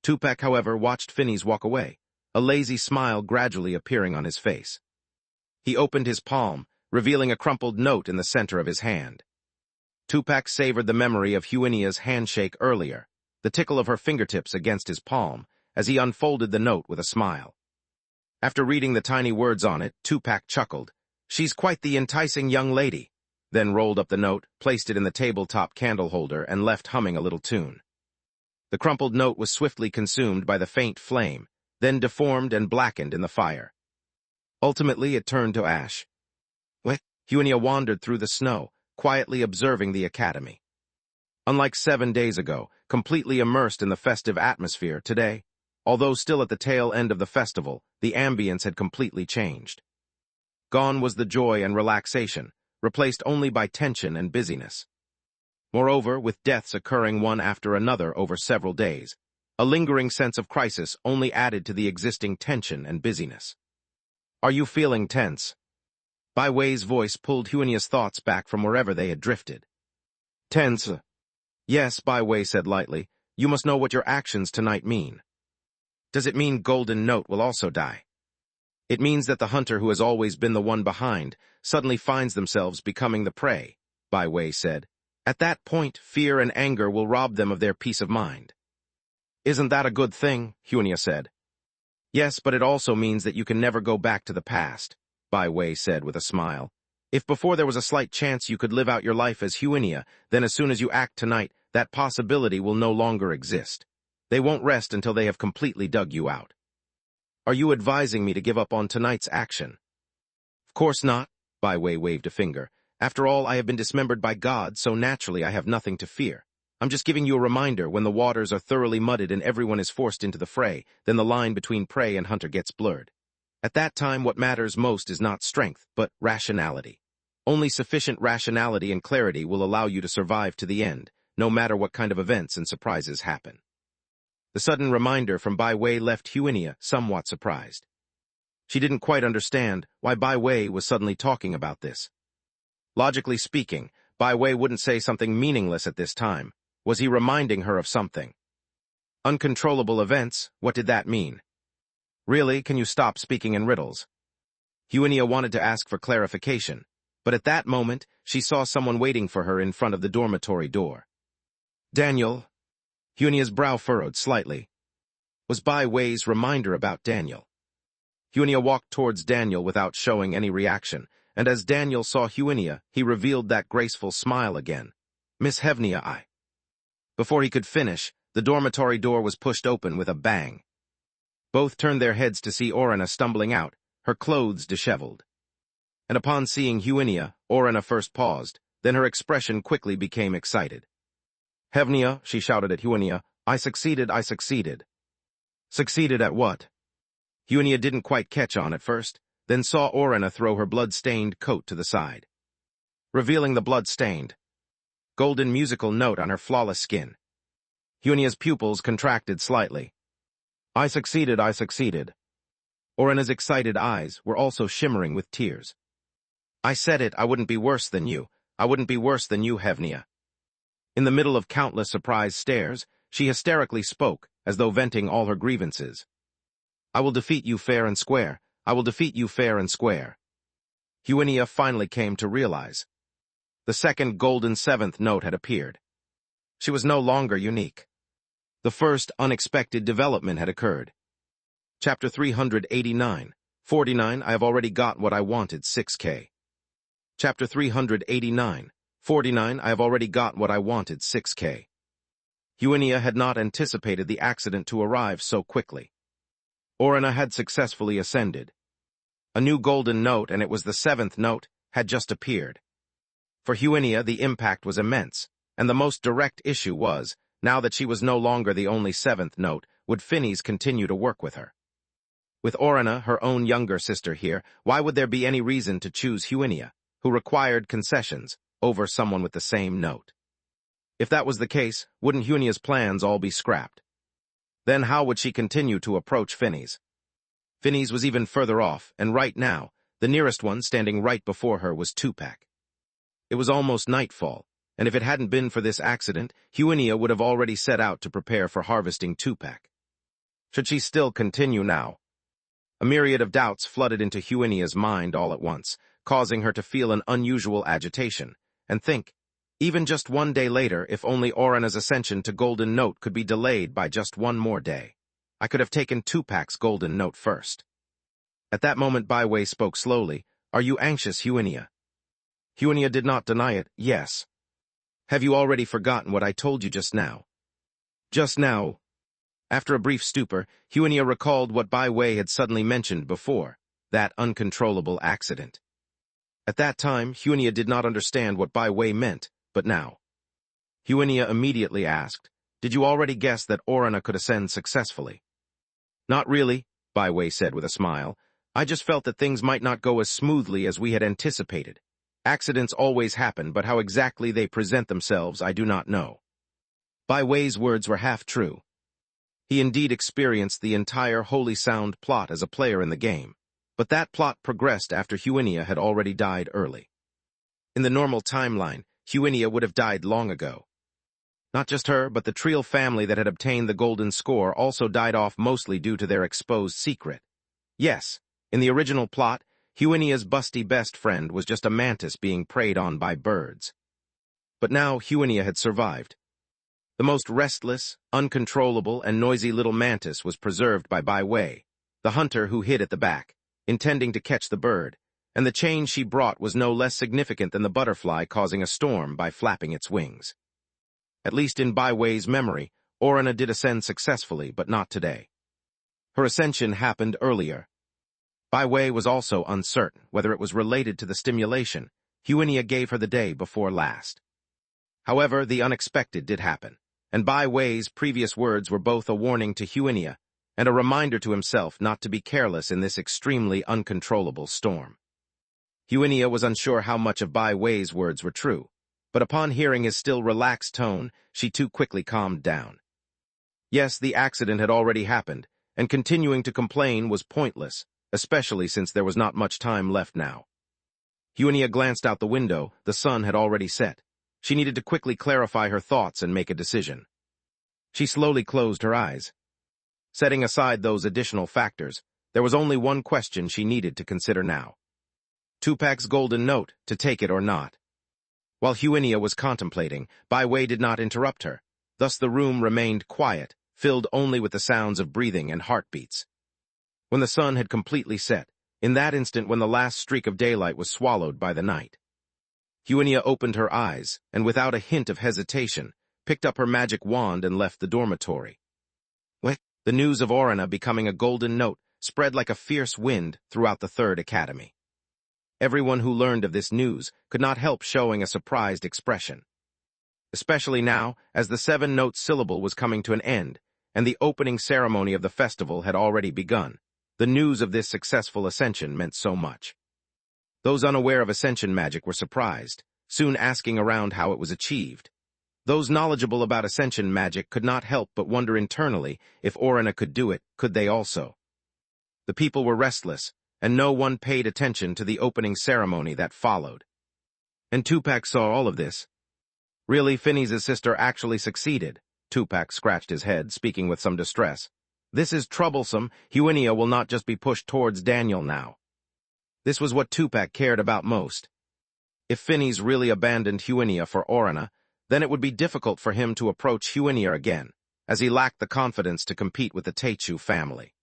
S1: Tupac, however, watched Phineas walk away, a lazy smile gradually appearing on his face. He opened his palm, revealing a crumpled note in the center of his hand. Tupac savored the memory of Huinia's handshake earlier, the tickle of her fingertips against his palm, as he unfolded the note with a smile. After reading the tiny words on it, Tupac chuckled. She's quite the enticing young lady, then rolled up the note, placed it in the tabletop candle holder, and left humming a little tune. The crumpled note was swiftly consumed by the faint flame, then deformed and blackened in the fire. Ultimately, it turned to ash. Huinia wandered through the snow, quietly observing the academy. Unlike 7 days ago, completely immersed in the festive atmosphere, today, although still at the tail end of the festival, the ambience had completely changed. Gone was the joy and relaxation, replaced only by tension and busyness. Moreover, with deaths occurring one after another over several days, a lingering sense of crisis only added to the existing tension and busyness. Are you feeling tense? Bai Wei's voice pulled Huinia's thoughts back from wherever they had drifted. Tense? Yes, Bai Wei said lightly. You must know what your actions tonight mean. Does it mean Golden Note will also die? It means that the hunter who has always been the one behind suddenly finds themselves becoming the prey, Bai Wei said. At that point, fear and anger will rob them of their peace of mind. Isn't that a good thing? Huinia said. Yes, but it also means that you can never go back to the past, Bai Wei said with a smile. If before there was a slight chance you could live out your life as Huinia, then as soon as you act tonight, that possibility will no longer exist. They won't rest until they have completely dug you out. Are you advising me to give up on tonight's action? Of course not, Bai Wei waved a finger. After all, I have been dismembered by God, so naturally I have nothing to fear. I'm just giving you a reminder, when the waters are thoroughly mudded and everyone is forced into the fray, then the line between prey and hunter gets blurred. At that time, what matters most is not strength, but rationality. Only sufficient rationality and clarity will allow you to survive to the end, no matter what kind of events and surprises happen. The sudden reminder from Bai Wei left Huinia somewhat surprised. She didn't quite understand why Bai Wei was suddenly talking about this. Logically speaking, Bai Wei wouldn't say something meaningless at this time. Was he reminding her of something? Uncontrollable events, what did that mean? Really, can you stop speaking in riddles? Huinia wanted to ask for clarification, but at that moment, she saw someone waiting for her in front of the dormitory door. Daniel. Huinia's brow furrowed slightly. Was Bai Wei's reminder about Daniel? Huinia walked towards Daniel without showing any reaction, and as Daniel saw Huinia, he revealed that graceful smile again. Miss Hevnia, I. Before he could finish, the dormitory door was pushed open with a bang. Both turned their heads to see Orana stumbling out, her clothes disheveled. And upon seeing Huinia, Orana first paused, then her expression quickly became excited. Hevnia, she shouted at Huinia, I succeeded, I succeeded. Succeeded at what? Huinia didn't quite catch on at first, then saw Orana throw her blood-stained coat to the side, revealing the blood-stained, golden musical note on her flawless skin. Huinia's pupils contracted slightly. I succeeded, I succeeded. Orana's excited eyes were also shimmering with tears. I said it, I wouldn't be worse than you. I wouldn't be worse than you, Hevnia. In the middle of countless surprised stares, she hysterically spoke, as though venting all her grievances. I will defeat you fair and square. I will defeat you fair and square. Huinia finally came to realize. The second golden seventh note had appeared. She was no longer unique. The first unexpected development had occurred. Chapter 389. 49. I have already got what I wanted, 6K. Chapter 389. 49. I have already got what I wanted, 6K. Huinia had not anticipated the accident to arrive so quickly. Orana had successfully ascended. A new golden note, and it was the 7th note, had just appeared. For Huinia, the impact was immense, and the most direct issue was, now that she was no longer the only 7th note, would Phineas continue to work with her? With Orana, her own younger sister here, why would there be any reason to choose Huinia, who required concessions, over someone with the same note? If that was the case, wouldn't Huinia's plans all be scrapped? Then how would she continue to approach Phineas? Phineas was even further off, and right now, the nearest one standing right before her was Tupac. It was almost nightfall, and if it hadn't been for this accident, Huinia would have already set out to prepare for harvesting Tupac. Should she still continue now? A myriad of doubts flooded into Huinia's mind all at once, causing her to feel an unusual agitation, and think, even just one day later, if only Orana's ascension to Golden Note could be delayed by just one more day. I could have taken Tupac's Golden Note first. At that moment, Baiwei spoke slowly. Are you anxious, Huinia? Huinia did not deny it. Yes. Have you already forgotten what I told you just now? Just now. After a brief stupor, Huinia recalled what Baiwei had suddenly mentioned before, that uncontrollable accident. At that time, Huinia did not understand what Baiwei meant, but now. Huinia immediately asked, did you already guess that Orana could ascend successfully? Not really, Baiwei said with a smile. I just felt that things might not go as smoothly as we had anticipated. Accidents always happen, but how exactly they present themselves I do not know. Baiwei's words were half true. He indeed experienced the entire Holy Sound plot as a player in the game, but that plot progressed after Huinia had already died early. In the normal timeline, Huinia would have died long ago. Not just her, but the Triel family that had obtained the golden score also died off mostly due to their exposed secret. Yes, in the original plot, Huinia's busty best friend was just a mantis being preyed on by birds. But now Huinia had survived. The most restless, uncontrollable, and noisy little mantis was preserved by Baiwei, the hunter who hid at the back, intending to catch the bird, and the change she brought was no less significant than the butterfly causing a storm by flapping its wings. At least in Baiwei's memory, Orana did ascend successfully, but not today. Her ascension happened earlier. Baiwei was also uncertain whether it was related to the stimulation Huinia gave her the day before last. However, the unexpected did happen, and Baiwei's previous words were both a warning to Huinia and a reminder to himself not to be careless in this extremely uncontrollable storm. Huinia was unsure how much of Baiwei's words were true, but upon hearing his still relaxed tone, she too quickly calmed down. Yes, the accident had already happened, and continuing to complain was pointless, especially since there was not much time left now. Huinia glanced out the window. The sun had already set. She needed to quickly clarify her thoughts and make a decision. She slowly closed her eyes. Setting aside those additional factors, there was only one question she needed to consider now. Tupac's golden note, to take it or not. While Huinia was contemplating, Baiwei did not interrupt her. Thus the room remained quiet, filled only with the sounds of breathing and heartbeats. When the sun had completely set, in that instant when the last streak of daylight was swallowed by the night, Huinia opened her eyes, and without a hint of hesitation, picked up her magic wand and left the dormitory. The news of Orana becoming a golden note spread like a fierce wind throughout the Third Academy. Everyone who learned of this news could not help showing a surprised expression. Especially now, as the 7-note syllable was coming to an end, and the opening ceremony of the festival had already begun, the news of this successful ascension meant so much. Those unaware of ascension magic were surprised, soon asking around how it was achieved. Those knowledgeable about ascension magic could not help but wonder internally if Orana could do it, could they also? The people were restless, and no one paid attention to the opening ceremony that followed. And Tupac saw all of this. Really, Phineas's sister actually succeeded. Tupac scratched his head, speaking with some distress. This is troublesome. Huinia will not just be pushed towards Daniel now. This was what Tupac cared about most. If Phineas really abandoned Huinia for Orana, then it would be difficult for him to approach Huinia again, as he lacked the confidence to compete with the Teichu family.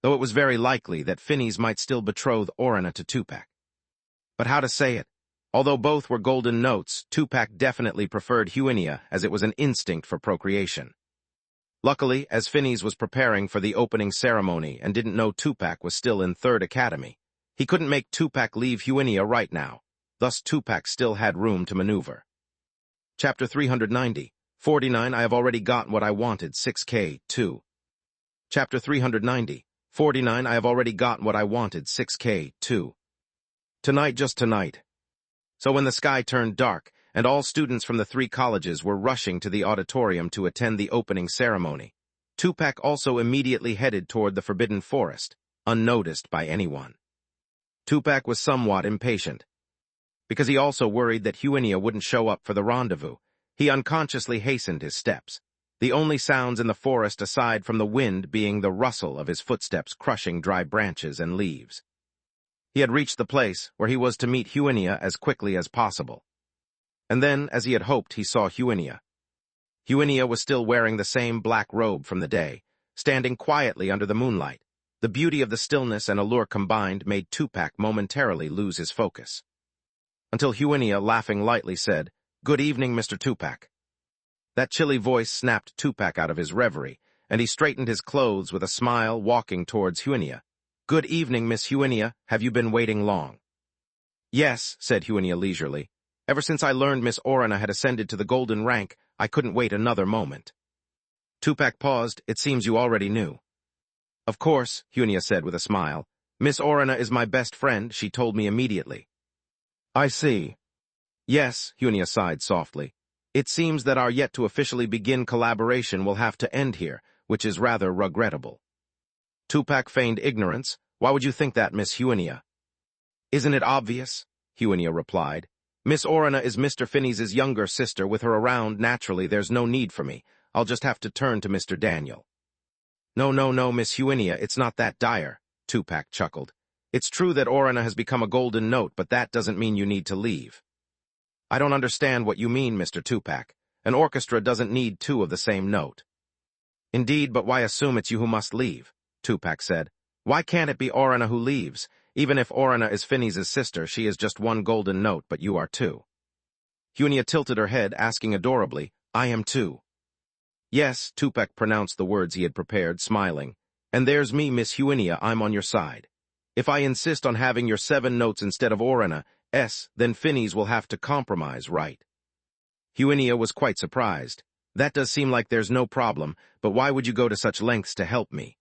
S1: though it was very likely that Phineas might still betroth Orana to Tupac. But how to say it? Although both were golden notes, Tupac definitely preferred Huinia, as it was an instinct for procreation. Luckily, as Phineas was preparing for the opening ceremony and didn't know Tupac was still in 3rd Academy, he couldn't make Tupac leave Huinia right now, thus Tupac still had room to maneuver. Chapter 390, 49 I have already got what I wanted, 6K, 2. Chapter 390, 49 I have already got what I wanted, 6K, 2. Tonight, just tonight. So when the sky turned dark, and all students from the 3 colleges were rushing to the auditorium to attend the opening ceremony, Tupac also immediately headed toward the Forbidden Forest, unnoticed by anyone. Tupac was somewhat impatient. Because he also worried that Huinia wouldn't show up for the rendezvous, he unconsciously hastened his steps, the only sounds in the forest aside from the wind being the rustle of his footsteps crushing dry branches and leaves. He had reached the place where he was to meet Huinia as quickly as possible. And then, as he had hoped, he saw Huinia. Huinia was still wearing the same black robe from the day, standing quietly under the moonlight. The beauty of the stillness and allure combined made Tupac momentarily lose his focus. Until Huinia, laughing lightly, said, "Good evening, Mr. Tupac." That chilly voice snapped Tupac out of his reverie, and he straightened his clothes with a smile, walking towards Huinia. "Good evening, Miss Huinia. Have you been waiting long?" "Yes," said Huinia leisurely. "Ever since I learned Miss Orana had ascended to the golden rank, I couldn't wait another moment." Tupac paused. "It seems you already knew." "Of course," Huinia said with a smile. "Miss Orana is my best friend. She told me immediately." "I see." "Yes," Huinia sighed softly. "It seems that our yet to officially begin collaboration will have to end here, which is rather regrettable." Tupac feigned ignorance. "Why would you think that, Miss Huinia?" "Isn't it obvious?" Huinia replied. "Miss Orana is Mr. Phineas's younger sister. With her around, naturally, there's no need for me. I'll just have to turn to Mr. Daniel." No, Miss Huinia, it's not that dire," Tupac chuckled. "It's true that Orana has become a golden note, but that doesn't mean you need to leave." "I don't understand what you mean, Mr. Tupac. An orchestra doesn't need 2 of the same note." "Indeed, but why assume it's you who must leave?" Tupac said. "Why can't it be Orana who leaves? Even if Orana is Phineas's sister, she is just 1 golden note, but you are 2. Huinia tilted her head, asking adorably, "I am 2. "Yes," Tupac pronounced the words he had prepared, smiling. "And there's me, Miss Huinia, I'm on your side. If I insist on having your 7 notes instead of Orana, then Phineas will have to compromise, right?" Huinia was quite surprised. "That does seem like there's no problem, but why would you go to such lengths to help me?"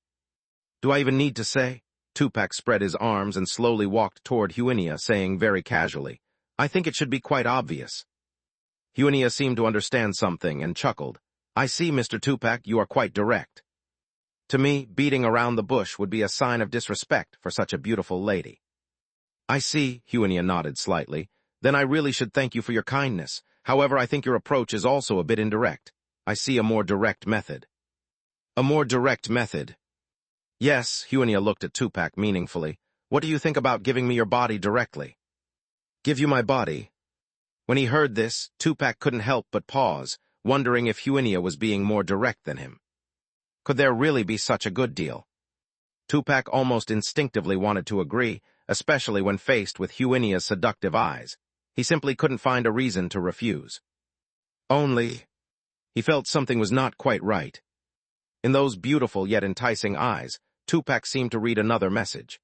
S1: "Do I even need to say?" Tupac spread his arms and slowly walked toward Huinia, saying very casually, "I think it should be quite obvious." Huinia seemed to understand something and chuckled. "I see, Mr. Tupac, you are quite direct. To me, beating around the bush would be a sign of disrespect for such a beautiful lady." "I see," Huinia nodded slightly. "Then I really should thank you for your kindness. However, I think your approach is also a bit indirect. I see a more direct method." "A more direct method?" "Yes," Huinia looked at Tupac meaningfully. "What do you think about giving me your body directly?" "Give you my body?" When he heard this, Tupac couldn't help but pause, wondering if Huinia was being more direct than him. Could there really be such a good deal? Tupac almost instinctively wanted to agree, especially when faced with Huinia's seductive eyes. He simply couldn't find a reason to refuse. Only, he felt something was not quite right. In those beautiful yet enticing eyes, Tupac seemed to read another message.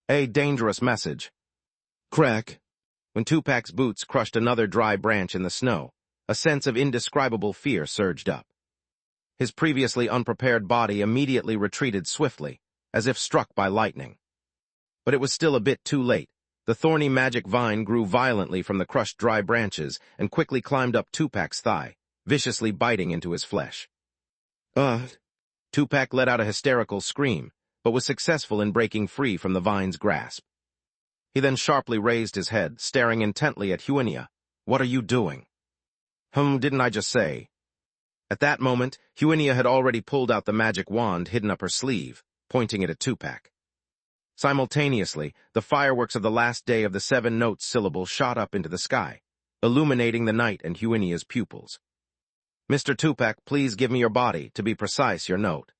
S1: A dangerous message. Crack. When Tupac's boots crushed another dry branch in the snow, a sense of indescribable fear surged up. His previously unprepared body immediately retreated swiftly, as if struck by lightning. But it was still a bit too late. The thorny magic vine grew violently from the crushed dry branches and quickly climbed up Tupac's thigh, viciously biting into his flesh. Tupac let out a hysterical scream, but was successful in breaking free from the vine's grasp. He then sharply raised his head, staring intently at Huinia. "What are you doing?" Didn't I just say?" At that moment, Huinia had already pulled out the magic wand hidden up her sleeve, pointing it at Tupac. Simultaneously, the fireworks of the last day of the 7 notes syllable shot up into the sky, illuminating the night and Huinia's pupils. "Mr. Tupac, please give me your body, to be precise, your note."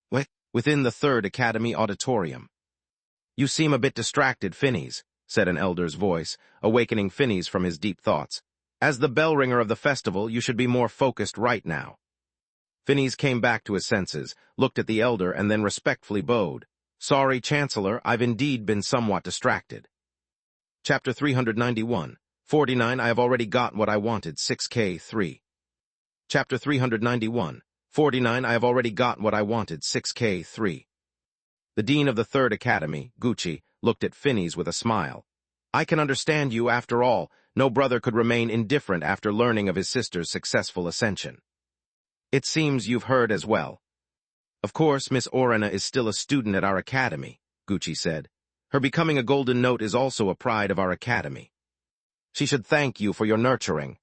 S1: "What?" within the Third Academy auditorium. "You seem a bit distracted, Phineas," said an elder's voice, awakening Phineas from his deep thoughts. "As the bell ringer of the festival, you should be more focused right now." Phineas came back to his senses, looked at the elder, and then respectfully bowed. "Sorry, Chancellor, I've indeed been somewhat distracted." Chapter 391, 49 I have already got what I wanted, 6K3. Chapter 391, 49 I have already got what I wanted, 6K3. The Dean of the Third Academy, Gucci, looked at Phineas with a smile. "I can understand you, after all. No brother could remain indifferent after learning of his sister's successful ascension. It seems you've heard as well." "Of course, Miss Orana is still a student at our academy," Gucci said. "Her becoming a golden note is also a pride of our academy. She should thank you for your nurturing."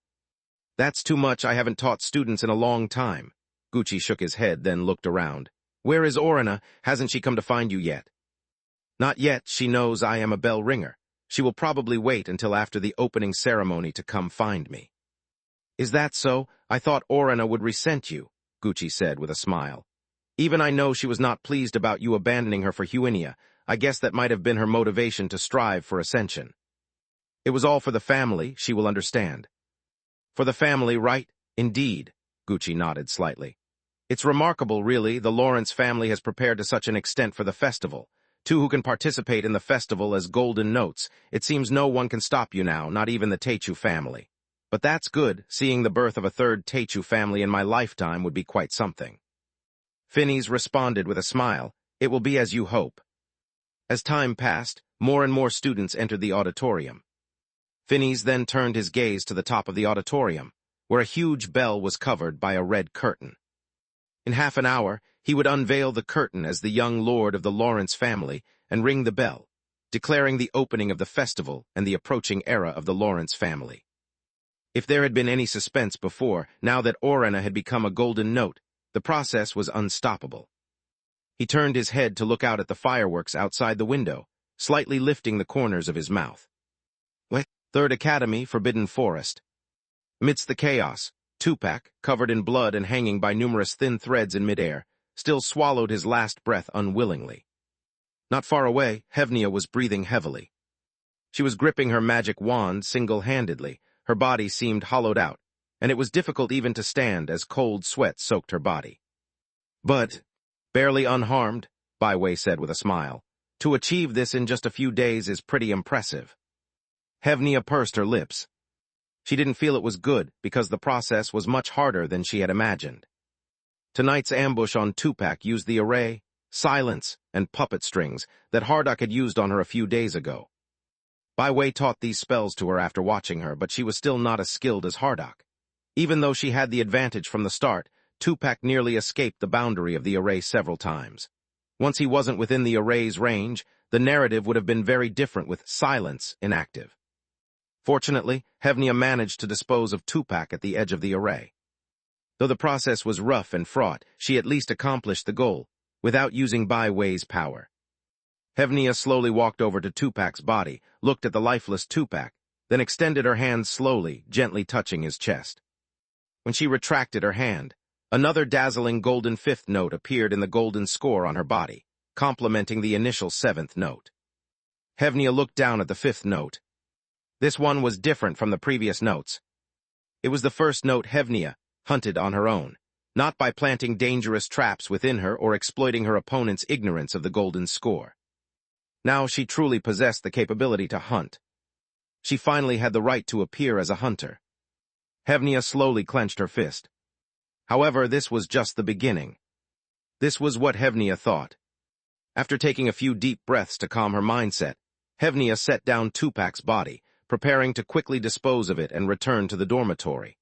S1: "That's too much. I haven't taught students in a long time." Gucci shook his head, then looked around. "Where is Orana? Hasn't she come to find you yet?" "Not yet. She knows I am a bell ringer. She will probably wait until after the opening ceremony to come find me." "Is that so? I thought Orana would resent you," Gucci said with a smile. "Even I know she was not pleased about you abandoning her for Huinia. I guess that might have been her motivation to strive for ascension. It was all for the family, she will understand." "For the family, right? Indeed," Gucci nodded slightly. "It's remarkable, really, the Lawrence family has prepared to such an extent for the festival. Two who can participate in the festival as golden notes. It seems no one can stop you now, not even the Teichu family. But that's good. Seeing the birth of a third Teichu family in my lifetime would be quite something." Phineas responded with a smile. "It will be as you hope." As time passed, more and more students entered the auditorium. Phineas then turned his gaze to the top of the auditorium, where a huge bell was covered by a red curtain. In half an hour, he would unveil the curtain as the young lord of the Lawrence family and ring the bell, declaring the opening of the festival and the approaching era of the Lawrence family. If there had been any suspense before, now that Orana had become a golden note, the process was unstoppable. He turned his head to look out at the fireworks outside the window, slightly lifting the corners of his mouth. "What? Third Academy, Forbidden Forest." Amidst the chaos, Tupac, covered in blood and hanging by numerous thin threads in midair, still swallowed his last breath unwillingly. Not far away, Hevnia was breathing heavily. She was gripping her magic wand single-handedly. Her body seemed hollowed out, and it was difficult even to stand as cold sweat soaked her body. "But, barely unharmed," Baiwei said with a smile. "To achieve this in just a few days is pretty impressive." Hevnia pursed her lips. She didn't feel it was good because the process was much harder than she had imagined. Tonight's ambush on Tupac used the array, silence, and puppet strings that Hardock had used on her a few days ago. Baiwei taught these spells to her after watching her, but she was still not as skilled as Hardock. Even though she had the advantage from the start, Tupac nearly escaped the boundary of the array several times. Once he wasn't within the array's range, the narrative would have been very different with silence inactive. Fortunately, Hevnia managed to dispose of Tupac at the edge of the array. Though the process was rough and fraught, she at least accomplished the goal, without using Baiwei's power. Hevnia slowly walked over to Tupac's body, looked at the lifeless Tupac, then extended her hand slowly, gently touching his chest. When she retracted her hand, another dazzling golden fifth note appeared in the golden score on her body, complementing the initial seventh note. Hevnia looked down at the fifth note. This one was different from the previous notes. It was the first note Hevnia hunted on her own, not by planting dangerous traps within her or exploiting her opponent's ignorance of the golden score. Now she truly possessed the capability to hunt. She finally had the right to appear as a hunter. Hevnia slowly clenched her fist. However, this was just the beginning. This was what Hevnia thought. After taking a few deep breaths to calm her mindset, Hevnia set down Tupac's body, preparing to quickly dispose of it and return to the dormitory.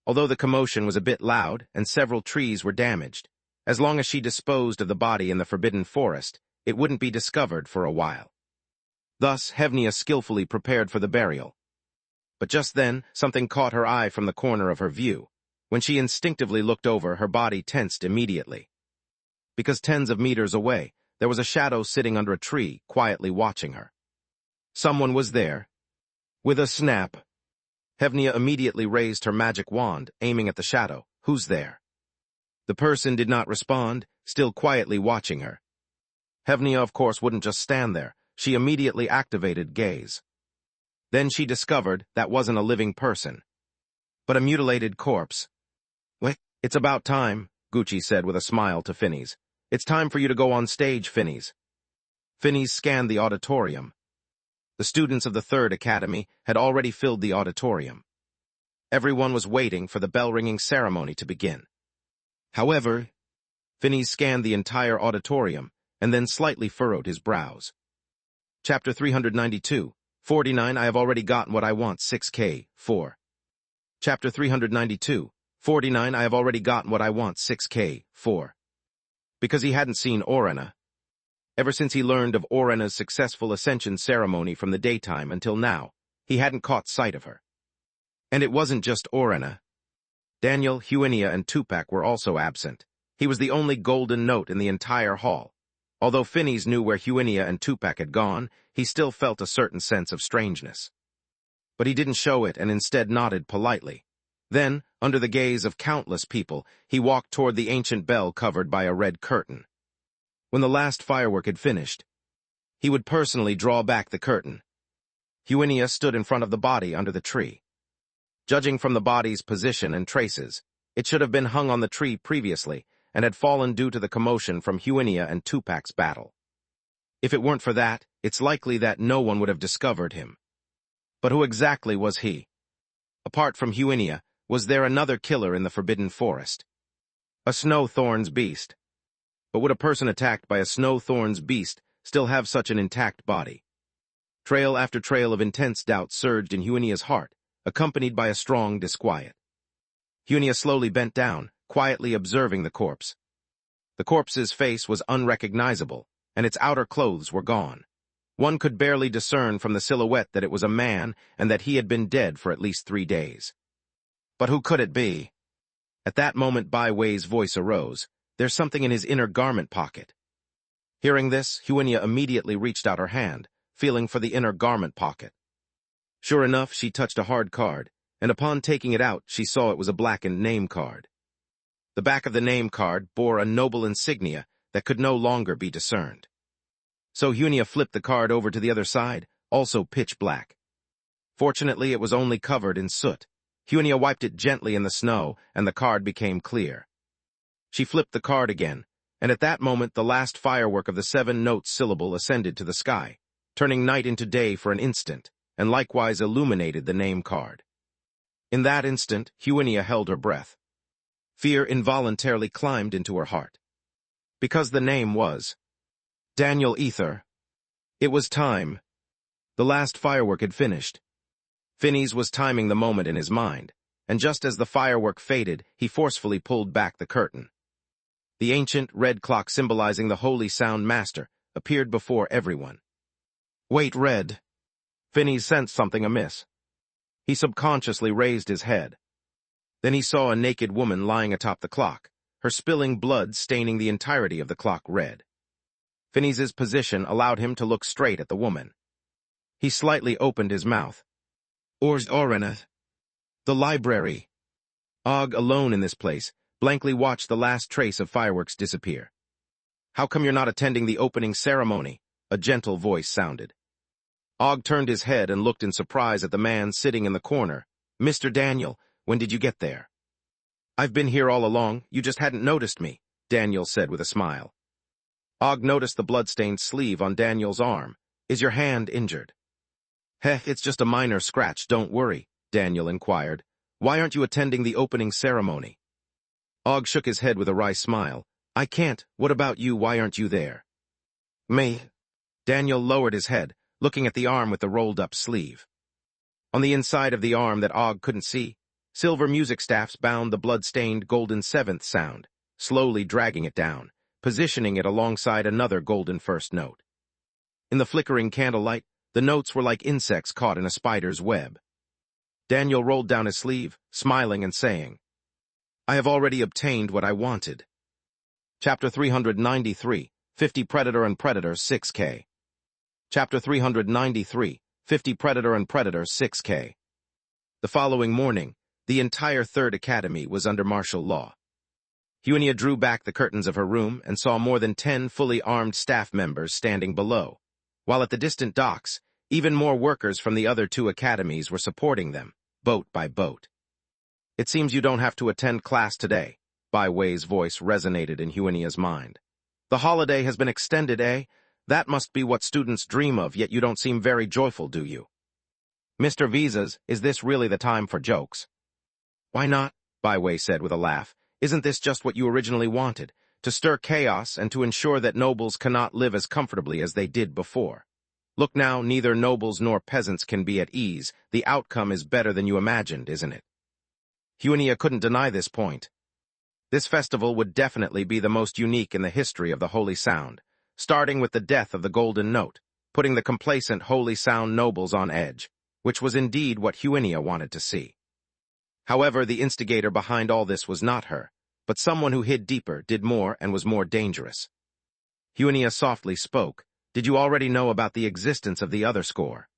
S1: Although the commotion was a bit loud and several trees were damaged, as long as she disposed of the body in the Forbidden Forest, it wouldn't be discovered for a while. Thus, Hevnia skillfully prepared for the burial. But just then, something caught her eye from the corner of her view. When she instinctively looked over, her body tensed immediately. Because tens of meters away, there was a shadow sitting under a tree, quietly watching her. Someone was there. With a snap, Hevnia immediately raised her magic wand, aiming at the shadow. "Who's there?" The person did not respond, still quietly watching her. Hevnia, of course, wouldn't just stand there. She immediately activated gaze. Then she discovered that wasn't a living person, but a mutilated corpse. "Wait, it's about time," Gucci said with a smile to Phineas. "It's time for you to go on stage, Phineas." Phineas scanned the auditorium. The students of the Third Academy had already filled the auditorium. Everyone was waiting for the bell-ringing ceremony to begin. However, Phineas scanned the entire auditorium and then slightly furrowed his brows. Chapter 392, 49 I have already gotten what I want, 6K, 4. Chapter 392, 49 I have already gotten what I want, 6K, 4. Because he hadn't seen Orana. Ever since he learned of Orana's successful ascension ceremony from the daytime until now, he hadn't caught sight of her. And it wasn't just Orana. Daniel, Huinia, and Tupac were also absent. He was the only golden note in the entire hall. Although Phineas knew where Huinia and Tupac had gone, he still felt a certain sense of strangeness. But he didn't show it and instead nodded politely. Then, under the gaze of countless people, he walked toward the ancient bell covered by a red curtain. When the last firework had finished, he would personally draw back the curtain. Huinia stood in front of the body under the tree. Judging from the body's position and traces, it should have been hung on the tree previously and had fallen due to the commotion from Huinia and Tupac's battle. If it weren't for that, it's likely that no one would have discovered him. But who exactly was he? Apart from Huinia, was there another killer in the Forbidden Forest? A Snowthorn's beast. But would a person attacked by a Snowthorn's beast still have such an intact body? Trail after trail of intense doubt surged in Huinia's heart, accompanied by a strong disquiet. Huinia slowly bent down, quietly observing the corpse. The corpse's face was unrecognizable, and its outer clothes were gone. One could barely discern from the silhouette that it was a man and that he had been dead for at least 3 days. But who could it be? At that moment Bai Wei's voice arose. "There's something in his inner garment pocket." Hearing this, Huinia immediately reached out her hand, feeling for the inner garment pocket. Sure enough, she touched a hard card, and upon taking it out, she saw it was a blackened name card. The back of the name card bore a noble insignia that could no longer be discerned. So Huinia flipped the card over to the other side, also pitch black. Fortunately, it was only covered in soot. Huinia wiped it gently in the snow, and the card became clear. She flipped the card again, and at that moment the last firework of the 7-note syllable ascended to the sky, turning night into day for an instant, and likewise illuminated the name card. In that instant, Huinia held her breath. Fear involuntarily climbed into her heart. Because the name was Daniel Ether. It was time. The last firework had finished. Phineas was timing the moment in his mind, and just as the firework faded, he forcefully pulled back the curtain. The ancient red clock symbolizing the Holy Sound Master appeared before everyone. "Wait, Red." Phineas sensed something amiss. He subconsciously raised his head. Then he saw a naked woman lying atop the clock, her spilling blood staining the entirety of the clock red. Phineas's position allowed him to look straight at the woman. He slightly opened his mouth. "Ors Oranath. The library." Og, alone in this place, blankly watched the last trace of fireworks disappear. "How come you're not attending the opening ceremony?" a gentle voice sounded. Og turned his head and looked in surprise at the man sitting in the corner. "Mr. Daniel, when did you get there?" "I've been here all along, you just hadn't noticed me," Daniel said with a smile. Og noticed the blood-stained sleeve on Daniel's arm. "Is your hand injured?" It's just a minor scratch, don't worry," Daniel inquired. "Why aren't you attending the opening ceremony?" Og shook his head with a wry smile. "I can't. What about you? Why aren't you there?" "Me?" Daniel lowered his head, looking at the arm with the rolled-up sleeve. On the inside of the arm that Og couldn't see, silver music staffs bound the blood-stained golden 7th sound, slowly dragging it down, positioning it alongside another golden 1st note. In the flickering candlelight, the notes were like insects caught in a spider's web. Daniel rolled down his sleeve, smiling and saying, "I have already obtained what I wanted." Chapter 393, 50 Predator and Predator 6K. Chapter 393, 50 Predator and Predator 6K. The following morning, the entire Third Academy was under martial law. Huenia drew back the curtains of her room and saw more than 10 fully armed staff members standing below, while at the distant docks, even more workers from the other 2 academies were supporting them, boat by boat. "It seems you don't have to attend class today," Bai Wei's voice resonated in Huenia's mind. "The holiday has been extended, eh? That must be what students dream of, yet you don't seem very joyful, do you?" "Mr. Visas, is this really the time for jokes?" "Why not?" Bai Wei said with a laugh. "Isn't this just what you originally wanted? To stir chaos and to ensure that nobles cannot live as comfortably as they did before. Look now, neither nobles nor peasants can be at ease. The outcome is better than you imagined, isn't it?" Huenia couldn't deny this point. This festival would definitely be the most unique in the history of the Holy Sound, starting with the death of the Golden Note, putting the complacent Holy Sound nobles on edge, which was indeed what Huenia wanted to see. However, the instigator behind all this was not her, but someone who hid deeper, did more, and was more dangerous. Huenia softly spoke. "Did you already know about the existence of the other score?"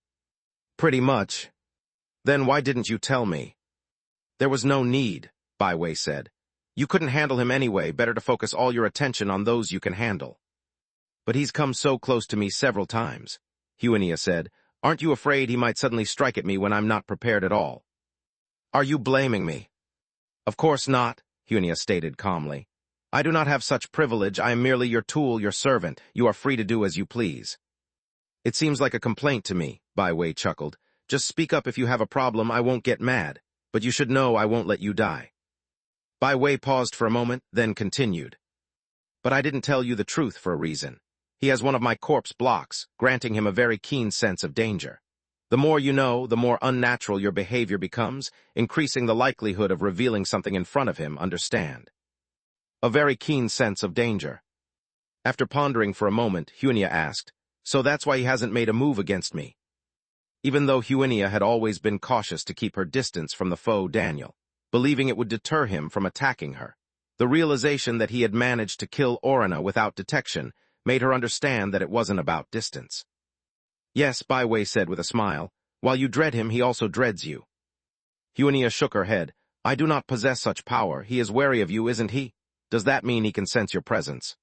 S1: "Pretty much." "Then why didn't you tell me?" "There was no need," Bai Wei said. "You couldn't handle him anyway, better to focus all your attention on those you can handle." "But he's come so close to me several times," Huenia said. "Aren't you afraid he might suddenly strike at me when I'm not prepared at all?" "Are you blaming me?" "Of course not," Huenia stated calmly. "I do not have such privilege. I am merely your tool, your servant. You are free to do as you please." "It seems like a complaint to me," Bai Wei chuckled. "Just speak up if you have a problem. I won't get mad, but you should know I won't let you die." Bai Wei paused for a moment, then continued. "But I didn't tell you the truth for a reason. He has one of my corpse blocks, granting him a very keen sense of danger. The more you know, the more unnatural your behavior becomes, increasing the likelihood of revealing something in front of him, understand?" "A very keen sense of danger." After pondering for a moment, Huenia asked, "So that's why he hasn't made a move against me?" Even though Huenia had always been cautious to keep her distance from the foe Daniel, believing it would deter him from attacking her, the realization that he had managed to kill Orana without detection made her understand that it wasn't about distance. "Yes," Bai Wei said with a smile. "While you dread him, he also dreads you." Huenia shook her head. "I do not possess such power. He is wary of you, isn't he? Does that mean he can sense your presence?"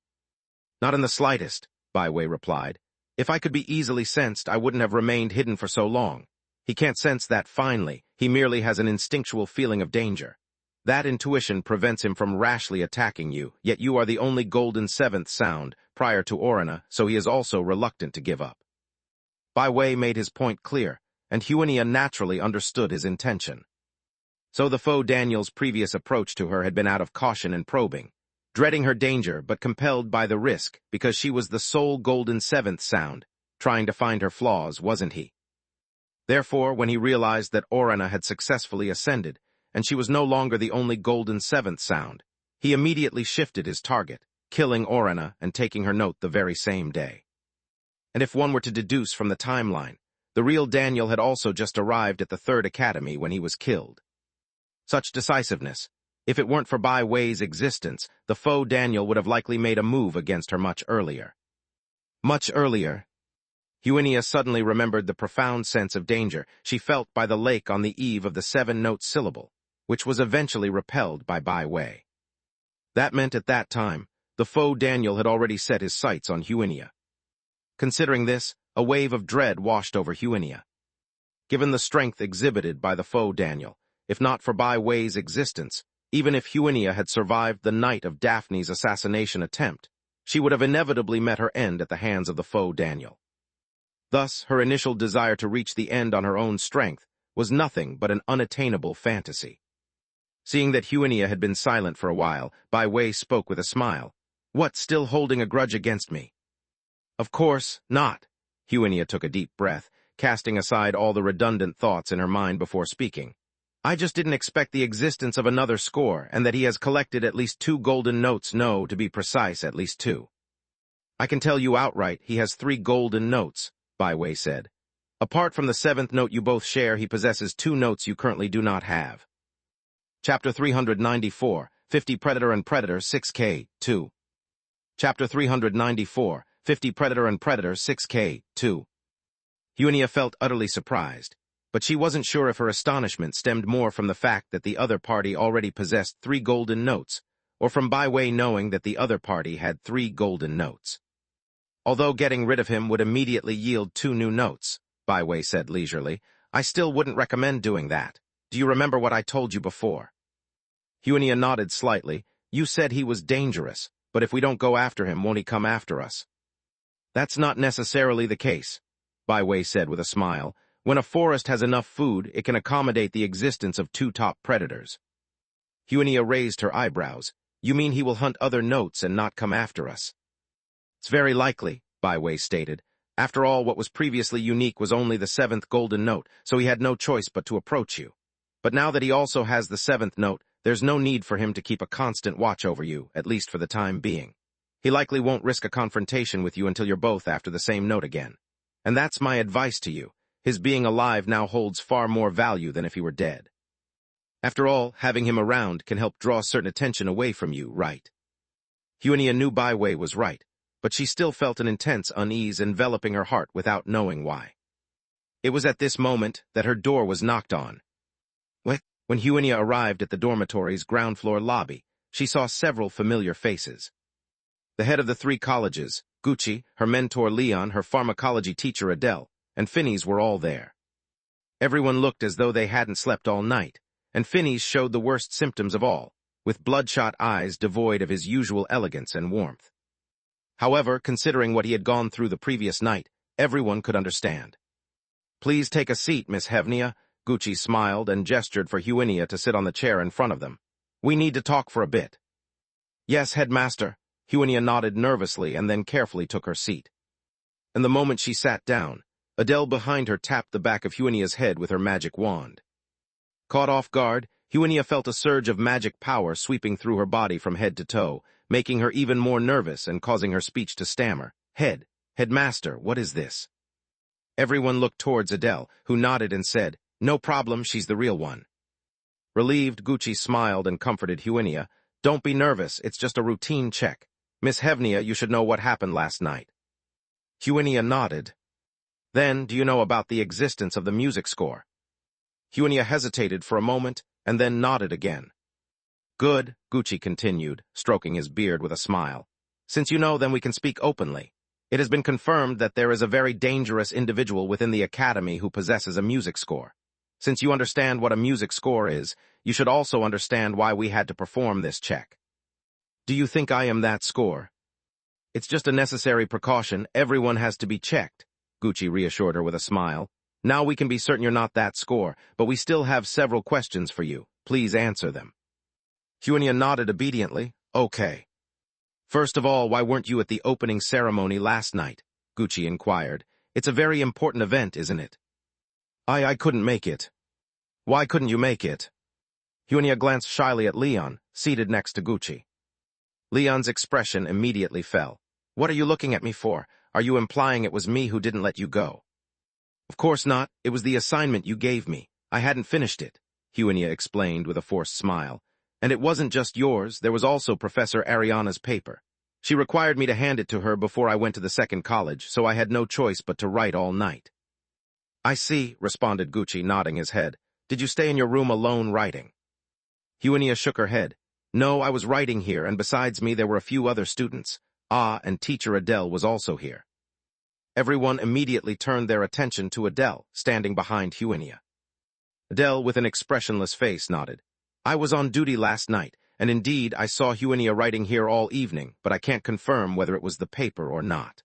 S1: "Not in the slightest," Bai Wei replied. "If I could be easily sensed, I wouldn't have remained hidden for so long. He can't sense that finely. He merely has an instinctual feeling of danger. That intuition prevents him from rashly attacking you, yet you are the only golden 7th sound prior to Orana, so he is also reluctant to give up." Bai Wei made his point clear, and Huenia naturally understood his intention. So the foe Daniel's previous approach to her had been out of caution and probing, dreading her danger but compelled by the risk because she was the sole golden 7th sound, trying to find her flaws, wasn't he? Therefore, when he realized that Orana had successfully ascended, and she was no longer the only golden 7th sound, he immediately shifted his target, killing Orana and taking her note the very same day. And if one were to deduce from the timeline, the real Daniel had also just arrived at the 3rd Academy when he was killed. Such decisiveness. If it weren't for Bai Wei's existence, the foe Daniel would have likely made a move against her much earlier. Much earlier. Huenia suddenly remembered the profound sense of danger she felt by the lake on the eve of the 7-note syllable, which was eventually repelled by Bai Wei. That meant at that time, the foe Daniel had already set his sights on Huenia. Considering this, a wave of dread washed over Huenia. Given the strength exhibited by the foe Daniel, if not for Bai Wei's existence, even if Huenia had survived the night of Daphne's assassination attempt, she would have inevitably met her end at the hands of the foe Daniel. Thus, her initial desire to reach the end on her own strength was nothing but an unattainable fantasy. Seeing that Huenia had been silent for a while, Bai Wei spoke with a smile. "What, still holding a grudge against me?" "Of course not." Huenia took a deep breath, casting aside all the redundant thoughts in her mind before speaking. "I just didn't expect the existence of another score, and that he has collected at least 2 golden notes. No, to be precise, at least 2. I can tell you outright, he has 3 golden notes," Bai Wei said. "Apart from the 7th note you both share, he possesses 2 notes you currently do not have." Chapter 394, 50 Predator and Predator 6K, 2. Chapter 394, 50 Predator and Predator 6K, 2. Huenia felt utterly surprised, but she wasn't sure if her astonishment stemmed more from the fact that the other party already possessed 3 golden notes, or from Byway knowing that the other party had 3 golden notes. Although getting rid of him would immediately yield 2 new notes, Byway said leisurely, I still wouldn't recommend doing that. Do you remember what I told you before? Huinia nodded slightly. You said he was dangerous, but if we don't go after him, won't he come after us? That's not necessarily the case, Byway said with a smile. When a forest has enough food, it can accommodate the existence of 2 top predators. Huinia raised her eyebrows. You mean he will hunt other notes and not come after us? It's very likely, Byway stated. After all, what was previously unique was only the 7th golden note, so he had no choice but to approach you. But now that he also has the 7th note, there's no need for him to keep a constant watch over you, at least for the time being. He likely won't risk a confrontation with you until you're both after the same note again. And that's my advice to you. His being alive now holds far more value than if he were dead. After all, having him around can help draw certain attention away from you, right? Huinia knew Byway was right, but she still felt an intense unease enveloping her heart without knowing why. It was at this moment that her door was knocked on. When Huinia arrived at the dormitory's ground-floor lobby, she saw several familiar faces. The head of the 3 colleges, Gucci, her mentor Leon, her pharmacology teacher Adele, and Phineas were all there. Everyone looked as though they hadn't slept all night, and Phineas showed the worst symptoms of all, with bloodshot eyes devoid of his usual elegance and warmth. However, considering what he had gone through the previous night, everyone could understand. Please take a seat, Miss Hevnia. Gucci smiled and gestured for Huinia to sit on the chair in front of them. We need to talk for a bit. Yes, headmaster. Huinia nodded nervously and then carefully took her seat. And the moment she sat down, Adele behind her tapped the back of Huinia's head with her magic wand. Caught off guard, Huinia felt a surge of magic power sweeping through her body from head to toe, making her even more nervous and causing her speech to stammer. Headmaster, what is this? Everyone looked towards Adele, who nodded and said, No problem, she's the real one. Relieved, Gucci smiled and comforted Huinia. Don't be nervous, it's just a routine check. Miss Hevnia, you should know what happened last night. Huinia nodded. Then, do you know about the existence of the music score? Huinia hesitated for a moment and then nodded again. Good, Gucci continued, stroking his beard with a smile. Since you know, then we can speak openly. It has been confirmed that there is a very dangerous individual within the academy who possesses a music score. Since you understand what a music score is, you should also understand why we had to perform this check. Do you think I am that score? It's just a necessary precaution. Everyone has to be checked, Gucci reassured her with a smile. Now we can be certain you're not that score, but we still have several questions for you. Please answer them. Huinia nodded obediently. Okay. First of all, why weren't you at the opening ceremony last night? Gucci inquired. It's a very important event, isn't it? I couldn't make it. Why couldn't you make it? Huinia glanced shyly at Leon, seated next to Gucci. Leon's expression immediately fell. What are you looking at me for? Are you implying it was me who didn't let you go? Of course not. It was the assignment you gave me. I hadn't finished it, Huinia explained with a forced smile. And it wasn't just yours, there was also Professor Ariana's paper. She required me to hand it to her before I went to the second college, so I had no choice but to write all night. I see, responded Gucci, nodding his head. Did you stay in your room alone writing? Huinia shook her head. No, I was writing here, and besides me there were a few other students. And teacher Adele was also here. Everyone immediately turned their attention to Adele, standing behind Huinia. Adele, with an expressionless face, nodded. I was on duty last night, and indeed I saw Huinia writing here all evening, but I can't confirm whether it was the paper or not.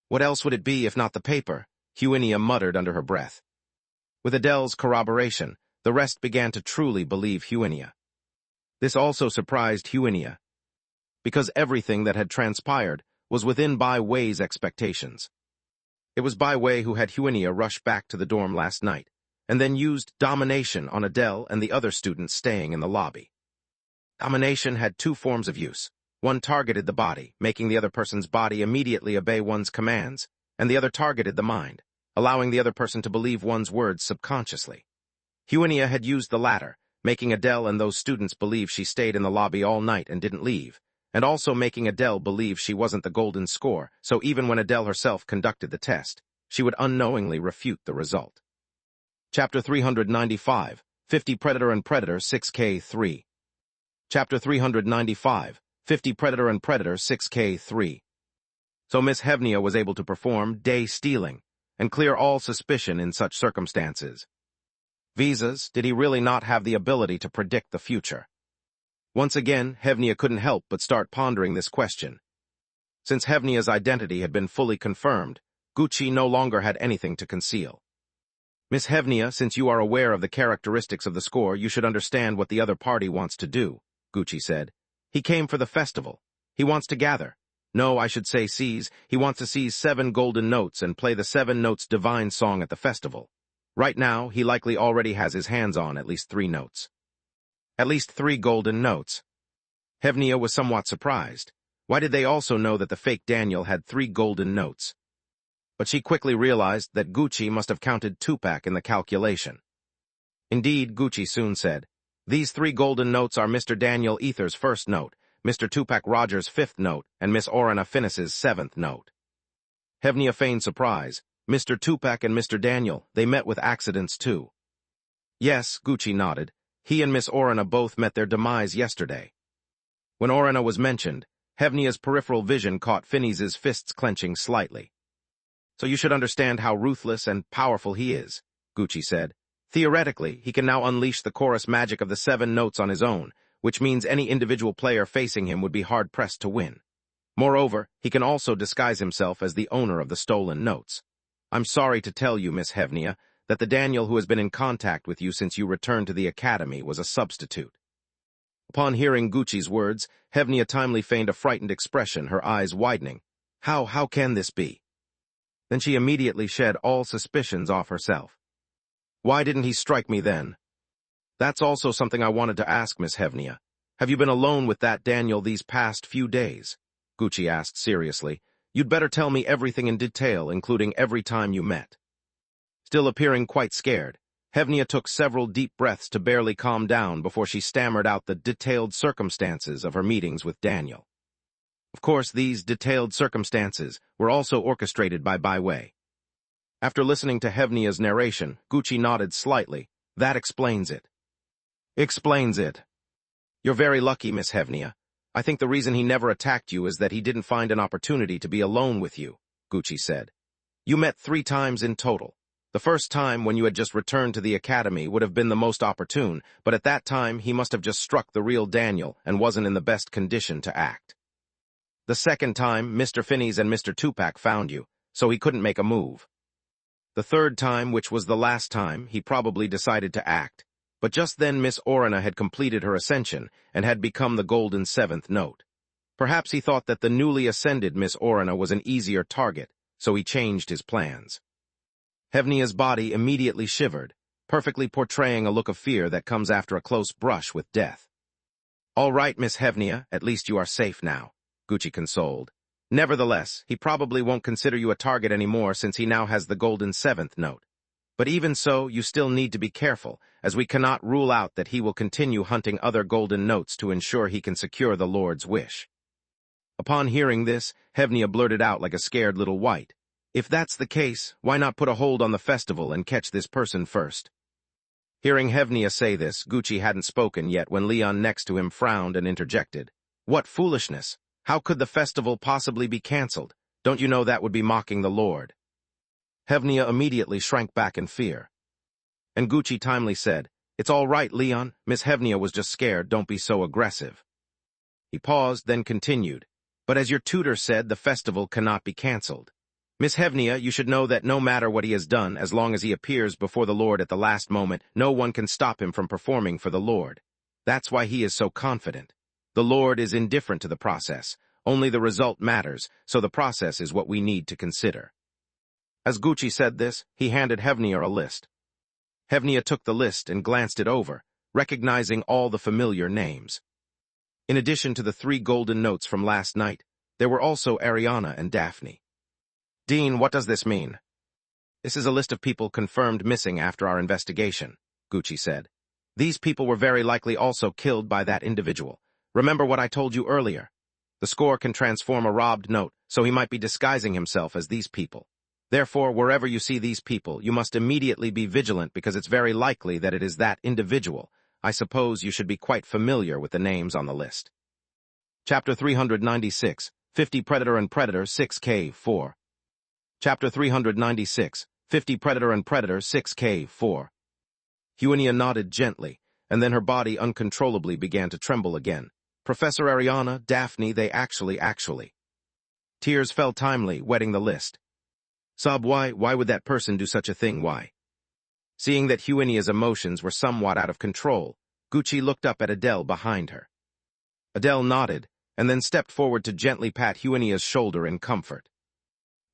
S1: What else would it be if not the paper? Huinia muttered under her breath. With Adele's corroboration, the rest began to truly believe Huinia. This also surprised Huinia, because everything that had transpired was within Byway's expectations. It was Byway who had Huinia rush back to the dorm last night, and then used domination on Adele and the other students staying in the lobby. Domination had 2 forms of use. One targeted the body, making the other person's body immediately obey one's commands, and the other targeted the mind, allowing the other person to believe one's words subconsciously. Huinia had used the latter, making Adele and those students believe she stayed in the lobby all night and didn't leave, and also making Adele believe she wasn't the golden score, so even when Adele herself conducted the test, she would unknowingly refute the result. Chapter 395, 50 Predator and Predator 6K3. Chapter 395, 50 Predator and Predator 6K3. So Miss Hevnia was able to perform day stealing and clear all suspicion in such circumstances. Visas, did he really not have the ability to predict the future? Once again, Hevnia couldn't help but start pondering this question. Since Hevnia's identity had been fully confirmed, Gucci no longer had anything to conceal. Miss Hevnia, since you are aware of the characteristics of the score, you should understand what the other party wants to do, Gucci said. He came for the festival. He wants to gather. No, I should say seize. He wants to seize 7 golden notes and play the 7 notes divine song at the festival. Right now, he likely already has his hands on at least 3 notes. At least 3 golden notes. Hevnia was somewhat surprised. Why did they also know that the fake Daniel had 3 golden notes? But she quickly realized that Gucci must have counted Tupac in the calculation. Indeed, Gucci soon said, these 3 golden notes are Mr. Daniel Ether's first note, Mr. Tupac Rogers' 5th note, and Miss Orana Finis's 7th note. Hevnia feigned surprise. Mr. Tupac and Mr. Daniel, they met with accidents too. Yes, Gucci nodded. He and Miss Orana both met their demise yesterday. When Orana was mentioned, Hevnia's peripheral vision caught Finis's fists clenching slightly. So you should understand how ruthless and powerful he is, Gucci said. Theoretically, he can now unleash the chorus magic of the 7 notes on his own, which means any individual player facing him would be hard-pressed to win. Moreover, he can also disguise himself as the owner of the stolen notes. I'm sorry to tell you, Miss Hevnia, that the Daniel who has been in contact with you since you returned to the academy was a substitute. Upon hearing Gucci's words, Hevnia timely feigned a frightened expression, her eyes widening. How can this be? Then she immediately shed all suspicions off herself. Why didn't he strike me then? That's also something I wanted to ask, Miss Hevnia. Have you been alone with that Daniel these past few days? Gucci asked seriously. You'd better tell me everything in detail, including every time you met. Still appearing quite scared, Hevnia took several deep breaths to barely calm down before she stammered out the detailed circumstances of her meetings with Daniel. Of course, these detailed circumstances were also orchestrated by Baiwei. After listening to Hevnia's narration, Gucci nodded slightly. That explains it. Explains it. You're very lucky, Miss Hevnia. I think the reason he never attacked you is that he didn't find an opportunity to be alone with you, Gucci said. You met 3 times in total. The first time, when you had just returned to the academy, would have been the most opportune, but at that time he must have just struck the real Daniel and wasn't in the best condition to act. The second time, Mr. Finis and Mr. Tupac found you, so he couldn't make a move. The third time, which was the last time, he probably decided to act, but just then Miss Orana had completed her ascension and had become the golden 7th note. Perhaps he thought that the newly ascended Miss Orana was an easier target, so he changed his plans. Hevnia's body immediately shivered, perfectly portraying a look of fear that comes after a close brush with death. All right, Miss Hevnia, at least you are safe now, Gucci consoled. Nevertheless, he probably won't consider you a target anymore since he now has the golden 7th note. But even so, you still need to be careful, as we cannot rule out that he will continue hunting other golden notes to ensure he can secure the Lord's wish. Upon hearing this, Hevnia blurted out like a scared little white. If that's the case, why not put a hold on the festival and catch this person first? Hearing Hevnia say this, Gucci hadn't spoken yet when Leon next to him frowned and interjected. What foolishness! How could the festival possibly be cancelled? Don't you know that would be mocking the Lord? Hevnia immediately shrank back in fear. And Gucci timely said, It's all right, Leon. Miss Hevnia was just scared. Don't be so aggressive. He paused, then continued. But as your tutor said, the festival cannot be cancelled. Miss Hevnia, you should know that no matter what he has done, as long as he appears before the Lord at the last moment, no one can stop him from performing for the Lord. That's why he is so confident. The Lord is indifferent to the process. Only the result matters, so the process is what we need to consider. As Gucci said this, he handed Hevnia a list. Hevnia took the list and glanced it over, recognizing all the familiar names. In addition to the 3 golden notes from last night, there were also Ariana and Daphne. Dean, what does this mean? This is a list of people confirmed missing after our investigation, Gucci said. These people were very likely also killed by that individual. Remember what I told you earlier. The score can transform a robbed note, so he might be disguising himself as these people. Therefore, wherever you see these people, you must immediately be vigilant because it's very likely that it is that individual. I suppose you should be quite familiar with the names on the list. Chapter 396, 50 Predator and Predator 6K4. Chapter 396, 50 Predator and Predator 6K4. Huinia nodded gently, and then her body uncontrollably began to tremble again. Professor Ariana, Daphne, they actually. Tears fell timely, wetting the list. Sob, why would that person do such a thing, why? Seeing that Huinia's emotions were somewhat out of control, Gucci looked up at Adele behind her. Adele nodded, and then stepped forward to gently pat Huinia's shoulder in comfort.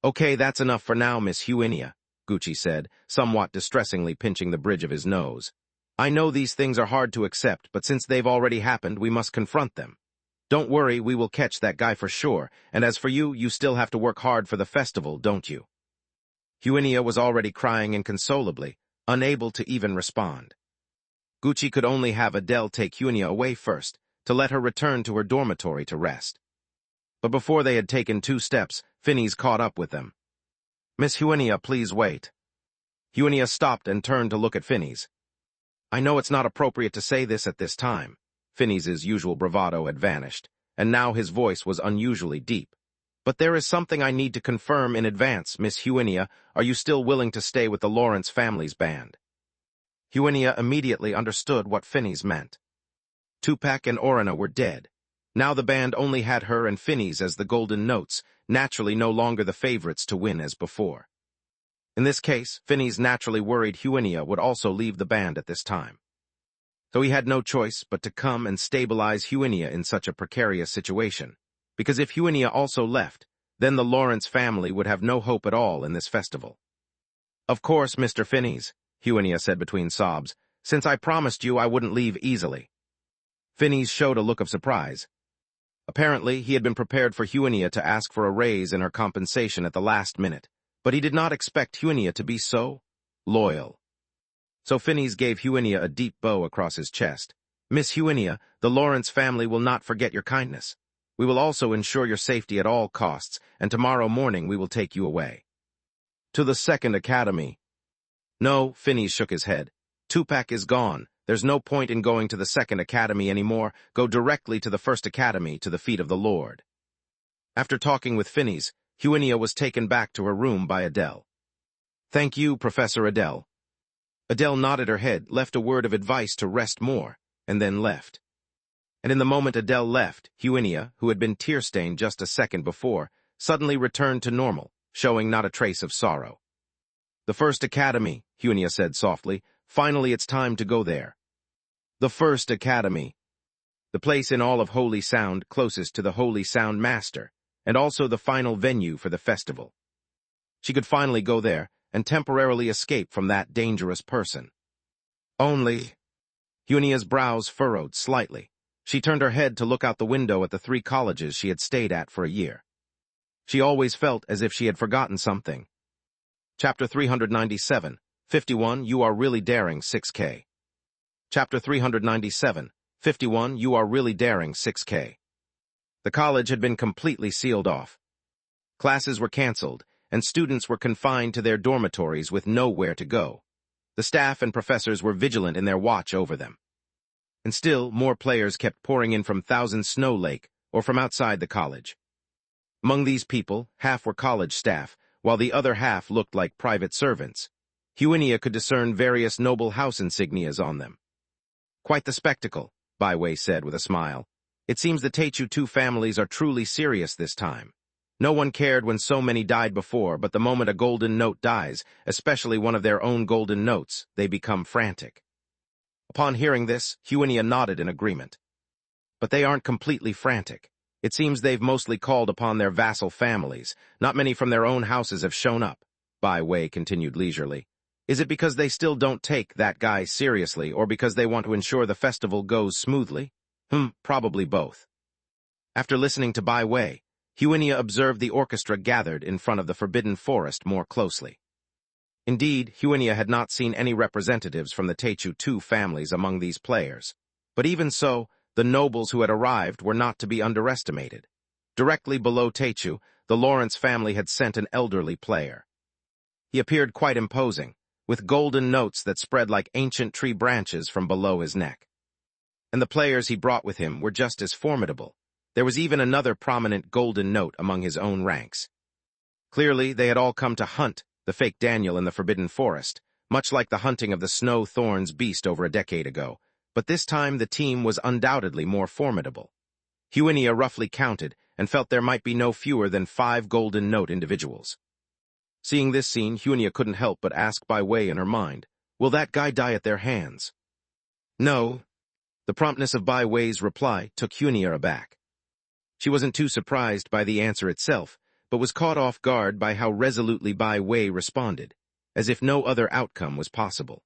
S1: Okay, that's enough for now, Miss Huinia, Gucci said, somewhat distressingly pinching the bridge of his nose. I know these things are hard to accept, but since they've already happened, we must confront them. Don't worry, we will catch that guy for sure, and as for you, you still have to work hard for the festival, don't you? Huinia was already crying inconsolably, unable to even respond. Gucci could only have Adele take Huinia away first, to let her return to her dormitory to rest. But before they had taken 2 steps, Phineas caught up with them. Miss Huinia, please wait. Huinia stopped and turned to look at Phineas. I know it's not appropriate to say this at this time. Phineas's usual bravado had vanished, and now his voice was unusually deep. But there is something I need to confirm in advance, Miss Huinia. Are you still willing to stay with the Lawrence family's band? Huinia immediately understood what Phineas meant. Tupac and Orana were dead. Now the band only had her and Phineas as the golden notes, naturally no longer the favorites to win as before. In this case, Phineas naturally worried Huinia would also leave the band at this time. So he had no choice but to come and stabilize Huinia in such a precarious situation, because if Huinia also left, then the Lawrence family would have no hope at all in this festival. Of course, Mr. Phineas, Huinia said between sobs, since I promised you I wouldn't leave easily. Phineas showed a look of surprise. Apparently, he had been prepared for Huinia to ask for a raise in her compensation at the last minute, but he did not expect Huinia to be so loyal. So Phineas gave Huinia a deep bow across his chest. Miss Huinia, the Lawrence family will not forget your kindness. We will also ensure your safety at all costs, and tomorrow morning we will take you away. To the 2nd Academy. No, Phineas shook his head. Tupac is gone. There's no point in going to the 2nd Academy anymore. Go directly to the 1st Academy, to the feet of the Lord. After talking with Phineas, Huinia was taken back to her room by Adele. Thank you, Professor Adele. Adele nodded her head, left a word of advice to rest more, and then left. And in the moment Adele left, Huinia, who had been tear-stained just a second before, suddenly returned to normal, showing not a trace of sorrow. The 1st Academy, Huinia said softly. Finally, it's time to go there. The 1st Academy. The place in all of Holy Sound closest to the Holy Sound Master, and also the final venue for the festival. She could finally go there and temporarily escape from that dangerous person. Only... Huinia's brows furrowed slightly. She turned her head to look out the window at the 3 colleges she had stayed at for a year. She always felt as if she had forgotten something. Chapter 397, 51, You Are Really Daring 6K. Chapter 397, 51, You Are Really Daring 6K. The college had been completely sealed off. Classes were canceled, and students were confined to their dormitories with nowhere to go. The staff and professors were vigilant in their watch over them. And still, more players kept pouring in from Thousand Snow Lake or from outside the college. Among these people, half were college staff, while the other half looked like private servants. Huinia could discern various noble house insignias on them. Quite the spectacle, Baiwei said with a smile. It seems the Teichu families are truly serious this time. No one cared when so many died before, but the moment a golden note dies, especially one of their own golden notes, they become frantic. Upon hearing this, Huinia nodded in agreement. But they aren't completely frantic. It seems they've mostly called upon their vassal families. Not many from their own houses have shown up, Baiwei continued leisurely. Is it because they still don't take that guy seriously, or because they want to ensure the festival goes smoothly? Probably both. After listening to Baiwei, Huinia observed the orchestra gathered in front of the Forbidden Forest more closely. Indeed, Huinia had not seen any representatives from the Teichu families among these players. But even so, the nobles who had arrived were not to be underestimated. Directly below Teichu, the Lawrence family had sent an elderly player. He appeared quite imposing, with golden notes that spread like ancient tree branches from below his neck. and the players he brought with him were just as formidable. There was even another prominent golden note among his own ranks. Clearly, they had all come to hunt the fake Daniel in the Forbidden Forest, much like the hunting of the Snow Thorns beast over a decade ago, but this time the team was undoubtedly more formidable. Huinia roughly counted and felt there might be no fewer than 5 golden note individuals. Seeing this scene, Huinia couldn't help but ask Bai Wei in her mind, "Will that guy die at their hands?" "No." The promptness of Bai Wei's reply took Huinia aback. She wasn't too surprised by the answer itself, but was caught off guard by how resolutely Bai Wei responded, as if no other outcome was possible.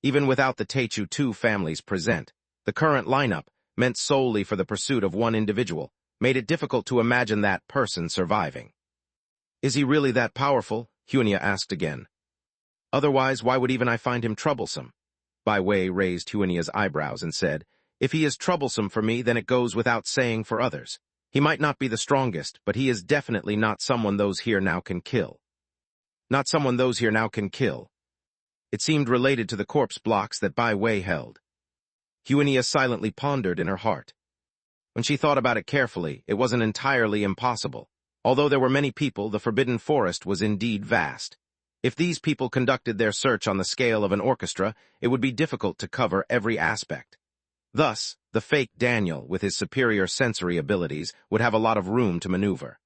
S1: Even without the Teichu 2 families present, the current lineup, meant solely for the pursuit of one individual, made it difficult to imagine that person surviving. "Is he really that powerful?" Huinia asked again. "Otherwise, why would even I find him troublesome?" Bai Wei raised Huinia's eyebrows and said, "If he is troublesome for me, then it goes without saying for others. He might not be the strongest, but he is definitely not someone those here now can kill." Not someone those here now can kill. It seemed related to the corpse blocks that Bai Wei held. Huinia silently pondered in her heart. When she thought about it carefully, it wasn't entirely impossible. Although there were many people, the Forbidden Forest was indeed vast. If these people conducted their search on the scale of an orchestra, it would be difficult to cover every aspect. Thus, the fake Daniel, with his superior sensory abilities, would have a lot of room to maneuver.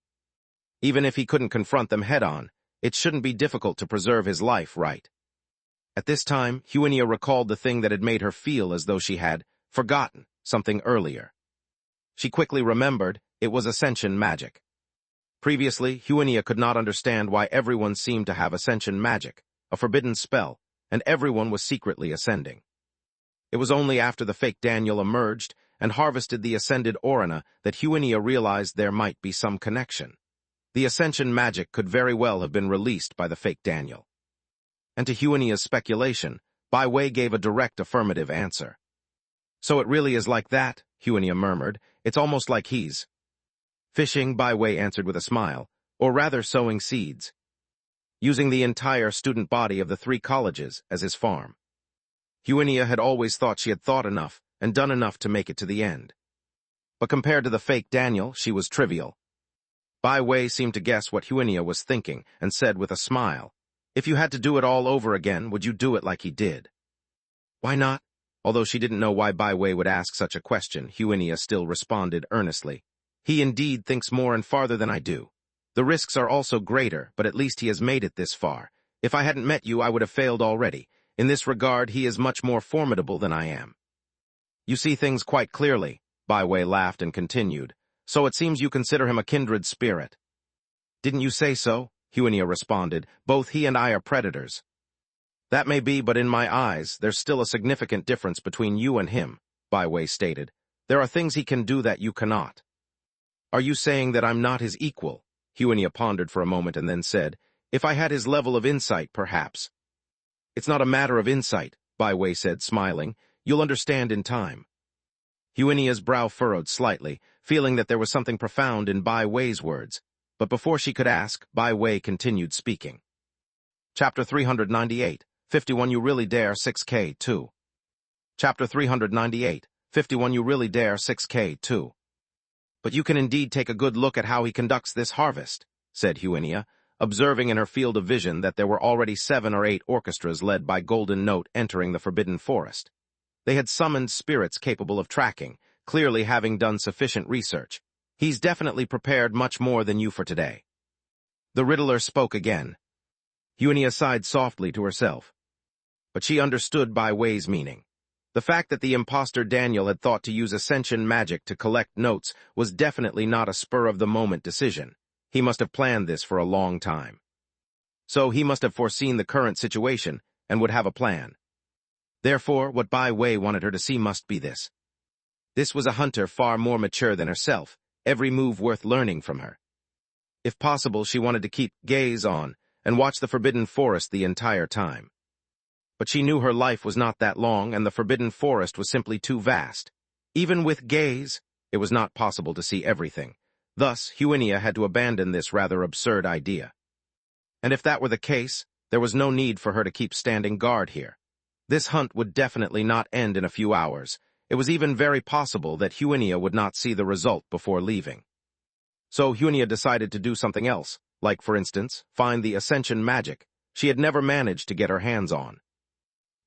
S1: Even if he couldn't confront them head-on, it shouldn't be difficult to preserve his life, right? At this time, Huinia recalled the thing that had made her feel as though she had forgotten something earlier. She quickly remembered it was ascension magic. Previously, Huinia could not understand why everyone seemed to have ascension magic, a forbidden spell, and everyone was secretly ascending. It was only after the fake Daniel emerged and harvested the ascended Orina that Huinia realized there might be some connection. The ascension magic could very well have been released by the fake Daniel. And to Huinia's speculation, Bai Wei gave a direct affirmative answer. "So it really is like that," Huinia murmured. "It's almost like he's fishing," Bai Wei answered with a smile, "or rather sowing seeds. Using the entire student body of the 3 colleges as his farm." Huinia had always thought she had thought enough and done enough to make it to the end. But compared to the fake Daniel, she was trivial. Bai Wei seemed to guess what Huinia was thinking and said with a smile, "If you had to do it all over again, would you do it like he did?" "Why not?" Although she didn't know why Bai Wei would ask such a question, Huinia still responded earnestly. "He indeed thinks more and farther than I do. The risks are also greater, but at least he has made it this far. If I hadn't met you, I would have failed already. In this regard, he is much more formidable than I am." "You see things quite clearly," Bai Wei laughed and continued. "So it seems you consider him a kindred spirit." "Didn't you say so?" Huinia responded. "Both he and I are predators." "That may be, but in my eyes, there's still a significant difference between you and him," Bai Wei stated. "There are things he can do that you cannot." "Are you saying that I'm not his equal?" Huinia pondered for a moment and then said, "If I had his level of insight, perhaps." "It's not a matter of insight," Bai Wei said, smiling. "You'll understand in time." Huinia's brow furrowed slightly, feeling that there was something profound in Bai Wei's words. But before she could ask, Bai Wei continued speaking. Chapter 398, 51 You Really Dare 6K2. Chapter 398, 51 You Really Dare 6K2. "But you can indeed take a good look at how he conducts this harvest," said Huinia, observing in her field of vision that there were already 7 or 8 orchestras led by Golden Note entering the Forbidden Forest. They had summoned spirits capable of tracking, clearly having done sufficient research. "He's definitely prepared much more than you for today." The Riddler spoke again. Huinia sighed softly to herself. But she understood Bai Wei's meaning. The fact that the imposter Daniel had thought to use ascension magic to collect notes was definitely not a spur-of-the-moment decision. He must have planned this for a long time. So he must have foreseen the current situation and would have a plan. Therefore, what Bai Wei wanted her to see must be this. This was a hunter far more mature than herself, every move worth learning from her. If possible, she wanted to keep gaze on and watch the Forbidden Forest the entire time. But she knew her life was not that long, and the Forbidden Forest was simply too vast. Even with gaze, it was not possible to see everything. Thus, Huinia had to abandon this rather absurd idea. And if that were the case, there was no need for her to keep standing guard here. This hunt would definitely not end in a few hours, It was even very possible that Huinia would not see the result before leaving. So Huinia decided to do something else, like, for instance, find the Ascension magic she had never managed to get her hands on.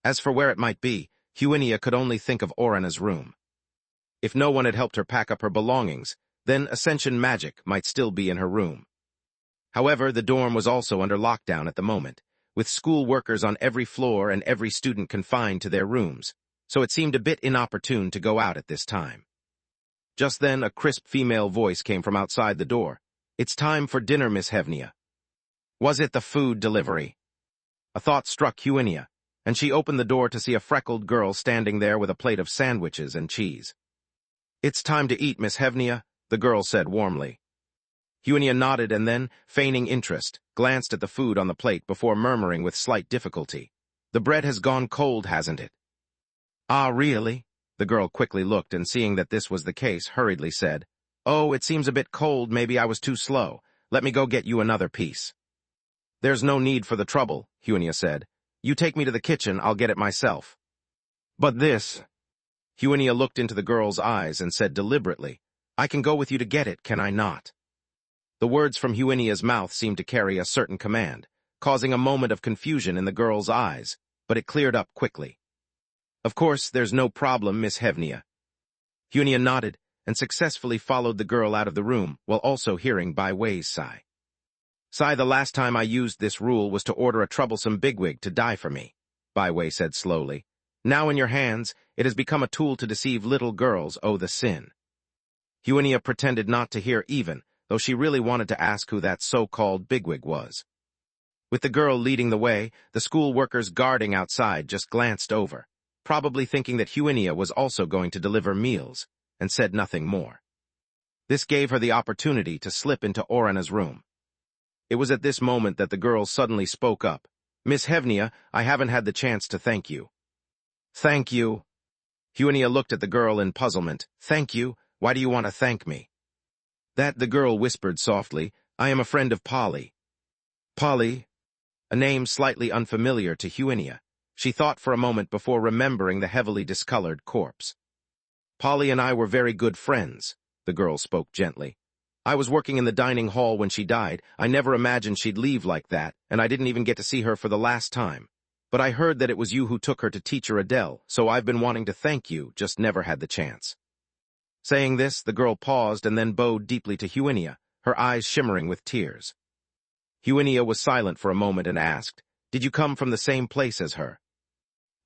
S1: As for where it might be, Huinia could only think of Orana's room. If no one had helped her pack up her belongings, then Ascension magic might still be in her room. However, the dorm was also under lockdown at the moment, with school workers on every floor and every student confined to their rooms, so it seemed a bit inopportune to go out at this time. Just then, a crisp female voice came from outside the door. "It's time for dinner, Miss Hevnia." Was it the food delivery? A thought struck Huinia, and she opened the door to see a freckled girl standing there with a plate of sandwiches and cheese. "It's time to eat, Miss Hevnia," the girl said warmly. Huinia nodded and then, feigning interest, glanced at the food on the plate before murmuring with slight difficulty, "The bread has gone cold, hasn't it?" "Ah, really?" The girl quickly looked and seeing that this was the case, hurriedly said, "Oh, it seems a bit cold, maybe I was too slow. Let me go get you another piece." "There's no need for the trouble," Huinia said. "You take me to the kitchen, I'll get it myself." "But this—" Huinia looked into the girl's eyes and said deliberately, "I can go with you to get it, can I not?" The words from Huinia's mouth seemed to carry a certain command, causing a moment of confusion in the girl's eyes, but it cleared up quickly. "Of course, there's no problem, Miss Hevnia." Huinia nodded and successfully followed the girl out of the room while also hearing Bai Wei's sigh. "Sigh, the last time I used this rule was to order a troublesome bigwig to die for me," Bai Wei said slowly. "Now in your hands, it has become a tool to deceive little girls. Oh, the sin." Huinia pretended not to hear even, though she really wanted to ask who that so-called bigwig was. With the girl leading the way, the school workers guarding outside just glanced over, probably thinking that Huinia was also going to deliver meals, and said nothing more. This gave her the opportunity to slip into Orana's room. It was at this moment that the girl suddenly spoke up. "Miss Hevnia, I haven't had the chance to thank you." "Thank you?" Huinia looked at the girl in puzzlement. "Thank you? Why do you want to thank me?" "That," the girl whispered softly, "I am a friend of Polly." Polly? A name slightly unfamiliar to Huinia. She thought for a moment before remembering the heavily discolored corpse. "Polly and I were very good friends," the girl spoke gently. "I was working in the dining hall when she died. I never imagined she'd leave like that, and I didn't even get to see her for the last time. But I heard that it was you who took her to teacher Adele, so I've been wanting to thank you, just never had the chance." Saying this, the girl paused and then bowed deeply to Huinia, her eyes shimmering with tears. Huinia was silent for a moment and asked, "Did you come from the same place as her?"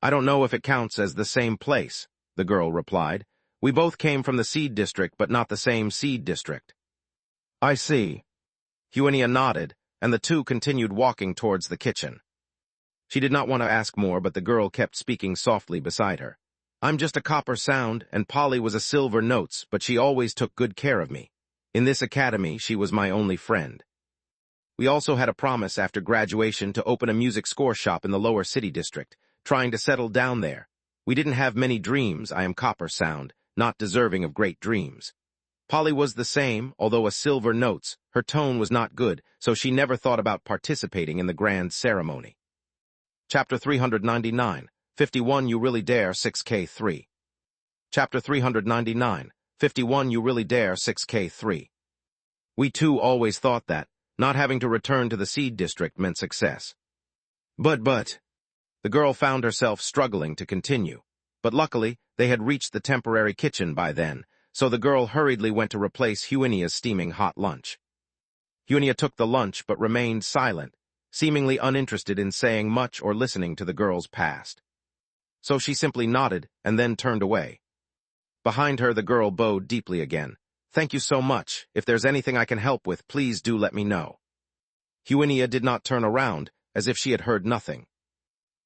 S1: "I don't know if it counts as the same place," the girl replied. "We both came from the seed district, but not the same seed district." "I see." Huinia nodded, and the two continued walking towards the kitchen. She did not want to ask more, but the girl kept speaking softly beside her. "I'm just a copper sound, and Polly was a silver notes, but she always took good care of me. In this academy, she was my only friend. We also had a promise after graduation to open a music score shop in the lower city district, trying to settle down there. We didn't have many dreams, I am copper sound, not deserving of great dreams. Polly was the same, although a silver notes, her tone was not good, so she never thought about participating in the grand ceremony." Chapter 399, 51 You Really Dare 6K3. Chapter 399, 51 You Really Dare 6K3. We too always thought that, not having to return to the seed district meant success. But, the girl found herself struggling to continue. But luckily, they had reached the temporary kitchen by then, so the girl hurriedly went to replace Huinia's steaming hot lunch. Huinia took the lunch but remained silent, seemingly uninterested in saying much or listening to the girl's past. So she simply nodded and then turned away. Behind her, the girl bowed deeply again. "Thank you so much. If there's anything I can help with, please do let me know." Huinia did not turn around, as if she had heard nothing.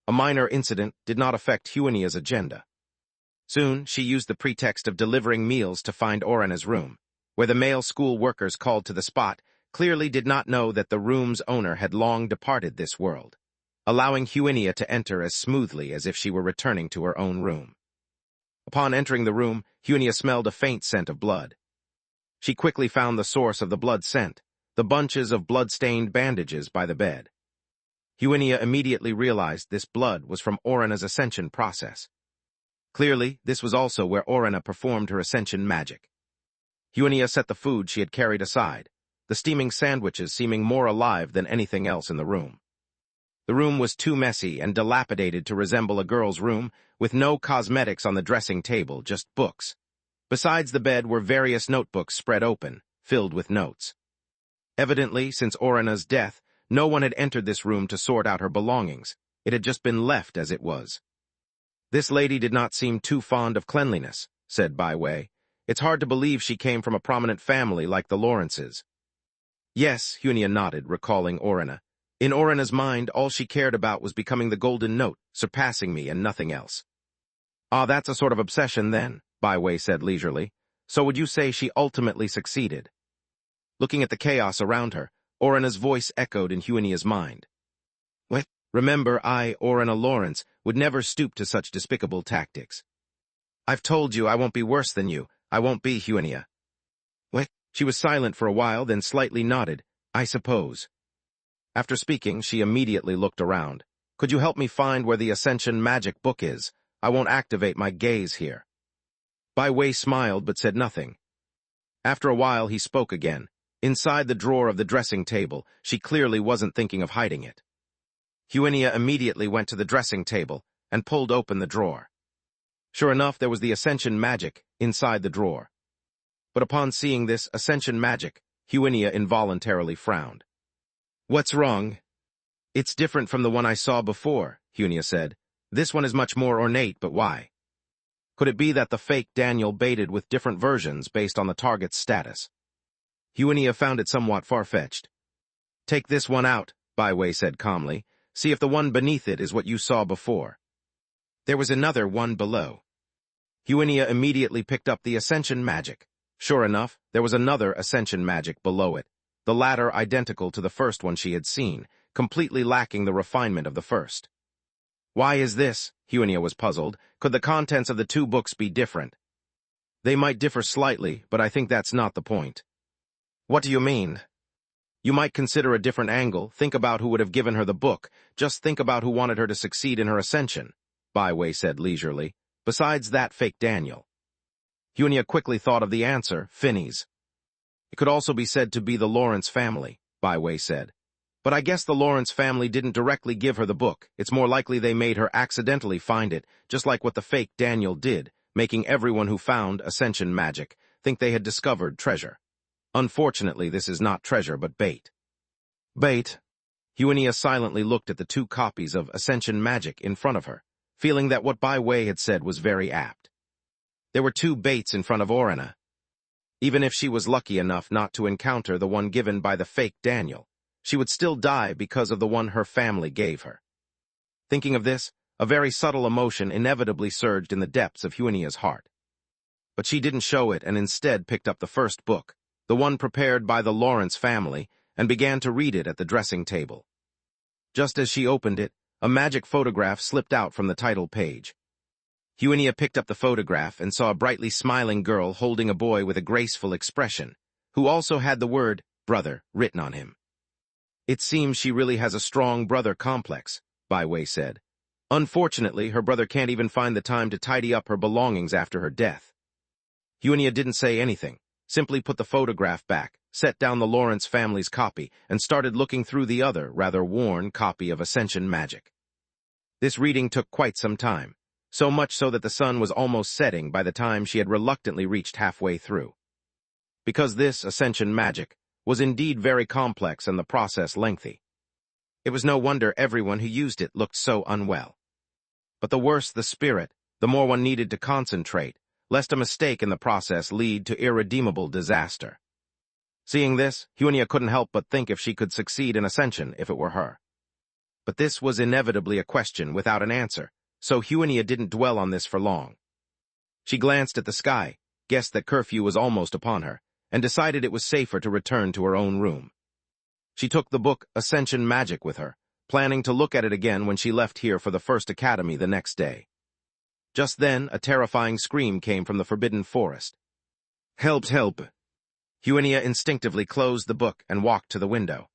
S1: A minor incident did not affect Huinia's agenda. Soon, she used the pretext of delivering meals to find Orana's room, where the male school workers called to the spot clearly did not know that the room's owner had long departed this world, allowing Huinia to enter as smoothly as if she were returning to her own room. Upon entering the room, Huinia smelled a faint scent of blood. She quickly found the source of the blood scent, the bunches of blood-stained bandages by the bed. Huinia immediately realized this blood was from Orana's ascension process. Clearly, this was also where Orina performed her ascension magic. Huenia set the food she had carried aside, the steaming sandwiches seeming more alive than anything else in the room. The room was too messy and dilapidated to resemble a girl's room, with no cosmetics on the dressing table, just books. Besides the bed were various notebooks spread open, filled with notes. Evidently, since Orina's death, no one had entered this room to sort out her belongings. It had just been left as it was. "This lady did not seem too fond of cleanliness," said Byway. "It's hard to believe she came from a prominent family like the Lawrences." "Yes," Hunia nodded, recalling Orina. In Orina's mind, all she cared about was becoming the golden note, surpassing me and nothing else. "Ah, that's a sort of obsession, then," Byway said leisurely. "So would you say she ultimately succeeded?" Looking at the chaos around her, Orina's voice echoed in Huenia's mind. "What? Remember, I, Orina Lawrence, would never stoop to such despicable tactics." "I've told you I won't be worse than you. I won't be, Huenia." "What?" She was silent for a while, then slightly nodded. "I suppose." After speaking, she immediately looked around. "Could you help me find where the Ascension magic book is? I won't activate my gaze here." Byway smiled but said nothing. After a while, he spoke again. Inside the drawer of the dressing table, she clearly wasn't thinking of hiding it. Huenia immediately went to the dressing table and pulled open the drawer. Sure enough, there was the Ascension magic inside the drawer. But upon seeing this Ascension magic, Huenia involuntarily frowned. "What's wrong?" "It's different from the one I saw before," Huenia said. "This one is much more ornate, but why? Could it be that the fake Daniel baited with different versions based on the target's status?" Huenia found it somewhat far-fetched. "Take this one out," Byway said calmly. "See if the one beneath it is what you saw before." There was another one below. Huenia immediately picked up the Ascension magic. Sure enough, there was another Ascension magic below it, the latter identical to the first one she had seen, completely lacking the refinement of the first. "Why is this?" Huenia was puzzled. "Could the contents of the two books be different?" "They might differ slightly, but I think that's not the point." "What do you mean?" "You might consider a different angle, think about who would have given her the book, just think about who wanted her to succeed in her ascension," Byway said leisurely. "Besides that fake Daniel." Huenia quickly thought of the answer, Finney's. "It could also be said to be the Lawrence family," Byway said. "But I guess the Lawrence family didn't directly give her the book. It's more likely they made her accidentally find it, just like what the fake Daniel did, making everyone who found Ascension magic think they had discovered treasure. Unfortunately, this is not treasure but bait." "Bait?" Huenia silently looked at the two copies of Ascension magic in front of her, feeling that what Byway had said was very apt. There were two baits in front of Orina. Even if she was lucky enough not to encounter the one given by the fake Daniel, she would still die because of the one her family gave her. Thinking of this, a very subtle emotion inevitably surged in the depths of Huenia's heart. But she didn't show it and instead picked up the first book, the one prepared by the Lawrence family, and began to read it at the dressing table. Just as she opened it, a magic photograph slipped out from the title page. Huenia picked up the photograph and saw a brightly smiling girl holding a boy with a graceful expression, who also had the word, brother, written on him. "It seems she really has a strong brother complex," Byway said. "Unfortunately, her brother can't even find the time to tidy up her belongings after her death." Huenia didn't say anything, simply put the photograph back, set down the Lawrence family's copy, and started looking through the other, rather worn, copy of Ascension magic. This reading took quite some time, so much so that the sun was almost setting by the time she had reluctantly reached halfway through. Because this Ascension magic was indeed very complex and the process lengthy. It was no wonder everyone who used it looked so unwell. But the worse the spirit, the more one needed to concentrate, lest a mistake in the process lead to irredeemable disaster. Seeing this, Huenia couldn't help but think if she could succeed in Ascension if it were her. But this was inevitably a question without an answer, so Huenia didn't dwell on this for long. She glanced at the sky, guessed that curfew was almost upon her, and decided it was safer to return to her own room. She took the book Ascension Magic with her, planning to look at it again when she left here for the first academy the next day. Just then, a terrifying scream came from the forbidden forest. "Help, help!" Huenia instinctively closed the book and walked to the window.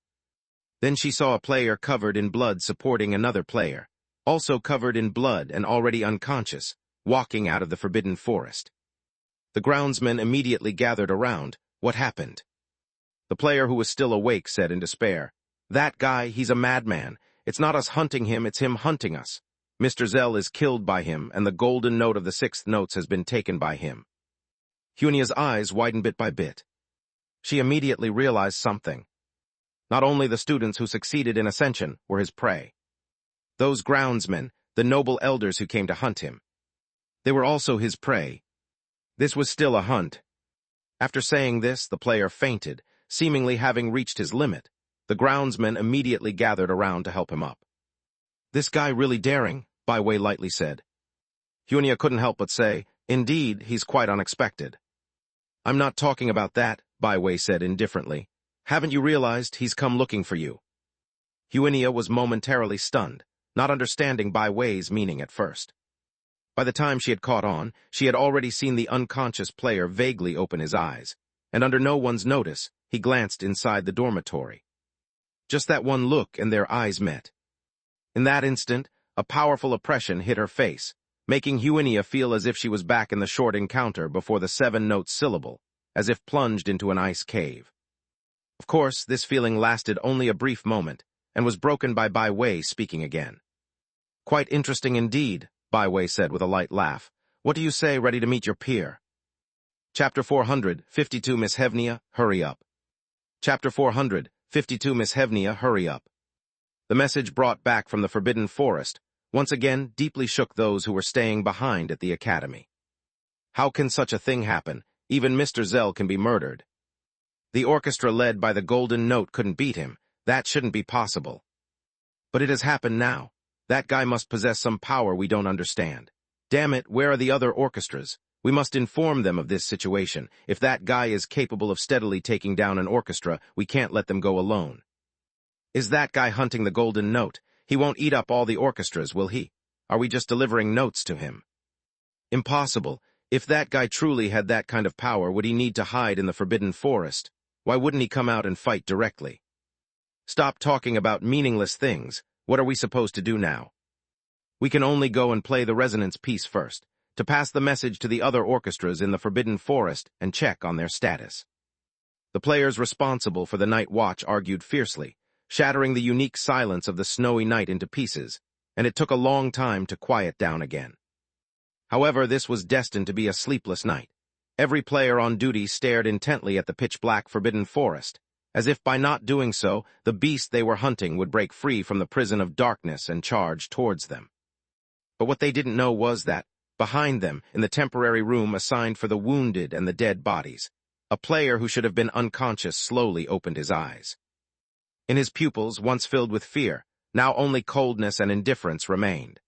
S1: Then she saw a player covered in blood supporting another player, also covered in blood and already unconscious, walking out of the forbidden forest. The groundsmen immediately gathered around. What happened? The player who was still awake said in despair, "That guy, he's a madman. It's not us hunting him, it's him hunting us. Mr. Zell is killed by him, and the golden note of the 6th notes has been taken by him." Hunia's eyes widened bit by bit. She immediately realized something. Not only the students who succeeded in ascension were his prey. Those groundsmen, the noble elders who came to hunt him. They were also his prey. This was still a hunt. After saying this, the player fainted, seemingly having reached his limit. The groundsmen immediately gathered around to help him up. "This guy really daring," Byway lightly said. Hunia couldn't help but say, "Indeed, he's quite unexpected." "I'm not talking about that," Byway said indifferently. "Haven't you realized he's come looking for you?" Hunia was momentarily stunned, not understanding Byway's meaning at first. By the time she had caught on, she had already seen the unconscious player vaguely open his eyes, and under no one's notice, he glanced inside the dormitory. Just that one look and their eyes met. In that instant, a powerful oppression hit her face, making Hunia feel as if she was back in the short encounter before the 7-note syllable, as if plunged into an ice cave. Of course, this feeling lasted only a brief moment, and was broken by Byway speaking again. "Quite interesting indeed," Byway said with a light laugh. "What do you say, ready to meet your peer?" Chapter 452 Miss Hevnia, hurry up. Chapter 452 Miss Hevnia, hurry up. The message brought back from the Forbidden Forest once again deeply shook those who were staying behind at the academy. How can such a thing happen? Even Mr. Zell can be murdered. The orchestra led by the Golden Note couldn't beat him. That shouldn't be possible. But it has happened now. That guy must possess some power we don't understand. Damn it, where are the other orchestras? We must inform them of this situation. If that guy is capable of steadily taking down an orchestra, we can't let them go alone. Is that guy hunting the Golden Note? He won't eat up all the orchestras, will he? Are we just delivering notes to him? Impossible. If that guy truly had that kind of power, would he need to hide in the Forbidden Forest? Why wouldn't he come out and fight directly? Stop talking about meaningless things. What are we supposed to do now? We can only go and play the resonance piece first, to pass the message to the other orchestras in the Forbidden Forest and check on their status. The players responsible for the night watch argued fiercely, shattering the unique silence of the snowy night into pieces, and it took a long time to quiet down again. However, this was destined to be a sleepless night. Every player on duty stared intently at the pitch-black Forbidden Forest, as if by not doing so, the beast they were hunting would break free from the prison of darkness and charge towards them. But what they didn't know was that, behind them, in the temporary room assigned for the wounded and the dead bodies, a player who should have been unconscious slowly opened his eyes. In his pupils, once filled with fear, now only coldness and indifference remained.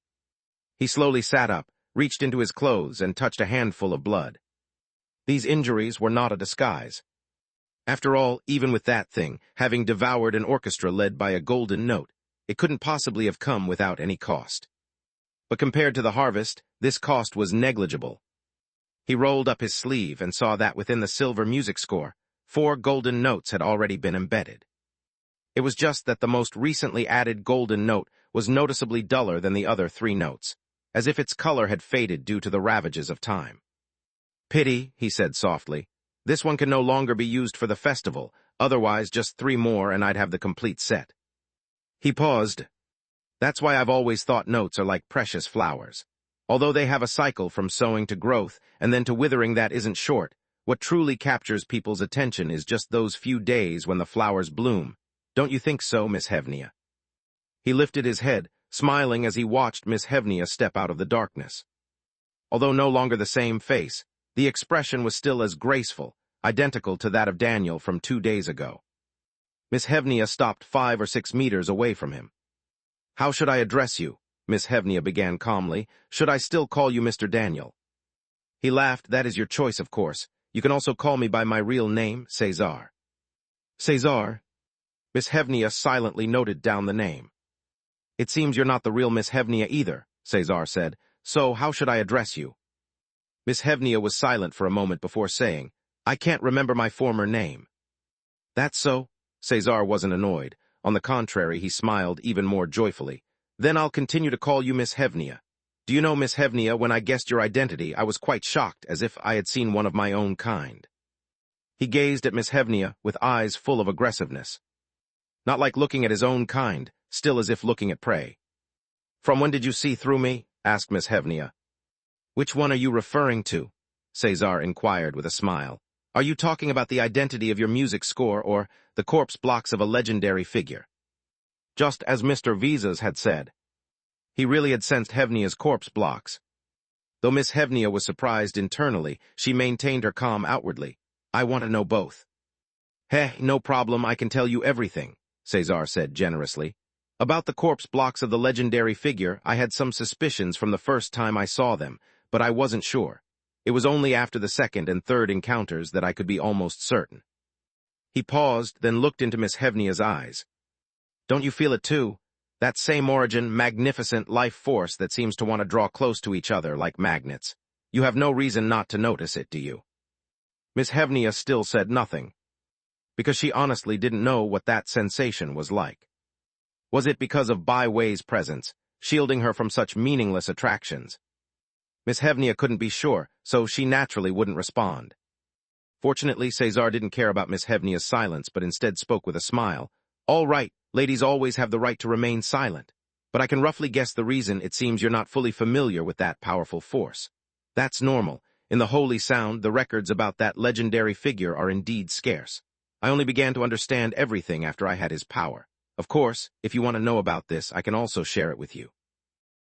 S1: He slowly sat up, reached into his clothes, and touched a handful of blood. These injuries were not a disguise. After all, even with that thing, having devoured an orchestra led by a Golden Note, it couldn't possibly have come without any cost. But compared to the harvest, this cost was negligible. He rolled up his sleeve and saw that within the silver music score, 4 golden notes had already been embedded. It was just that the most recently added Golden Note was noticeably duller than the other 3 notes, as if its color had faded due to the ravages of time. "Pity," he said softly. "This one can no longer be used for the festival, otherwise just 3 more and I'd have the complete set." He paused. "That's why I've always thought notes are like precious flowers. Although they have a cycle from sowing to growth and then to withering that isn't short, what truly captures people's attention is just those few days when the flowers bloom. Don't you think so, Miss Hevnia?" He lifted his head, smiling as he watched Miss Hevnia step out of the darkness. Although no longer the same face, the expression was still as graceful, identical to that of Daniel from 2 days ago. Miss Hevnia stopped 5 or 6 meters away from him. "How should I address you?" Miss Hevnia began calmly. "Should I still call you Mr. Daniel?" He laughed. "That is your choice, of course. You can also call me by my real name, Cesar." "Cesar?" Miss Hevnia silently noted down the name. "It seems you're not the real Miss Hevnia either," Cesar said. "So how should I address you?" Miss Hevnia was silent for a moment before saying, "I can't remember my former name." "That's so?" Cesar wasn't annoyed. On the contrary, he smiled even more joyfully. "Then I'll continue to call you Miss Hevnia." Do you know, Miss Hevnia, when I guessed your identity, I was quite shocked, as if I had seen one of my own kind. He gazed at Miss Hevnia with eyes full of aggressiveness. Not like looking at his own kind, still as if looking at prey. From when did you see through me? Asked Miss Hevnia. Which one are you referring to? Cesar inquired with a smile. Are you talking about the identity of your music score or the corpse blocks of a legendary figure? Just as Mr. Visas had said. He really had sensed Hevnia's corpse blocks. Though Miss Hevnia was surprised internally, she maintained her calm outwardly. I want to know both. No problem, I can tell you everything, Cesar said generously. About the corpse blocks of the legendary figure, I had some suspicions from the first time I saw them, but I wasn't sure. It was only after the second and third encounters that I could be almost certain. He paused, then looked into Miss Hevnia's eyes. Don't you feel it too? That same origin, magnificent life force that seems to want to draw close to each other like magnets. You have no reason not to notice it, do you? Miss Hevnia still said nothing, because she honestly didn't know what that sensation was like. Was it because of Bai Wei's presence, shielding her from such meaningless attractions? Miss Hevnia couldn't be sure, so she naturally wouldn't respond. Fortunately, Cesar didn't care about Miss Hevnia's silence, but instead spoke with a smile. All right, ladies always have the right to remain silent, but I can roughly guess the reason. It seems you're not fully familiar with that powerful force. That's normal. In the Holy Sound, the records about that legendary figure are indeed scarce. I only began to understand everything after I had his power. Of course, if you want to know about this, I can also share it with you.